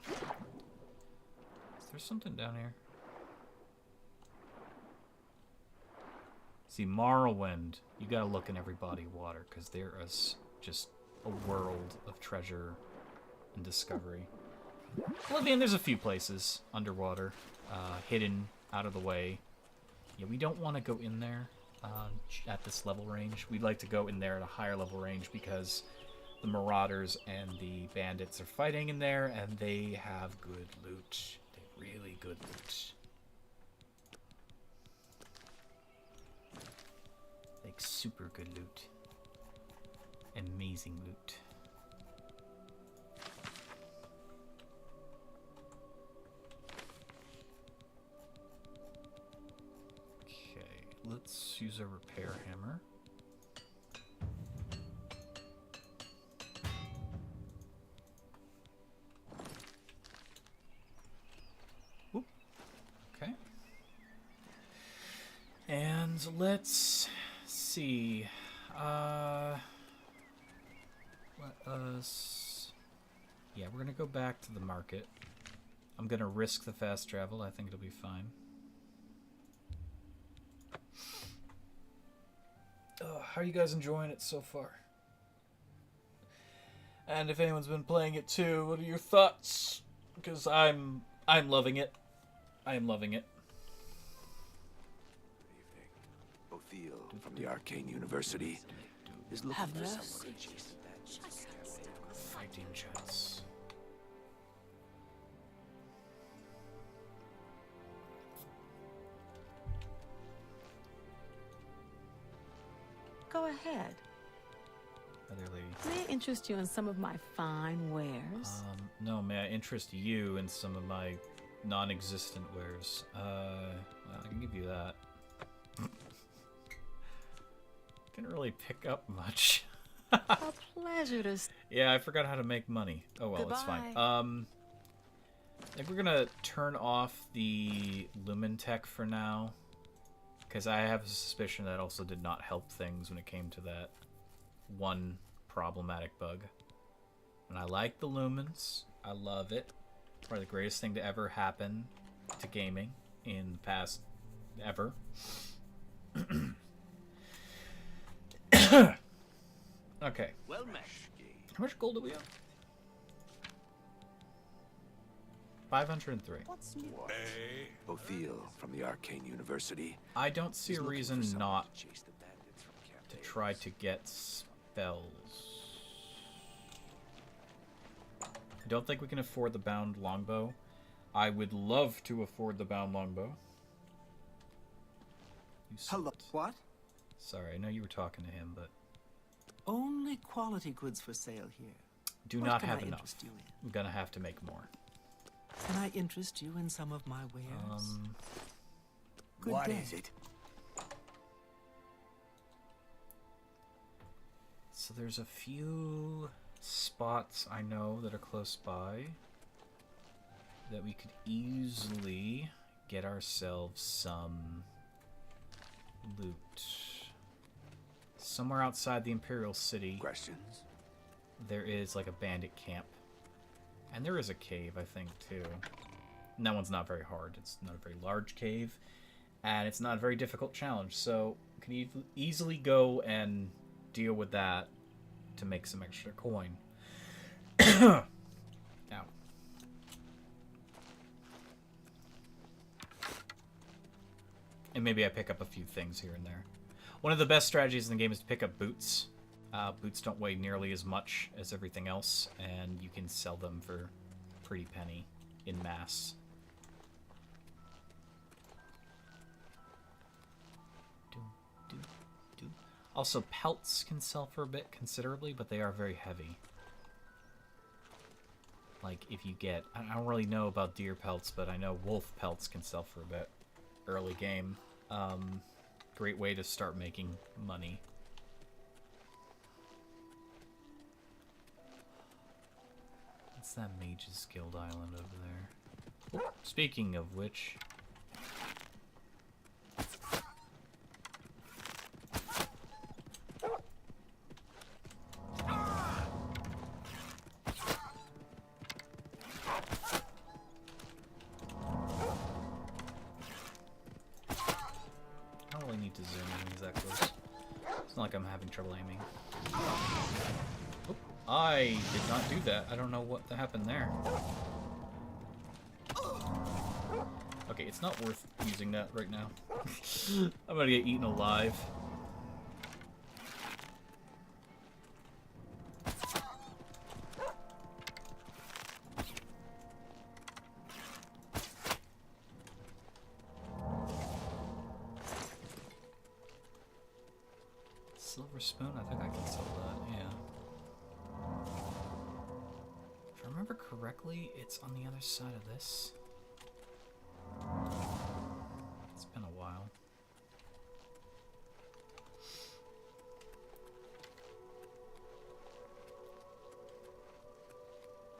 Is there something down here? See, Morrowind, you gotta look in every body of water, because there is just a world of treasure and discovery. Oblivion, there's a few places underwater, hidden out of the way. Yeah, we don't want to go in there at this level range. We'd like to go in there at a higher level range because the marauders and the bandits are fighting in there, and they have good loot. They have really good loot. Like super good loot. Amazing loot. Okay, let's use a repair hammer. Whoop. Okay. And let's see. Let us... Yeah, we're gonna go back to the market. I'm gonna risk the fast travel. I think it'll be fine. How are you guys enjoying it so far? And if anyone's been playing it too, what are your thoughts? Because I'm loving it. I am loving it. Othil from the Arcane University is looking for someone to chase the bandits. Fighting chance. Go ahead. Other lady. May I interest you in some of my fine wares? No, may I interest you in some of my non-existent wares? Well, I can give you that. Didn't really pick up much. A pleasure to... Yeah, I forgot how to make money. Oh well, it's fine. I think we're gonna turn off the Lumen Tech for now, because I have a suspicion that also did not help things when it came to that one problematic bug. And I like the lumens. I love it. Probably the greatest thing to ever happen to gaming in the past ever. Okay. Well met. How much gold do we have? 503. What's new? Othil from the Arcane University. I don't see a reason not to try to get spells. I don't think we can afford the bound longbow. I would love to afford the bound longbow. Hello, what? Sorry, I know you were talking to him, but... Only quality goods for sale here. Do What not can have I enough. interest you in? I'm gonna have to make more. Can I interest you in some of my wares? Good What day. is it? So there's a few spots I know that are close by that we could easily get ourselves some loot. Somewhere outside the Imperial City. Questions? There is like a bandit camp. And there is a cave, I think, too. And that one's not very hard. It's not a very large cave. And it's not a very difficult challenge. So we can easily go and deal with that to make some extra coin. Ow. And maybe I pick up a few things here and there. One of the best strategies in the game is to pick up boots. Boots don't weigh nearly as much as everything else, and you can sell them for a pretty penny in mass. Also, pelts can sell for a bit considerably, but they are very heavy. Like, if you get... I don't really know about deer pelts, but I know wolf pelts can sell for a bit. Early game. Great way to start making money. What's that Mage's Guild Island over there? Oh, speaking of which... trouble aiming. Oop, I did not do that. I don't know what happened there. Okay, it's not worth using that right now. I'm gonna get eaten alive. Silver spoon? I think I can sell that, yeah. If I remember correctly, it's on the other side of this. It's been a while.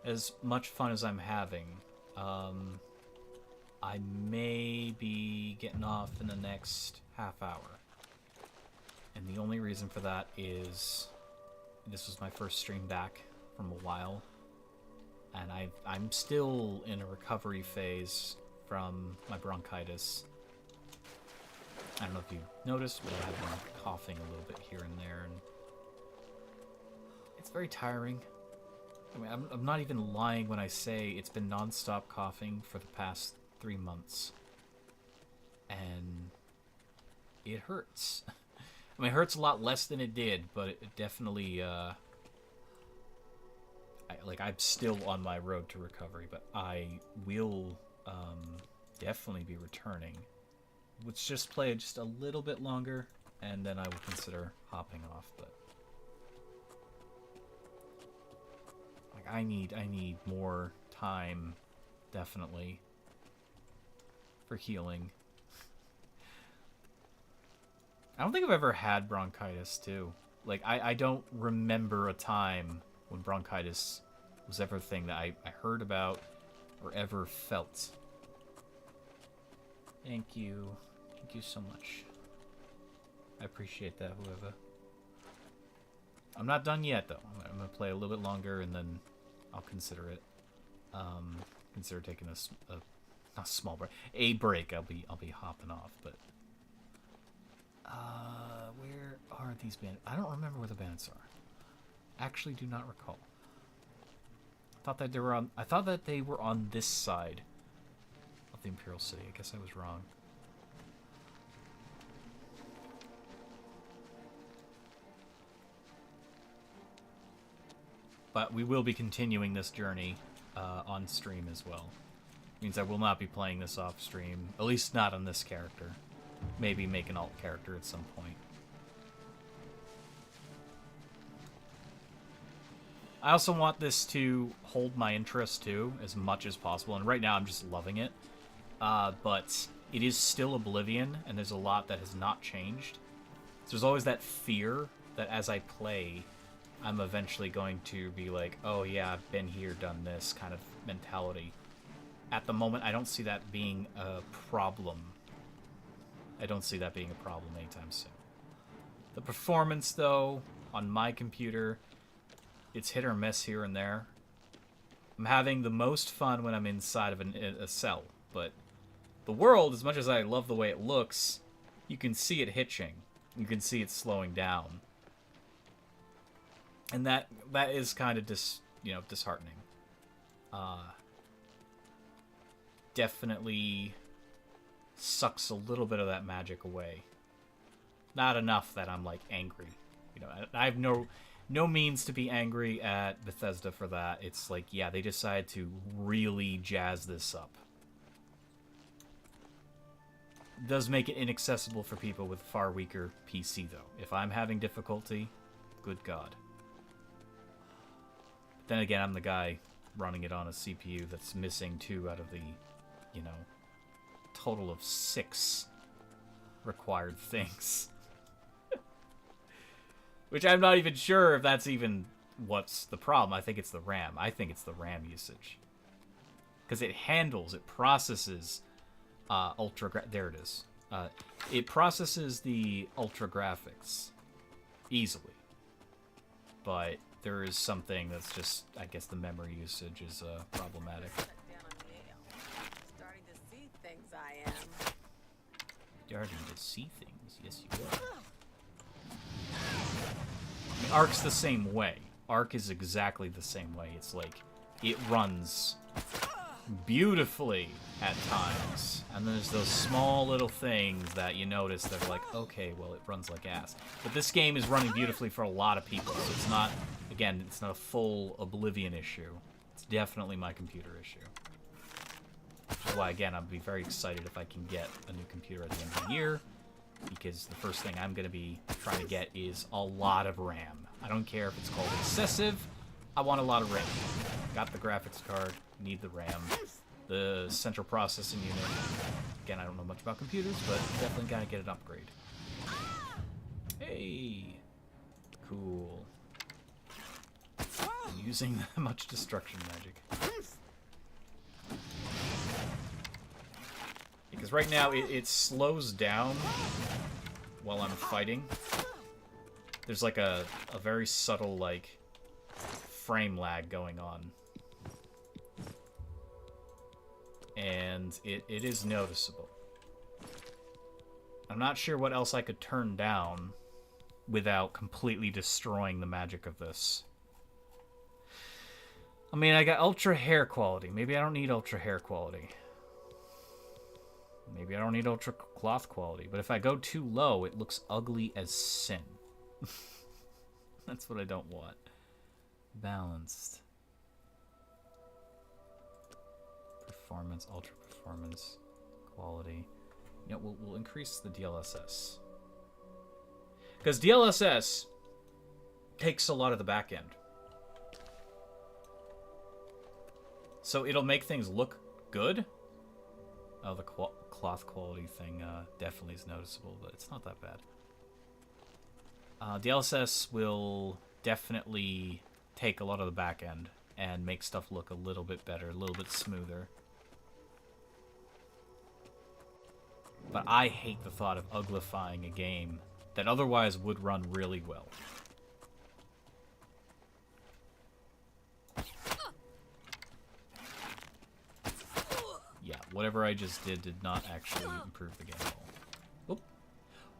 As much fun as I'm having, I may be getting off in the next half hour. And the only reason for that is this was my first stream back from a while. And I'm still in a recovery phase from my bronchitis. I don't know if you noticed, but I have been coughing a little bit here and there. And it's very tiring. I mean, I'm not even lying when I say it's been non-stop coughing for the past 3 months. And it hurts. I mean, it hurts a lot less than it did, but it definitely, I'm still on my road to recovery, but I will, definitely be returning. Let's just play just a little bit longer, and then I will consider hopping off, but... Like, I need more time, definitely, for healing. I don't think I've ever had bronchitis, too. Like, I don't remember a time when bronchitis was ever a thing that I heard about or ever felt. Thank you. Thank you so much. I appreciate that, whoever. I'm not done yet, though. I'm going to play a little bit longer, and then I'll consider it. Consider taking not a small break. A break. I'll be hopping off, but... where are these bandits? I don't remember where the bandits are. Actually, do not recall. I thought that they were on this side of the Imperial City. I guess I was wrong. But we will be continuing this journey on stream as well. Means I will not be playing this off stream, at least not on this character. Maybe make an alt character at some point. I also want this to hold my interest too, as much as possible, and right now I'm just loving it. But it is still Oblivion, and there's a lot that has not changed. So there's always that fear that as I play, I'm eventually going to be like, oh yeah, I've been here, done this kind of mentality. At the moment, I don't see that being a problem. I don't see that being a problem anytime soon. The performance, though, on my computer, it's hit or miss here and there. I'm having the most fun when I'm inside of a cell, but the world, as much as I love the way it looks, you can see it hitching. You can see it slowing down. And that is kind of disheartening. Definitely sucks a little bit of that magic away. Not enough that I'm like angry. You know, I have no means to be angry at Bethesda for that. It's like, yeah, they decided to really jazz this up. does make it inaccessible for people with far weaker PC, though. If I'm having difficulty, good God. But then again, I'm the guy running it on a CPU that's missing 2 out of the, you know, total of 6 required things. Which I'm not even sure if that's even what's the problem. I think it's the RAM. I think it's the RAM usage. Because it processes there it is. It processes the ultra graphics easily. But there is something that's just, I guess the memory usage is problematic. Starting to see things I am. Starting to see things, yes you are. I mean, Ark's the same way. Ark is exactly the same way. It's like, it runs beautifully at times, and there's those small little things that you notice that are like, okay, well, it runs like ass. But this game is running beautifully for a lot of people, so it's not, again, it's not a full Oblivion issue. It's definitely my computer issue. Which is why, again, I'll be very excited if I can get a new computer at the end of the year, because the first thing I'm going to be trying to get is a lot of RAM. I don't care if it's called excessive, I want a lot of RAM. Got the graphics card, need the RAM. The central processing unit, again, I don't know much about computers, but definitely gotta get an upgrade. Hey! Cool. I'm using that much destruction magic. Because right now, it slows down while I'm fighting. There's like a very subtle, like, frame lag going on. And it is noticeable. I'm not sure what else I could turn down without completely destroying the magic of this. I mean, I got ultra hair quality. Maybe I don't need ultra hair quality. Maybe I don't need ultra cloth quality. But if I go too low, it looks ugly as sin. That's what I don't want. Balanced. Performance, ultra performance, quality. You know, we'll increase the DLSS. Because DLSS takes a lot of the back end. So it'll make things look good. Oh, the cloth quality thing definitely is noticeable, but it's not that bad. DLSS will definitely take a lot of the back end and make stuff look a little bit better, a little bit smoother. But I hate the thought of uglifying a game that otherwise would run really well. Yeah, whatever I just did not actually improve the game at all. Oop.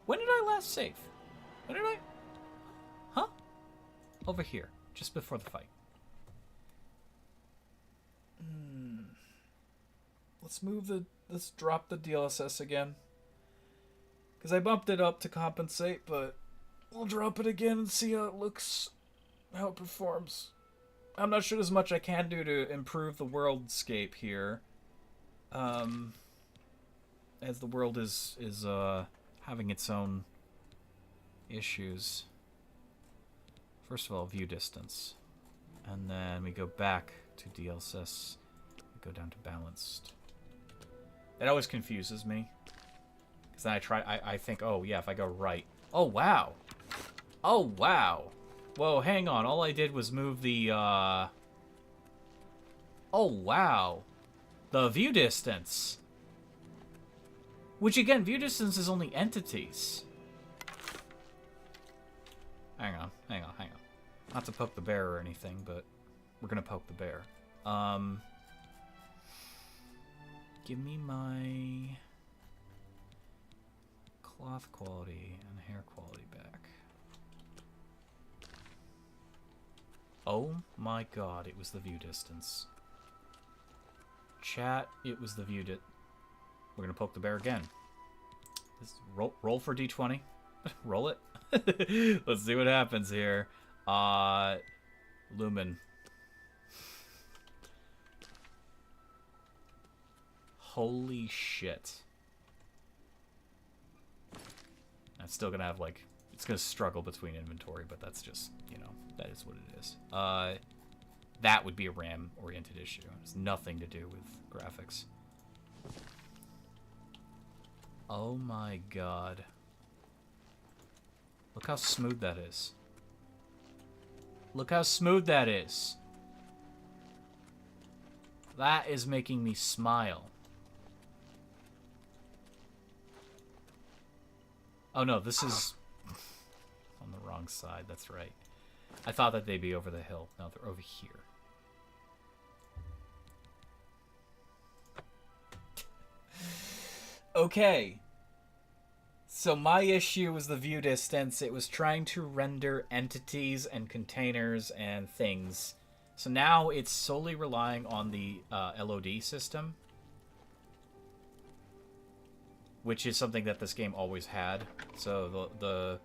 When did I last save? When did I... Huh? Over here, just before the fight. Let's drop the DLSS again. Because I bumped it up to compensate, but we'll drop it again and see how it looks, how it performs. I'm not sure there's much I can do to improve the worldscape here. As the world is having its own issues. First of all, view distance. And then we go back to DLSS. We go down to balanced. That always confuses me. Because then I think, oh yeah, if I go right. Oh wow. Oh wow. Whoa, hang on. All I did was move the, Oh wow. The view distance. Which again, view distance is only entities. Hang on. Not to poke the bear or anything, but we're gonna poke the bear. Give me my cloth quality and hair quality back. Oh my god, it was the view distance. Chat, it was the view distance. We're gonna poke the bear again. Roll for D20. Roll it. Let's see what happens here. Lumen. Holy shit. it's still gonna have, like, it's gonna struggle between inventory, but that's just, you know, that is what it is. That would be a RAM-oriented issue. It has nothing to do with graphics. Oh my god. Look how smooth that is. Look how smooth that is. That is making me smile. Oh no, this is on the wrong side, that's right. I thought that they'd be over the hill. No, they're over here. Okay. So my issue was the view distance. It was trying to render entities and containers and things. So now it's solely relying on the LOD system, which is something that this game always had. So the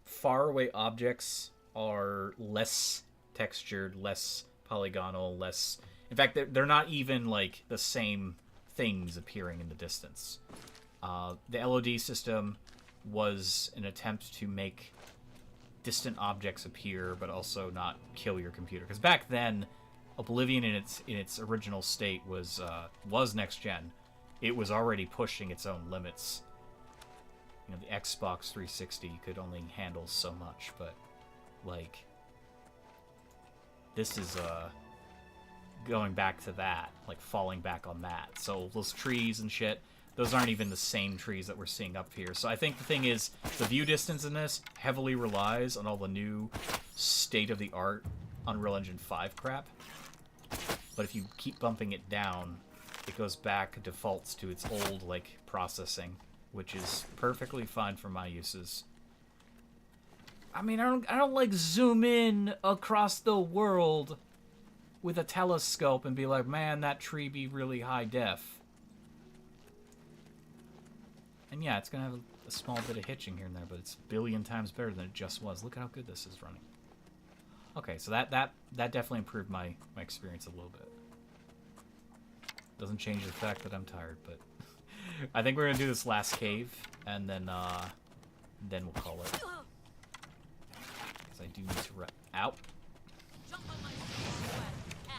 faraway objects are less textured, less polygonal, less... In fact, they're not even, like, the same things appearing in the distance. The LOD system was an attempt to make distant objects appear, but also not kill your computer. Because back then, Oblivion in its original state was next gen. It was already pushing its own limits. You know, the Xbox 360 could only handle so much, but like this is going back to that, like falling back on that. So those trees and shit, those aren't even the same trees that we're seeing up here. So I think the thing is, the view distance in this heavily relies on all the new state-of-the-art Unreal Engine 5 crap. But if you keep bumping it down, it goes back, defaults to its old, like, processing, which is perfectly fine for my uses. I mean, I don't like zoom in across the world with a telescope and be like, man, that tree be really high def. And yeah, it's gonna have a small bit of hitching here and there, but it's a billion times better than it just was. Look at how good this is running. Okay, so that definitely improved my experience a little bit. Doesn't change the fact that I'm tired, but I think we're gonna do this last cave, and then we'll call it. Because I do need to out.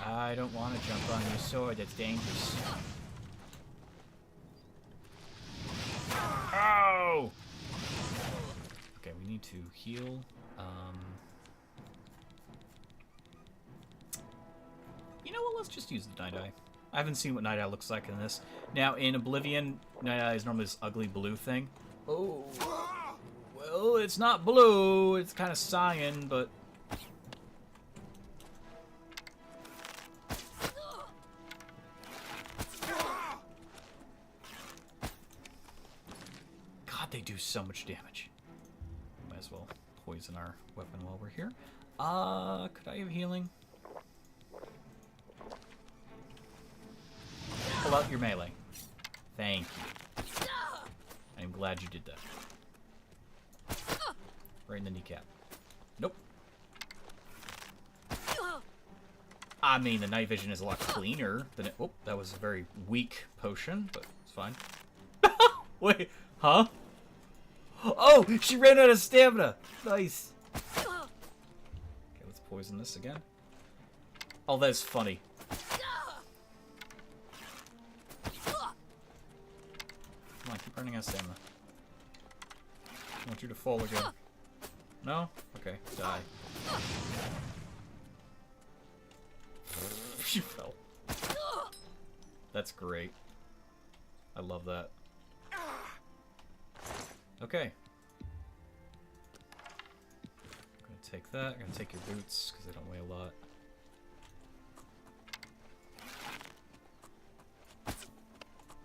I don't want to jump on your sword. That's dangerous. Oh! Okay, we need to heal. You know what? Let's just use the Night Eye. I haven't seen what Night Eye looks like in this. Now, in Oblivion, Night Eye is normally this ugly blue thing. Oh. Well, it's not blue. It's kind of cyan, but... God, they do so much damage. Might as well poison our weapon while we're here. Could I have healing? Pull out your melee. Thank you. I'm glad you did that. Right in the kneecap. Nope. I mean, the night vision is a lot cleaner than it... Oh, that was a very weak potion, but it's fine. Wait, huh? Oh, she ran out of stamina. Nice. Okay, let's poison this again. Oh, that's funny. Come on, keep running out of stamina. I want you to fall again. No? Okay, die. She fell. That's great. I love that. Okay. I'm gonna take that. I'm gonna take your boots, because they don't weigh a lot.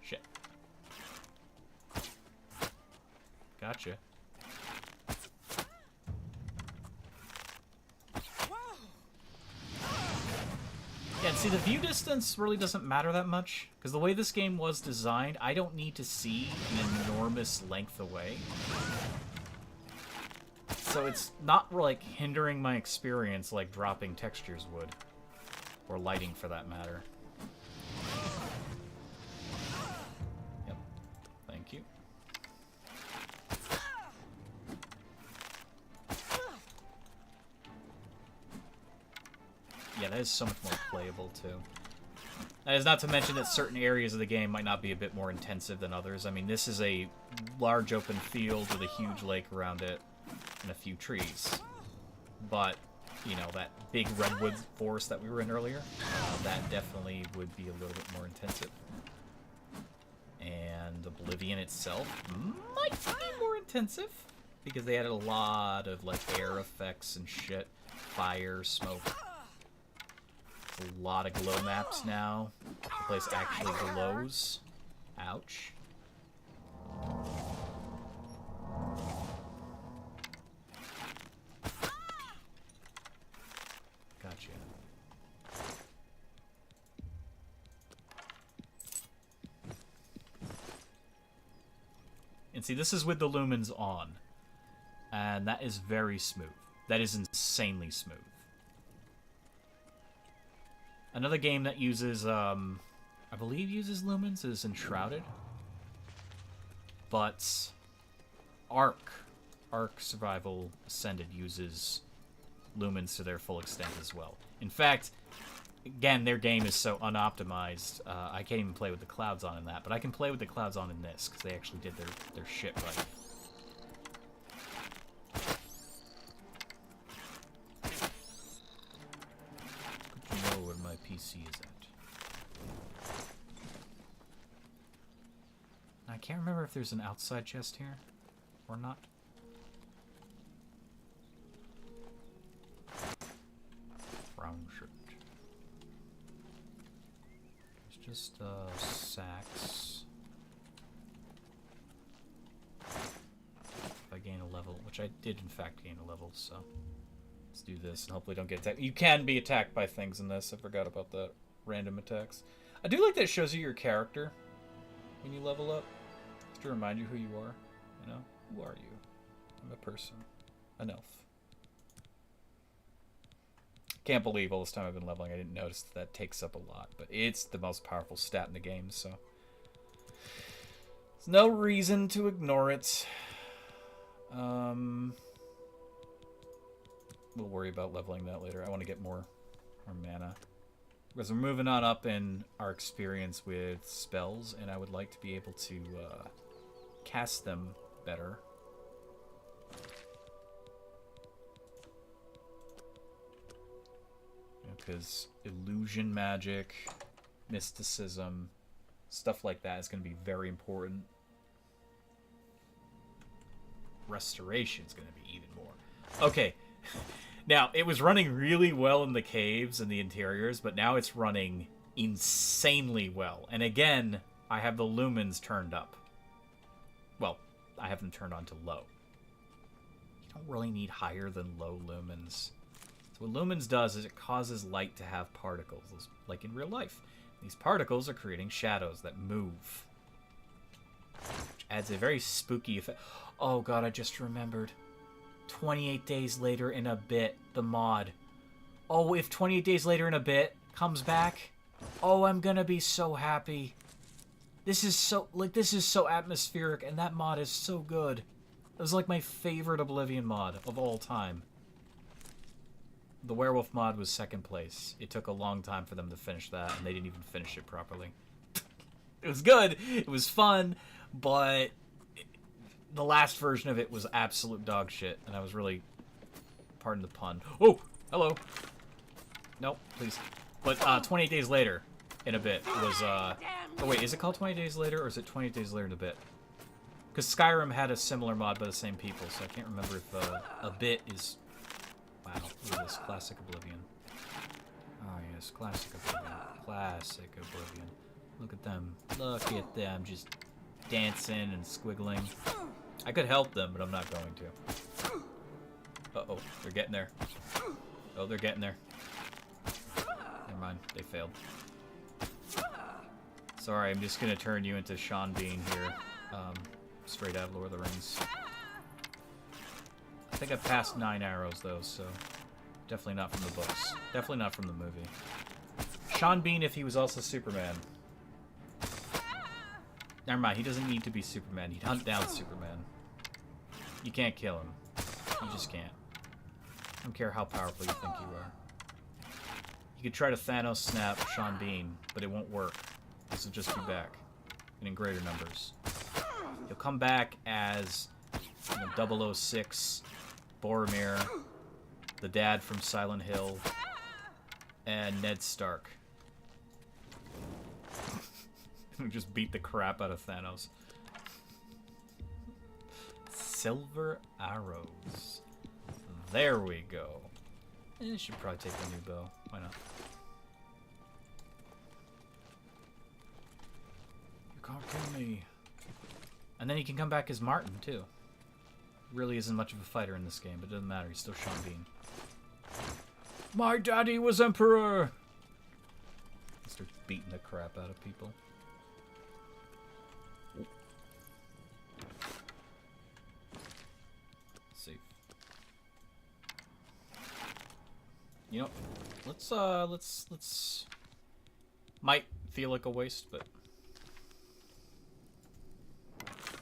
Shit. Gotcha. Yeah, and see, the view distance really doesn't matter that much, because the way this game was designed, I don't need to see an enormous length away. So it's not, like, hindering my experience like dropping textures would. Or lighting, for that matter. Yep. Thank you. that is so much more playable, too. That is not to mention that certain areas of the game might not be a bit more intensive than others. I mean, this is a large open field with a huge lake around it and a few trees. But, you know, that big redwood forest that we were in earlier, that definitely would be a little bit more intensive. And Oblivion itself might be more intensive, because they added a lot of, like, air effects and shit. Fire, smoke. A lot of glow maps now. The place actually glows. Ouch. Gotcha. And see, this is with the lumens on. And that is very smooth. That is insanely smooth. Another game that uses, I believe uses lumens is Enshrouded. But Ark Survival Ascended uses lumens to their full extent as well. In fact, again, their game is so unoptimized, I can't even play with the clouds on in that, but I can play with the clouds on in this, because they actually did their shit right. Where my PC is at. I can't remember if there's an outside chest here or not. Brown shirt. It's just sacks. If I gain a level, which I did in fact gain a level, so let's do this and hopefully don't get attacked. You can be attacked by things in this. I forgot about that. Random attacks. I do like that it shows you your character when you level up. Just to remind you who you are. You know? Who are you? I'm a person. An elf. Can't believe all this time I've been leveling I didn't notice that takes up a lot. But it's the most powerful stat in the game, so there's no reason to ignore it. We'll worry about leveling that later. I want to get more mana. Because we're moving on up in our experience with spells, and I would like to be able to cast them better. Because illusion magic, mysticism, stuff like that is going to be very important. Restoration is going to be even more. Okay. Now, it was running really well in the caves and the interiors, but now it's running insanely well. And again, I have the lumens turned up. Well, I have them turned on to low. You don't really need higher than low lumens. So what lumens does is it causes light to have particles, like in real life. These particles are creating shadows that move, which adds a very spooky effect. Oh god, I just remembered. 28 Days Later in a Bit, the mod. Oh, if 28 Days Later in a Bit comes back, oh, I'm gonna be so happy. This is so, this is so atmospheric, and that mod is so good. It was like my favorite Oblivion mod of all time. The werewolf mod was second place. It took a long time for them to finish that, and they didn't even finish it properly. It was good, it was fun, but the last version of it was absolute dog shit, and I was really, pardon the pun. Oh, hello. Nope, please. But 28 Days Later in a Bit was, oh wait, is it called 20 Days Later, or is it 28 Days Later in a Bit? Because Skyrim had a similar mod by the same people, so I can't remember if a bit is... Wow, look at this, Classic Oblivion. Oh yes, Classic Oblivion. Classic Oblivion. Look at them. Look at them, just dancing and squiggling. I could help them, but I'm not going to. Uh-oh, they're getting there. Oh, they're getting there. Never mind, they failed. Sorry, I'm just gonna turn you into Sean Bean here. Straight out of Lord of the Rings. I think I've passed 9 arrows, though, so definitely not from the books. Definitely not from the movie. Sean Bean if he was also Superman. Never mind, he doesn't need to be Superman. He'd hunt down Superman. You can't kill him. You just can't. I don't care how powerful you think you are. You could try to Thanos snap Sean Bean, but it won't work. This will just be back. And in greater numbers. He'll come back as 006, Boromir, the dad from Silent Hill, and Ned Stark. Just beat the crap out of Thanos. Silver arrows. There we go. You should probably take the new bow. Why not? You can't kill me. And then he can come back as Martin, too. Really isn't much of a fighter in this game, but it doesn't matter. He's still Sean Bean. My daddy was emperor! He starts beating the crap out of people. Ooh. Let's see. You know, let's might feel like a waste, but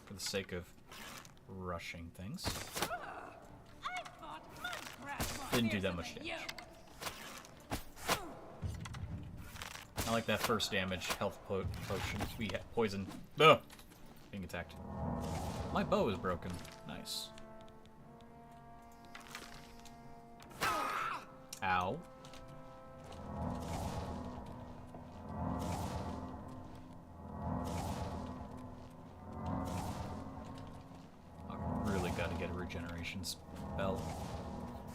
for the sake of rushing things, didn't do that much damage. I like that first damage health potion. We had poison. Ugh! Being attacked. My bow is broken. Nice. Ow. I really gotta get a regeneration spell.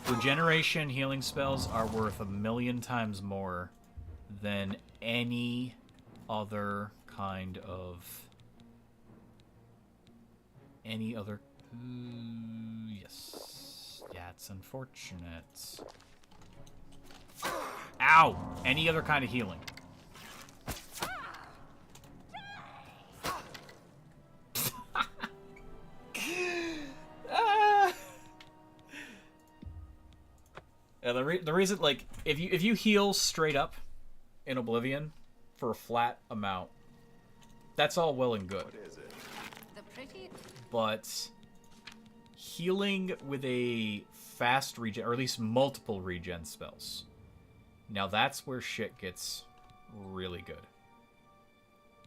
Regeneration healing spells are worth 1,000,000 times more than any other kind of... yes. Yeah, it's unfortunate. Ow! Any other kind of healing. And the reason, like, if you heal straight up in Oblivion for a flat amount, that's all well and good. But healing with a fast regen, or at least multiple regen spells, now that's where shit gets really good.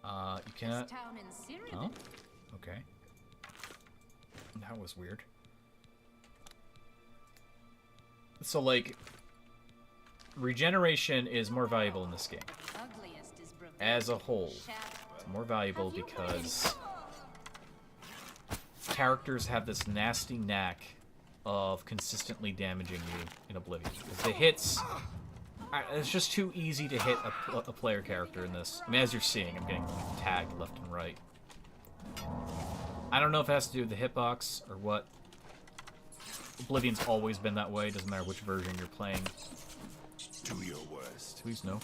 You cannot... Oh? Okay. That was weird. So, like, regeneration is more valuable in this game. As a whole, it's more valuable because characters have this nasty knack of consistently damaging you in Oblivion. Because the hits... it's just too easy to hit a player character in this. I mean, as you're seeing, I'm getting tagged left and right. I don't know if it has to do with the hitbox or what. Oblivion's always been that way. Doesn't matter which version you're playing. Do your worst. Please no.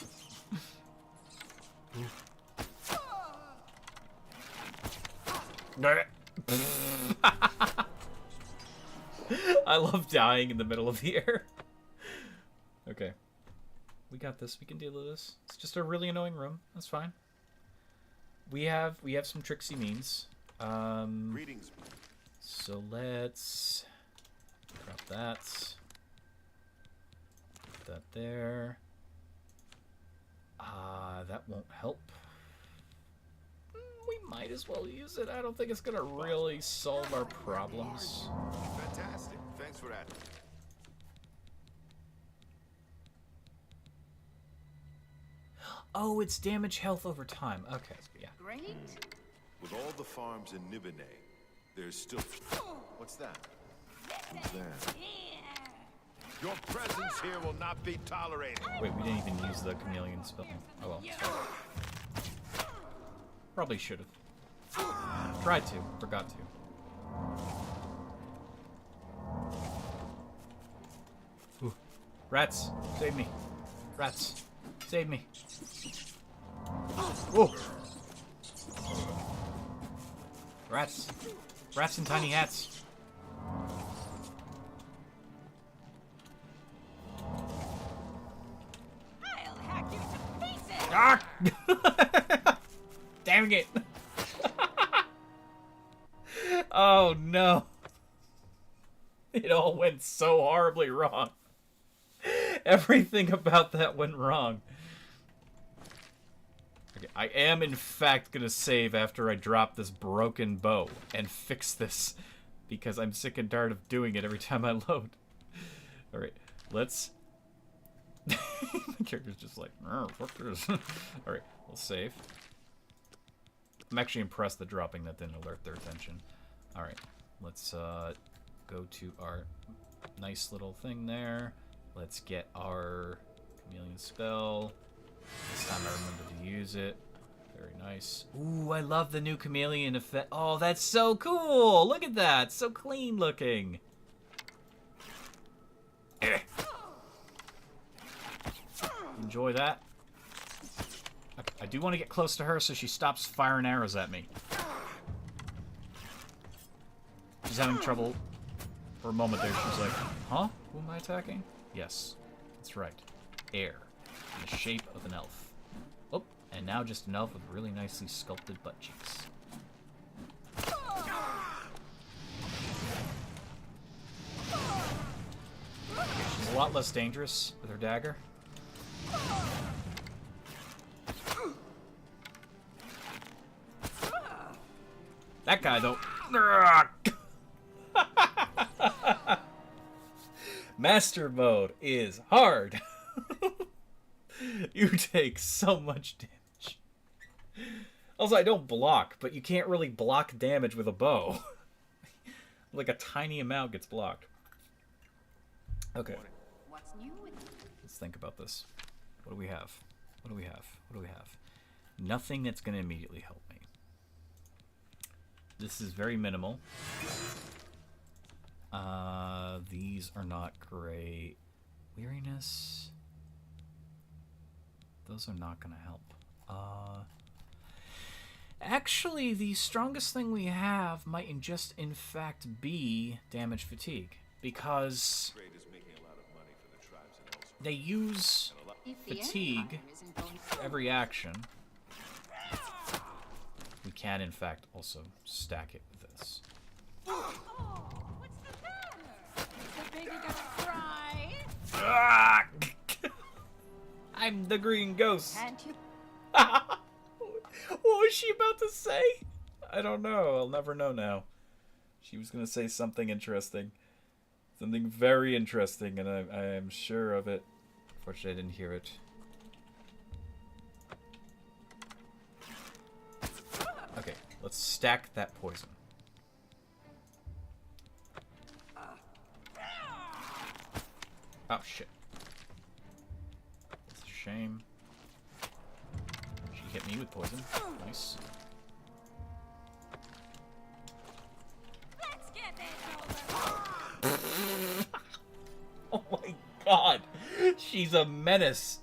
I love dying in the middle of the air. Okay. We got this. We can deal with this. It's just a really annoying room. That's fine. We have some tricksy means. Greetings. So let's drop that. Put that there. That won't help. We might as well use it. I don't think it's gonna really solve our problems. Fantastic. Thanks for that. Oh, it's damage health over time. Okay, yeah. Great. With all the farms in Nibene, there's still... What's that? Who's there? Your presence here will not be tolerated. Wait, we didn't even use the chameleon spell. Oh well. Probably should have. Tried to. Forgot to. Ooh. Rats! Save me. Rats. Save me. Whoa! Rats. Rats in tiny hats. I'll hack you to pieces. Ah! Dang it. Oh no. It all went so horribly wrong. Everything about that went wrong. Okay, I am in fact gonna save after I drop this broken bow and fix this, because I'm sick and tired of doing it every time I load. Alright, let's... The character's just like, oh, fuck this. Alright, we'll save. I'm actually impressed that dropping that didn't alert their attention. Alright, let's go to our nice little thing there. Let's get our chameleon spell. This time I remember to use it. Very nice. Ooh, I love the new chameleon effect. Oh, that's so cool! Look at that! So clean looking. Enjoy that. I do want to get close to her so she stops firing arrows at me. She's having trouble. For a moment there, she's like, huh? Who am I attacking? Yes, that's right. Air. In the shape of an elf. Oh, and now just an elf with really nicely sculpted butt cheeks. She's a lot less dangerous with her dagger. That guy, though. Master mode is hard. You take so much damage. Also, I don't block, but you can't really block damage with a bow. Like a tiny amount gets blocked. Okay. Let's think about this. What do we have? What do we have? What do we have? Nothing that's going to immediately help me. This is very minimal. These are not great. Weariness. Those are not going to help. Actually, the strongest thing we have might just, in fact, be damage fatigue. Because they use fatigue for every action. We can, in fact, also stack it with this. Ah! I'm the green ghost. What was she about to say? I don't know. I'll never know now. She was going to say something interesting. Something very interesting, and I am sure of it. Unfortunately, I didn't hear it. Okay, let's stack that poison. Oh, shit. That's a shame. She hit me with poison. Nice. Let's get this over. Oh my god! She's a menace!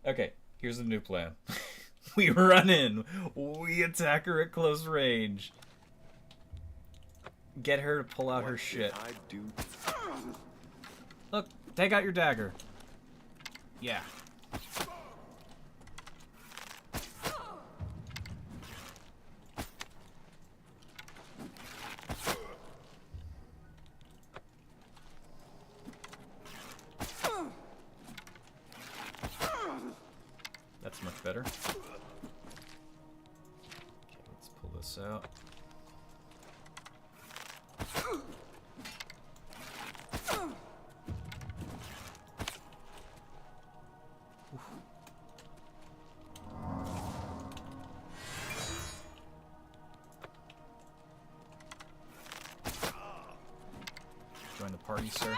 Okay, here's the new plan. We run in. We attack her at close range. Get her to pull out her shit. Look, take out your dagger. Yeah. That's much better. Okay, let's pull this out. Join the party, sir.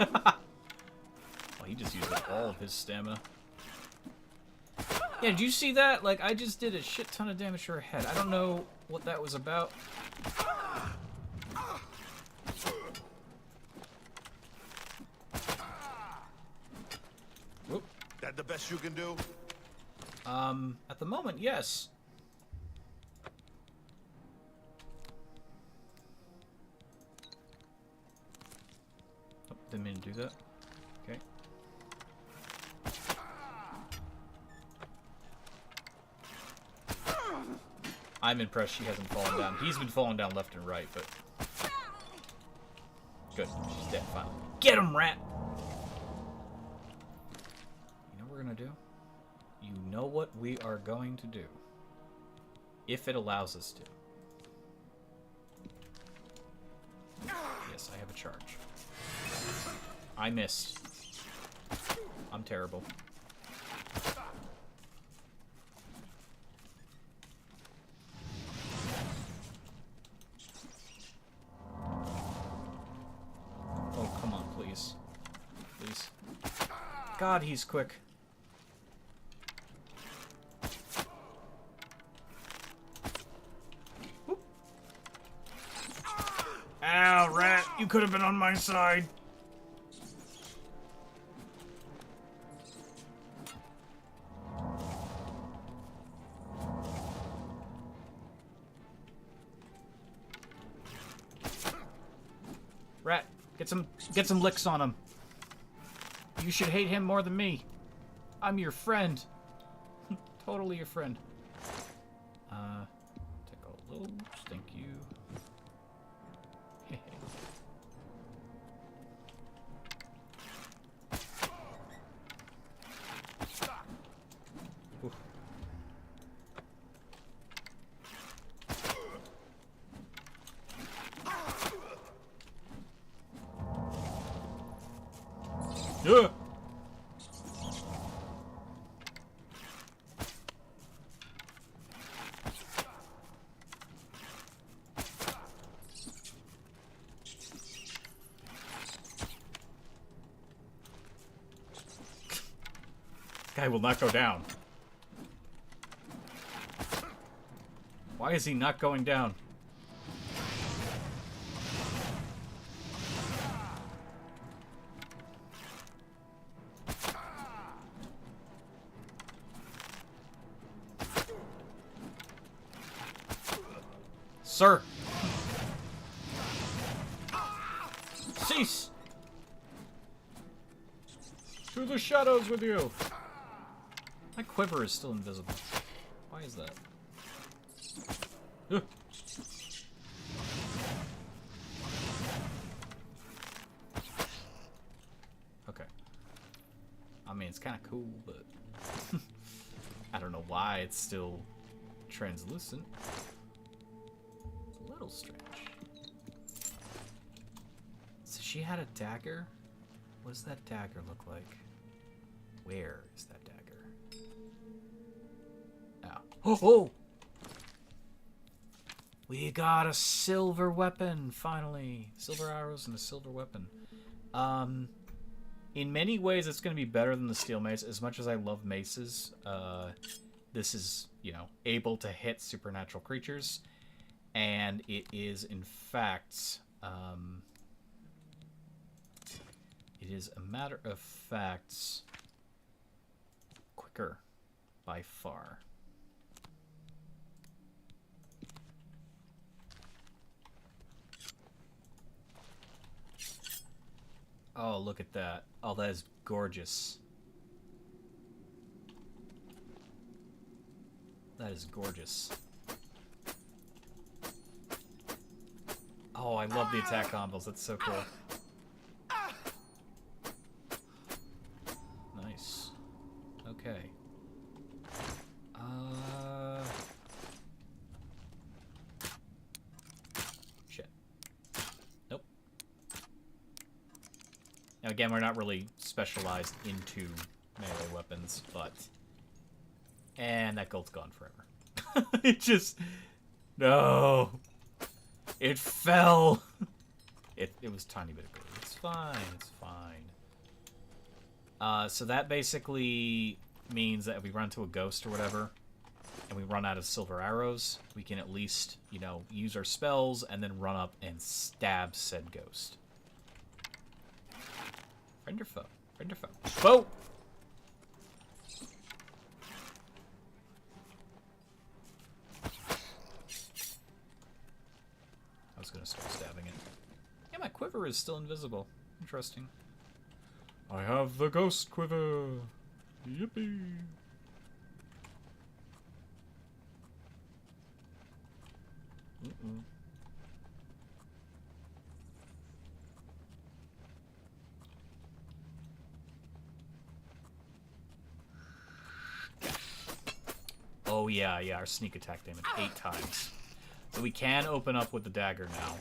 Oh, he just used up all of his stamina. Yeah, did you see that? Like, I just did a shit ton of damage to her head. I don't know what that was about. Whoop. That the best you can do? At the moment, yes. Oh, didn't mean to do that. Okay. I'm impressed she hasn't fallen down. He's been falling down left and right, but Good. She's dead. Finally. Get him, rat! You know what we're gonna do? You know what we are going to do. If it allows us to. Yes, I have a charge. I missed. I'm terrible. Oh, come on, please. Please. God, he's quick. Ow, rat! You could have been on my side. Rat, get some licks on him. You should hate him more than me. I'm your friend. Totally your friend. Take all those. Thank you. Oof. Yeah. Guy will not go down. Why is he not going down? Sir! Cease! To the shadows with you! My quiver is still invisible. Why is that? Ugh. Okay. I mean, it's kind of cool, but I don't know why it's still translucent. It's a little strange. So she had a dagger? What does that dagger look like? Where is that dagger? Ow. Oh, oh! We got a silver weapon, finally. Silver arrows and a silver weapon. In many ways, it's going to be better than the steel mace. As much as I love maces, this is, you know, able to hit supernatural creatures. And it is, in fact, it is a matter of fact quicker by far. Oh, look at that. Oh, that is gorgeous. That is gorgeous. Oh, I love the attack combos. That's so cool. Nice. Okay. Shit. Nope. Now again, we're not really specialized into melee weapons, but... And that gold's gone forever. It just... No! It fell! It was a tiny bit of gold. It's fine, it's fine. So that basically means that if we run into a ghost or whatever, and we run out of silver arrows, we can at least, you know, use our spells and then run up and stab said ghost. Friend or foe? Friend or foe? Foe! I was gonna start stabbing it. Yeah, my quiver is still invisible. Interesting. I have the ghost quiver! Yippee! Oh, yeah, our sneak attack damage. 8 times. So we can open up with the dagger now.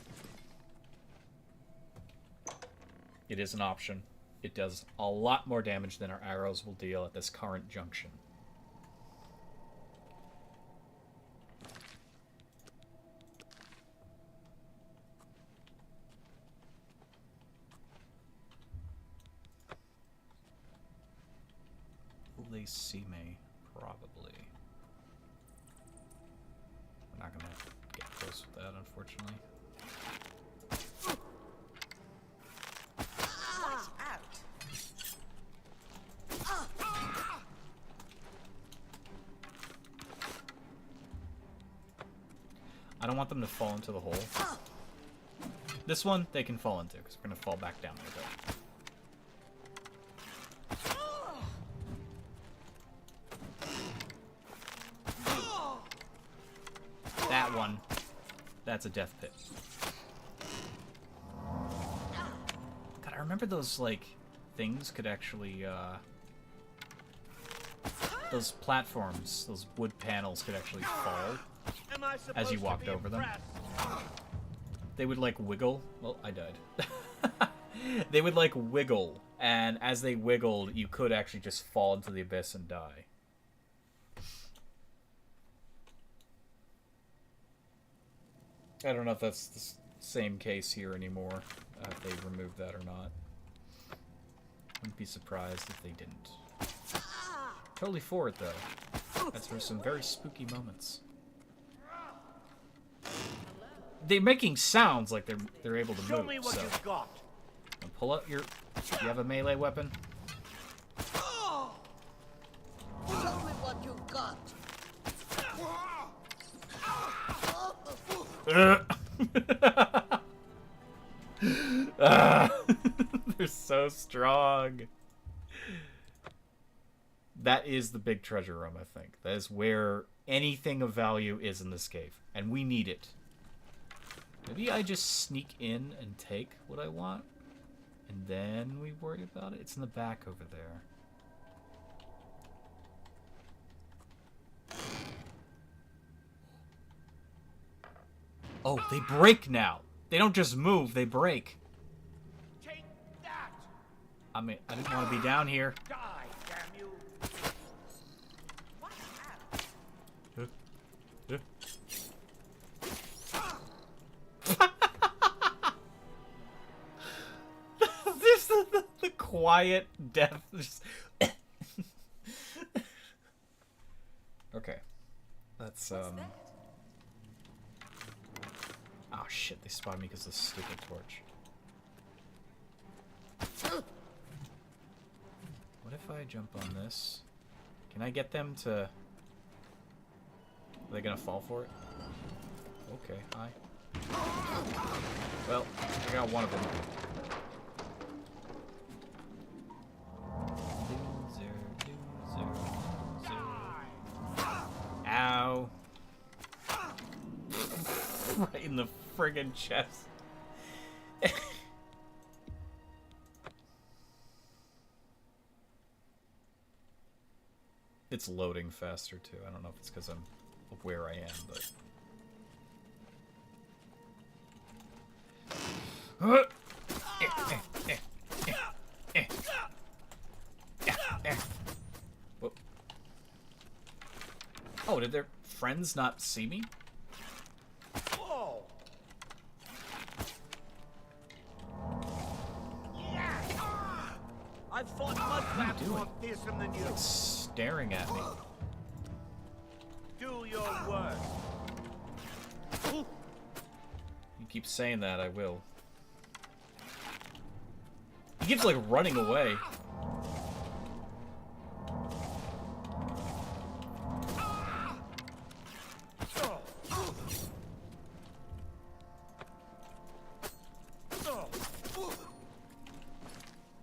It is an option. It does a lot more damage than our arrows will deal at this current junction. Will they see me? Probably. We're not gonna get close with that, unfortunately. I don't want them to fall into the hole. This one, they can fall into, because we're going to fall back down a bit. That one, that's a death pit. God, I remember those, like, things could actually, those platforms, those wood panels could actually fall as you walked over them. They would, like, wiggle. Well, I died. They would, like, wiggle, and as they wiggled, you could actually just fall into the abyss and die. I don't know if that's the same case here anymore, if they removed that or not. Wouldn't be surprised if they didn't. Totally for it, though. That's for some very spooky moments. They're making sounds like they're able to move. Show me what so. you've got. Now pull up your. You have a melee weapon? Show me what you got. They're so strong. That is the big treasure room, I think. That is where anything of value is in this cave, and we need it. Maybe I just sneak in and take what I want, and then we worry about it. It's in the back over there. Oh, they break now. They don't just move, they break. Take that. I mean, I didn't want to be down here. Die, damn you. This the quiet death. Okay, that's Oh shit! They spotted me because of the stupid torch. What if I jump on this? Can I get them to? Are they gonna fall for it? Okay, hi. Well, I got one of them. Ow. Right in the friggin' chest. It's loading faster too. I don't know if it's because I'm where I am, but... Whoop. Oh, did their friends not see me? Whoa. I've fought mudflaps more fearsome than you. It's staring at me. Do your work. You keep saying that, I will. He keeps, like, running away.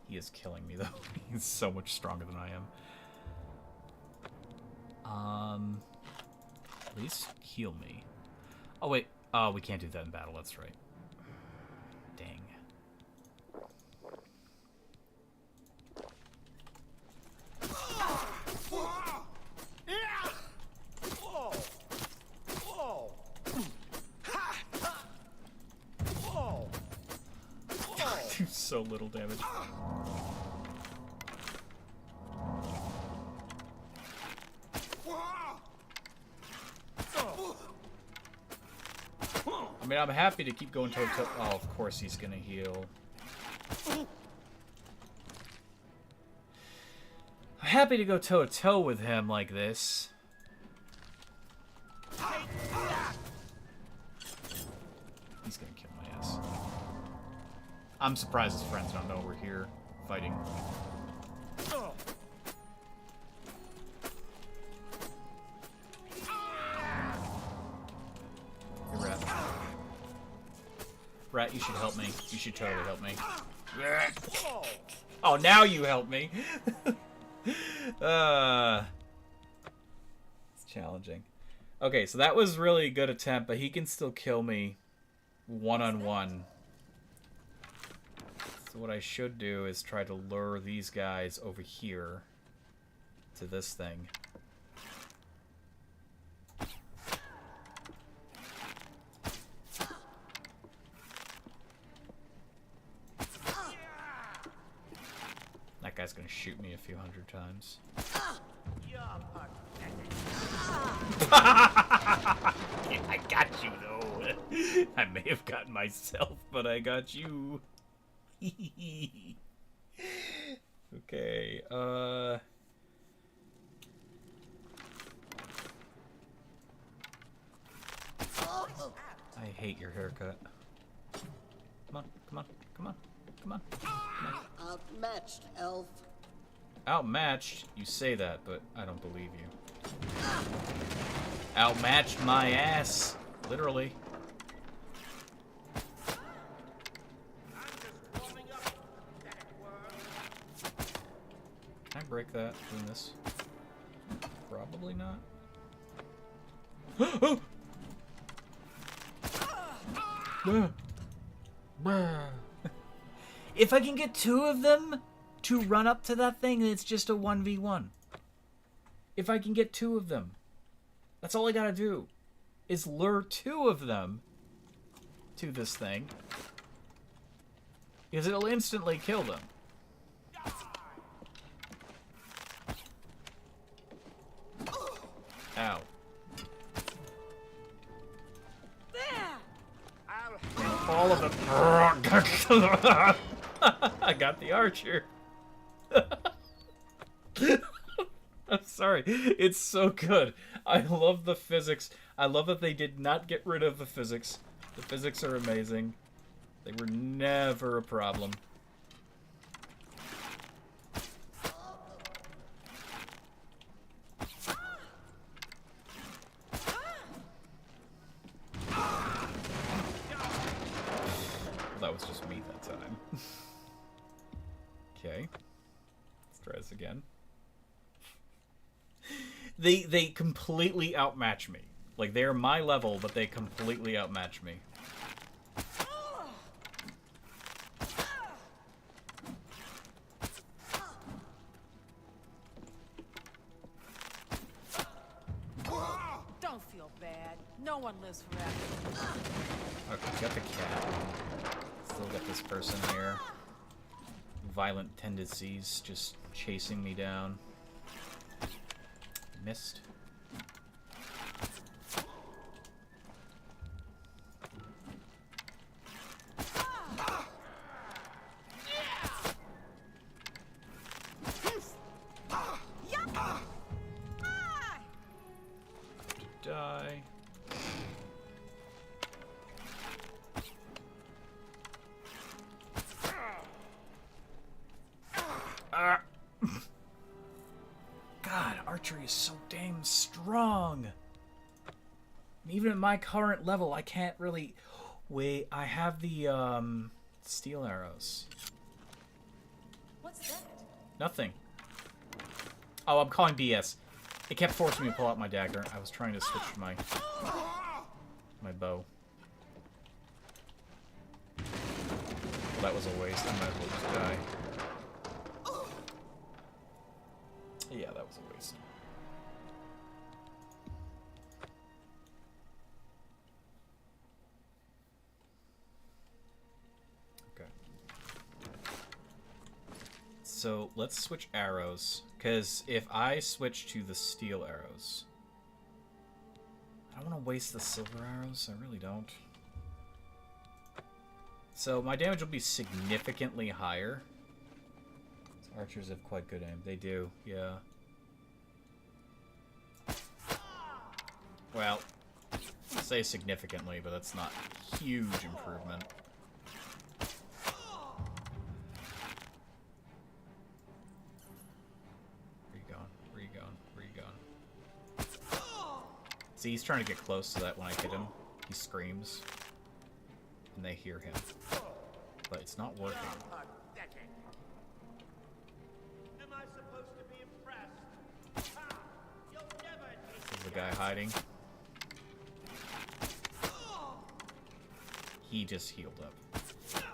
He is killing me, though. He's so much stronger than I am. Please heal me. Oh, wait. Oh, we can't do that in battle. That's right. Dang. so little damage. I mean, I'm happy to keep going toe-to-toe. Oh, of course he's gonna heal. I'm happy to go toe-to-toe with him like this. He's gonna kill my ass. I'm surprised his friends don't know we're here fighting. Hey, Rat. Rat, you should help me. You should totally help me. Oh, now you help me. It's challenging. Okay, so that was really a good attempt, but he can still kill me one-on-one. So what I should do is try to lure these guys over here to this thing. That guy's gonna shoot me a few hundred times. I got you, though. I may have gotten myself, but I got you. Okay, I hate your haircut. Come on, come on, come on, come on, come on. Outmatched, elf. Outmatched? You say that, but I don't believe you. Outmatched my ass. Literally. Can I break that doing this? Probably not. If I can get two of them to run up to that thing, it's just a 1v1. If I can get two of them, that's all I gotta do, is lure two of them to this thing, because it'll instantly kill them. Ow. All of them. I got the archer. I'm sorry. It's so good. I love the physics. I love that they did not get rid of the physics. The physics are amazing. They were never a problem. That was just me that time. Okay. Let's try this again. They completely outmatch me. Like, they're my level, but they completely outmatch me. Don't feel bad. No one lives forever. Okay, got the cat. Still got this person here. Violent tendencies, just chasing me down. Missed. Die. God, archery is so damn strong. And even at my current level, I can't really... Wait, I have the, steel arrows. What's that? Nothing. Oh, I'm calling BS. It kept forcing me to pull out my dagger. I was trying to switch my bow. Well, that was a waste. I might as well just die. Yeah, that was a waste. Okay. So let's switch arrows, because if I switch to the steel arrows, I don't want to waste the silver arrows. I really don't. So my damage will be significantly higher. Archers have quite good aim. They do, yeah. Well, I'll say significantly, but that's not huge improvement. Where you going? Where you going? Where you going? See, he's trying to get close so that when I hit him, he screams. And they hear him. But it's not working. Am I supposed to be impressed? Ha! You'll never There's the guy hiding. He just healed up.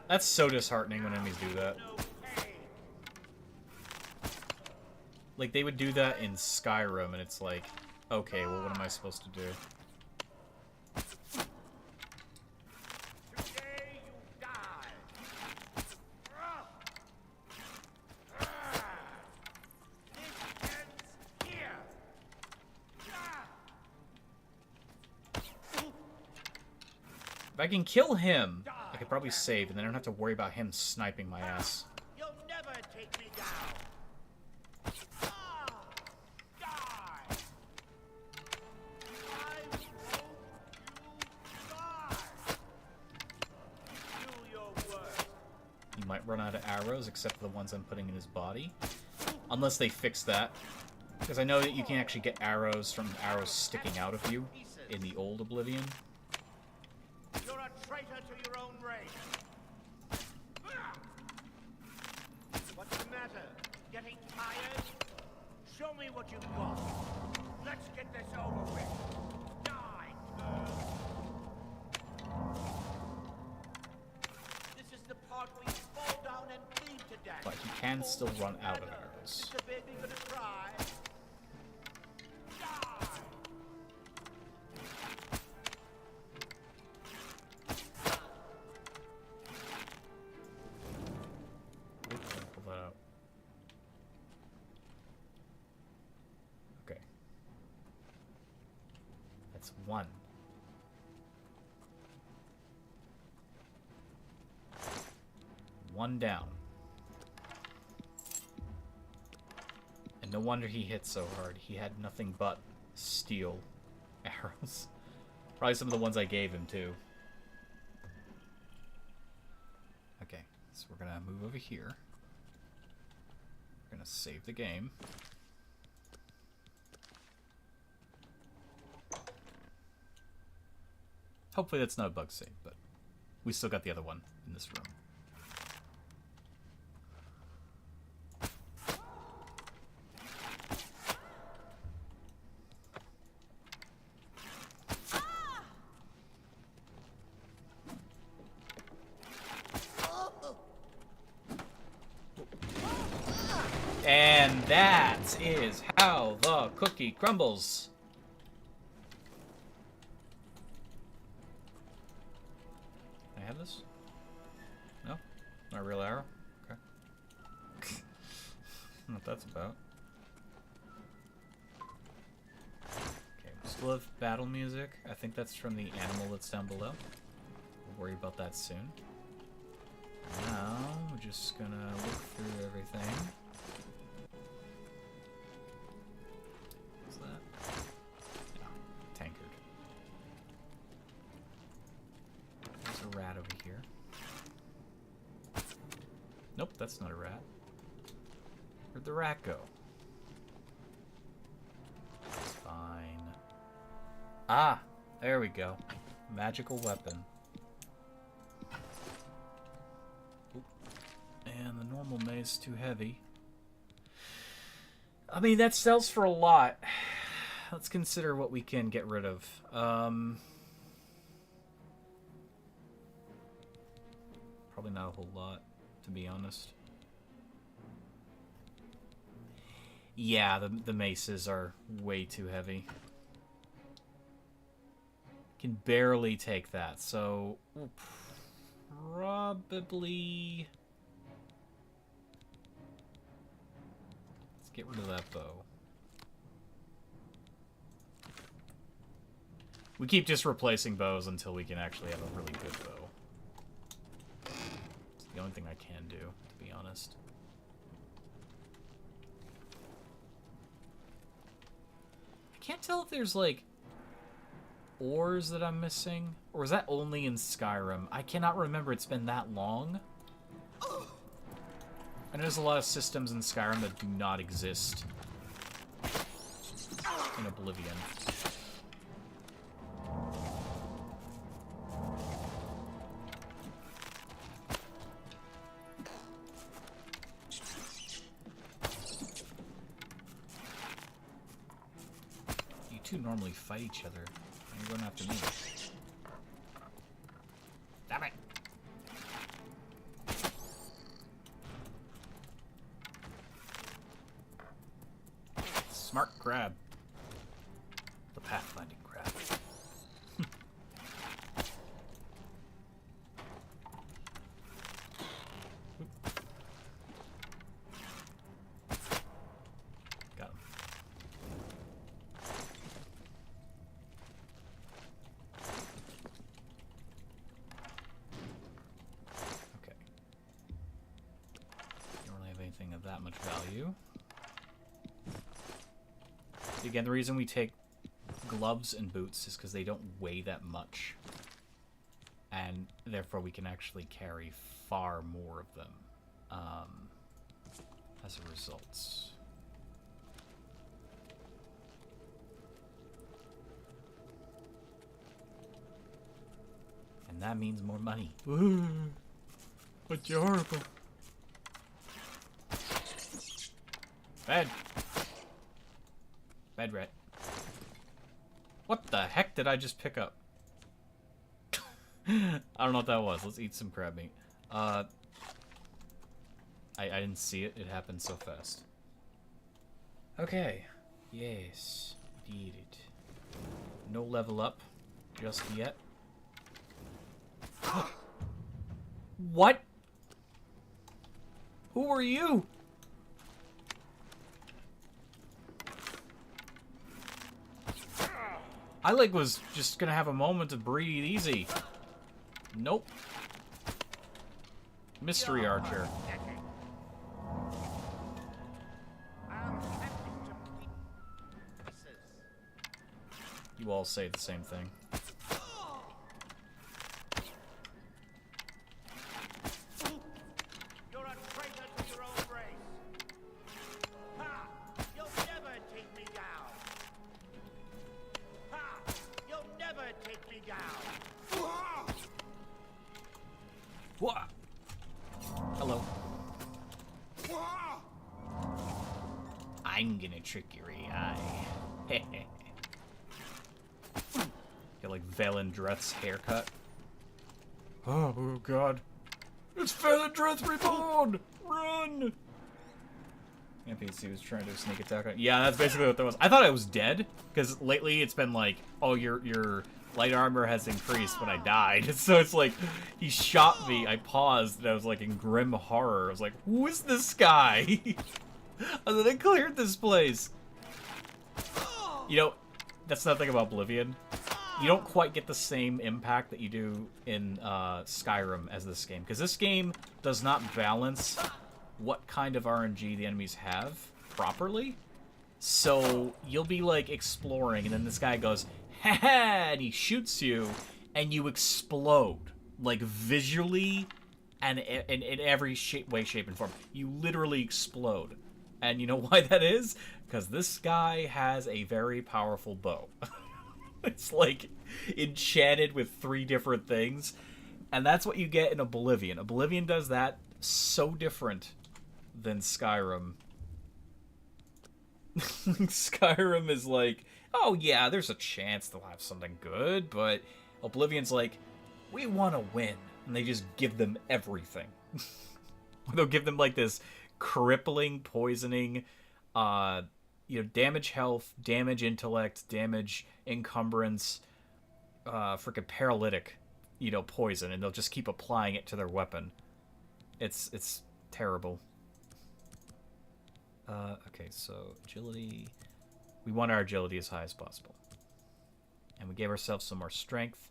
That's so disheartening when enemies do that. Like, they would do that in Skyrim, and it's like, okay, well, what am I supposed to do? If I can kill him, I could probably save, and then I don't have to worry about him sniping my ass. You'll never take me down. Die. Do your worst. He might run out of arrows, except for the ones I'm putting in his body. Unless they fix that. Because I know that you can actually get arrows from arrows sticking out of you in the old Oblivion. You're a traitor to your own race. What's the matter? Getting tired? Show me what you've got. Let's get this over with. Die, girl. This is the part where you fall down and bleed to death. But he can still run out of arrows. Is the baby gonna cry? Die. Pull that out. Okay. That's one. One down. And no wonder he hit so hard. He had nothing but steel arrows. Probably some of the ones I gave him, too. Okay, so we're gonna move over here. We're gonna save the game. Hopefully that's not a bug save, but we still got the other one in this room. And that is how the cookie crumbles. Can I have this? No? Not a real arrow? Okay. I don't know what that's about. Okay, we still have battle music. I think that's from the animal that's down below. We'll worry about that soon. Now, we're just gonna look through everything. What's that? Yeah, tankard. There's a rat over here. Nope, that's not a rat. Where'd the rat go? It's fine. Ah! There we go. Magical weapon. Oop. And the normal mace too heavy. I mean, that sells for a lot. Let's consider what we can get rid of. Probably not a whole lot, to be honest. Yeah, the maces are way too heavy. Can barely take that, so we'll probably get rid of that bow. We keep just replacing bows until we can actually have a really good bow. It's the only thing I can do, to be honest. I can't tell if there's, like, ores that I'm missing. Or is that only in Skyrim? I cannot remember. It's been that long. I know there's a lot of systems in Skyrim that do not exist in Oblivion. You two normally fight each other. You're going after me. Damn it! Smart crab. The pathfinding crab. Got him. Okay. Don't really have anything of that much value. Again, the reason we take gloves and boots is because they don't weigh that much. And therefore we can actually carry far more of them as a result. And that means more money. What's horrible. Bed. Bed rat. What the heck did I just pick up? I don't know what that was. Let's eat some crab meat. I didn't see it. It happened so fast. Okay. Yes. Did it. No level up. Just yet. What? Who are you? I, like, was just gonna have a moment to breathe easy. Nope. Mystery Archer. You all say the same thing. You're a traitor to your own race. Ha! You'll never take me down. Ha! You'll never take me down. What? Hello. I'm gonna trick your AI. Get like Valendreth's haircut. Oh god. It's Valendreth reborn! Run! NPC was trying to sneak attack on. Yeah, that's basically what that was. I thought I was dead, because lately it's been like, oh, your light armor has increased when I died. So it's like, he shot me, I paused, and I was like in grim horror. I was like, who is this guy? And then I cleared this place. You know, that's the thing about Oblivion. You don't quite get the same impact that you do in Skyrim as this game. Because this game does not balance what kind of RNG the enemies have properly. So you'll be like exploring, and then this guy goes, ha ha, and he shoots you, and you explode. Like visually and in every way, shape, and form. You literally explode. And you know why that is? Because this guy has a very powerful bow. It's like enchanted with 3 different things. And that's what you get in Oblivion. Oblivion does that so different than Skyrim. Skyrim is like, oh yeah, there's a chance they'll have something good, but Oblivion's like, we want to win. And they just give them everything. They'll give them like this crippling, poisoning, damage health, damage intellect, damage encumbrance, freaking paralytic, poison, and they'll just keep applying it to their weapon. It's terrible. Okay, so agility. We want our agility as high as possible. And we gave ourselves some more strength.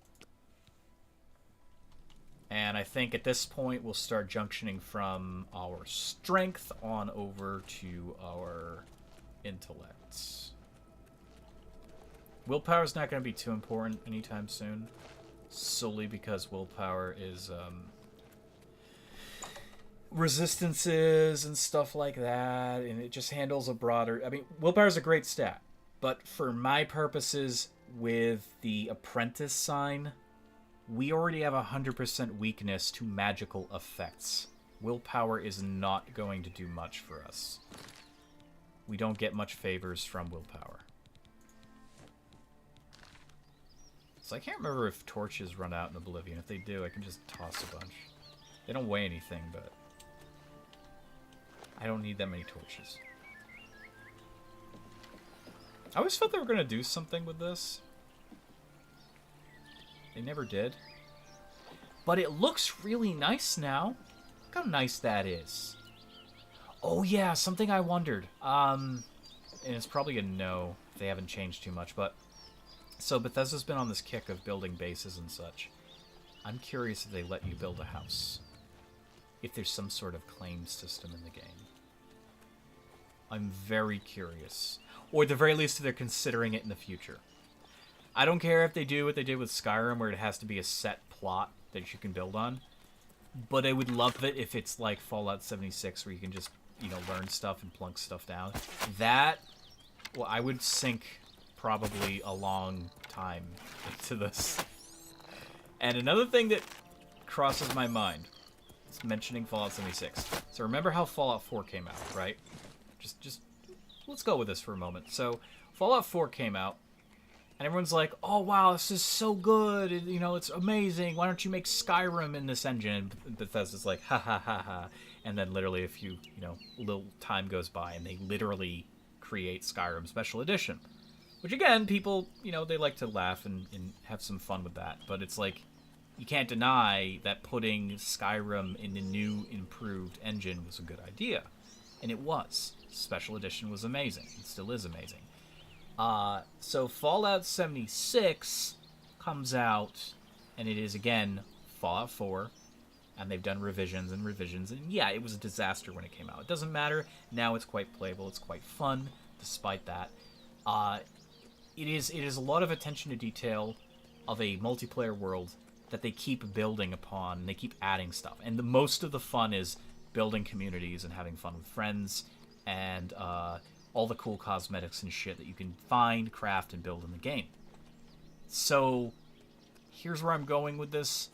And I think at this point we'll start junctioning from our strength on over to our intellects. Willpower's not going to be too important anytime soon, solely because willpower is resistances and stuff like that, and it just handles a broader... I mean, willpower's a great stat, but for my purposes with the apprentice sign, we already have 100% weakness to magical effects. Willpower is not going to do much for us. We don't get much favors from willpower. So I can't remember if torches run out in Oblivion. If they do, I can just toss a bunch. They don't weigh anything, but I don't need that many torches. I always felt they were going to do something with this. They never did. But it looks really nice now. Look how nice that is. Oh yeah, something I wondered. And it's probably a no if they haven't changed too much, but so Bethesda's been on this kick of building bases and such. I'm curious if they let you build a house. If there's some sort of claim system in the game. I'm very curious. Or at the very least, if they're considering it in the future. I don't care if they do what they did with Skyrim, where it has to be a set plot that you can build on. But I would love it if it's like Fallout 76, where you can just, you know, learn stuff and plunk stuff down. That, well, I would sink probably a long time into this. And another thing that crosses my mind is mentioning Fallout 76. So remember how Fallout 4 came out, right? Just let's go with this for a moment. So Fallout 4 came out, and everyone's like, "Oh wow, this is so good! You know, it's amazing. Why don't you make Skyrim in this engine?" And Bethesda's like, "Ha ha ha ha!" And then literally a little time goes by, and they literally create Skyrim Special Edition. Which again, people, they like to laugh and have some fun with that. But it's like, you can't deny that putting Skyrim in a new, improved engine was a good idea. And it was. Special Edition was amazing. It still is amazing. So Fallout 76 comes out, and it is, again, Fallout 4. And they've done revisions and revisions. And yeah, it was a disaster when it came out. It doesn't matter. Now it's quite playable. It's quite fun, despite that. It is a lot of attention to detail of a multiplayer world that they keep building upon, and they keep adding stuff. And the most of the fun is building communities and having fun with friends, and all the cool cosmetics and shit that you can find, craft, and build in the game. So, here's where I'm going with this.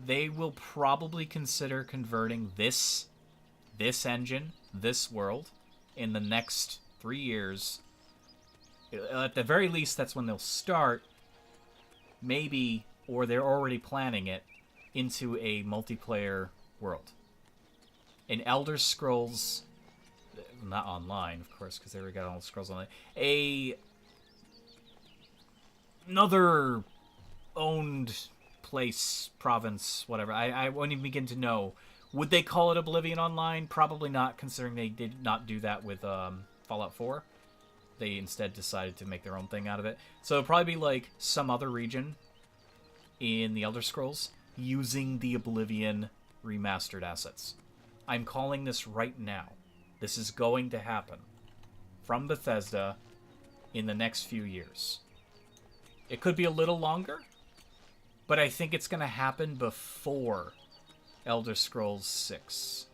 They will probably consider converting this engine, this world, in the next 3 years. At the very least, that's when they'll start, maybe, or they're already planning it, into a multiplayer world. An Elder Scrolls, not online, of course, because they already got Elder Scrolls Online, another owned place, province, whatever. I won't even begin to know. Would they call it Oblivion Online? Probably not, considering they did not do that with Fallout 4. They instead decided to make their own thing out of it. So it'll probably be like some other region in the Elder Scrolls using the Oblivion Remastered assets. I'm calling this right now. This is going to happen from Bethesda in the next few years. It could be a little longer, but I think it's going to happen before Elder Scrolls 6.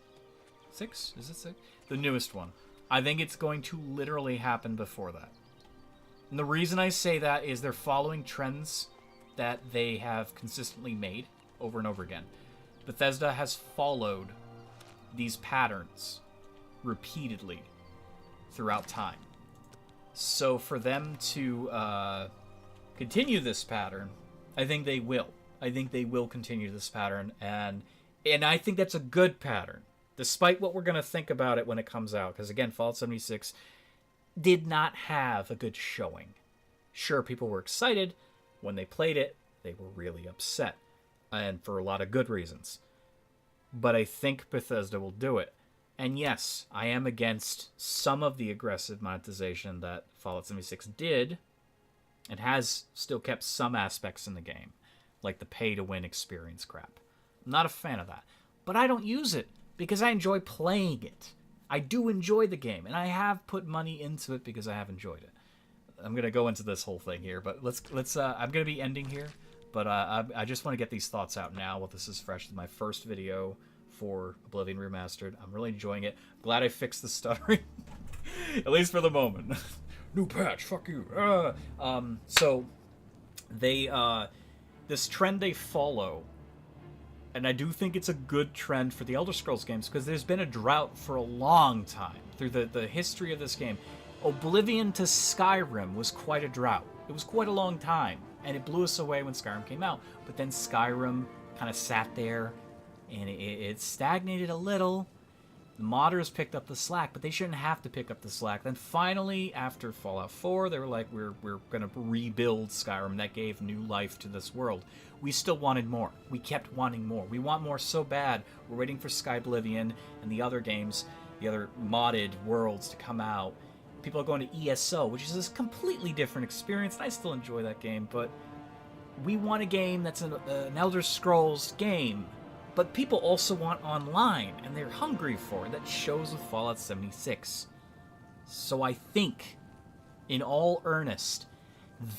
6? Is it 6? The newest one. I think it's going to literally happen before that. And the reason I say that is they're following trends that they have consistently made over and over again. Bethesda has followed these patterns repeatedly throughout time. So for them to continue this pattern, I think they will. I think they will continue this pattern, and I think that's a good pattern. Despite what we're going to think about it when it comes out. Because, again, Fallout 76 did not have a good showing. Sure, people were excited. When they played it, they were really upset. And for a lot of good reasons. But I think Bethesda will do it. And yes, I am against some of the aggressive monetization that Fallout 76 did, and has still kept some aspects in the game, like the pay-to-win experience crap. I'm not a fan of that. But I don't use it, because I enjoy playing it. I do enjoy the game, and I have put money into it because I have enjoyed it. I'm going to go into this whole thing here, but let's I'm going to be ending here, but I just want to get these thoughts out now while this is fresh. This is my first video for Oblivion Remastered. I'm really enjoying it. Glad I fixed the stuttering, at least for the moment. New patch, fuck you. So they this trend they follow, and I do think it's a good trend for the Elder Scrolls games, because there's been a drought for a long time through the history of this game. Oblivion to Skyrim was quite a drought. It was quite a long time, and it blew us away when Skyrim came out. But then Skyrim kind of sat there, and it stagnated a little. The modders picked up the slack, but they shouldn't have to pick up the slack. Then finally, after Fallout 4, they were like, we're going to rebuild Skyrim. That gave new life to this world. We still wanted more. We kept wanting more. We want more so bad. We're waiting for Skyblivion and the other games, the other modded worlds to come out. People are going to ESO, which is a completely different experience, and I still enjoy that game, but we want a game that's an Elder Scrolls game. But people also want online, and they're hungry for it. That shows with Fallout 76. So I think, in all earnest,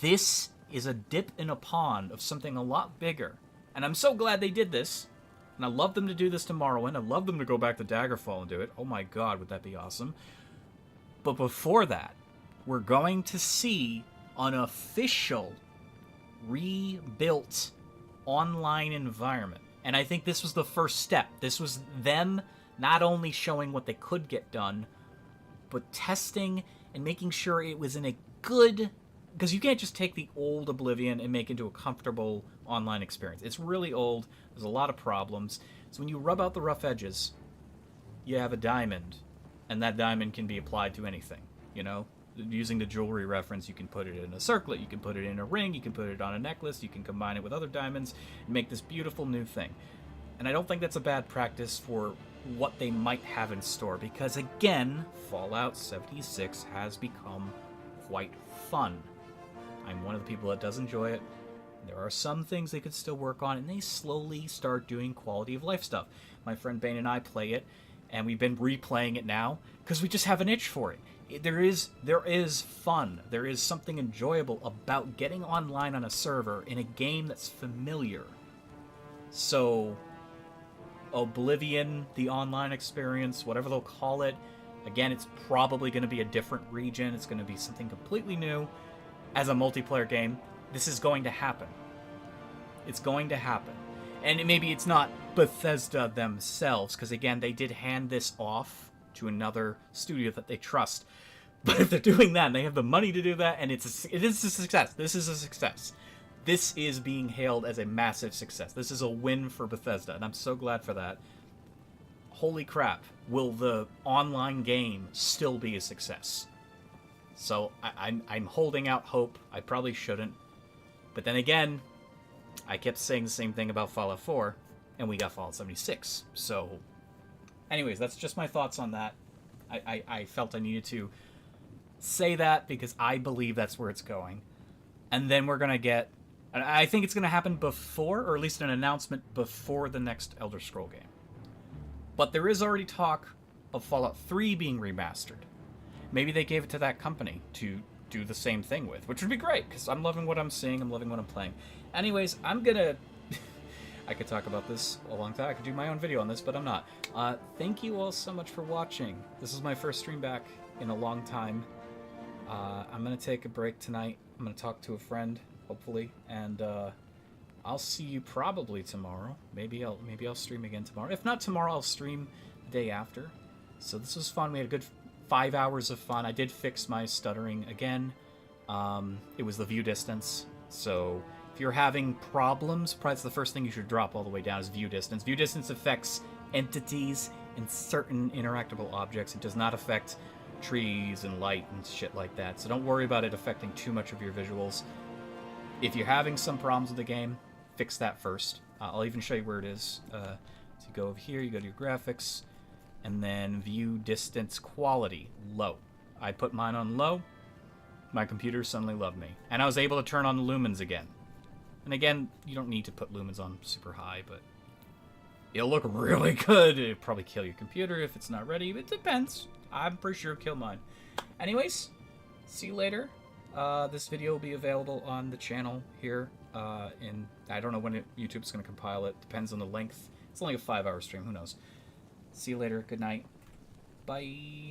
this is a dip in a pond of something a lot bigger. And I'm so glad they did this. And I love them to do this to Morrowind. I love them to go back to Daggerfall and do it. Oh my god, would that be awesome. But before that, we're going to see an official, rebuilt online environment. And I think this was the first step. This was them not only showing what they could get done, but testing and making sure it was in a good... Because you can't just take the old Oblivion and make it into a comfortable online experience. It's really old. There's a lot of problems. So when you rub out the rough edges, you have a diamond. And that diamond can be applied to anything, you know? Using the jewelry reference, you can put it in a circlet, you can put it in a ring, you can put it on a necklace, you can combine it with other diamonds and make this beautiful new thing. And I don't think that's a bad practice for what they might have in store, because again, Fallout 76 has become quite fun. I'm one of the people that does enjoy it. There are some things they could still work on, and they slowly start doing quality of life stuff. My friend Bane and I play it, and we've been replaying it now because we just have an itch for it. There is fun. There is something enjoyable about getting online on a server in a game that's familiar. So, Oblivion, the online experience, whatever they'll call it, again, it's probably going to be a different region. It's going to be something completely new. As a multiplayer game, this is going to happen. It's going to happen. And maybe it's not Bethesda themselves, because again, they did hand this off to another studio that they trust. But if they're doing that, and they have the money to do that, and it is a success. This is a success. This is being hailed as a massive success. This is a win for Bethesda, and I'm so glad for that. Holy crap, will the online game still be a success? So I'm holding out hope. I probably shouldn't. But then again, I kept saying the same thing about Fallout 4, and we got Fallout 76. So, anyways, that's just my thoughts on that. I felt I needed to say that because I believe that's where it's going. And then we're going to get... I think it's going to happen before, or at least an announcement before the next Elder Scroll game. But there is already talk of Fallout 3 being remastered. Maybe they gave it to that company to do the same thing with, which would be great, because I'm loving what I'm seeing, I'm loving what I'm playing. Anyways, I'm gonna... I could talk about this a long time. I could do my own video on this, but I'm not. Thank you all so much for watching. This is my first stream back in a long time. I'm gonna take a break tonight. I'm gonna talk to a friend, hopefully, and I'll see you probably tomorrow. Maybe I'll stream again tomorrow. If not tomorrow, I'll stream the day after. So this was fun. We had a good 5 hours of fun. I did fix my stuttering again. It was the view distance. So if you're having problems, probably the first thing you should drop all the way down is view distance. View distance affects entities and certain interactable objects. It does not affect trees and light and shit like that. So don't worry about it affecting too much of your visuals. If you're having some problems with the game, fix that first. I'll even show you where it is. So you go over here, you go to your graphics, And then view distance quality, low. I put mine on low. My computer suddenly loved me. And I was able to turn on the lumens again. And again, you don't need to put lumens on super high, but it'll look really good. It'll probably kill your computer if it's not ready, but it depends. I'm pretty sure it'll kill mine. Anyways, see you later. This video will be available on the channel here. I don't know when YouTube's going to compile it. Depends on the length. It's only a 5-hour stream. Who knows? See you later. Good night. Bye.